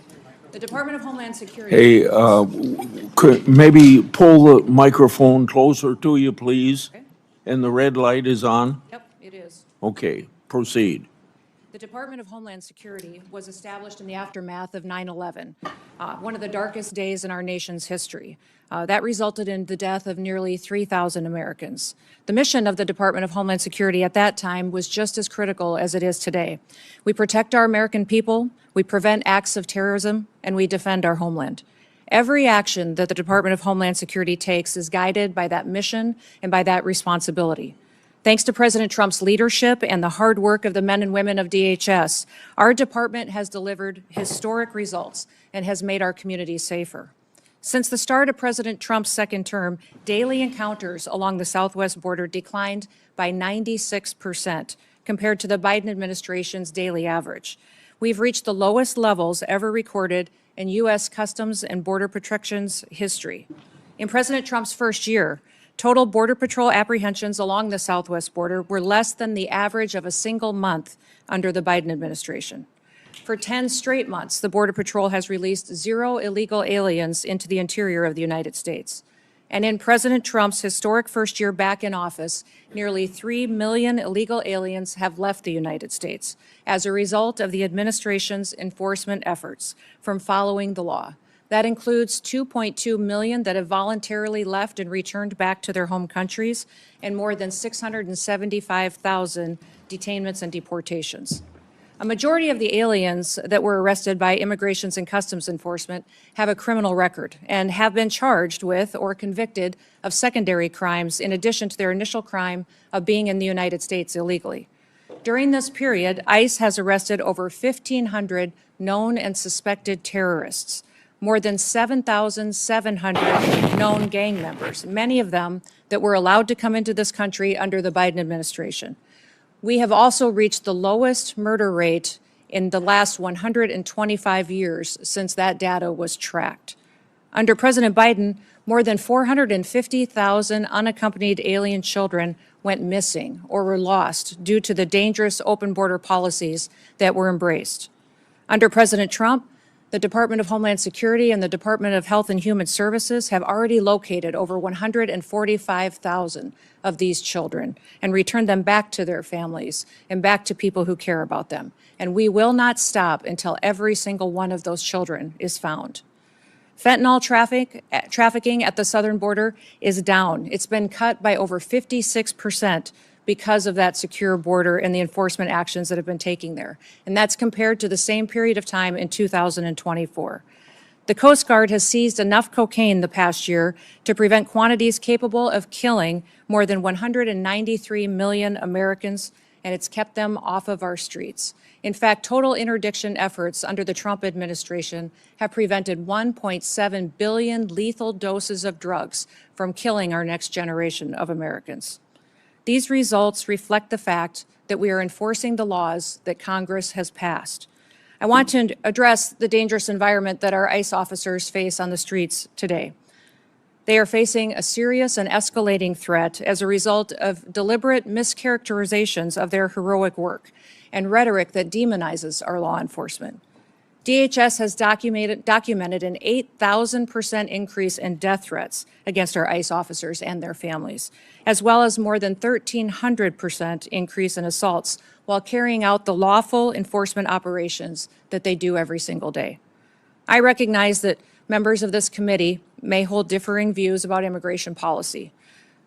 The Department of Homeland Security. Hey, could maybe pull the microphone closer to you, please? Okay. And the red light is on? Yep, it is. Okay, proceed. The Department of Homeland Security was established in the aftermath of 9/11, one of the darkest days in our nation's history. That resulted in the death of nearly 3,000 Americans. The mission of the Department of Homeland Security at that time was just as critical as it is today. We protect our American people, we prevent acts of terrorism, and we defend our homeland. Every action that the Department of Homeland Security takes is guided by that mission and by that responsibility. Thanks to President Trump's leadership and the hard work of the men and women of DHS, our department has delivered historic results and has made our communities safer. Since the start of President Trump's second term, daily encounters along the southwest border declined by 96% compared to the Biden administration's daily average. We've reached the lowest levels ever recorded in U.S. Customs and Border Protection's history. In President Trump's first year, total Border Patrol apprehensions along the southwest border were less than the average of a single month under the Biden administration. For 10 straight months, the Border Patrol has released 0 illegal aliens into the interior of the United States. And in President Trump's historic first year back in office, nearly 3 million illegal aliens have left the United States as a result of the administration's enforcement efforts from following the law. That includes 2.2 million that have voluntarily left and returned back to their home countries, and more than 675,000 detainments and deportations. A majority of the aliens that were arrested by Immigrations and Customs Enforcement have a criminal record and have been charged with or convicted of secondary crimes in addition to their initial crime of being in the United States illegally. During this period, ICE has arrested over 1,500 known and suspected terrorists, more than 7,700 known gang members, many of them that were allowed to come into this country under the Biden administration. We have also reached the lowest murder rate in the last 125 years since that data was tracked. Under President Biden, more than 450,000 unaccompanied alien children went missing or were lost due to the dangerous open border policies that were embraced. Under President Trump, the Department of Homeland Security and the Department of Health and Human Services have already located over 145,000 of these children and returned them back to their families and back to people who care about them. And we will not stop until every single one of those children is found. Fentanyl trafficking at the southern border is down. It's been cut by over 56% because of that secure border and the enforcement actions that have been taken there. And that's compared to the same period of time in 2024. The Coast Guard has seized enough cocaine the past year to prevent quantities capable of killing more than 193 million Americans, and it's kept them off of our streets. In fact, total interdiction efforts under the Trump administration have prevented 1.7 billion lethal doses of drugs from killing our next generation of Americans. These results reflect the fact that we are enforcing the laws that Congress has passed. I want to address the dangerous environment that our ICE officers face on the streets today. They are facing a serious and escalating threat as a result of deliberate mischaracterizations of their heroic work and rhetoric that demonizes our law enforcement. DHS has documented an 8,000% increase in death threats against our ICE officers and their families, as well as more than 1,300% increase in assaults while carrying out the lawful enforcement operations that they do every single day. I recognize that members of this committee may hold differing views about immigration policy,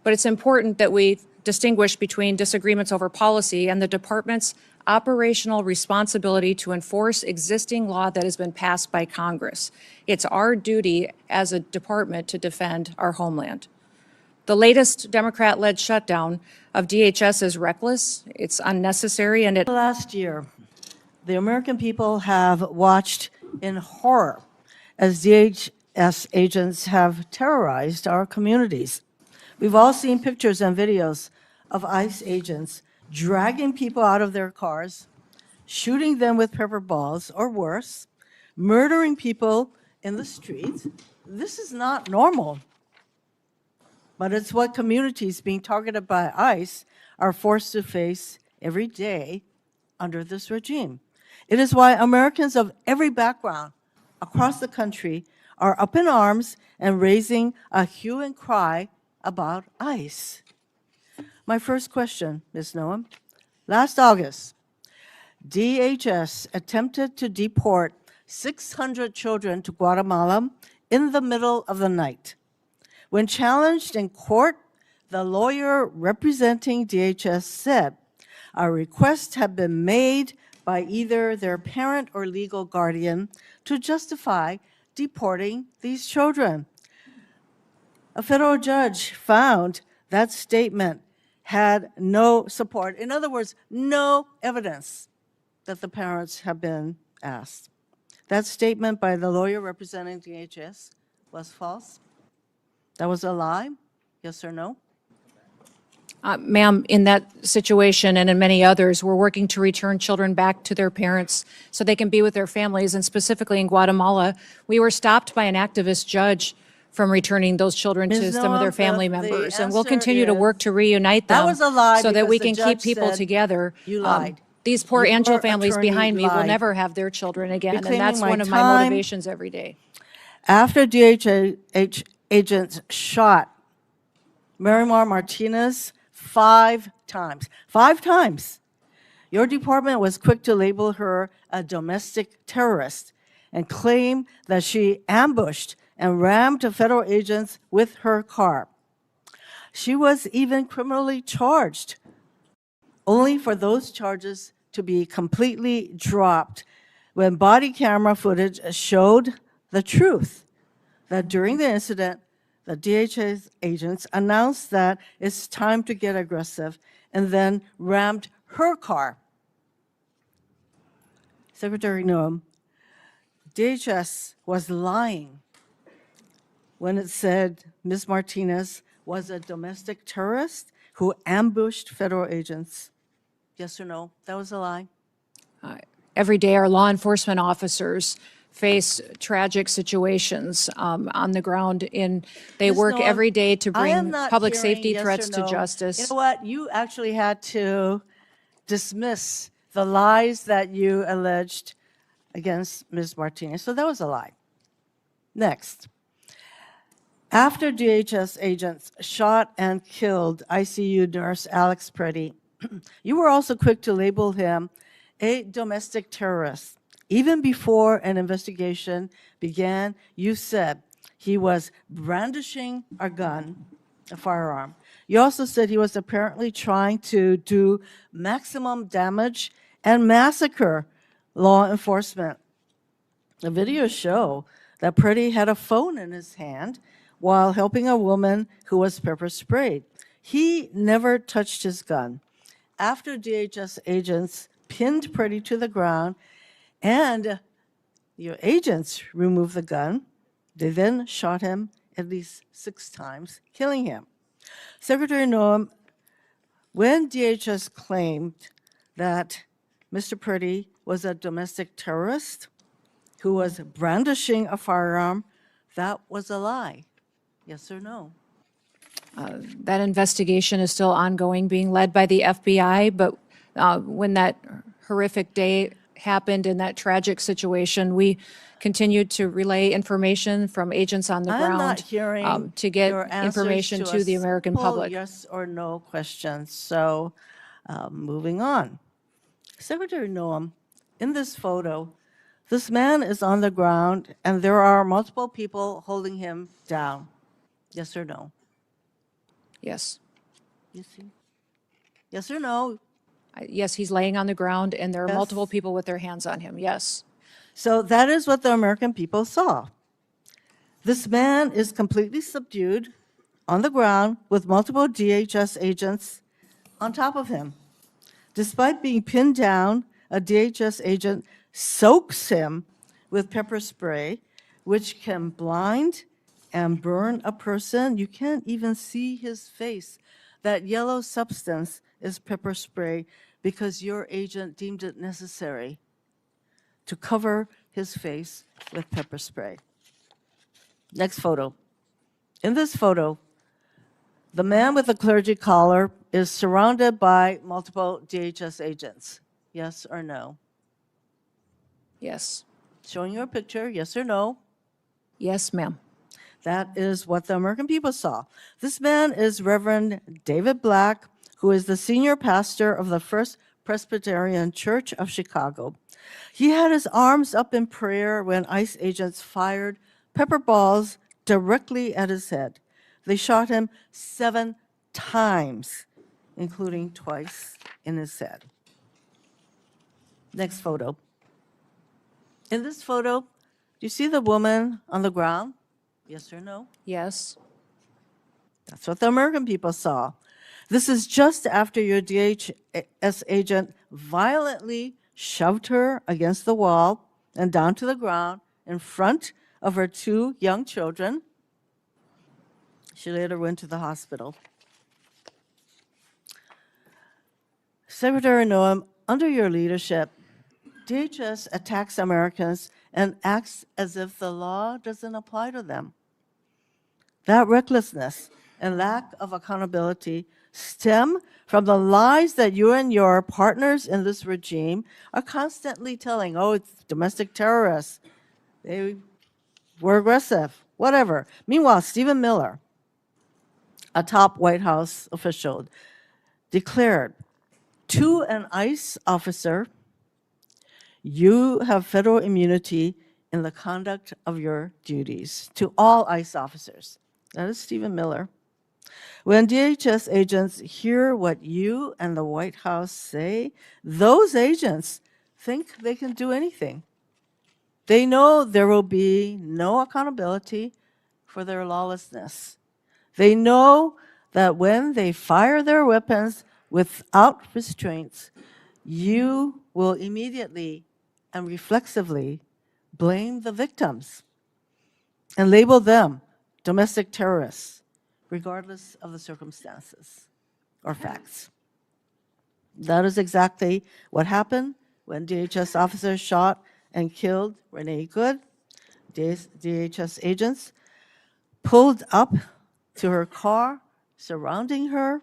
but it's important that we distinguish between disagreements over policy and the department's operational responsibility to enforce existing law that has been passed by Congress. It's our duty as a department to defend our homeland. The latest Democrat-led shutdown of DHS is reckless, it's unnecessary, and it— Last year, the American people have watched in horror as DHS agents have terrorized our communities. We've all seen pictures and videos of ICE agents dragging people out of their cars, shooting them with pepper balls or worse, murdering people in the streets. This is not normal, but it's what communities being targeted by ICE are forced to face every day under this regime. It is why Americans of every background across the country are up in arms and raising a hue and cry about ICE. My first question, Ms. Noem. Last August, DHS attempted to deport 600 children to Guatemala in the middle of the night. When challenged in court, the lawyer representing DHS said a request had been made by either their parent or legal guardian to justify deporting these children. A federal judge found that statement had no support. In other words, no evidence that the parents have been asked. That statement by the lawyer representing DHS was false. That was a lie, yes or no? Ma'am, in that situation and in many others, we're working to return children back to their parents so they can be with their families. And specifically in Guatemala, we were stopped by an activist judge from returning those children to some of their family members. And we'll continue to work to reunite them so that we can keep people together. You lied. These poor Your Angel families attorney behind me will lied. never have their children again. And Reclaiming that's my one of my time. motivations every day. After DHS agents shot Marimar Martinez 5 times, your department was quick to label her a domestic terrorist and claim that she ambushed and rammed federal agents with her car. She was even criminally charged, only for those charges to be completely dropped when body camera footage showed the truth that during the incident, the DHS agents announced that it's time to get aggressive and then rammed her car. Secretary Noem, DHS was lying when it said Ms. Martinez was a domestic terrorist who ambushed federal agents. Yes or no? That was a lie. Every day, our law enforcement officers face tragic situations on the ground, and they Ms. work Noem, every day to I am bring not public hearing safety yes threats or to no. justice. You know what? You actually had to dismiss the lies that you alleged against Ms. Martinez. So that was a lie. Next. After DHS agents shot and killed ICU nurse Alex Preddy, you were also quick to label him a domestic terrorist. Even before an investigation began, you said he was brandishing a gun, a firearm. You also said he was apparently trying to do maximum damage and massacre law enforcement. The videos show that Preddy had a phone in his hand while helping a woman who was pepper sprayed. He never touched his gun. After DHS agents pinned Preddy to the ground and your agents removed the gun, they then shot him at least 6 times, killing him. Secretary Noem, when DHS claimed that Mr. Preddy was a domestic terrorist who was brandishing a firearm, that was a lie. Yes or no? That investigation is still ongoing, being led by the FBI, but when that horrific day happened in that tragic situation, we continued to relay information from agents on the I'm ground not hearing to get your answers information to the a American simple public. yes or no questions. So moving on. Secretary Noem, in this photo, this man is on the ground and there are multiple people holding him down. Yes or no? Yes. You see? Yes or no? Yes, he's laying on the ground, and there are Yes. multiple people with their hands on him. Yes. So that is what the American people saw. This man is completely subdued on the ground with multiple DHS agents on top of him. Despite being pinned down, a DHS agent soaks him with pepper spray, which can blind and burn a person. You can't even see his face. That yellow substance is pepper spray because your agent deemed it necessary to cover his face with pepper spray. Next photo. In this photo, the man with the clergy collar is surrounded by multiple DHS agents. Yes or no? Yes. Showing you a picture, yes or no? Yes, ma'am. That is what the American people saw. This man is Reverend David Black, who is the senior pastor of the First Presbyterian Church of Chicago. He had his arms up in prayer when ICE agents fired pepper balls directly at his head. They shot him 7 times, including twice in his head. Next photo. In this photo, do you see the woman on the ground? Yes or no? Yes. That's what the American people saw. This is just after your DHS agent violently shoved her against the wall and down to the ground in front of her 2 young children. She later went to the hospital. Secretary Noem, under your leadership, DHS attacks Americans and acts as if the law doesn't apply to them. That recklessness and lack of accountability stem from the lies that you and your partners in this regime are constantly telling. Oh, it's domestic terrorists. They were aggressive, whatever. Meanwhile, Stephen Miller, a top White House official, declared to an ICE officer, you have federal immunity in the conduct of your duties. To all ICE officers. That is Stephen Miller. When DHS agents hear what you and the White House say, those agents think they can do anything. They know there will be no accountability for their lawlessness. They know that when they fire their weapons without restraints, you will immediately and reflexively blame the victims and label them domestic terrorists, regardless of the circumstances or facts. That is exactly what happened when DHS officers shot and killed Renee Good. DHS agents pulled up to her car, surrounding her.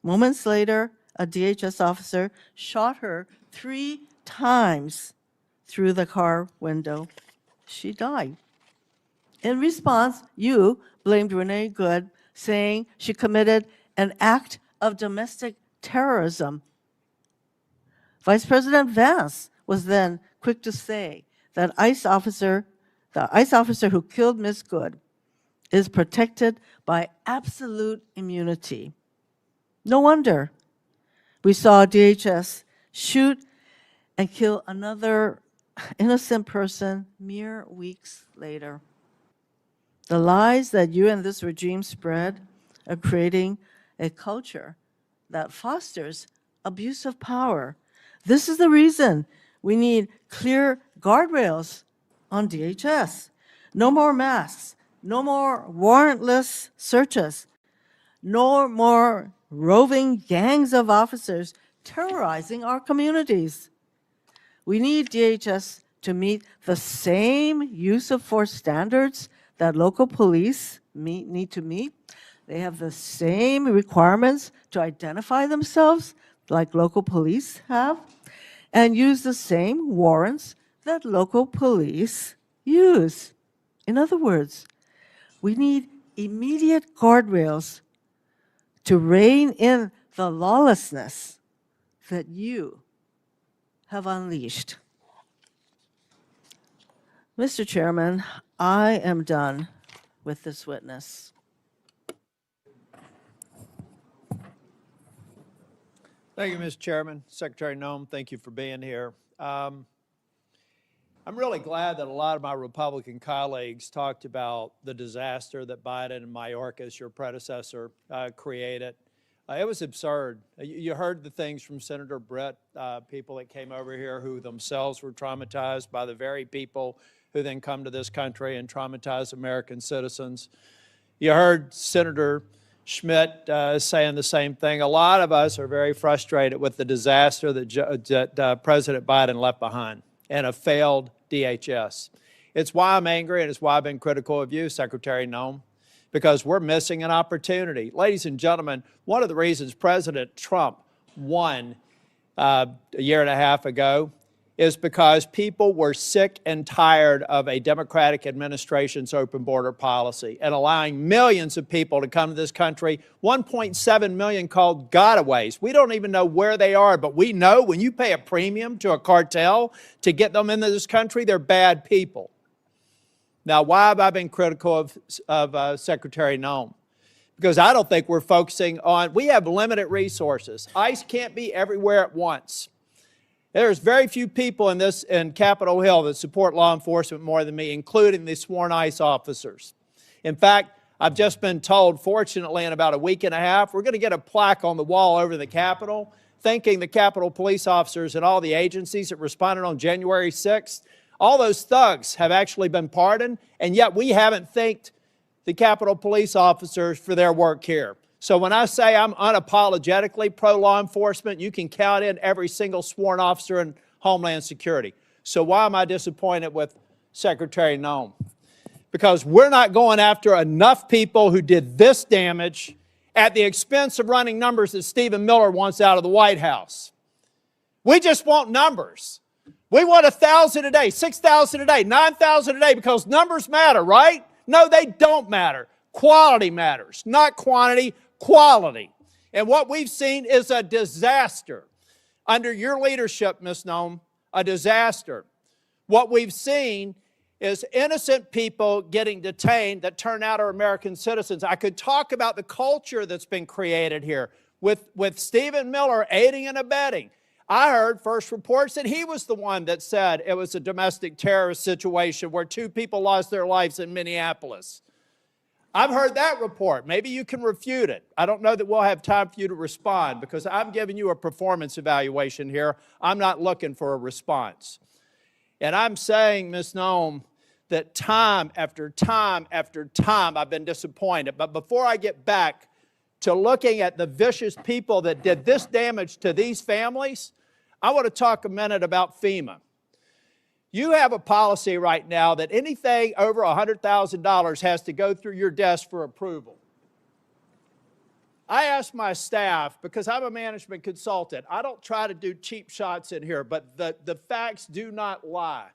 Moments later, a DHS officer shot her 3 times through the car window. She died. In response, you blamed Renee Good, saying she committed an act of domestic terrorism. Vice President Vance was then quick to say that the ICE officer who killed Ms. Good is protected by absolute immunity. No wonder we saw DHS shoot and kill another innocent person mere weeks later. The lies that you and this regime spread are creating a culture that fosters abuse of power. This is the reason we need clear guardrails on DHS. No more masks, no more warrantless searches, no more roving gangs of officers terrorizing our communities. We need DHS to meet the same use of force standards that local police need to meet. They have the same requirements to identify themselves like local police have, and use the same warrants that local police use. In other words, we need immediate guardrails to rein in the lawlessness that you have unleashed. Mr. Chairman, I am done with this witness. Thank you, Mr. Chairman. Secretary Noem, thank you for being here. I'm really glad that a lot of my Republican colleagues talked about the disaster that Biden and Mayorkas, your predecessor, created. It was absurd. You heard the things from Senator Brett, people that came over here who themselves were traumatized by the very people who then come to this country and traumatize American citizens. You heard Senator Schmidt saying the same thing. A lot of us are very frustrated with the disaster that President Biden left behind and a failed DHS. It's why I'm angry, and it's why I've been critical of you, Secretary Noem, because we're missing an opportunity. Ladies and gentlemen, one of the reasons President Trump won a year and a half ago is because people were sick and tired of a Democratic administration's open border policy and allowing millions of people to come to this country, 1.7 million called gotaways. We don't even know where they are, but we know when you pay a premium to a cartel to get them into this country, they're bad people. Now, why have I been critical of Secretary Noem? Because I don't think we're focusing on, we have limited resources. ICE can't be everywhere at once. There's very few people in Capitol Hill that support law enforcement more than me, including the sworn ICE officers. In fact, I've just been told, fortunately, in about a week and a half, we're going to get a plaque on the wall over the Capitol, thanking the Capitol police officers and all the agencies that responded on January 6th. All those thugs have actually been pardoned, and yet we haven't thanked the Capitol police officers for their work here. So when I say I'm unapologetically pro-law enforcement, you can count in every single sworn officer in Homeland Security. So why am I disappointed with Secretary Noem? Because we're not going after enough people who did this damage at the expense of running numbers that Stephen Miller wants out of the White House. We just want numbers. We want 1,000 a day, 6,000 a day, 9,000 a day because numbers matter, right? No, they don't matter. Quality matters, not quantity, quality. And what we've seen is a disaster. Under your leadership, Ms. Noem, a disaster. What we've seen is innocent people getting detained that turn out are American citizens. I could talk about the culture that's been created here with Stephen Miller aiding and abetting. I heard first reports that he was the one that said it was a domestic terrorist situation where 2 people lost their lives in Minneapolis. I've heard that report. Maybe you can refute it. I don't know that we'll have time for you to respond because I'm giving you a performance evaluation here. I'm not looking for a response. And I'm saying, Ms. Noem, that time after time after time I've been disappointed. But before I get back to looking at the vicious people that did this damage to these families, I want to talk a minute about FEMA. You have a policy right now that anything over $100,000 has to go through your desk for approval. I asked my staff, because I'm a management consultant, I don't try to do cheap shots in here, but the facts do not lie.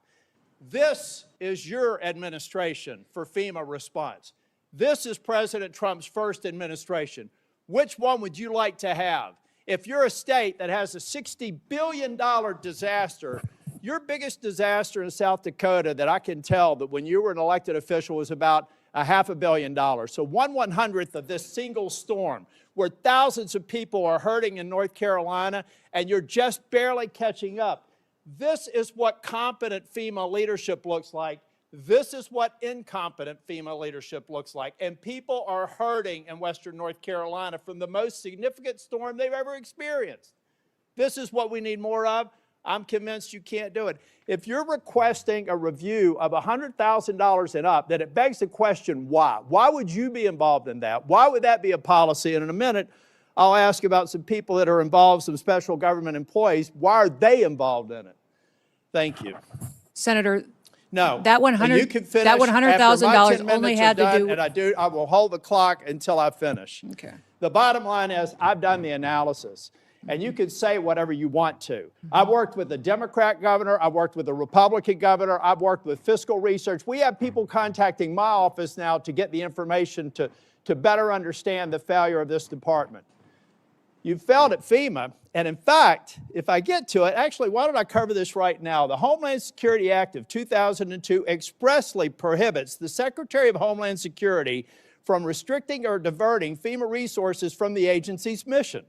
This is your administration for FEMA response. This is President Trump's first administration. Which one would you like to have? If you're a state that has a $60 billion disaster, your biggest disaster in South Dakota that I can tell that when you were an elected official was about $500 million. So 1/100th of this single storm where thousands of people are hurting in North Carolina and you're just barely catching up. This is what competent FEMA leadership looks like. This is what incompetent FEMA leadership looks like. And people are hurting in Western North Carolina from the most significant storm they've ever experienced. This is what we need more of. I'm convinced you can't do it. If you're requesting a review of $100,000 and up, then it begs the question, why? Why would you be involved in that? Why would that be a policy? And in a minute, I'll ask about some people that are involved, some special government employees. Why are they involved in it? Thank you. Senator, no, that $100,000 you can finish after my 10 only minutes had are to do. done, and I will hold the clock until I finish. Okay. The bottom line is I've done the analysis. And you can say whatever you want to. I've worked with a Democrat governor. I've worked with a Republican governor. I've worked with fiscal research. We have people contacting my office now to get the information to better understand the failure of this department. You failed at FEMA. And in fact, if I get to it, actually, why don't I cover this right now? The Homeland Security Act of 2002 expressly prohibits the Secretary of Homeland Security from restricting or diverting FEMA resources from the agency's mission.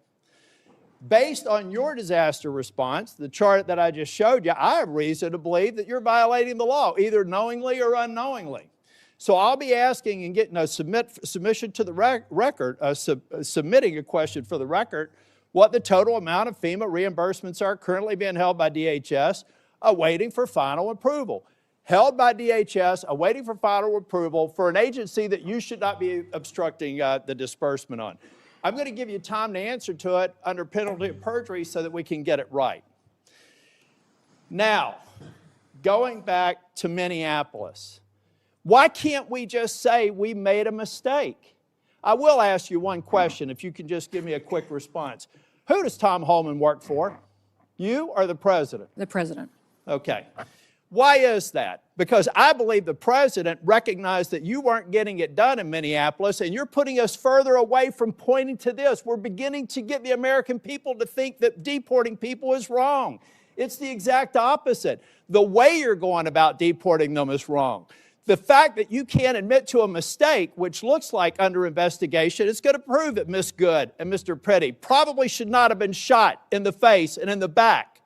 Based on your disaster response, the chart that I just showed you, I have reason to believe that you're violating the law, either knowingly or unknowingly. So I'll be asking and getting a submission to the record, submitting a question for the record, what the total amount of FEMA reimbursements are currently being held by DHS, awaiting for final approval. Held by DHS, awaiting for final approval for an agency that you should not be obstructing the disbursement on. I'm going to give you time to answer to it under penalty of perjury so that we can get it right. Now, going back to Minneapolis, why can't we just say we made a mistake? I will ask you one question, if you can just give me a quick response. Who does Tom Homan work for? You or the president? The president. Okay. Why is that? Because I believe the president recognized that you weren't getting it done in Minneapolis, and you're putting us further away from pointing to this. We're beginning to get the American people to think that deporting people is wrong. It's the exact opposite. The way you're going about deporting them is wrong. The fact that you can't admit to a mistake, which looks like under investigation, is going to prove that Ms. Good and Mr. Petty probably should not have been shot in the face and in the back.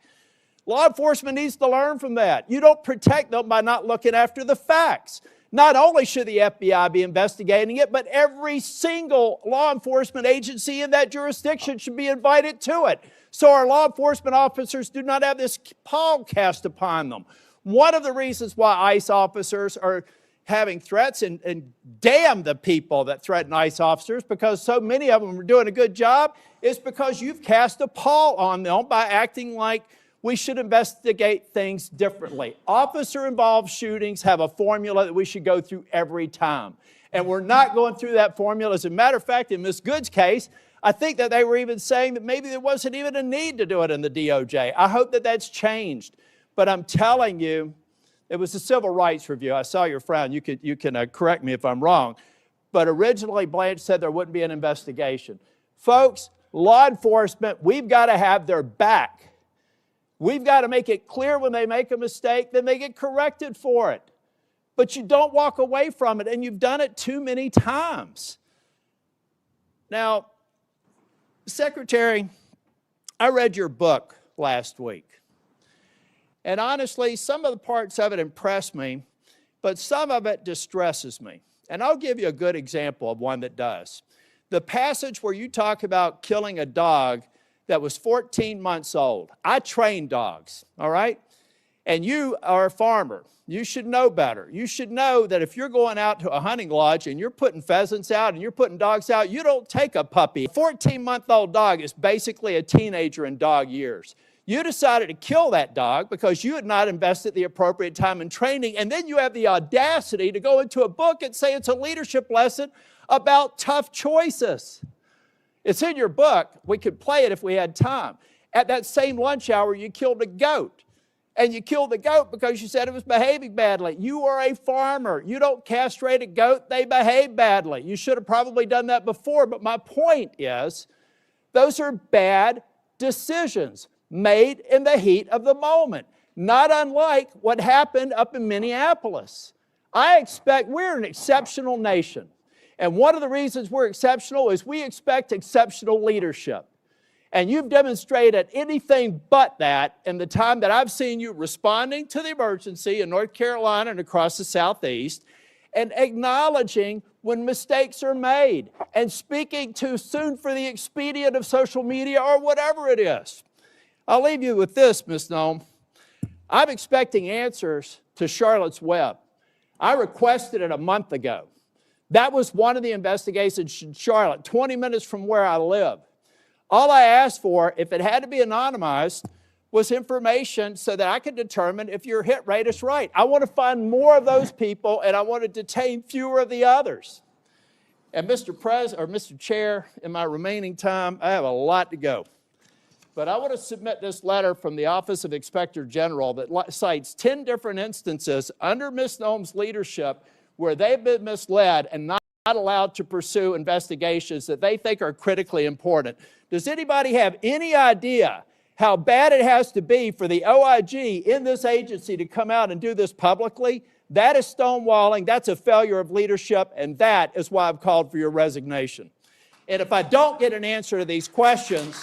Law enforcement needs to learn from that. You don't protect them by not looking after the facts. Not only should the FBI be investigating it, but every single law enforcement agency in that jurisdiction should be invited to it. So our law enforcement officers do not have this pall cast upon them. One of the reasons why ICE officers are having threats, and damn the people that threaten ICE officers because so many of them are doing a good job, is because you've cast a pall on them by acting like we should investigate things differently. Officer-involved shootings have a formula that we should go through every time. And we're not going through that formula. As a matter of fact, in Ms. Good's case, I think that they were even saying that maybe there wasn't even a need to do it in the DOJ. I hope that that's changed. But I'm telling you, it was a civil rights review. I saw your frown. You can correct me if I'm wrong. But originally, Blanche said there wouldn't be an investigation. Folks, law enforcement, we've got to have their back. We've got to make it clear when they make a mistake, then they get corrected for it. but you don't walk away from it, and you've done it too many times. Now, Secretary, I read your book last week. And honestly, some of the parts of it impressed me, but some of it distresses me. And I'll give you a good example of one that does. The passage where you talk about killing a dog that was 14 months old. I train dogs, all right? And you are a farmer. You should know better. You should know that if you're going out to a hunting lodge and you're putting pheasants out and you're putting dogs out, you don't take a puppy. A 14-month-old dog is basically a teenager in dog years. You decided to kill that dog because you had not invested the appropriate time in training, and then you have the audacity to go into a book and say it's a leadership lesson about tough choices. It's in your book. We could play it if we had time. At that same lunch hour, you killed a goat. And you killed the goat because you said it was behaving badly. You are a farmer. You don't castrate a goat. They behave badly. You should have probably done that before. But my point is, those are bad decisions made in the heat of the moment, not unlike what happened up in Minneapolis. I expect we're an exceptional nation. And one of the reasons we're exceptional is we expect exceptional leadership. And you've demonstrated anything but that in the time that I've seen you responding to the emergency in North Carolina and across the Southeast, and acknowledging when mistakes are made, and speaking too soon for the expedient of social media or whatever it is. I'll leave you with this, Ms. Noem. I'm expecting answers to Charlotte's Web. I requested it a month ago. That was one of the investigations in Charlotte, 20 minutes from where I live. All I asked for, if it had to be anonymized, was information so that I could determine if your hit rate is right. I want to find more of those people, and I want to detain fewer of the others. And Mr. Chair, in my remaining time, I have a lot to go. But I want to submit this letter from the Office of Inspector General that cites 10 different instances under Ms. Noem's leadership where they've been misled and not allowed to pursue investigations that they think are critically important. Does anybody have any idea how bad it has to be for the OIG in this agency to come out and do this publicly? That is stonewalling, that's a failure of leadership, and that is why I've called for your resignation. And if I don't get an answer to these questions,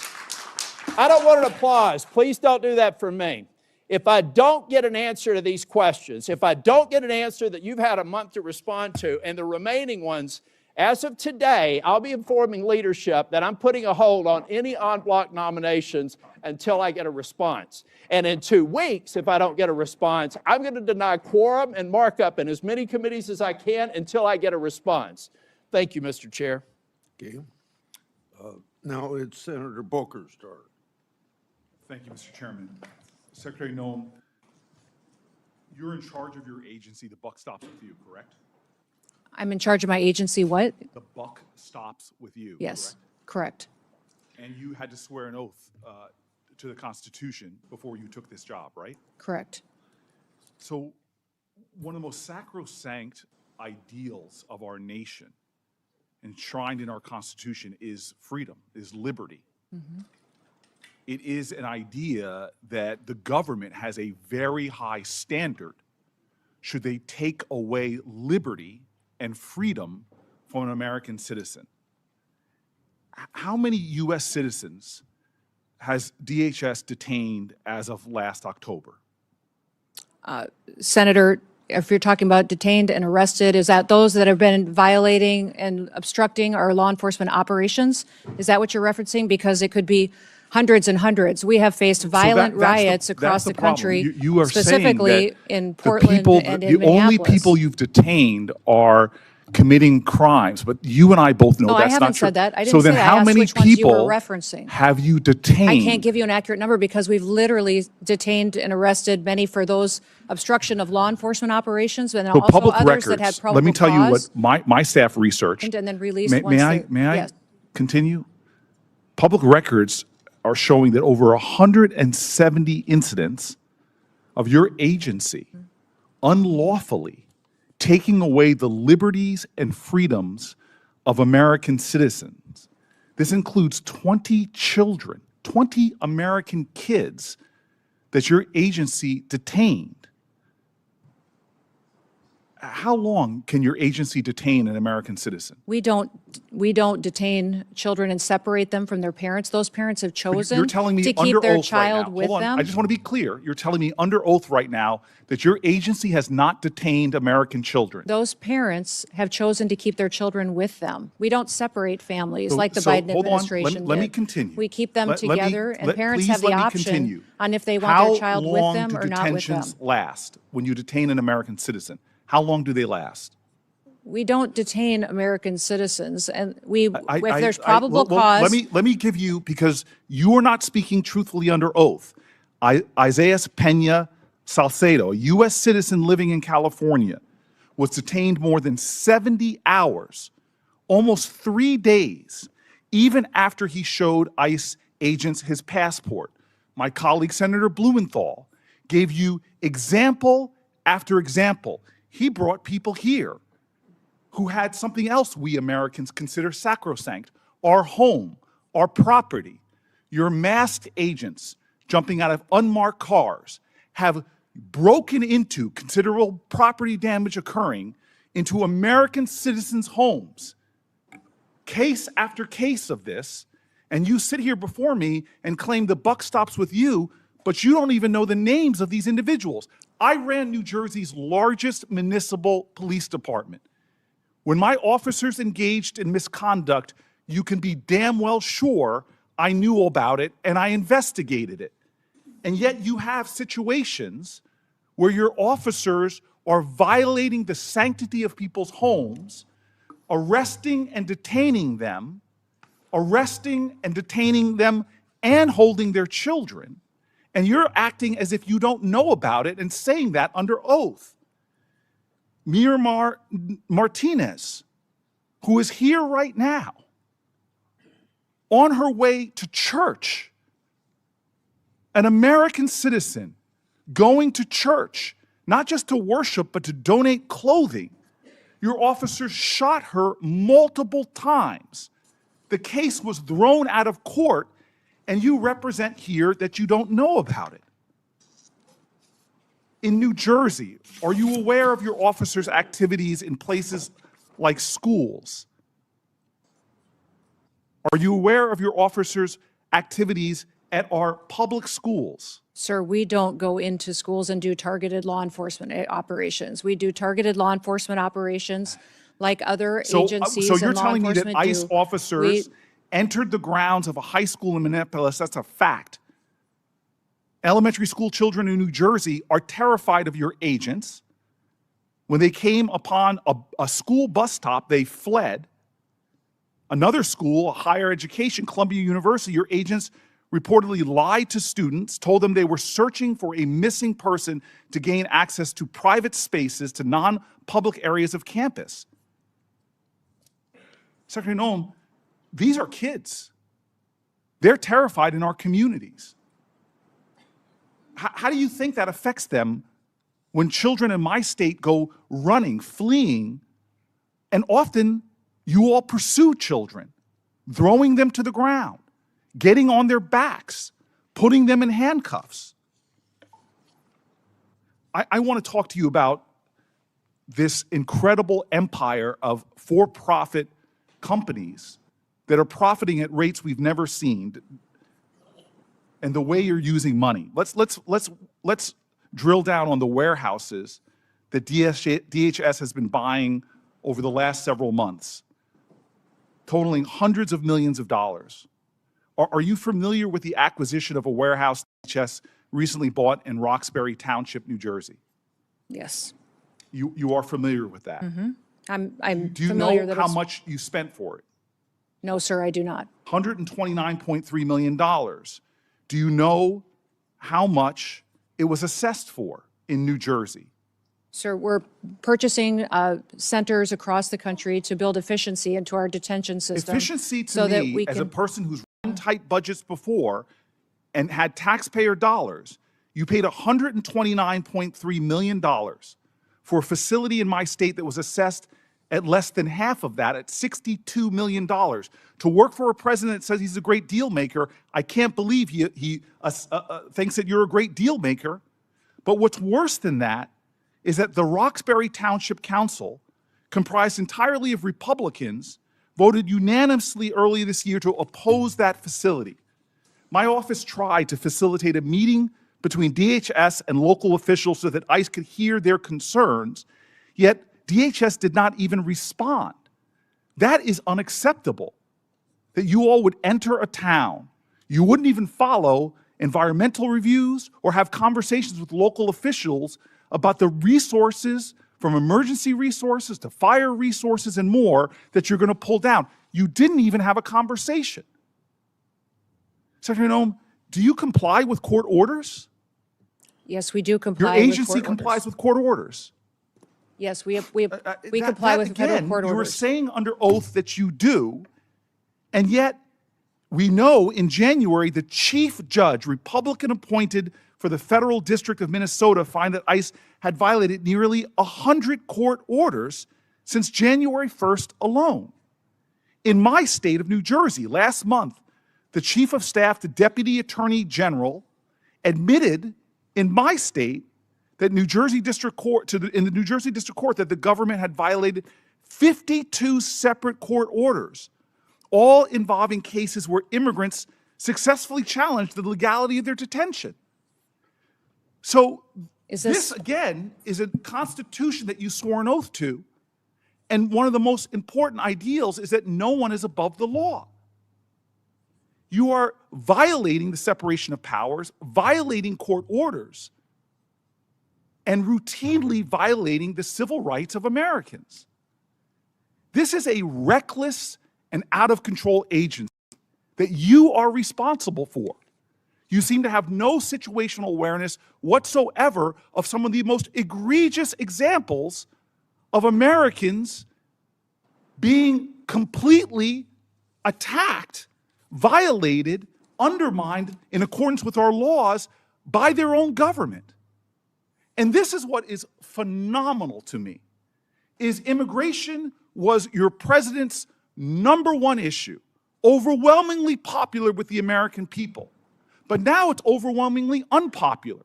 I don't want an applause. Please don't do that for me. If I don't get an answer to these questions, if I don't get an answer that you've had a month to respond to, and the remaining ones, as of today, I'll be informing leadership that I'm putting a hold on any en bloc nominations until I get a response. And in 2 weeks, if I don't get a response, I'm going to deny quorum and markup in as many committees as I can until I get a response. Thank you, Mr. Chair. Okay. Now it's Senator Booker's turn. Thank you, Mr. Chairman. Secretary Noem, you're in charge of your agency. The buck stops with you, correct? I'm in charge of my agency, what? The buck stops with you, Yes, correct. And you had to swear an oath to the Constitution before you took this job, right? Correct. So one of the most sacrosanct ideals of our nation, enshrined in our Constitution, is freedom, is liberty. Mm-hmm. It is an idea that the government has a very high standard should they take away liberty and freedom from an American citizen. How many U.S. citizens has DHS detained as of last October? Senator, if you're talking about detained and arrested, is that those that have been violating and obstructing our law enforcement operations? Is that what you're referencing? Because it could be hundreds and hundreds. We have faced violent riots across the country, you are specifically in Portland and in the only Minneapolis. people you've detained are committing crimes, but you and I both know No, that's I haven't not true. said that. I didn't so say then that. I how asked many which ones you were people referencing. have you detained? I can't give you an accurate number because we've literally detained and arrested many for those obstruction of law enforcement operations, and So also public others records, that had probable let me tell you cause, what my staff researched. and then released May, once may I, they- may I yes. continue? Public records are showing that over 170 incidents of your agency unlawfully taking away the liberties and freedoms of American citizens. This includes 20 children, 20 American kids that your agency detained. How long can your agency detain an American citizen? We don't detain children and separate them from their parents. Those parents have But you're chosen telling me to under keep their oath right child now. with Hold on, I them. just want to be clear. You're telling me under oath right now that your agency has not detained American children. Those parents have chosen to keep their children with them. We don't separate families like the So, Biden hold on, administration let me did. continue. We keep them Let me- together, and parents please have the let me option continue. on if they want their child How with long them do or not with them. detentions last when you detain an American citizen? How long do they last? We don't detain American citizens, and if there's well, probable cause. Let me give you, because you are not speaking truthfully under oath. Isaiah Pena Salcedo, a U.S. citizen living in California, was detained more than 70 hours, almost 3 days, even after he showed ICE agents his passport. My colleague, Senator Blumenthal, gave you example after example. He brought people here who had something else we Americans consider sacrosanct, our home, our property. Your masked agents jumping out of unmarked cars have broken into, considerable property damage occurring, into American citizens' homes. Case after case of this, and you sit here before me and claim the buck stops with you, but you don't even know the names of these individuals. I ran New Jersey's largest municipal police department. When my officers engaged in misconduct, you can be damn well sure I knew about it and I investigated it. And yet you have situations where your officers are violating the sanctity of people's homes, arresting and detaining them and holding their children, and you're acting as if you don't know about it and saying that under oath. Miramar Martinez, who is here right now, on her way to church, an American citizen going to church, not just to worship, but to donate clothing. Your officers shot her multiple times. The case was thrown out of court, and you represent here that you don't know about it. In New Jersey, are you aware of your officers' activities in places like schools? Are you aware of your officers' activities at our public schools? Sir, we don't go into schools and do targeted law enforcement operations. We do targeted law enforcement operations like other agencies So you're and law telling me that enforcement ICE do. officers entered the grounds of a high school in Minneapolis? That's a fact. Elementary school children in New Jersey are terrified of your agents. When they came upon a school bus stop, they fled. Another school, a higher education, Columbia University, your agents reportedly lied to students, told them they were searching for a missing person to gain access to private spaces, to non-public areas of campus. Secretary Noem, these are kids. They're terrified in our communities. How do you think that affects them when children in my state go running, fleeing, and often you all pursue children, throwing them to the ground, getting on their backs, putting them in handcuffs? I want to talk to you about this incredible empire of for-profit companies that are profiting at rates we've never seen, and the way you're using money. Let's drill down on the warehouses that DHS has been buying over the last several months, totaling hundreds of millions of dollars. Are you familiar with the acquisition of a warehouse DHS recently bought in Roxbury Township, New Jersey? Yes. You are familiar with that? Mm-hmm. I'm Do you familiar know that how it's- much you spent for it? No, sir, I do not. $129.3 million. Do you know how much it was assessed for in New Jersey? Sir, we're purchasing centers across the country to build efficiency into our detention system. Efficiency to so that me, we as can, a person who's run tight budgets before and had taxpayer dollars, you paid $129.3 million for a facility in my state that was assessed at less than half of that, at $62 million. To work for a president that says he's a great deal maker, I can't believe he thinks that you're a great deal maker. But what's worse than that is that the Roxbury Township Council, comprised entirely of Republicans, voted unanimously earlier this year to oppose that facility. My office tried to facilitate a meeting between DHS and local officials so that ICE could hear their concerns, yet DHS did not even respond. That is unacceptable, that you all would enter a town. You wouldn't even follow environmental reviews or have conversations with local officials about the resources, from emergency resources to fire resources and more, that you're going to pull down. You didn't even have a conversation. Secretary Noem, do you comply with court orders? Yes, we do Your comply with agency court complies orders. with court orders. Yes, we comply with federal court You were orders. saying under oath that you do, and yet we know in January the chief judge, Republican appointed for the Federal District of Minnesota, found that ICE had violated nearly 100 court orders since January 1st alone. In my state of New Jersey, last month, the Chief of Staff to Deputy Attorney General admitted in my state that in the New Jersey District Court that the government had violated 52 separate court orders, all involving cases where immigrants successfully challenged the legality of their detention. So this again is a constitution that you swore an oath to, and one of the most important ideals is that no one is above the law. You are violating the separation of powers, violating court orders, and routinely violating the civil rights of Americans. This is a reckless and out-of-control agency that you are responsible for. You seem to have no situational awareness whatsoever of some of the most egregious examples of Americans being completely attacked, violated, undermined in accordance with our laws by their own government. And this is what is phenomenal to me, is immigration was your president's #1 issue, overwhelmingly popular with the American people. But now it's overwhelmingly unpopular.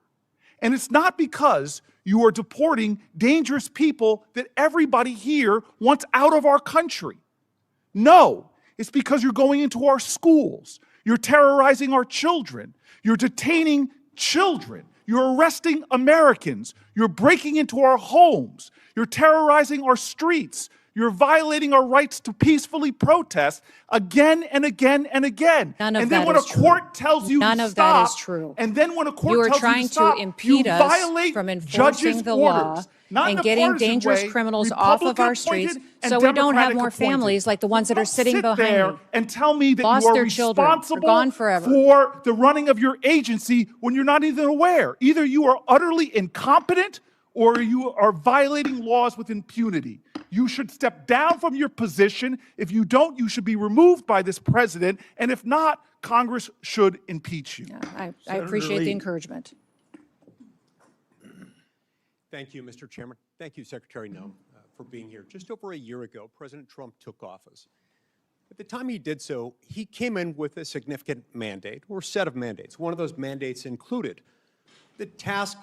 And it's not because you are deporting dangerous people that everybody here wants out of our country. No, it's because you're going into our schools. You're terrorizing our children. You're detaining children. You're arresting Americans. You're breaking into our homes. You're terrorizing our streets. You're violating our rights to peacefully protest again and again and again. None of and then that when a is true. court tells you None to of stop, that is true. and then when a court You are tells you trying to stop, to impede you us violate from judges' enforcing the law orders, not in and a getting partisan dangerous way, criminals off of our Republican streets appointed and so we don't have Democratic more appointed. families like the ones that are sitting Sit behind there me. and tell me that Lost you are their children, are responsible gone forever. for the running of your agency when you're not even aware. Either you are utterly incompetent or you are violating laws with impunity. You should step down from your position. If you don't, you should be removed by this president. And if not, Congress should impeach you. I appreciate the encouragement. Thank you, Mr. Chairman. Thank you, Secretary Noem, for being here. Just over a year ago, President Trump took office. At the time he did so, he came in with a significant mandate or set of mandates. One of those mandates included the task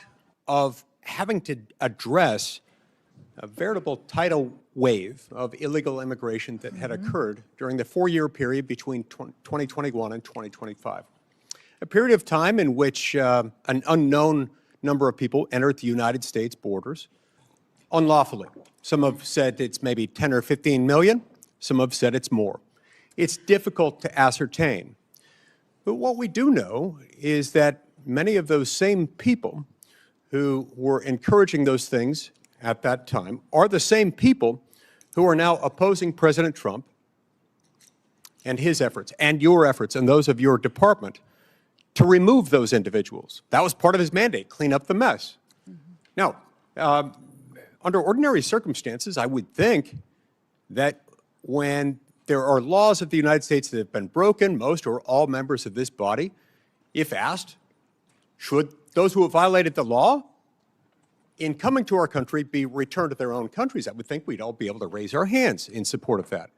of having to address a veritable tidal wave of illegal immigration that had occurred during the 4-year period between 2021 and 2025. A period of time in which an unknown number of people entered the United States borders unlawfully. Some have said it's maybe 10 or 15 million. Some have said it's more. It's difficult to ascertain. But what we do know is that many of those same people who were encouraging those things at that time are the same people who are now opposing President Trump and his efforts and your efforts and those of your department to remove those individuals. That was part of his mandate, clean up the mess. Now, under ordinary circumstances, I would think that when there are laws of the United States that have been broken, most or all members of this body, if asked, should those who have violated the law in coming to our country be returned to their own countries? I would think we'd all be able to raise our hands in support of that.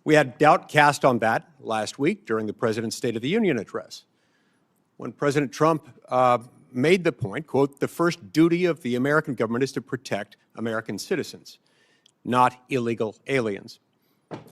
We had doubt cast on that last week during the President's State of the Union address, when President Trump made the point, quote, "The first duty of the American government is to protect American citizens, not illegal aliens."